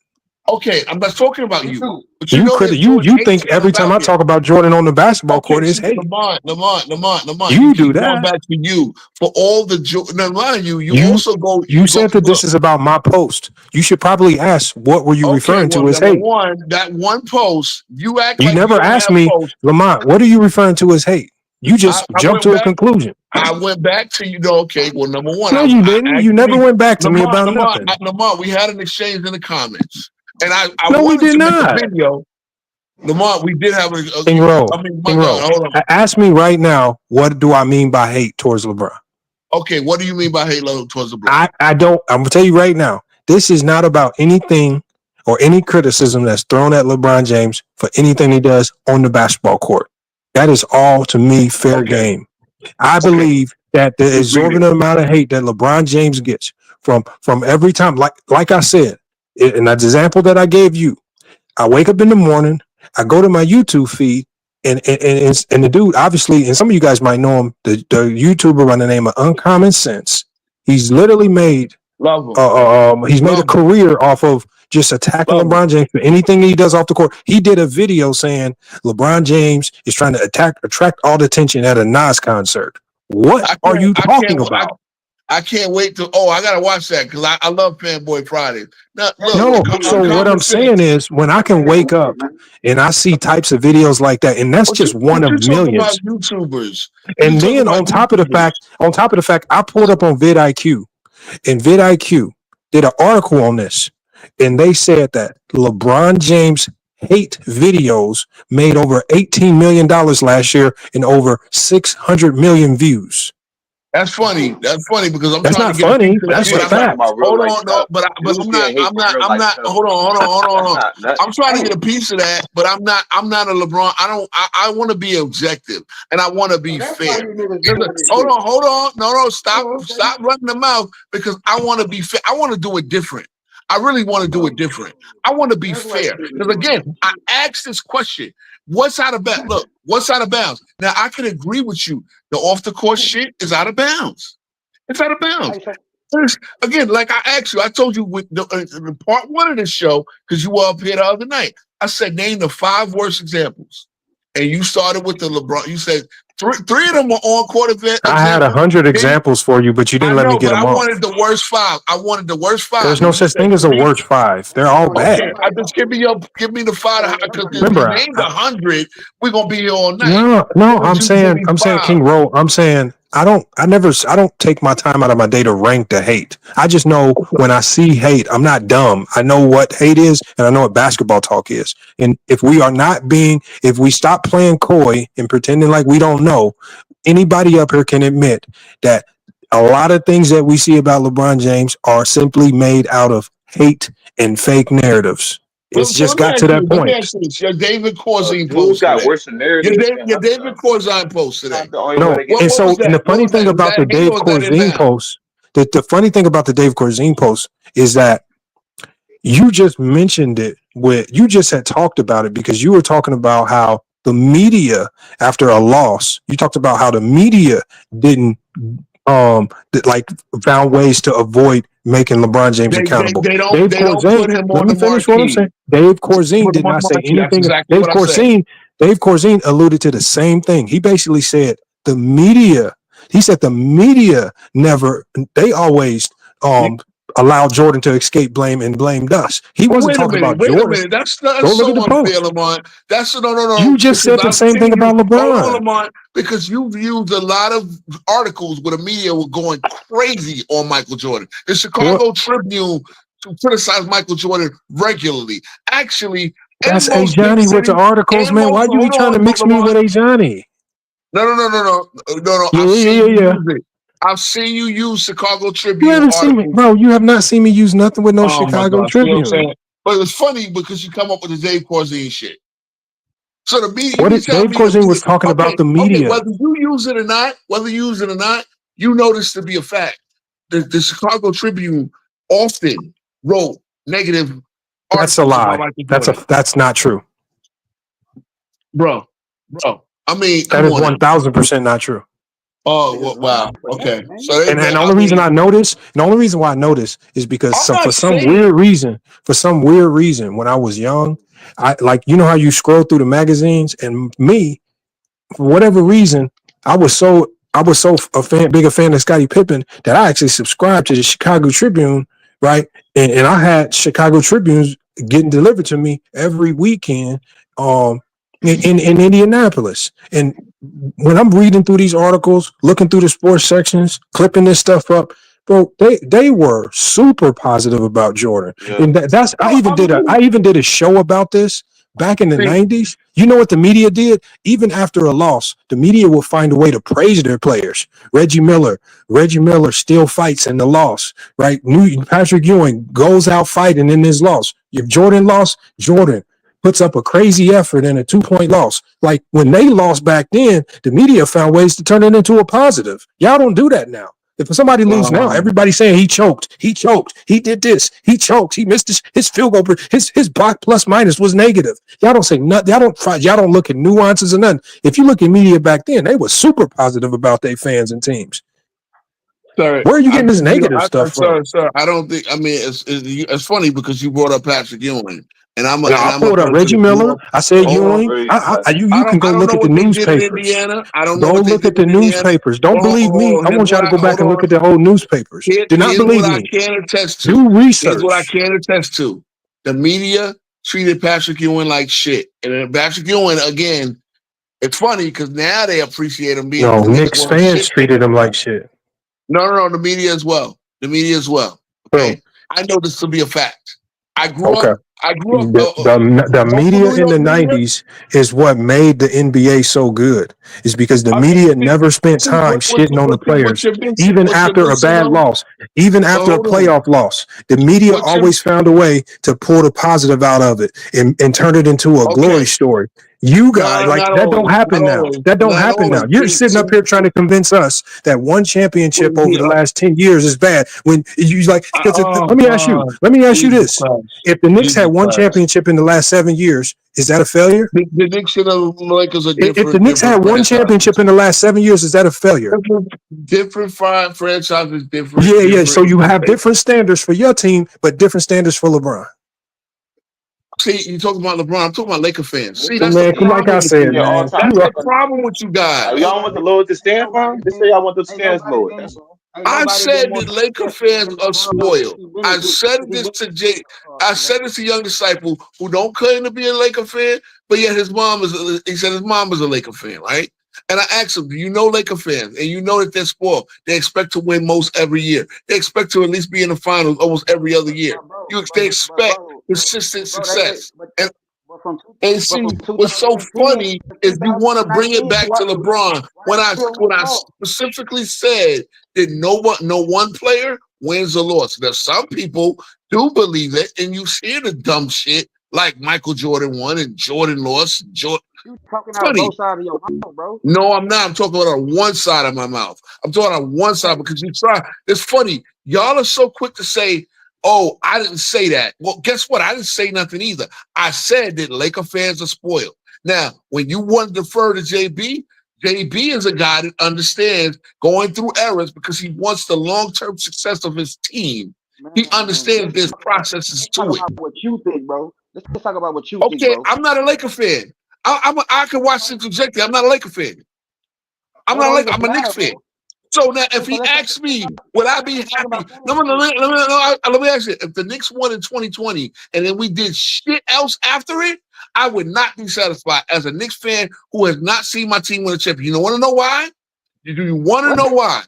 Speaker 3: Okay, I'm not talking about you. But
Speaker 6: you think every time I talk about Jordan on the basketball court is hate.
Speaker 3: Lamont.
Speaker 6: You do that.
Speaker 3: Going back to you for all the you also go.
Speaker 6: You said that this is about my post. You should probably ask what were you referring to as hate.
Speaker 3: That one post you act.
Speaker 6: You never asked me, Lamont. What are you referring to as hate? You just jumped to a conclusion.
Speaker 3: I went back to you. Okay, well, number one.
Speaker 6: No, you didn't. You never went back to me about nothing.
Speaker 3: Lamont, we had an exchange in the comments. And I
Speaker 6: no, we did not.
Speaker 3: Video. Lamont, we did have a
Speaker 6: King Roll. Hold on. Ask me right now, what do I mean by hate towards LeBron?
Speaker 3: Okay, what do you mean by hate towards LeBron?
Speaker 6: I don't. I'm gonna tell you right now. This is not about anything or any criticism that's thrown at LeBron James for anything he does on the basketball court. That is all to me fair game. I believe that the exorbitant amount of hate that LeBron James gets from every time, like I said. In that example that I gave you, I wake up in the morning, I go to my YouTube feed, and the dude, obviously, and some of you guys might know him, the YouTuber by the name of Uncommon Sense. He's literally made a career off of just attacking LeBron James for anything he does off the court. He did a video saying LeBron James is trying to attract all the attention at a Nas concert. What are you talking about?
Speaker 3: I can't wait to. I gotta watch that because I love Fanboy Friday. Now, look,
Speaker 6: so what I'm saying is, when I can wake up and I see types of videos like that, and that's just one of millions.
Speaker 3: About YouTubers,
Speaker 6: and then on top of the fact, I pulled up on vidIQ, and vidIQ did an article on this, and they said that LeBron James hate videos made over $18 million last year and over 600 million views.
Speaker 3: That's funny. That's funny because I'm
Speaker 6: That's
Speaker 3: trying
Speaker 6: not
Speaker 3: to get
Speaker 6: funny. That's a fact.
Speaker 3: Hold on, no, but I'm not. Hold on. I'm trying to get a piece of that, but I'm not a LeBron. I want to be objective and I want to be fair. Hold on. No, stop running the mouth because I want to be fair. I want to do it different. I really want to do it different. I want to be fair because again, I asked this question. What's out of bounds? Look, what's out of bounds? Now, I can agree with you. The off-the-court shit is out of bounds. It's out of bounds. Again, like I asked you, I told you with the part one of this show, because you were up here the other night, I said, name the 5 worst examples. And you started with the LeBron. You said three of them were on-court event.
Speaker 6: I had 100 examles for you, but you didn't let me get them
Speaker 3: I
Speaker 6: off.
Speaker 3: wanted the worst 5. I wanted the worst 5.
Speaker 6: There's no such thing as a worst 5. They're all bad.
Speaker 3: I just give me the 5 because if
Speaker 6: Remember,
Speaker 3: you named 100, we're gonna be here all night.
Speaker 6: No, I'm saying King Roll. I'm saying I don't take my time out of my day to rank the hate. I just know when I see hate, I'm not dumb. I know what hate is and I know what basketball talk is. And if we stop playing coy and pretending like we don't know, anybody up here can admit that a lot of things that we see about LeBron James are simply made out of hate and fake narratives. It's just got to that point.
Speaker 3: Your David Corzine
Speaker 5: post got worse than narrative.
Speaker 3: Your David Corzine post today.
Speaker 6: No, and so the funny thing about the Dave Corzine post, the funny thing about the Dave Corzine post is that you just mentioned it you just had talked about it because you were talking about how the media after a loss, you talked about how the media didn't found ways to avoid making LeBron James accountable. Dave Corzine, let me finish what I'm saying. Dave Corzine did not say anything. Dave Corzine alluded to the same thing. He basically said the media they always allowed Jordan to escape blame and blamed us. He wasn't talking about Jordan.
Speaker 3: Wait a minute. That's not so unfair, Lamont. That's no.
Speaker 6: You just said the same thing about LeBron.
Speaker 3: Lamont, because you've used a lot of articles where the media were going crazy on Michael Jordan. The Chicago Tribune criticized Michael Jordan regularly. Actually,
Speaker 6: that's A. Johnny with the articles, man. Why you trying to mix me with A. Johnny?
Speaker 3: No.
Speaker 6: Yeah.
Speaker 3: I've seen you use Chicago Tribune.
Speaker 6: You haven't seen me, bro. You have not seen me use nothing with no Chicago Tribune.
Speaker 3: You know but it's funny because you come up with the Dave Corzine shit. So the media.
Speaker 6: What is Dave Corzine was talking about the media?
Speaker 3: Whether you use it or not, you know this to be a fact. The Chicago Tribune often wrote negative.
Speaker 6: That's a lie. That's not true,
Speaker 3: bro. I mean,
Speaker 6: that is 1,000% not true.
Speaker 3: Oh well, wow. Okay. So
Speaker 6: and the only reason why I noticed is because for some weird reason, when I was young, I you know how you scroll through the magazines, and me, for whatever reason, I was so big a fan of Scottie Pippen that I actually subscribed to the Chicago Tribune, right? And I had Chicago Tribunes getting delivered to me every weekend, in Indianapolis. And when I'm reading through these articles, looking through the sports sections, clipping this stuff up, bro, they were super positive about Jordan. Yeah. And I even did a show about this back in the 90s. You know what the media did? Even after a loss, the media will find a way to praise their players. Reggie Miller still fights in the loss, right? Patrick Ewing goes out fighting in his loss. If Jordan lost, Jordan puts up a crazy effort in a 2-point loss. Like when they lost back then, the media found ways to turn it into a positive. Y'all don't do that now. If somebody loses now, everybody's saying he choked, he did this, he choked, he missed his field goal, his block plus minus was negative. Y'all don't say nothing. Y'all don't look at nuances or nothing. If you look at media back then, they were super positive about their fans and teams.
Speaker 3: Sir,
Speaker 6: Where are you getting this
Speaker 3: think,
Speaker 6: negative stuff from?
Speaker 3: Sir, I don't think. I mean, it's funny because you brought up Patrick Ewing, and I'm
Speaker 6: I
Speaker 3: a
Speaker 6: pulled up
Speaker 3: person
Speaker 6: Reggie
Speaker 3: that
Speaker 6: Miller. I said
Speaker 3: hold on.
Speaker 6: Ewing. You can go
Speaker 3: I don't
Speaker 6: look
Speaker 3: know
Speaker 6: at the
Speaker 3: what they did in
Speaker 6: newspapers.
Speaker 3: Indiana. I don't know
Speaker 6: Go
Speaker 3: what they
Speaker 6: look at
Speaker 3: did
Speaker 6: the
Speaker 3: in Indiana.
Speaker 6: newspapers. Don't believe me. I want y'all to go back and look at the whole newspapers. Do not
Speaker 3: Here's
Speaker 6: believe
Speaker 3: what I
Speaker 6: me.
Speaker 3: can attest to.
Speaker 6: Do
Speaker 3: Here's what I
Speaker 6: research.
Speaker 3: can attest to. The media treated Patrick Ewing like shit, and then Patrick Ewing again. It's funny because now they appreciate him being.
Speaker 6: No,
Speaker 3: the
Speaker 6: Knicks
Speaker 3: Knicks
Speaker 6: fans treated him like shit.
Speaker 3: No, the media as well. The media as well. Okay, I know this to be a fact. I grew up.
Speaker 6: The media in the 90s is what made the NBA so good. Is because the media never spent time shitting on the players, even after a bad loss, even after a playoff loss. The media always found a way to pull the positive out of it and turn it into a glory story. You guys, that don't happen now. That don't happen now. You're sitting up here trying to convince us that one championship over the last 10 years is bad. When you like, let me ask you this. If the Knicks had one championship in the last 7 years, is that a failure?
Speaker 3: The Knicks and the Lakers are different.
Speaker 6: If the Knicks had one championship in the last 7 years, is that a failure?
Speaker 3: Different franchises, different.
Speaker 6: Yeah. So you have different standards for your team, but different standards for LeBron.
Speaker 3: See, you talking about LeBron. I'm talking about Laker fans. See, that's
Speaker 6: man,
Speaker 3: the problem.
Speaker 6: like I said, man.
Speaker 3: That's the problem with you guys.
Speaker 5: Y'all want the Lord to stand for? Just say y'all want the stands lowered. That's all.
Speaker 3: I said that Laker fans are spoiled. I said this to Jay. I said this to Young Disciple who don't claim to be a Laker fan, but yet his mom is. He said his mom is a Laker fan, right? And I asked him, do you know Laker fans? And you know that they're spoiled. They expect to win most every year. They expect to at least be in the finals almost every other year. They expect consistent success. And see, what's so funny is you want to bring it back to LeBron. When I specifically said that no one player wins or loses. Now, some people do believe it, and you hear the dumb shit like Michael Jordan won and Jordan lost.
Speaker 16: You talking out of both sides of your mouth, bro.
Speaker 3: No, I'm not. I'm talking about on one side of my mouth. I'm talking on one side because you try. It's funny. Y'all are so quick to say, oh, I didn't say that. Well, guess what? I didn't say nothing either. I said that Laker fans are spoiled. Now, when you want to defer to JB is a guy that understands going through errors because he wants the long-term success of his team. He understands there's processes to it.
Speaker 16: Let's talk about what you think, bro. Let's talk about what you think,
Speaker 3: Okay,
Speaker 16: bro.
Speaker 3: I'm not a Laker fan. I can watch this objectively. I'm not a Laker fan. I'm a Knicks fan. So now, if he asks me, would I be happy? Let me ask you. If the Knicks won in 2020 and then we did shit else after it, I would not be satisfied as a Knicks fan who has not seen my team win a championship. You want to know why? Do you want to know why?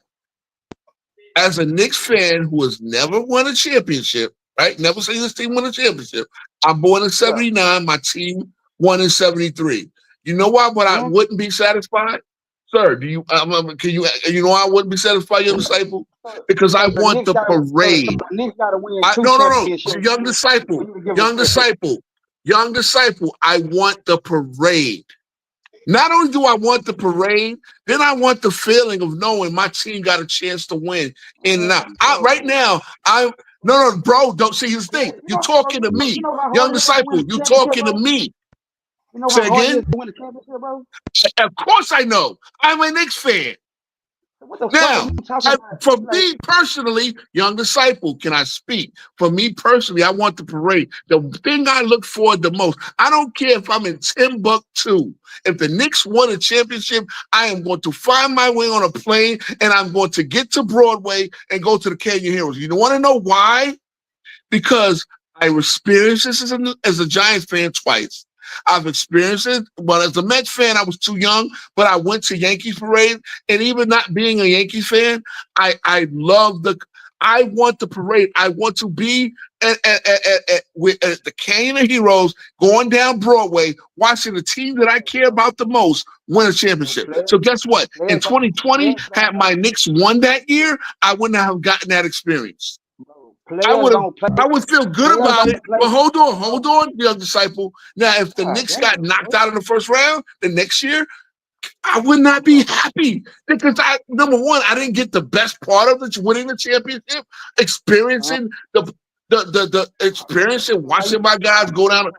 Speaker 3: As a Knicks fan who has never won a championship, right? Never seen this team win a championship. I'm born in 79. My team won in 73. You know why? But I wouldn't be satisfied. Sir, do you? Can you? You know, I wouldn't be satisfied, Young Disciple, because I want the parade. No. Young Disciple. I want the parade. Not only do I want the parade, then I want the feeling of knowing my team got a chance to win in and out. Right now, no, bro. Don't see his thing. You're talking to me, Young Disciple. You're talking to me. Say again? Of course I know. I'm a Knicks fan. Now, for me personally, Young Disciple, can I speak? For me personally, I want the parade. The thing I look forward the most, I don't care if I'm in Timbuktu. If the Knicks won a championship, I am going to find my way on a plane and I'm going to get to Broadway and go to the Canyon Heroes. You want to know why? Because I experienced this as a Giants fan twice. I've experienced it, but as a Mets fan, I was too young, but I went to Yankees parade, and even not being a Yankees fan, I want the parade. I want to be at the Canyon of Heroes, going down Broadway, watching the team that I care about the most win a championship. So guess what? In 2020, had my Knicks won that year, I wouldn't have gotten that experience. I would feel good about it, but hold on, Young Disciple. Now, if the Knicks got knocked out in the first round the next year, I would not be happy because number one, I didn't get the best part of it, winning the championship, experiencing the experience and watching my guys go down.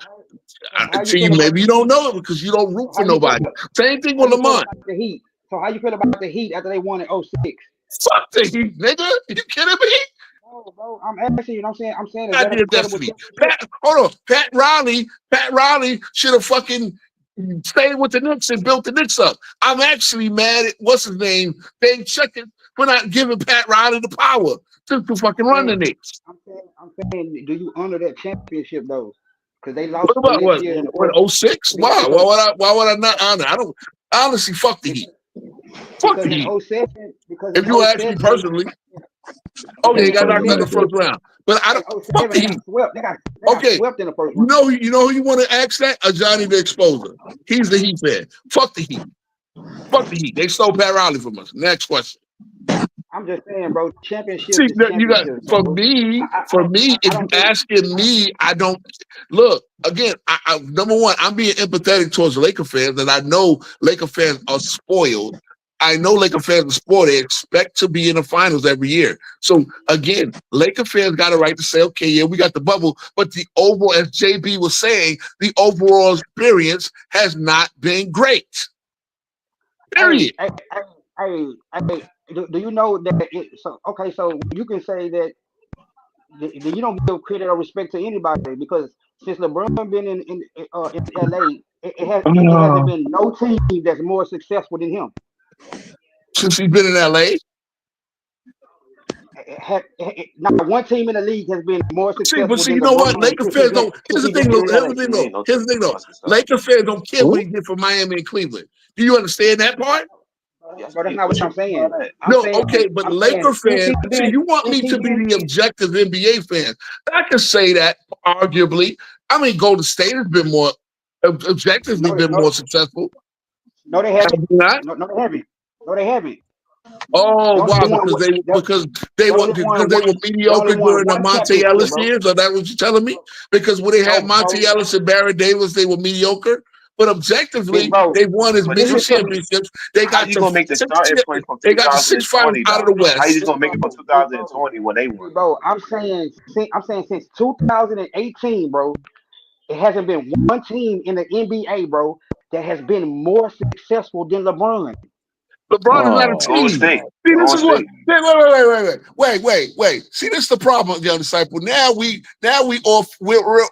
Speaker 3: Maybe you don't know it because you don't root for nobody. Same thing with Lamont.
Speaker 16: So how you feel about the Heat after they won in 06?
Speaker 3: Fuck the Heat, nigga. You kidding me?
Speaker 16: No, bro, I'm asking you. I'm saying, is that
Speaker 3: Goddamn
Speaker 16: a credible
Speaker 3: destiny.
Speaker 16: championship?
Speaker 3: Hold on. Pat Riley should have fucking stayed with the Knicks and built the Knicks up. I'm actually mad at what's his name, Dave Checkett, for not giving Pat Riley the power to fucking run the Knicks.
Speaker 16: I'm saying, do you honor that championship though? Because they lost
Speaker 3: What about
Speaker 16: the next year in the
Speaker 3: what 06? Why would I not honor? I don't honestly fuck the Heat. Fuck the Heat. If you ask me personally, they got knocked out in the first round. But I don't fuck the Heat.
Speaker 16: They got
Speaker 3: Okay,
Speaker 16: swept in the first round.
Speaker 3: you know who you want to ask that? Johnny the Exposer. He's the Heat fan. Fuck the Heat. Fuck the Heat. They stole Pat Riley from us. Next question.
Speaker 16: I'm just saying, bro. Championship.
Speaker 3: See,
Speaker 16: is
Speaker 3: you got
Speaker 16: championship,
Speaker 3: for
Speaker 16: bro.
Speaker 3: me. If you asking me, I don't look again. I number one, I'm being empathetic towards Laker fans, and I know Laker fans are spoiled. I know Laker fans are spoiled. They expect to be in the finals every year. So again, Laker fans got a right to say, okay, yeah, we got the bubble, but the overall, as JB was saying, the overall experience has not been great. Period.
Speaker 16: Hey, do you know that? So you can say that you don't give credit or respect to anybody because since LeBron been in LA, it hasn't been no team that's more successful than him.
Speaker 3: Since he's been in LA,
Speaker 16: not one team in the league has been more successful.
Speaker 3: But you know what? Laker fans don't. Here's the thing, though. Laker fans don't care what he did for Miami and Cleveland. Do you understand that part?
Speaker 16: But that's not what I'm saying.
Speaker 3: But Laker fans, you want me to be the objective NBA fan. I can say that, arguably. I mean, Golden State has been more objectively more successful.
Speaker 16: No, they haven't.
Speaker 3: Not?
Speaker 16: No, they haven't. No, they haven't.
Speaker 3: Oh wow! Because they were mediocre during the Monte Ellis years. Is that what you're telling me? Because when they had Monte Ellis and Barry Davis, they were mediocre. But objectively, they won as many championships. They got
Speaker 5: you gonna make the starting point from
Speaker 3: 2020 out of the West.
Speaker 5: How you just gonna make it from 2020 when they won?
Speaker 16: Bro, I'm saying since 2018, bro, it hasn't been one team in the NBA, bro, that has been more successful than LeBron.
Speaker 3: LeBron is not a team. See, this is what. Wait. See, this is the problem, young disciple. Now we're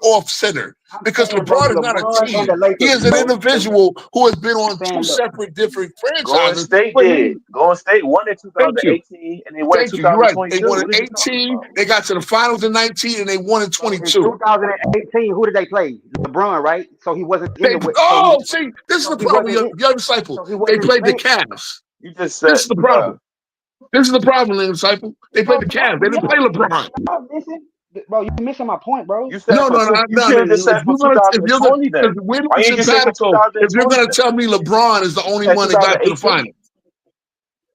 Speaker 3: off center because LeBron is not a team. He is an individual who has been on two separate different franchises.
Speaker 5: Golden State won in 2018 and they won in 2022.
Speaker 3: You're right. They won in 18. They got to the finals in 19 and they won in 22.
Speaker 16: In 2018, who did they play? LeBron, right? So he wasn't.
Speaker 3: See, this is the problem, young disciple. They played the Cavs.
Speaker 5: You just said
Speaker 3: this is the problem. This is the problem, little disciple. They played the Cavs. They didn't play LeBron.
Speaker 16: Listen, bro, you're missing my point, bro.
Speaker 3: No. If you're gonna tell me LeBron is the only one that got to the finals,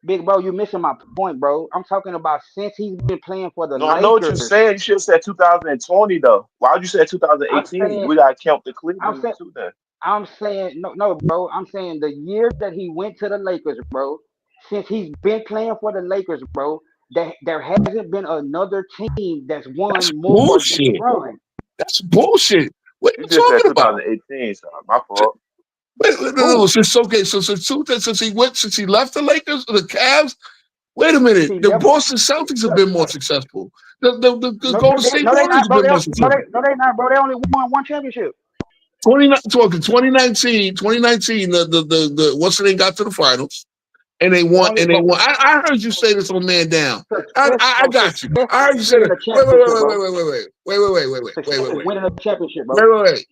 Speaker 16: big bro, you're missing my point, bro. I'm talking about since he's been playing for the Lakers.
Speaker 5: I know what you're saying. You should have said 2020 though. Why would you say 2018? We gotta count the Cleveland too then.
Speaker 16: I'm saying no, bro. I'm saying the year that he went to the Lakers, bro. Since he's been playing for the Lakers, bro, there hasn't been another team that's won more
Speaker 3: bullshit.
Speaker 16: than LeBron.
Speaker 3: That's bullshit. What are you talking about?
Speaker 5: 2018, so my fault.
Speaker 3: No. Since he left the Lakers or the Cavs. Wait a minute. The Boston Celtics have been more successful. The Golden State Warriors have been more successful.
Speaker 16: No, they not, bro. They only won one championship.
Speaker 3: 2019, the what's the name got to the finals, and they won. I heard you say this on Man Down. I got you. I heard you say that. Wait.
Speaker 16: Winning a championship, bro.
Speaker 3: Wait.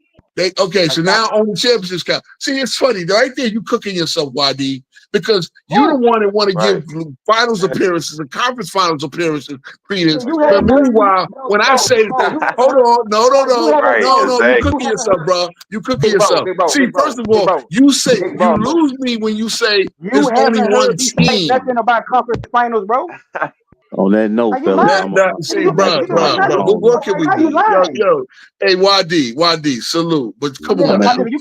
Speaker 3: So now only championships count. See, it's funny right there. You cooking yourself, YD, because you're the one that want to give finals appearances and conference finals appearances credence. But meanwhile, when I say that, hold on, no, you cooking yourself, bro. You cooking yourself. See, first of all, you say you lose me when you say there's only one team.
Speaker 16: Nothing about conference finals, bro.
Speaker 15: On that note, fellas,
Speaker 3: see, bro, what can we do? Yo, hey, YD, salute. But come on,
Speaker 16: you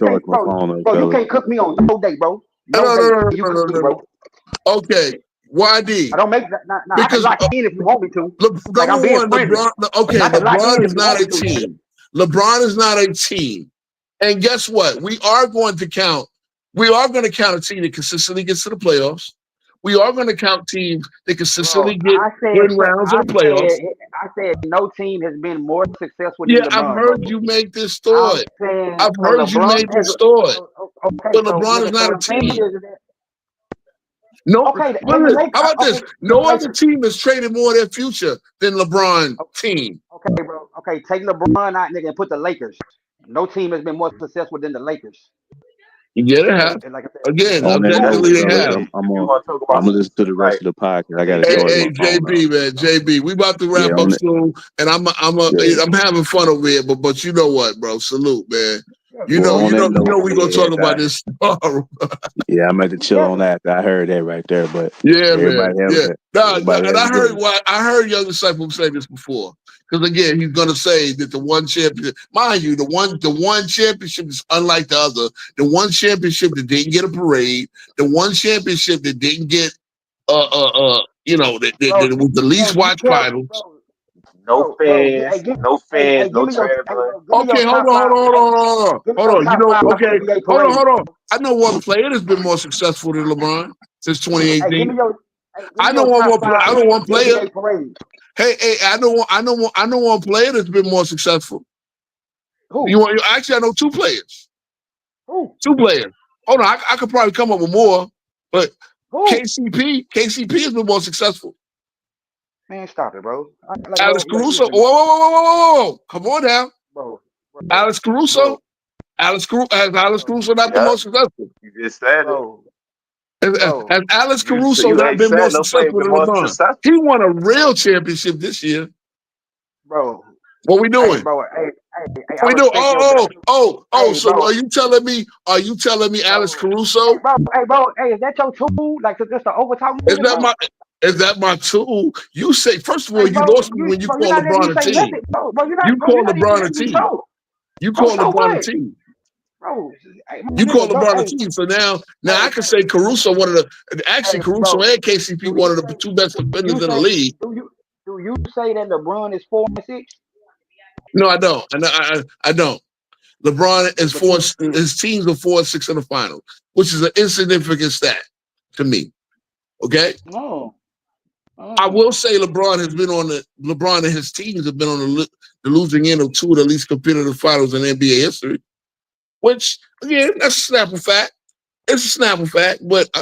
Speaker 16: can't cook me on no day, bro.
Speaker 3: No. Okay, YD.
Speaker 16: I don't make that. I can lock in if you want me to.
Speaker 3: LeBron is not a team. LeBron is not a team. And guess what? We are going to count a team that consistently gets to the playoffs. we are going to count teams that consistently
Speaker 16: Bro,
Speaker 3: get win rounds in the playoffs.
Speaker 16: I said no team has been more successful than
Speaker 3: Yeah, I've
Speaker 16: LeBron.
Speaker 3: heard
Speaker 16: Bro.
Speaker 3: you make this
Speaker 16: I'm
Speaker 3: thought.
Speaker 16: saying
Speaker 3: I've
Speaker 16: so
Speaker 3: heard you
Speaker 16: LeBron
Speaker 3: make
Speaker 16: has
Speaker 3: this thought.
Speaker 16: okay,
Speaker 3: But
Speaker 16: so
Speaker 3: LeBron is
Speaker 16: nigga,
Speaker 3: not
Speaker 16: so
Speaker 3: a
Speaker 16: I'm saying
Speaker 3: team.
Speaker 16: is that
Speaker 3: No,
Speaker 16: okay,
Speaker 3: but
Speaker 16: and the Lakers,
Speaker 3: how about this?
Speaker 16: okay,
Speaker 3: No
Speaker 16: the
Speaker 3: other
Speaker 16: Lakers,
Speaker 3: team has traded more of their future than LeBron team.
Speaker 16: okay, bro, okay, take LeBron out, nigga, and put the Lakers. No team has been more successful than the Lakers.
Speaker 3: Yeah, they have.
Speaker 16: Like I said,
Speaker 3: Again,
Speaker 15: On that note,
Speaker 3: objectively, they
Speaker 15: fellas,
Speaker 3: have.
Speaker 15: I'm gonna listen to the rest of the podcast. I gotta
Speaker 3: Hey,
Speaker 15: charge my phone
Speaker 3: JB,
Speaker 15: up.
Speaker 3: man, JB, we about to wrap
Speaker 15: Yeah,
Speaker 3: up
Speaker 15: on that.
Speaker 3: soon, and I'm having fun over here, but you know what, bro? Salute, man. You
Speaker 15: Well,
Speaker 3: know,
Speaker 15: on that note,
Speaker 3: we're gonna talk about this tomorrow.
Speaker 15: yeah, I'm at to chill on that. I heard that right there, but
Speaker 3: Yeah,
Speaker 15: everybody
Speaker 3: man.
Speaker 15: have
Speaker 3: Yeah.
Speaker 15: it.
Speaker 3: Nah,
Speaker 15: Everybody
Speaker 3: and
Speaker 15: have a good one.
Speaker 3: I heard Young Disciple say this before. Because again, he's gonna say that the one championship, mind you, the one championship is unlike the other. The one championship that didn't get a parade, the one championship that didn't get that was the least watched finals.
Speaker 5: No fans, no traveling.
Speaker 3: Okay, hold on. You know, okay, hold on. I know one player that's been more successful than LeBron since 2018. I know one player. Hey, I know one player that's been more successful.
Speaker 16: Who?
Speaker 3: Actually, I know two players.
Speaker 16: Who?
Speaker 3: Two players. Hold on, I could probably come up with more, but
Speaker 16: Who?
Speaker 3: KCP has been more successful.
Speaker 16: Man, stop it, bro.
Speaker 3: Alex Caruso. Whoa. Come on now.
Speaker 16: Bro.
Speaker 3: Alex Caruso. Alex Caruso not been more successful?
Speaker 5: You just said it.
Speaker 3: Has Alex Caruso not been more successful than LeBron? He won a real championship this year.
Speaker 16: Bro.
Speaker 3: What we doing?
Speaker 16: Hey, bro,
Speaker 3: we do. So are you telling me Alex Caruso?
Speaker 16: Hey, bro, is that your tool? Like just the overtime?
Speaker 3: Is that my tool? You say, first of all, you lost me when you call LeBron a team. You call LeBron a team. You call LeBron a team.
Speaker 16: Bro,
Speaker 3: you call LeBron a team. So now I can say Caruso Caruso and KCP one of the two best defenders in the league.
Speaker 16: Do you say that LeBron is 4-6?
Speaker 3: No, I don't. I don't. LeBron is his teams are 4-6 in the finals, which is an insignificant stat to me. Okay?
Speaker 16: No.
Speaker 3: I will say LeBron and his teams have been on the losing end of two of the least competitive finals in NBA history. Which again, that's a Snapple fact. It's a Snapple fact, but I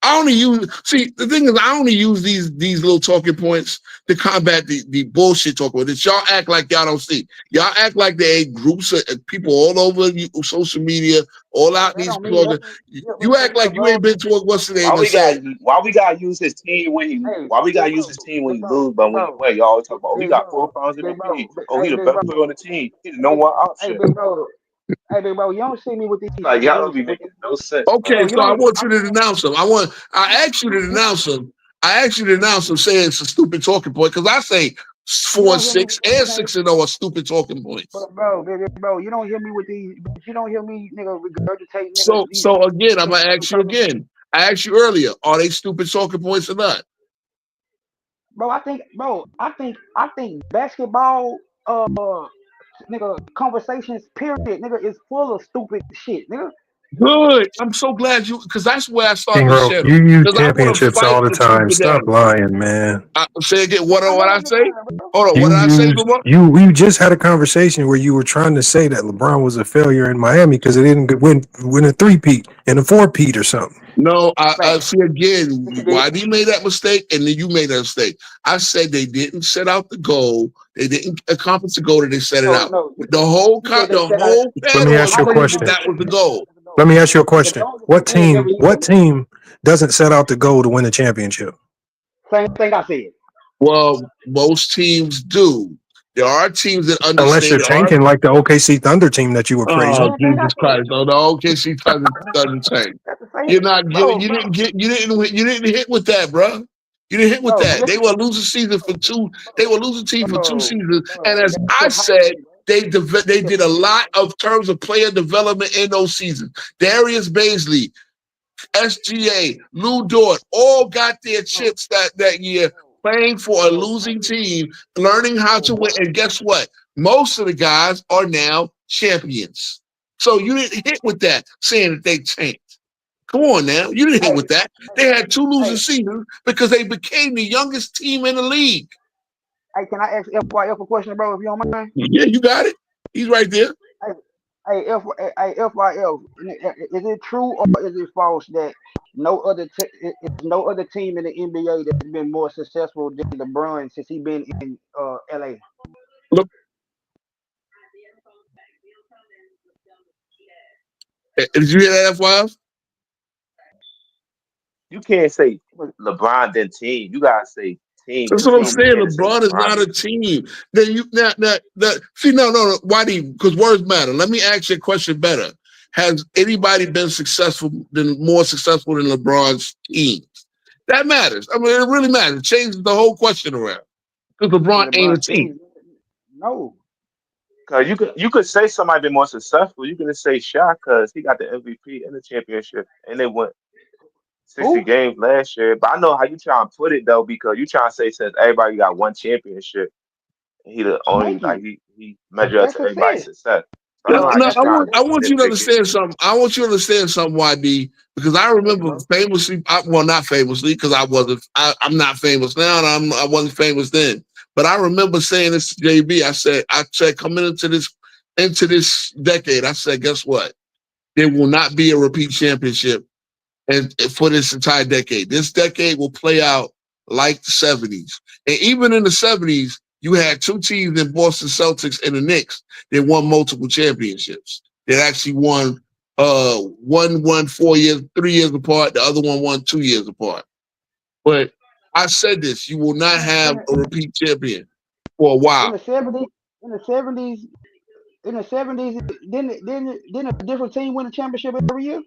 Speaker 3: only use these little talking points to combat the bullshit talking about this. Y'all act like y'all don't see. Y'all act like there ain't groups of people all over social media, all out these bloggers. You act like you ain't been to what's the name?
Speaker 5: Why we gotta use his team when he lose, but when he win, y'all always talk about he got 4 pounds in the team. Oh, he the best player on the team. He's the number one option.
Speaker 16: Hey, big bro, you don't see me with these.
Speaker 5: Like y'all don't be making no sense.
Speaker 3: Okay, so I want you to denounce him. I asked you to denounce him. Saying it's a stupid talking point because I say 4-6 and 6-0 are stupid talking points.
Speaker 16: Bro, you don't hear me with these. You don't hear me, nigga, regurgitate.
Speaker 3: So again, I'm gonna ask you again. I asked you earlier, are they stupid talking points or not?
Speaker 16: Bro, I think basketball, nigga, conversations, period, nigga, is full of stupid shit, nigga.
Speaker 3: Good. I'm so glad because that's where I started
Speaker 6: the
Speaker 3: channel.
Speaker 6: You use championships all the time. Stop lying, man.
Speaker 3: Say again. What I say? Hold on. What did I say?
Speaker 6: We just had a conversation where you were trying to say that LeBron was a failure in Miami because it didn't win a 3-peat and a 4-peat or something.
Speaker 3: No, I see again. Why he made that mistake, and then you made that mistake. I said they didn't set out the goal. They didn't accomplish the goal that they set it out. The whole panel.
Speaker 6: Let me ask you a question.
Speaker 3: That was the goal.
Speaker 6: Let me ask you a question. What team doesn't set out the goal to win a championship?
Speaker 16: Same thing I said.
Speaker 3: Well, most teams do. There are teams that understand.
Speaker 6: Unless you're tanking like the OKC Thunder team that you were praising.
Speaker 3: Oh, Jesus Christ! Oh, the OKC Thunder tank. You're not. You didn't hit with that, bro. You didn't hit with that. They were losing season for two. They were losing team for 2 seasons, and as I said, they did a lot of terms of player development in those seasons. Darius Baisley, SGA, Lou Dort, all got their chips that year playing for a losing team, learning how to win. And guess what? Most of the guys are now champions. So you didn't hit with that, saying that they tanked. Come on now. You didn't hit with that. They had 2 losing seasons because they became the youngest team in the league.
Speaker 16: Hey, can I ask FYF a question, bro, if you don't mind?
Speaker 3: Yeah, you got it. He's right there.
Speaker 16: Hey, FYF, is it true or is it false that no other team in the NBA that's been more successful than LeBron since he been in LA?
Speaker 3: Look, did you hear that, FYF?
Speaker 5: You can't say LeBron then team. You gotta say team.
Speaker 3: That's what I'm saying. LeBron is not a team. Then you see, no. Why do you? Because words matter. Let me ask you a question better. Has anybody been more successful than LeBron's teams? That matters. I mean, it really matters. It changes the whole question around. Because LeBron ain't a team.
Speaker 16: No.
Speaker 5: Cause you could say somebody been more successful. You can just say Shaq because he got the MVP and the championship, and they won 60 games last year. But I know how you try and put it though, because you try and say since everybody got one championship, he the only he measure up to everybody's success. So
Speaker 3: I want you to understand something. I want you to understand something, YD, because I remember famously, not famously, because I'm not famous now, and I wasn't famous then. But I remember saying this to JB. I said coming into this decade, I said, guess what? There will not be a repeat championship and for this entire decade. This decade will play out like the 70s. And even in the 70s, you had 2 teams in Boston Celtics and the Knicks that won multiple championships. They actually won, one won 3 years apart, the other one won 2 years apart. But I said this, you will not have a repeat champion for a while.
Speaker 16: In the 70s, didn't a different team win a championship every year?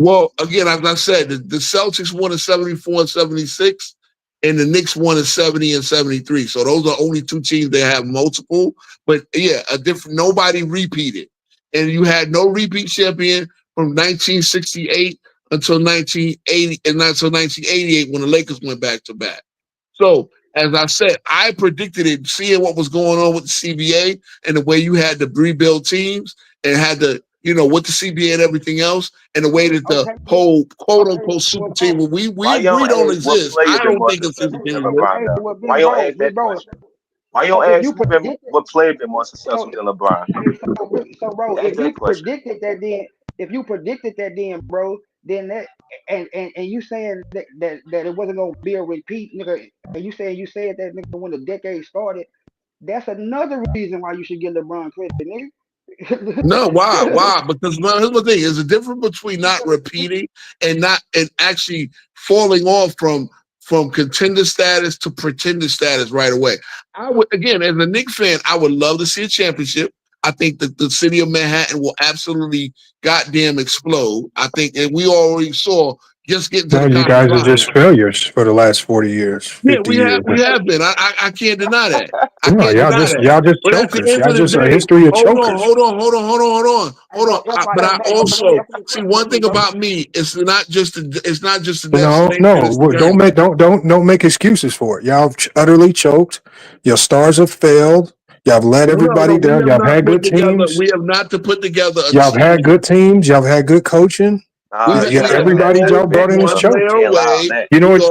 Speaker 3: Well, again, as I said, the Celtics won in 74 and 76, and the Knicks won in 70 and 73. So those are only 2 teams that have multiple. But yeah, nobody repeated. And you had no repeat champion from 1968 until 1980 and not until 1988 when the Lakers went back to back. So as I said, I predicted it, seeing what was going on with the CBA and the way you had to rebuild teams and had to, with the CBA and everything else, and the way that the whole quote unquote super team, we don't exist. I don't think it's super team.
Speaker 5: Why you don't ask that question? Why you don't ask what player been more successful than LeBron?
Speaker 16: So bro, if you predicted that then, bro, then that and you saying that it wasn't gonna be a repeat, nigga, and you said that, nigga, when the decade started, that's another reason why you should give LeBron credit, nigga.
Speaker 3: No, why? Because here's the thing: there's a difference between not repeating and actually falling off from contender status to pretender status right away. I would, again, as a Knicks fan, I would love to see a championship. I think that the city of Manhattan will absolutely goddamn explode. I think, and we already saw just getting to the
Speaker 6: you guys are just failures for the last 40 years.
Speaker 3: Yeah, we have been. I can't deny that.
Speaker 6: Y'all just chokers. Y'all just a history of chokers.
Speaker 3: Hold on. But I also see one thing about me. It's not just the
Speaker 6: don't make excuses for it. Y'all utterly choked. Your stars have failed. Y'all have let everybody down. Y'all have had good teams.
Speaker 3: We have not to put together.
Speaker 6: Y'all have had good teams. Y'all have had good coaching. Everybody y'all brought in is choke. You know what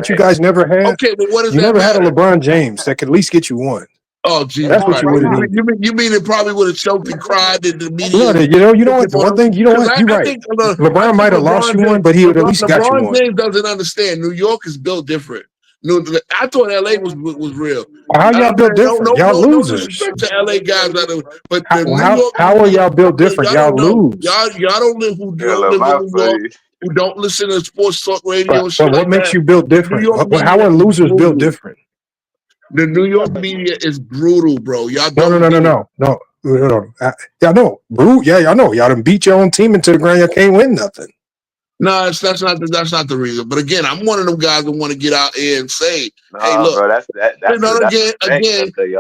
Speaker 6: you guys never had?
Speaker 3: Okay, but what is
Speaker 6: you
Speaker 3: that
Speaker 6: never
Speaker 3: matter?
Speaker 6: had a LeBron James that could at least get you one.
Speaker 3: Oh, geez.
Speaker 6: That's what you would have needed.
Speaker 3: You mean it probably would have choked and cried in the media?
Speaker 6: You know what? One thing, you're right. LeBron might have lost you one, but he would at least got you one.
Speaker 3: LeBron James doesn't understand. New York is built different. I thought LA was real.
Speaker 6: How y'all built different? Y'all losers.
Speaker 3: To LA guys, but
Speaker 6: how are y'all built different? Y'all lose.
Speaker 3: Y'all don't live who live in New York, who don't listen to sports talk radio.
Speaker 6: But what makes you built different? How are losers built different?
Speaker 3: The New York media is brutal, bro. Y'all
Speaker 6: No. Y'all know. Y'all know. Y'all done beat your own team into the ground. Y'all can't win nothing.
Speaker 3: No, that's not the reason. But again, I'm one of them guys that want to get out here and say, "Hey, look."
Speaker 5: Bro, that's
Speaker 3: again,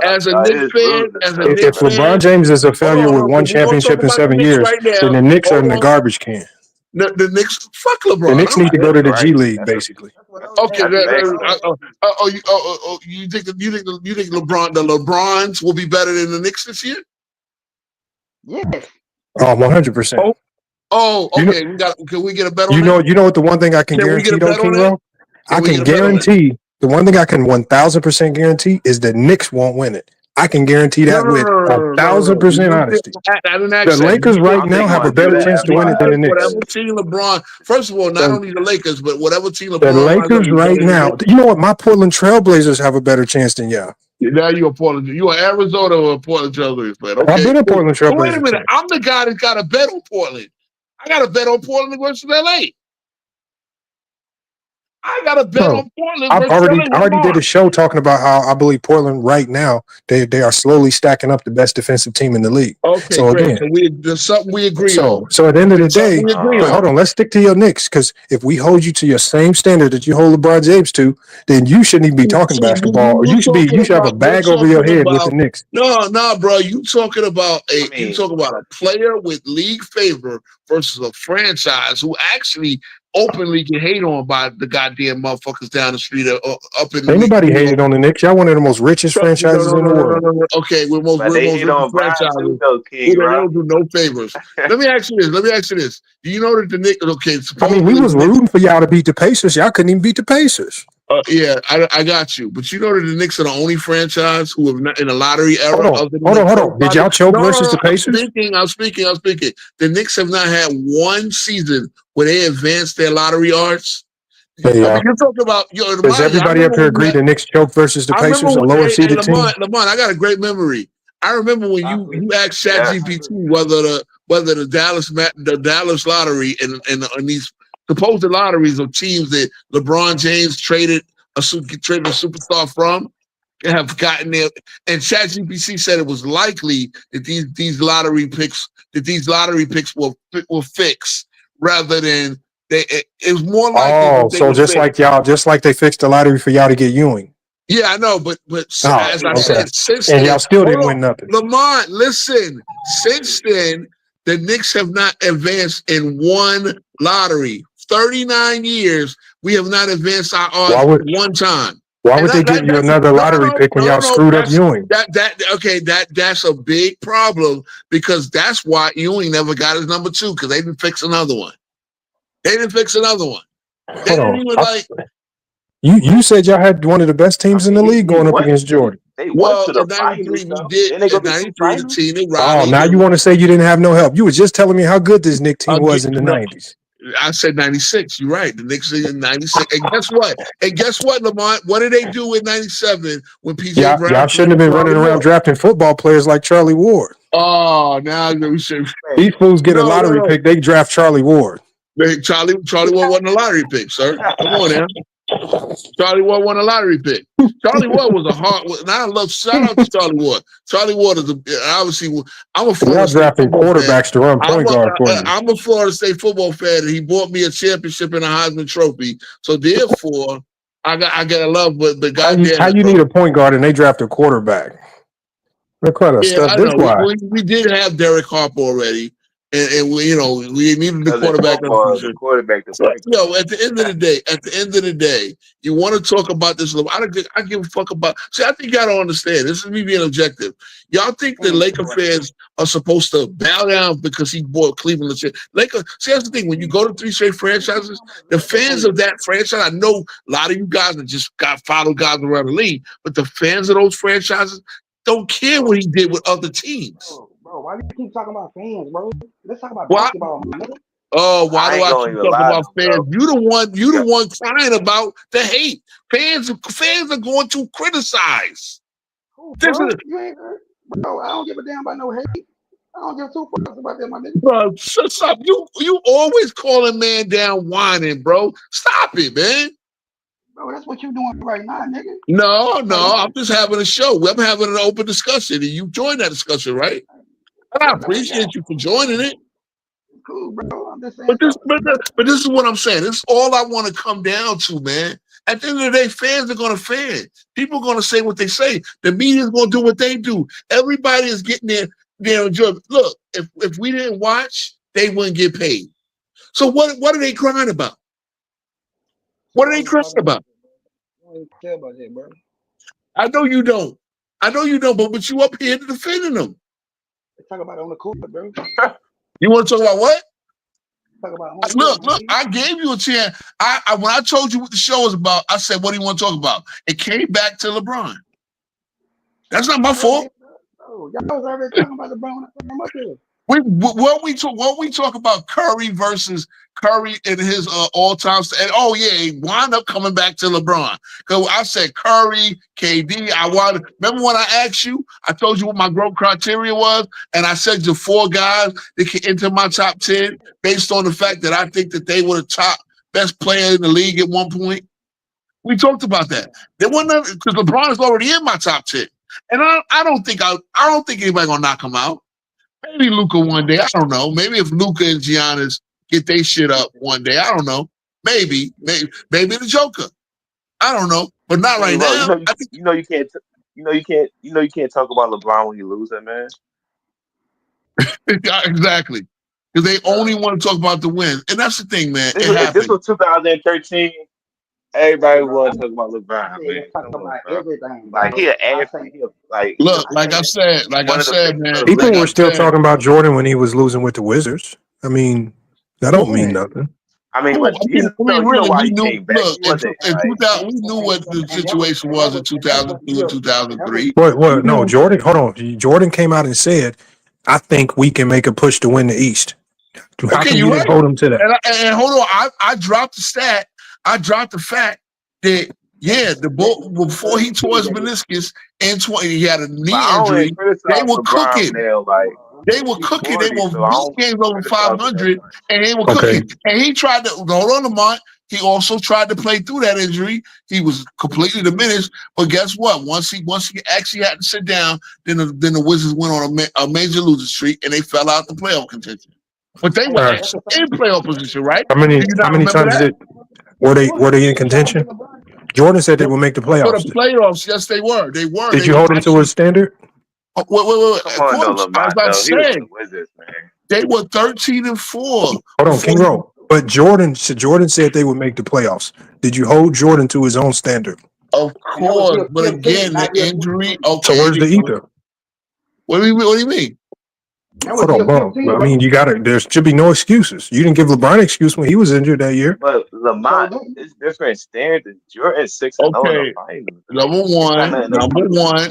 Speaker 3: as a Knicks fan,
Speaker 6: if LeBron James is a failure with one championship in 7 years, then the Knicks are in the garbage can.
Speaker 3: The Knicks, fuck LeBron.
Speaker 6: The Knicks need to go to the G League, basically.
Speaker 3: Okay. You think LeBron, the LeBrons will be better than the Knicks this year?
Speaker 16: Yes.
Speaker 6: Oh, 100%.
Speaker 3: Oh,
Speaker 6: You know,
Speaker 3: okay. Can we get a bet on
Speaker 6: you
Speaker 3: that?
Speaker 6: know what the one thing I can
Speaker 3: Can we get
Speaker 6: guarantee
Speaker 3: a
Speaker 6: though,
Speaker 3: bet on
Speaker 6: King
Speaker 3: that?
Speaker 6: Ro?
Speaker 3: Can
Speaker 6: I
Speaker 3: we
Speaker 6: can
Speaker 3: get a bet on that?
Speaker 6: guarantee the one thing I can 1000% guarantee is that Knicks won't win it. I can guarantee that with
Speaker 3: No.
Speaker 6: 1000% honesty.
Speaker 3: I didn't
Speaker 6: The
Speaker 3: ask that.
Speaker 6: Lakers right
Speaker 5: I'm
Speaker 6: now
Speaker 5: taking
Speaker 6: have a
Speaker 5: one too.
Speaker 6: better chance to win it than the Knicks.
Speaker 3: Whatever team LeBron, first of all, not only the Lakers, but whatever team
Speaker 6: The
Speaker 3: LeBron runs up
Speaker 6: Lakers
Speaker 3: is
Speaker 6: right
Speaker 3: better than
Speaker 6: now,
Speaker 3: Knicks.
Speaker 6: you know what? My Portland Trailblazers have a better chance than y'all.
Speaker 3: Now you're a Portland. You are Arizona or a Portland Trailblazers fan.
Speaker 6: I've
Speaker 3: Okay.
Speaker 6: been a
Speaker 3: Cool.
Speaker 6: Portland
Speaker 3: But wait a
Speaker 6: Trailblazers
Speaker 3: minute.
Speaker 6: fan.
Speaker 3: I'm the guy that got a bet on Portland. I got a bet on Portland versus LA. I got a bet
Speaker 6: Bro,
Speaker 3: on Portland
Speaker 6: I've
Speaker 3: versus LA.
Speaker 6: already did a show talking about how I believe Portland right now they are slowly stacking up the best defensive team in the league.
Speaker 3: Okay,
Speaker 6: So
Speaker 3: great.
Speaker 6: again,
Speaker 3: So there's something we agree on.
Speaker 6: so at the end of the day,
Speaker 3: We agree
Speaker 6: but
Speaker 3: on.
Speaker 6: hold on, let's stick to your Knicks because if we hold you to your same standard that you hold LeBron James to, then you shouldn't even be talking basketball, or you should have a bag over your head with the Knicks.
Speaker 3: No, bro. You talking about a player with league favor versus a franchise who actually openly get hate on by the goddamn motherfuckers down the street up in
Speaker 6: Ain't nobody
Speaker 3: New York.
Speaker 6: hated on the Knicks. Y'all one of the most richest franchises in the world.
Speaker 3: No. Okay, we're most
Speaker 5: But they hate
Speaker 3: richest
Speaker 5: on Brian
Speaker 3: franchises.
Speaker 5: too, though,
Speaker 3: They
Speaker 5: King, right?
Speaker 3: don't do no favors. Let me ask you this. Do you know that the Knicks? Okay,
Speaker 6: I mean, we
Speaker 3: supposedly
Speaker 6: was rooting for y'all to beat the Pacers. Y'all couldn't even beat the Pacers.
Speaker 3: Yeah, I got you. But you know that the Knicks are the only franchise who have not in the lottery era.
Speaker 6: Hold on. Did y'all choke versus the Pacers?
Speaker 3: I'm speaking. The Knicks have not had one season where they advanced their lottery odds.
Speaker 6: Hey,
Speaker 3: I mean, you're talking about
Speaker 6: does everybody up here agree the Knicks choke versus the Pacers, a lower seeded team?
Speaker 3: Lamont, I got a great memory. I remember when you asked ChatGPT whether the Dallas lottery and these supposed lotteries of teams that LeBron James traded a superstar from have gotten there, and ChatGPT said it was likely that these lottery picks will fix rather than it was more likely.
Speaker 6: Oh, so just like they fixed the lottery for y'all to get Ewing.
Speaker 3: Yeah, I know, but as I said, since
Speaker 6: and
Speaker 3: then,
Speaker 6: y'all still didn't win nothing.
Speaker 3: Lamont, listen. Since then, the Knicks have not advanced in one lottery. 39 years, we have not advanced our odds one time.
Speaker 6: Why would they give you another lottery pick when y'all screwed up Ewing?
Speaker 3: That's a big problem because that's why Ewing never got his number 2 because they didn't fix another one. They didn't even
Speaker 6: You said y'all had one of the best teams in the league going up against Jordan.
Speaker 3: Well, in 93 we did. In 93 the team that Riley.
Speaker 6: Oh, now you want to say you didn't have no help. You were just telling me how good this Knicks team was in the 90s.
Speaker 3: I said 96. You're right. The Knicks in 96. And guess what, Lamont? What did they do in 97 when PJ Brown?
Speaker 6: Y'all shouldn't have been running around drafting football players like Charlie Ward.
Speaker 3: Oh, now we should.
Speaker 6: These fools get a lottery pick. They draft Charlie Ward.
Speaker 3: Charlie Ward wasn't a lottery pick, sir. Come on now. Charlie Ward won a lottery pick. Charlie Ward was a hard. Now shout out to Charlie Ward. Charlie Ward is obviously. I'm a Florida State
Speaker 6: drafting quarterbacks to run point guard for you.
Speaker 3: I'm a Florida State football fan, and he bought me a championship and a Heisman Trophy. So therefore, I gotta love. But the goddamn,
Speaker 6: how you need a point guard and they draft a quarterback?
Speaker 3: We did have Derek Harper already. And we needed the quarterback. At the end of the day, you want to talk about this. I give a fuck about. See, I think y'all don't understand. This is me being objective. Y'all think the Laker fans are supposed to bow down because he bought Cleveland? Laker. See, that's the thing. When you go to 3 straight franchises, the fans of that franchise. I know a lot of you guys that just got follow guys around the league, but the fans of those franchises don't care what he did with other teams.
Speaker 16: Bro, why do you keep talking about fans, bro? Let's talk about basketball, man.
Speaker 3: Oh, why do I keep talking about fans? You the one crying about the hate. Fans are going to criticize.
Speaker 16: Bro, I don't give a damn about no hate. I don't give 2 fucks about that, my nigga.
Speaker 3: Bro, shut up. You always calling man down whining, bro. Stop it, man.
Speaker 16: Bro, that's what you doing right now, nigga.
Speaker 3: No, I'm just having a show. I'm having an open discussion, and you joined that discussion, right? And I appreciate you for joining it.
Speaker 16: Cool, bro. I'm just saying.
Speaker 3: But this is what I'm saying. This is all I want to come down to, man. At the end of the day, fans are going to fan. People are going to say what they say. The media is going to do what they do. Everybody is getting their enjoyment. Look, if we didn't watch, they wouldn't get paid. So what are they crying about? What are they crying about?
Speaker 16: I don't care about that, bro.
Speaker 3: I know you don't, but you up here defending them.
Speaker 16: Let's talk about it on the court, bro.
Speaker 3: You want to talk about what? Look, I gave you a chance. I when I told you what the show was about, I said, what do you want to talk about? It came back to LeBron. That's not my fault.
Speaker 16: Y'all was already talking about LeBron when I put him up there.
Speaker 3: What we talk about Curry versus Curry in his all-time and he wound up coming back to LeBron. Because I said Curry, KD, remember when I asked you, I told you what my growth criteria was, and I said the 4 guys that can enter my top 10 based on the fact that I think that they were the top best player in the league at one point. We talked about that. There wasn't because LeBron is already in my top 10. And I don't think anybody gonna knock him out. Maybe Luka one day. I don't know. Maybe if Luka and Giannis get their shit up one day. I don't know. Maybe the Joker. I don't know, but not right now.
Speaker 5: You can't talk about LeBron when you lose that, man.
Speaker 3: Exactly, because they only want to talk about the wins, and that's the thing, man.
Speaker 5: This was 2013. Everybody was talking about LeBron, man.
Speaker 16: Talking about everything.
Speaker 5: Like he an athlete.
Speaker 3: Look, like I said, man.
Speaker 6: People were still talking about Jordan when he was losing with the Wizards. I mean, that don't mean nothing.
Speaker 5: I mean, but
Speaker 3: we knew what the situation was in 2002 and 2003.
Speaker 6: What? No, Jordan. Hold on. Jordan came out and said, "I think we can make a push to win the East." How can you hold him to that?
Speaker 3: And hold on, I dropped the stat. I dropped the fact that the ball before he tore his meniscus and he had a knee injury. They were cooking. They were cooking. They were beat games over 500, and they were cooking. And he tried to hold on, Lamont. He also tried to play through that injury. He was completely diminished. But guess what? Once he actually had to sit down, then the Wizards went on a major losing streak, and they fell out the playoff contention. But they were actually in playoff position, right?
Speaker 6: How many times were they in contention? Jordan said they would make the playoffs.
Speaker 3: For the playoffs, yes, they were. They were.
Speaker 6: Did you hold them to a standard?
Speaker 3: Wait. Of course, I was about to say they were 13-4.
Speaker 6: Hold on, King Roll. But Jordan said they would make the playoffs. Did you hold Jordan to his own standard?
Speaker 3: Of course, but again, the injury. Okay.
Speaker 6: So where's the ether?
Speaker 3: What do you mean?
Speaker 6: Hold on, bro. I mean, there should be no excuses. You didn't give LeBron an excuse when he was injured that year.
Speaker 5: But Lamont is different standards. You're at 6-0.
Speaker 3: Okay. Number one.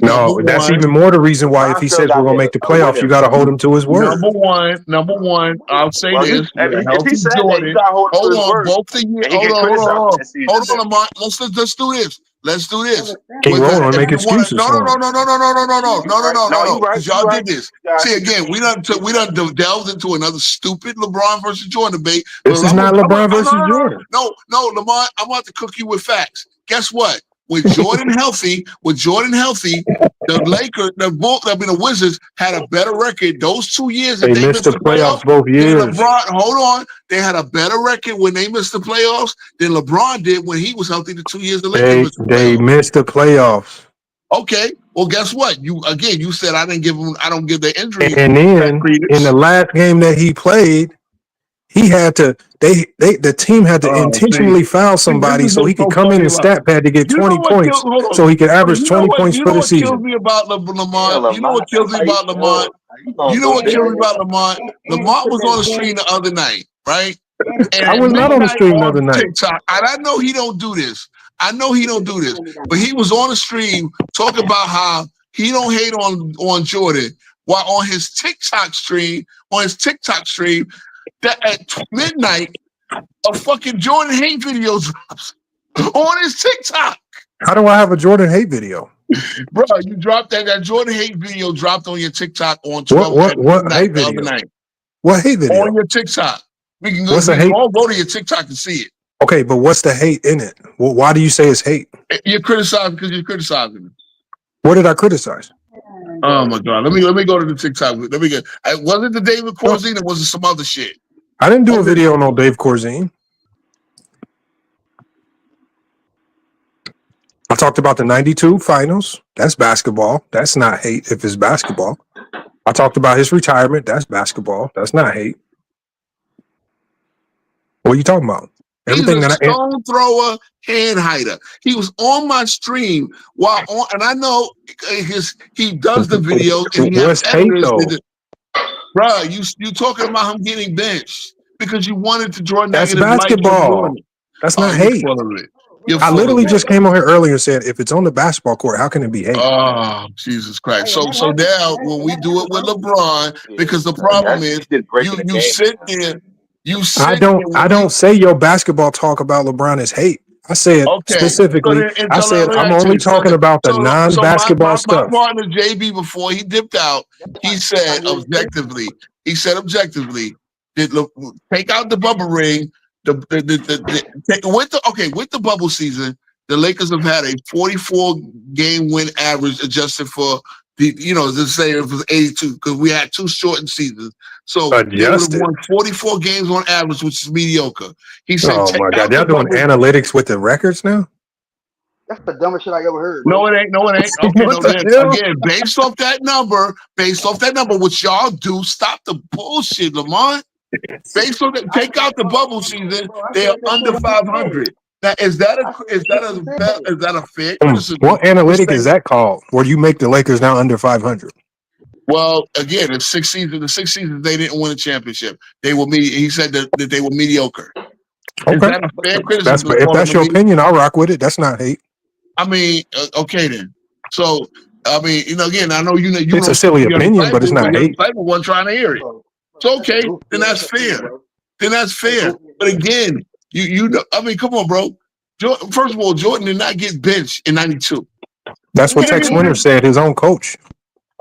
Speaker 6: No, that's even more the reason why if he says we're gonna make the playoffs, you gotta hold him to his word.
Speaker 3: Number one. I'll say this. If he said Jordan, hold on, both of you. Hold on, Lamont. Let's do this. Let's do this.
Speaker 6: King Roll make excuses.
Speaker 3: No. Because y'all did this. See, again, we done delved into another stupid LeBron versus Jordan debate.
Speaker 6: This is not LeBron versus Jordan.
Speaker 3: No, Lamont, I'm about to cook you with facts. Guess what? With Jordan healthy, the Wizards had a better record those 2 years.
Speaker 6: They missed the playoffs both years.
Speaker 3: Hold on. They had a better record when they missed the playoffs than LeBron did when he was healthy the 2 years later.
Speaker 6: They missed the playoffs.
Speaker 3: Okay. Well, guess what? You said I don't give the injury.
Speaker 6: And then in the last game that he played, he had to. The team had to intentionally foul somebody so he could come in and stat pad to get 20 points, so he could average 20 points for the season.
Speaker 3: You know what kills me about Lamont? You know what kills me about Lamont? Lamont was on the stream the other night, right? And
Speaker 6: I was not on the stream the other night.
Speaker 3: TikTok, and I know he don't do this. But he was on the stream talking about how he don't hate on Jordan, while on his TikTok stream, that at midnight, a fucking Jordan hate video drops on his TikTok.
Speaker 6: How do I have a Jordan hate video?
Speaker 3: Bro, you dropped that Jordan hate video dropped on your TikTok on 12
Speaker 6: what hate video? What hate video?
Speaker 3: On your TikTok. We can all go to your TikTok and see it.
Speaker 6: Okay, but what's the hate in it? Well, why do you say it's hate?
Speaker 3: You're criticizing because you're criticizing me.
Speaker 6: What did I criticize?
Speaker 3: Oh my God! Let me go to the TikTok. Let me get. Was it the David Corzine or was it some other shit?
Speaker 6: I didn't do a video on no Dave Corzine. I talked about the 92 finals. That's basketball. That's not hate if it's basketball. I talked about his retirement. That's basketball. That's not hate. What are you talking about? Everything
Speaker 3: He's a stone thrower, hand hider. He was on my stream and I know he does the videos. And he has
Speaker 6: hate though?
Speaker 3: Bro, you talking about him getting benched? because you wanted to draw
Speaker 6: That's
Speaker 3: negative light to
Speaker 6: basketball.
Speaker 3: Jordan.
Speaker 6: That's not
Speaker 3: You're
Speaker 6: hate.
Speaker 3: full of it. You're
Speaker 6: I
Speaker 3: full
Speaker 6: literally
Speaker 3: of it.
Speaker 6: just came on here earlier and said, if it's on the basketball court, how can it be hate?
Speaker 3: Oh, Jesus Christ. So now when we do it with LeBron, because the problem is you sit there,
Speaker 6: I don't say your basketball talk about LeBron is hate. I said specifically, I said I'm only talking about the non-basketball
Speaker 3: my
Speaker 6: stuff.
Speaker 3: partner JB, before he dipped out, he said objectively, take out the bubble ring. With the bubble season, the Lakers have had a 44 game win average adjusted for let's say it was 82 because we had 2 shortened seasons. So they would have won 44 games on average, which is mediocre. He said,
Speaker 6: "Oh my God, y'all doing analytics with the records now?"
Speaker 16: That's the dumbest shit I ever heard.
Speaker 3: No, it ain't. Okay, again, based off that number, which y'all do, stop the bullshit, Lamont. Based on that, take out the bubble season, they are under 500. Now, is that a fair criticism?
Speaker 6: What analytic is that called? Where you make the Lakers now under 500?
Speaker 3: Well, again, the 6 seasons they didn't win a championship. They were he said that they were mediocre.
Speaker 6: Okay,
Speaker 3: is that a fair criticism?
Speaker 6: if that's your opinion, I'll rock with it. That's not hate.
Speaker 3: I mean, okay then. So, I mean, again, I know you.
Speaker 6: It's a silly opinion, but it's not hate.
Speaker 3: People weren't trying to hear it. So okay, then that's fair. But again, you know, I mean, come on, bro. First of all, Jordan did not get benched in '92.
Speaker 6: That's what Tex Winter said, his own coach.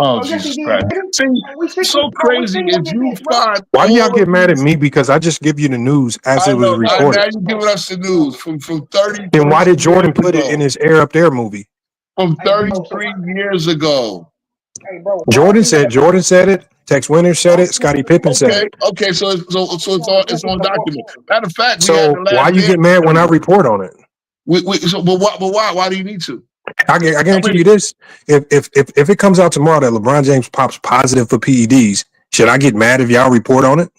Speaker 3: Oh, Jesus Christ. See, so crazy is you find.
Speaker 6: Why do y'all get mad at me? Because I just give you the news as it was recorded.
Speaker 3: Now you're giving us the news from 30.
Speaker 6: Then why did Jordan put it in his Air Up There movie?
Speaker 3: From 33 years ago.
Speaker 6: Jordan said it. Tex Winter said it. Scottie Pippen said it.
Speaker 3: Okay, so it's on document. Matter of fact,
Speaker 6: so why you get mad when I report on it?
Speaker 3: But why? Why do you need to?
Speaker 6: I guarantee you this: if it comes out tomorrow that LeBron James pops positive for PEDs, should I get mad if y'all report on it?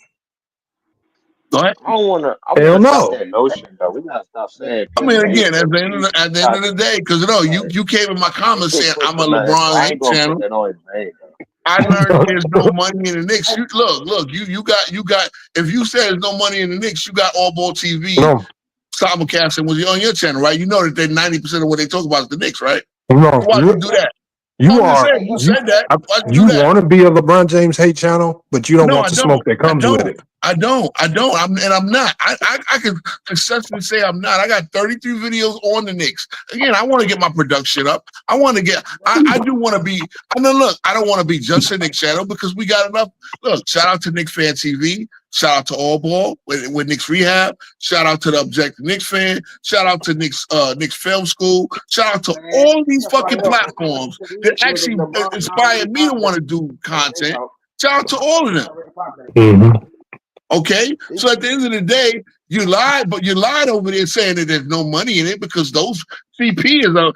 Speaker 5: I don't want to.
Speaker 6: Hell no.
Speaker 5: Stop that notion, though. We gotta stop saying.
Speaker 3: I mean, again, at the end of the day, because you came in my comments saying I'm a LeBron hate channel. I learned there's no money in the Knicks. Look, you got. If you said there's no money in the Knicks, you got All Ball TV.
Speaker 6: No.
Speaker 3: Simulcasting was on your channel, right? You know that they 90% of what they talk about is the Knicks, right?
Speaker 6: No,
Speaker 3: why do you do that?
Speaker 6: You
Speaker 3: said that.
Speaker 6: You want to be a LeBron James hate channel, but you don't want the smoke that comes with it.
Speaker 3: I don't. I'm not. I can successfully say I'm not. I got 33 videos on the Knicks. Again, I want to get my production up. I want to get. I do want to be. I mean, look, I don't want to be just a Knicks channel because we got enough. Look, shout out to Knicks Fan TV. Shout out to All Ball with Knicks Rehab. Shout out to the Objective Knicks Fan. Shout out to Knicks Film School. Shout out to all these fucking platforms that actually inspired me to want to do content. Shout out to all of them.
Speaker 6: Mm-hmm.
Speaker 3: Okay, so at the end of the day, you lied, but you lied over there saying that there's no money in it because those CP is a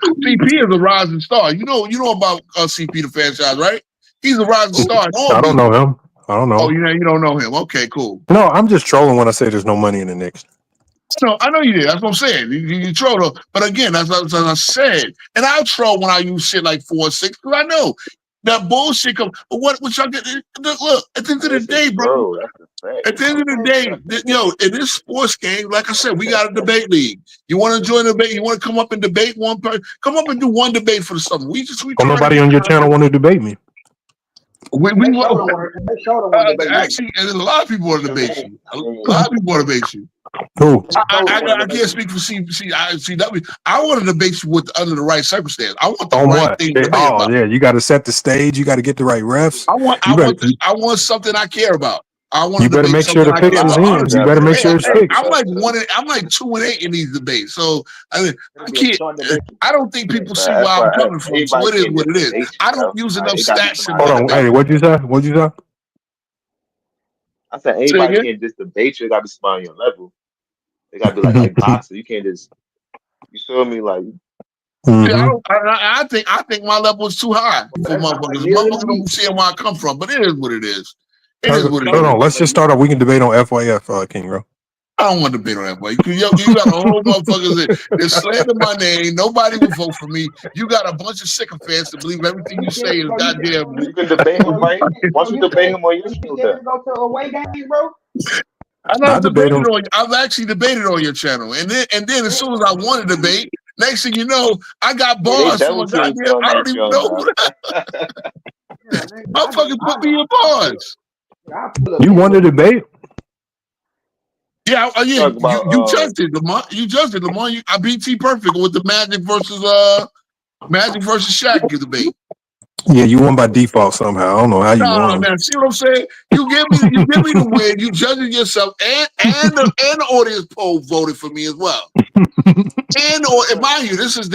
Speaker 3: rising star. You know about CP the franchise, right? He's a rising star.
Speaker 6: I don't know him. I don't know.
Speaker 3: Oh, you don't know him. Okay, cool.
Speaker 6: No, I'm just trolling when I say there's no money in the Knicks.
Speaker 3: No, I know you did. That's what I'm saying. You troll, but again, as I said, and I'll troll when I use shit like 4 or 6 because I know that bullshit comes. But what y'all get? Look, at the end of the day, bro. At the end of the day, in this sports game, like I said, we got a debate league. You want to join the debate? You want to come up and debate one person? Come up and do one debate for the summer.
Speaker 6: Nobody on your channel want to debate me.
Speaker 3: Actually, there's a lot of people want to debate you. A lot of people want to debate you.
Speaker 6: Who?
Speaker 3: I can't speak for CW. I want to debate you under the right circumstance. I want the
Speaker 6: on
Speaker 3: right
Speaker 6: what?
Speaker 3: thing to debate about.
Speaker 6: Yeah, you got to set the stage. You got to get the right refs.
Speaker 3: I want something I care about.
Speaker 6: You better make sure the picks is in. You better make sure it's fixed.
Speaker 3: I'm like 2-8 in these debates. So I can't. I don't think people see where I'm coming from. So it is what it is. I don't use enough stats.
Speaker 6: Hold on. Hey, what'd you say?
Speaker 5: I said anybody can't just debate you. It got to be somebody on your level. They got to be like boxer. You can't just. You feel me? Like.
Speaker 3: Yeah, I think my level is too high for motherfuckers. Motherfuckers don't see where I come from, but it is what it is.
Speaker 6: Hold on, let's just start off. We can debate on FYF, King Bro.
Speaker 3: I don't want to debate on FYF. You got a whole motherfuckers that slander my name. Nobody will vote for me. You got a bunch of sycophants that believe everything you say is goddamn.
Speaker 5: You can debate him, right? Once you debate him on YouTube,
Speaker 16: go to a away game, bro.
Speaker 3: I've actually debated on your channel, and then as soon as I won a debate, next thing you know, I got bars from a goddamn. I don't even know who that. Motherfucker put me in bars.
Speaker 6: You won the debate?
Speaker 3: Yeah, you judged it, Lamar. You judged it, Lamar. I beat T Perfect with the Magic versus Shaq debate.
Speaker 6: Yeah, you won by default somehow. I don't know how you won.
Speaker 3: Man, see what I'm saying? You give me the win. You judging yourself, and the audience poll voted for me as well. And mind you, this is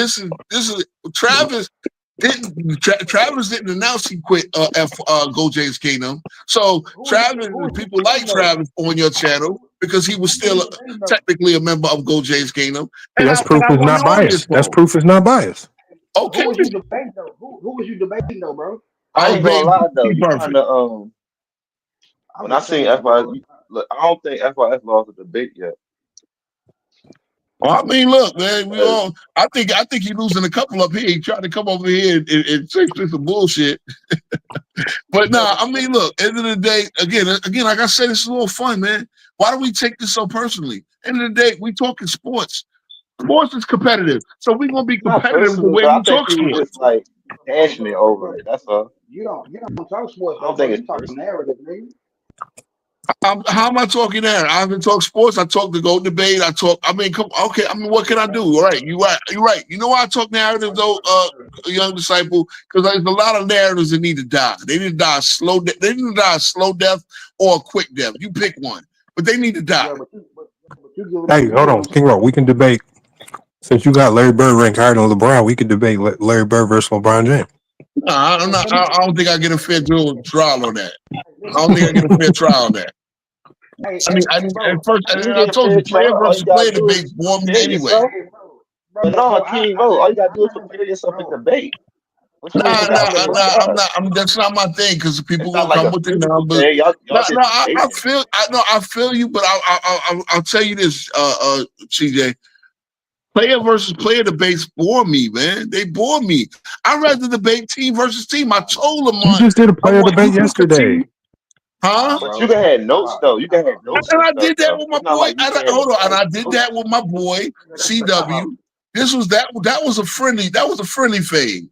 Speaker 3: Travis didn't announce he quit Go James Kingdom. So Travis, people like Travis on your channel because he was still technically a member of Go James Kingdom.
Speaker 6: And that's proof is not biased. That's proof is not biased.
Speaker 16: Okay. Who was you debating though? Who was you debating though, bro?
Speaker 5: I ain't gonna lie though. You kinda, when I seen FYS, look, I don't think FYS lost a debate yet.
Speaker 3: Well, I mean, look, man, I think he's losing a couple up here. He tried to come over here and say some bullshit. But nah, I mean, look, end of the day, again, like I said, it's a little fun, man. Why do we take this so personally? End of the day, we talking sports. Sports is competitive, so we're gonna be competitive the way we talk sports.
Speaker 5: Just like passionate over it. That's all.
Speaker 16: You don't talk sports.
Speaker 5: I don't think it's
Speaker 16: talking narrative, nigga.
Speaker 3: How am I talking there? I haven't talked sports. I talk the GOAT debate. What can I do? All right, you're right. You know why I talk narrative though, young disciple? Because there's a lot of narratives that need to die. They need to die slow. They need to die a slow death or a quick death. You pick one, but they need to die.
Speaker 6: Hey, hold on, King Roll. We can debate. Since you got Larry Bird ranked higher than LeBron, we could debate Larry Bird versus LeBron James.
Speaker 3: No, I don't think I get a fair trial on that. I don't think I get a fair trial on that. I told you, player versus player debate bore me anyway.
Speaker 5: But no, King, all you gotta do is prepare yourself for debate.
Speaker 3: That's not my thing because people gonna come with the numbers. I feel you, but I'll tell you this, CJ. Player versus player debates bore me, man. They bore me. I'd rather debate team versus team. I told them.
Speaker 6: You just did a player debate yesterday.
Speaker 3: Huh?
Speaker 5: But you can have notes though. You can have notes.
Speaker 3: And I did that with my boy. And I did that with my boy CW. That was a friendly fade.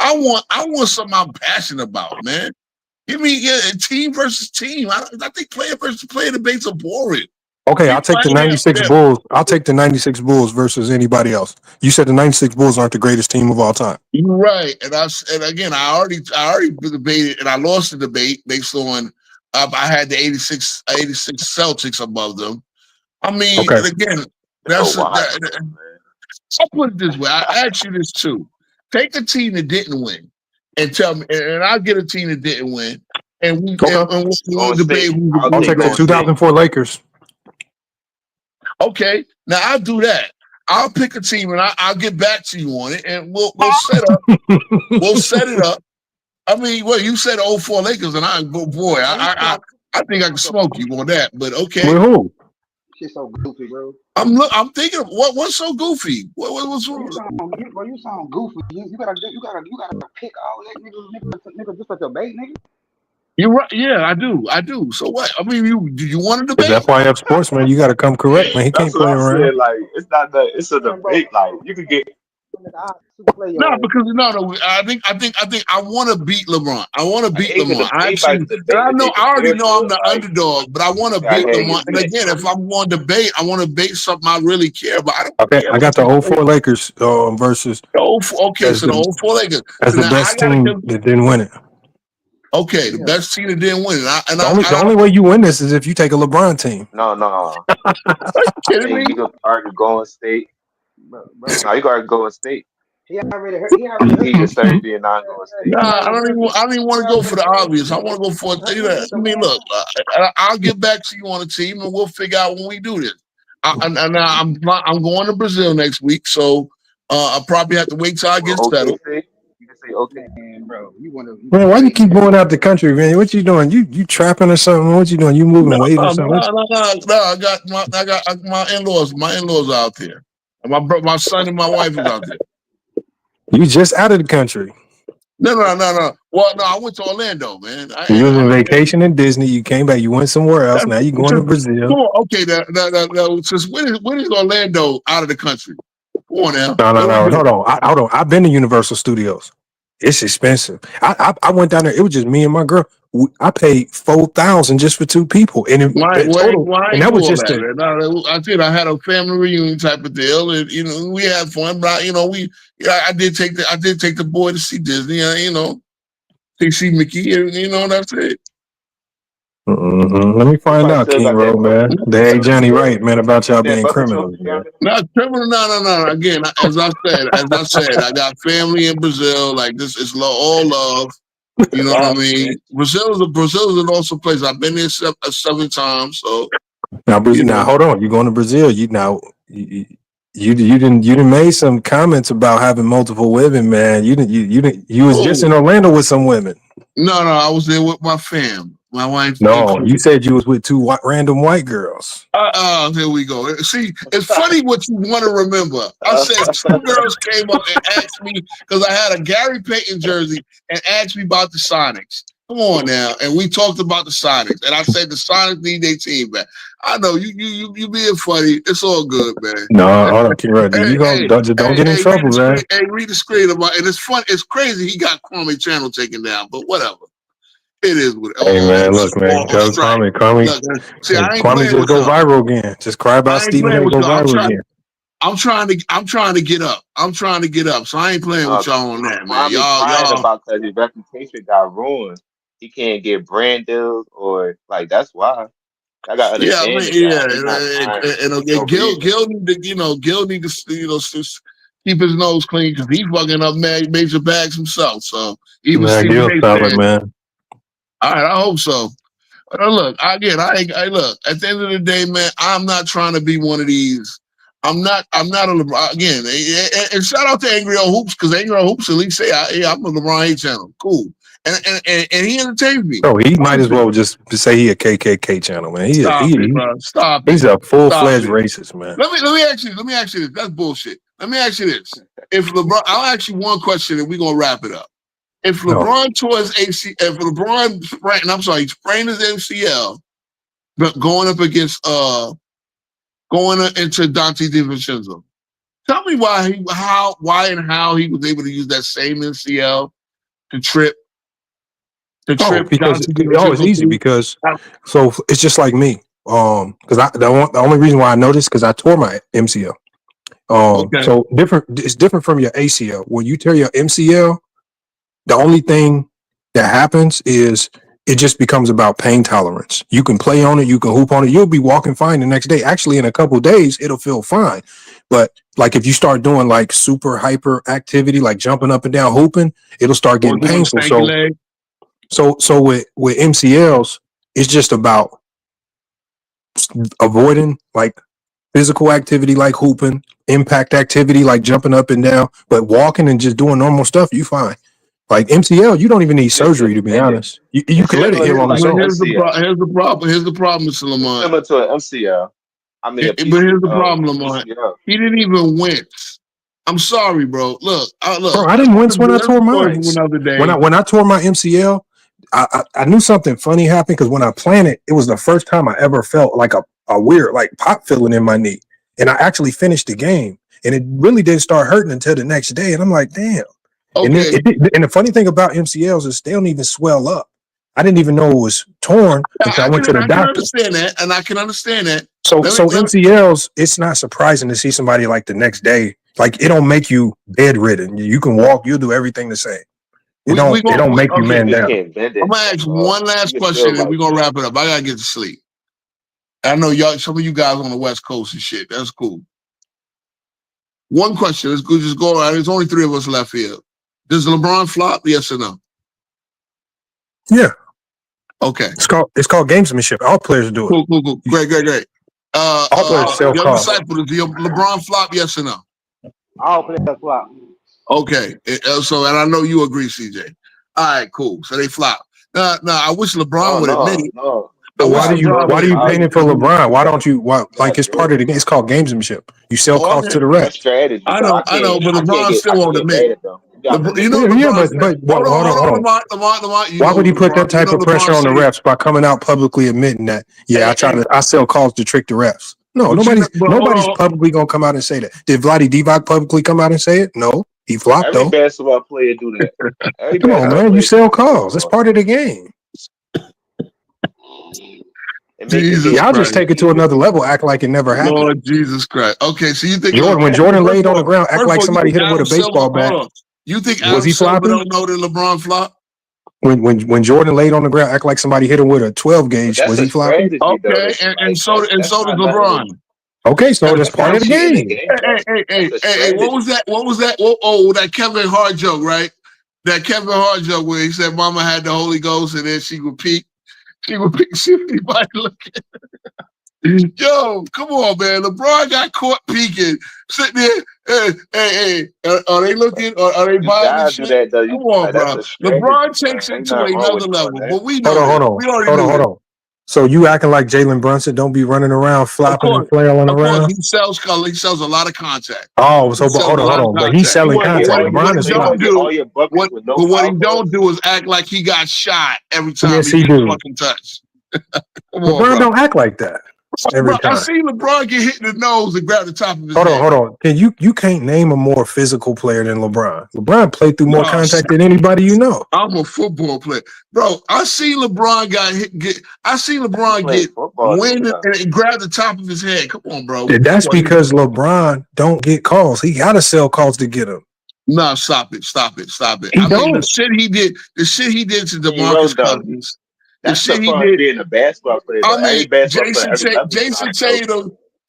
Speaker 3: I want something I'm passionate about, man. Give me team versus team. I think player versus player debates are boring.
Speaker 6: Okay, I'll take the 96 Bulls. I'll take the 96 Bulls versus anybody else. You said the 96 Bulls aren't the greatest team of all time.
Speaker 3: You're right. And again, I already debated and I lost the debate based on I had the 86 Celtics above them. I mean,
Speaker 6: okay.
Speaker 3: And again, I'll put it this way. I ask you this too. Take a team that didn't win and tell me, and I'll get a team that didn't win. And we'll debate who
Speaker 6: I'll take the 2004 Lakers.
Speaker 3: Okay, now I'll do that. I'll pick a team and I'll get back to you on it, and we'll set up. We'll set it up. I mean, well, you said 04 Lakers, and I think I can smoke you on that. But okay.
Speaker 6: With who?
Speaker 16: Shit's so goofy, bro.
Speaker 3: I'm thinking of what's so goofy? What's
Speaker 16: wrong? You sound goofy. You gotta pick all that nigga just a debate, nigga.
Speaker 3: You're right. Yeah, I do. So what? I mean, you want to debate?
Speaker 6: That's why I have sports, man. You got to come correct, man. He can't play around.
Speaker 5: Like it's not that. It's a debate. Like you could get.
Speaker 3: No, because no. I think I want to beat LeBron. I want to beat LeBron. I already know I'm the underdog, but I want to beat LeBron. And again, if I'm going to debate, I want to debate something I really care about.
Speaker 6: I got the 04 Lakers versus.
Speaker 3: Okay, so the 04 Lakers
Speaker 6: as the best team that didn't win it.
Speaker 3: Okay, the best team that didn't win it.
Speaker 6: The only way you win this is if you take a LeBron team.
Speaker 5: No.
Speaker 3: Kidding me?
Speaker 5: You can argue Golden State. No, you gotta go in state.
Speaker 16: He already heard.
Speaker 5: He just started being not going state.
Speaker 3: Nah, I don't even want to go for the obvious. I want to go for I mean, look, I'll get back to you on the team, and we'll figure out when we do this. I'm going to Brazil next week, so I'll probably have to wait till I get settled.
Speaker 5: You can say okay,
Speaker 16: man, bro.
Speaker 6: Man, why you keep going out the country, man? What you doing? You trapping or something? What you doing? You moving weight or something?
Speaker 3: No. I got my in-laws. My in-laws out there. My son and my wife is out there.
Speaker 6: You just out of the country.
Speaker 3: No. Well, no, I went to Orlando, man.
Speaker 6: You was on vacation in Disney. You came back. You went somewhere else. Now you going to Brazil.
Speaker 3: Come on, okay. No. Since when is Orlando out of the country? Come on now.
Speaker 6: No. Hold on. I've been to Universal Studios. It's expensive. I went down there. It was just me and my girl. I paid $4,000 just for 2 people, and
Speaker 3: why
Speaker 6: that was just
Speaker 3: I said I had a family reunion type of deal, and we had fun. But I did take the boy to see Disney. To see Mickey, and that's it.
Speaker 6: Let me find out, King Road, man. They ain't Johnny right, man, about y'all being criminals, man.
Speaker 3: Not criminal, no. Again, as I said, I got family in Brazil. Like this is all love. You know what I mean? Brazil is an awesome place. I've been there 7 times. So
Speaker 6: now, hold on. You going to Brazil? You didn't made some comments about having multiple women, man. You was just in Orlando with some women.
Speaker 3: No, I was there with my fam. My wife.
Speaker 6: No, you said you was with 2 random white girls.
Speaker 3: There we go. See, it's funny what you want to remember. I said 2 girls came up and asked me because I had a Gary Payton jersey and asked me about the Sonics. Come on now, and we talked about the Sonics, and I said the Sonics need their team back. I know you being funny. It's all good, man.
Speaker 6: No, hold on, King Road. Don't get in trouble, man.
Speaker 3: Hey, read the screen about it. It's fun. It's crazy. He got Kwame Channel taken down, but whatever. It is what it is.
Speaker 6: Hey man, look, man, Kwame just go viral again. Just cry about Stephen A. Go viral again.
Speaker 3: I'm trying to get up. So I ain't playing with y'all on that, man.
Speaker 5: Y'all about because his reputation got ruined. He can't get brand deals or like that's why. I got understand.
Speaker 3: And Gil need to keep his nose clean because he's fucking up major bags himself. So even
Speaker 6: man.
Speaker 3: All right, I hope so. But look, I look. At the end of the day, man, I'm not trying to be one of these. I'm not a LeBron again. And shout out to Angry Old Hoops because Angry Old Hoops at least say I'm a LeBron hate channel. Cool, and he entertains me.
Speaker 6: Oh, he might as well just say he a KKK channel, man.
Speaker 3: Stop.
Speaker 6: He's a full-fledged racist, man.
Speaker 3: Let me ask you this. That's bullshit. Let me ask you this. If LeBron, I'll ask you one question and we're gonna wrap it up. If LeBron tore his AC, if LeBron sprained his MCL, but going up against going into Dante DiVincenzo, tell me why and how he was able to use that same MCL to trip.
Speaker 6: Because it's easy because so it's just like me. Because the only reason why I know this because I tore my MCL. So it's different from your ACL. When you tear your MCL, the only thing that happens is it just becomes about pain tolerance. You can play on it, you can hoop on it, you'll be walking fine the next day. Actually, in a couple of days, it'll feel fine. But like if you start doing like super hyper activity, like jumping up and down, hooping, it'll start getting painful. So with MCLs, it's just about avoiding like physical activity like hooping, impact activity like jumping up and down, but walking and just doing normal stuff, you fine. Like MCL, you don't even need surgery to be honest. You can let it heal on its own.
Speaker 3: Here's the problem, Mr. Lamont.
Speaker 5: Similar to an MCL. I mean,
Speaker 3: but here's the problem, Lamont. He didn't even wince. I'm sorry, bro. Look.
Speaker 6: Bro, I didn't wince when I tore mine. When I tore my MCL, I knew something funny happened because when I planted, it was the first time I ever felt like a weird like pop feeling in my knee, and I actually finished the game, and it really didn't start hurting until the next day, and I'm like, damn. Okay. And the funny thing about MCLs is they don't even swell up. I didn't even know it was torn until I went to the doctor.
Speaker 3: I can understand that.
Speaker 6: So MCLs, it's not surprising to see somebody like the next day. Like it don't make you bedridden. You can walk. You'll do everything the same. It don't make you man down.
Speaker 3: I'm gonna ask one last question and we're gonna wrap it up. I gotta get to sleep. I know some of you guys on the West Coast and shit. That's cool. One question. Let's go. Just go around. There's only 3 of us left here. Does LeBron flop? Yes or no?
Speaker 6: Yeah.
Speaker 3: Okay.
Speaker 6: It's called gamesmanship. All players do it.
Speaker 3: Cool. Great.
Speaker 6: All players sell cars.
Speaker 3: Does LeBron flop? Yes or no?
Speaker 16: All players flop.
Speaker 3: Okay. And I know you agree, CJ. All right, cool. So they flop. Now I wish LeBron would admit it.
Speaker 5: No.
Speaker 6: Why do you paint it for LeBron? Why don't you? Like it's part of the game. It's called gamesmanship. You sell cars to the rest.
Speaker 5: Strategy.
Speaker 3: I know, but LeBron still won't admit it. You know,
Speaker 6: but hold on.
Speaker 3: Lamont.
Speaker 6: Why would he put that type of pressure on the refs by coming out publicly admitting that? Yeah, I sell calls to trick the refs. No, nobody's publicly gonna come out and say that. Did Vlade Divac publicly come out and say it? No, he flopped
Speaker 5: Every
Speaker 6: though.
Speaker 5: basketball player do that.
Speaker 6: Come on, man, you sell calls. It's part of the game. Y'all just take it to another level, act like it never happened.
Speaker 3: Lord Jesus Christ. Okay, so you think
Speaker 6: when Jordan laid on the ground, act like somebody hit him with a baseball bat.
Speaker 3: You think
Speaker 6: Was he flopping?
Speaker 3: don't know that LeBron flopped?
Speaker 6: When Jordan laid on the ground, act like somebody hit him with a 12 gauge. Was he flopping?
Speaker 3: Okay, and so does LeBron.
Speaker 6: Okay, so that's part of the game.
Speaker 3: Hey, what was that? Oh, that Kevin Hart joke, right? That Kevin Hart joke where he said Mama had the Holy Ghost and then she would peek. She would peek, see if anybody looking. Yo, come on, man. LeBron got caught peeking, sitting there. Hey, are they looking? Or are they buying shit? Come on, bro. LeBron takes it to another level. But we know
Speaker 6: Hold on. So you acting like Jalen Brunson don't be running around flopping and flailing around?
Speaker 3: He sells color. He sells a lot of contact.
Speaker 6: Oh, so hold on. But he's selling contact. LeBron is flopping.
Speaker 3: But what he don't do is act like he got shot every time
Speaker 6: he
Speaker 3: gets fucking touched.
Speaker 6: LeBron don't act like that. Every time.
Speaker 3: I see LeBron get hit in the nose and grab the top of his head.
Speaker 6: Hold on. You can't name a more physical player than LeBron. LeBron played through more contact than anybody you know.
Speaker 3: I'm a football player, bro. I see LeBron get wind and grab the top of his head. Come on, bro.
Speaker 6: That's because LeBron don't get calls. He gotta sell calls to get them.
Speaker 3: No, stop it.
Speaker 6: I mean,
Speaker 3: the shit he did to DeMarcus Cousins.
Speaker 5: That's the fun being a basketball player.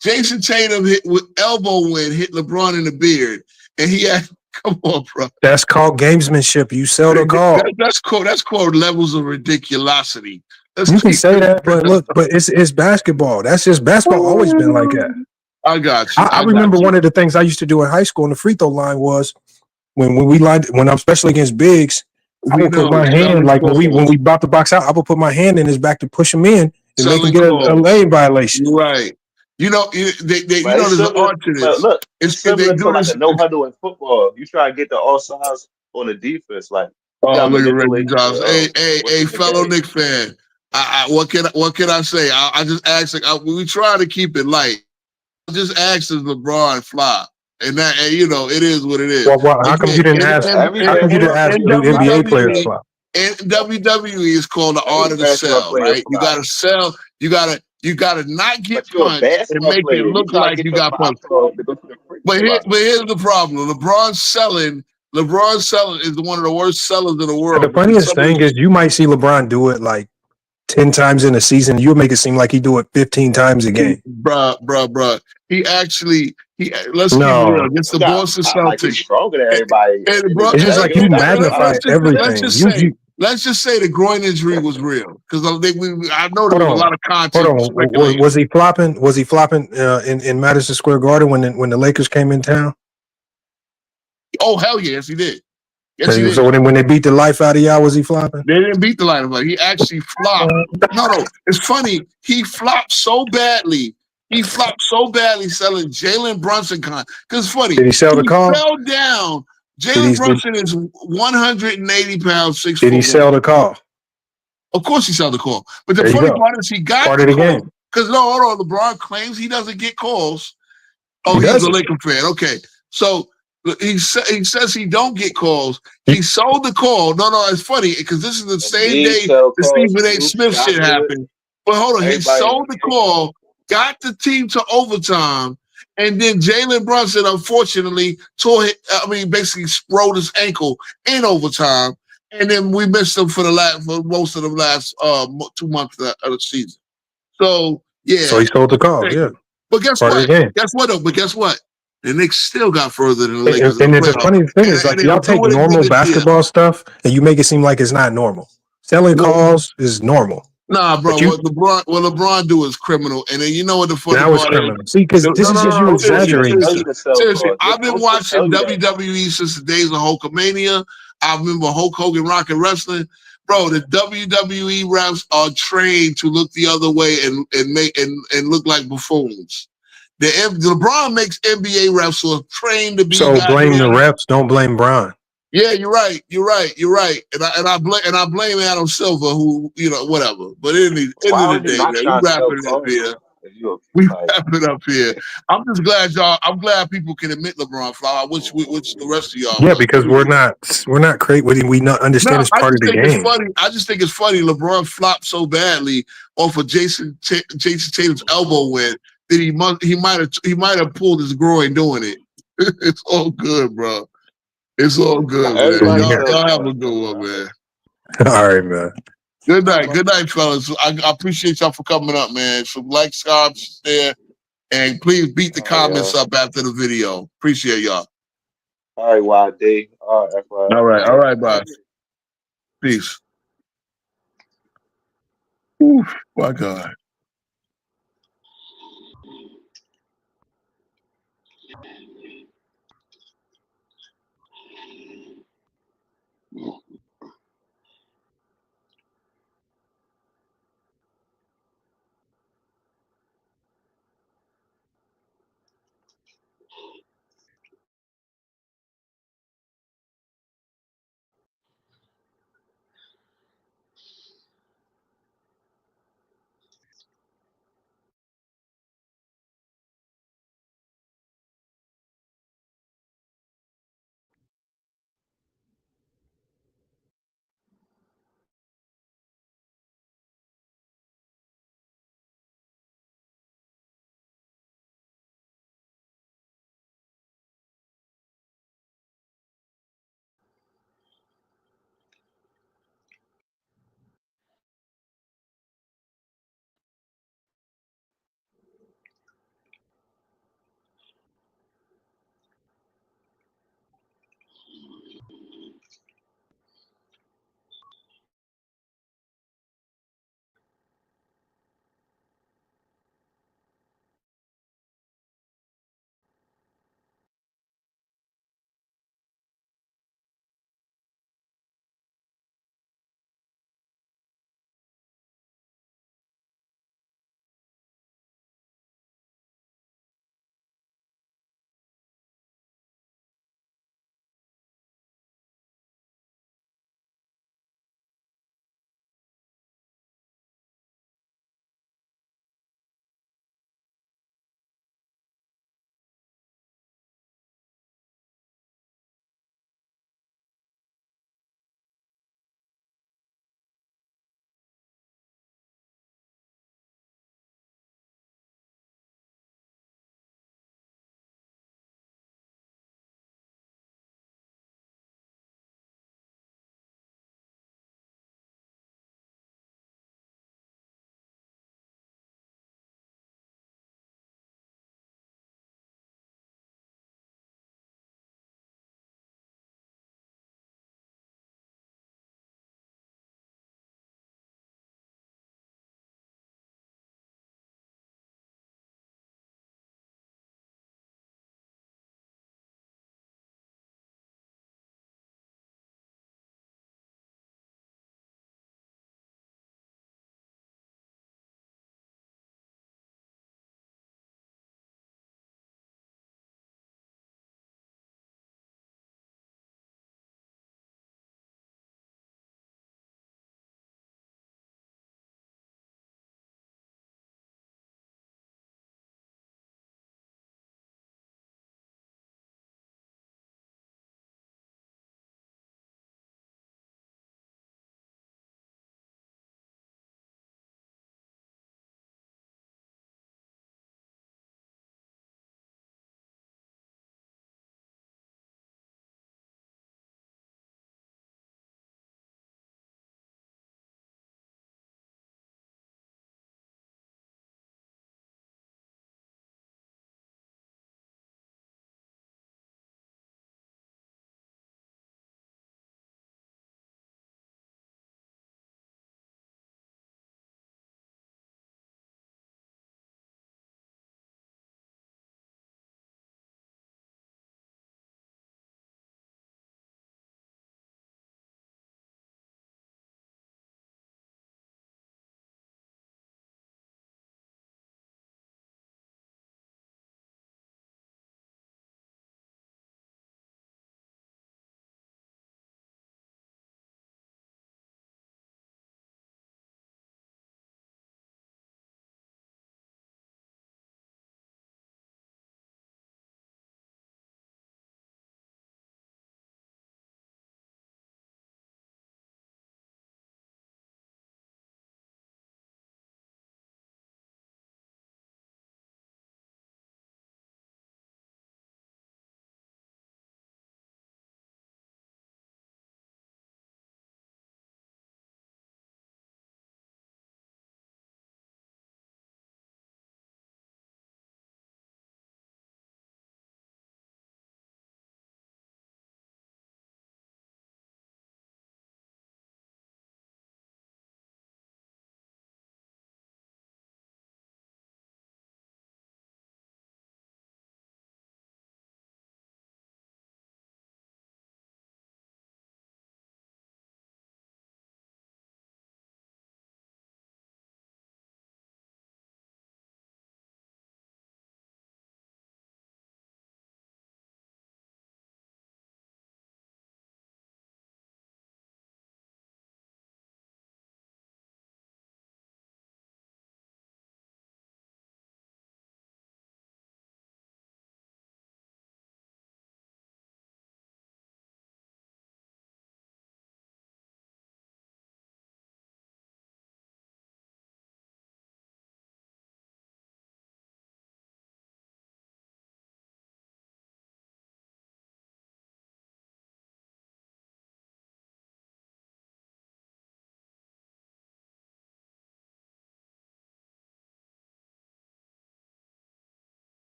Speaker 3: Jason Tatum hit with elbow win, hit LeBron in the beard, and he had. Come on, bro.
Speaker 6: That's called gamesmanship. You sell the call.
Speaker 3: That's called levels of ridiculosity.
Speaker 6: You can say that, but it's basketball. That's just basketball. Always been like that.
Speaker 3: I got you.
Speaker 6: I remember one of the things I used to do in high school in the free throw line was when I'm especially against bigs. I would put my hand when we about to box out. I would put my hand in his back to push him in and make him get a lane violation.
Speaker 3: Right. You know, there's an art to this.
Speaker 5: Look, it's similar to like a no huddle in football. You try to get the all sides on the defense, like.
Speaker 3: Look at Reggie Johnson. Hey, fellow Knicks fan. What can I say? I just asked. We try to keep it light. I just asked if LeBron flop. And it is what it is.
Speaker 6: Well, how come you didn't ask? How come you didn't ask NBA players flop?
Speaker 3: And WWE is called the art of the sell, right? You gotta sell. You gotta not get punched and make it look like you got punched. But here's the problem: LeBron selling is one of the worst sellers in the world.
Speaker 6: The funniest thing is you might see LeBron do it like 10 times in a season. You make it seem like he do it 15 times a game.
Speaker 3: Bruh. Let's keep it real. Against the Boston Celtics.
Speaker 5: He's stronger than everybody.
Speaker 6: It's just like you magnify everything.
Speaker 3: Let's just say the groin injury was real, because I know there was a lot of content.
Speaker 6: Hold on. Was he flopping? Was he flopping in Madison Square Garden when the Lakers came in town?
Speaker 3: Oh hell yes, he did.
Speaker 6: So when they beat the life out of y'all, was he flopping?
Speaker 3: They didn't beat the life out of him. He actually flopped. No, it's funny. He flopped so badly. Selling Jalen Brunson because it's funny.
Speaker 6: Did he sell the call?
Speaker 3: He fell down. Jalen Brunson is 180 pounds, 6'4".
Speaker 6: Did he sell the call?
Speaker 3: Of course he sold the call. But the funny part is he got
Speaker 6: part of the game.
Speaker 3: Because LeBron claims he doesn't get calls. Oh, he's a Laker fan. Okay. So he says he don't get calls. He sold the call. No, it's funny because this is the same day the Stephen A. Smith shit happened. But hold on, he sold the call, got the team to overtime, and then Jalen Brunson, unfortunately, basically rolled his ankle in overtime, and then we missed him for most of the last 2 months of the season. So yeah.
Speaker 6: So he sold the call, yeah.
Speaker 3: But guess what? Guess what? The Knicks still got further than the Lakers.
Speaker 6: And the funny thing is, like, y'all take normal basketball stuff and you make it seem like it's not normal. Selling calls is normal.
Speaker 3: Nah, bro. What LeBron do is criminal. And then you know what the funny part is?
Speaker 6: Criminal. See, because this is just you exaggerating.
Speaker 3: Seriously, I've been watching WWE since the days of Hulkamania. I remember Hulk Hogan Rocket Wrestling. Bro, the WWE refs are trained to look the other way and look like buffoons. LeBron makes NBA refs who are trained to be.
Speaker 6: So blame the refs. Don't blame Bron.
Speaker 3: Yeah, you're right. You're right. You're right. And I blame Adam Silver, who whatever. But in the end
Speaker 5: Why
Speaker 3: of the
Speaker 5: would you
Speaker 3: day,
Speaker 5: knock
Speaker 3: man, we
Speaker 5: Sean
Speaker 3: wrapping
Speaker 5: Taylor
Speaker 3: it up
Speaker 5: clone
Speaker 3: here.
Speaker 5: though? If you
Speaker 3: We
Speaker 5: like,
Speaker 3: wrapping it up here. I'm just glad y'all. I'm glad people can admit LeBron Flower. Which the rest of y'all
Speaker 6: Yeah,
Speaker 3: was.
Speaker 6: because we're not great. We not understand
Speaker 3: No,
Speaker 6: it's
Speaker 3: I
Speaker 6: part of
Speaker 3: just
Speaker 6: the
Speaker 3: think it's
Speaker 6: game.
Speaker 3: funny. I just think it's funny. LeBron flopped so badly off of Jason Tatum's elbow win that he might have pulled his groin doing it. It's all good, bro. It's all good, man.
Speaker 5: everybody
Speaker 6: Yeah.
Speaker 5: feels
Speaker 3: Y'all have a
Speaker 5: going
Speaker 3: good
Speaker 5: through
Speaker 3: one,
Speaker 5: it.
Speaker 3: man.
Speaker 6: All right, man.
Speaker 3: Good night. Good night, fellas. I appreciate y'all for coming up, man. Some like, subs there. And please beat the comments up after the video. Appreciate y'all.
Speaker 5: All right, YD. All right, FY.
Speaker 3: All right. All right, bye. Peace. Oof, my God.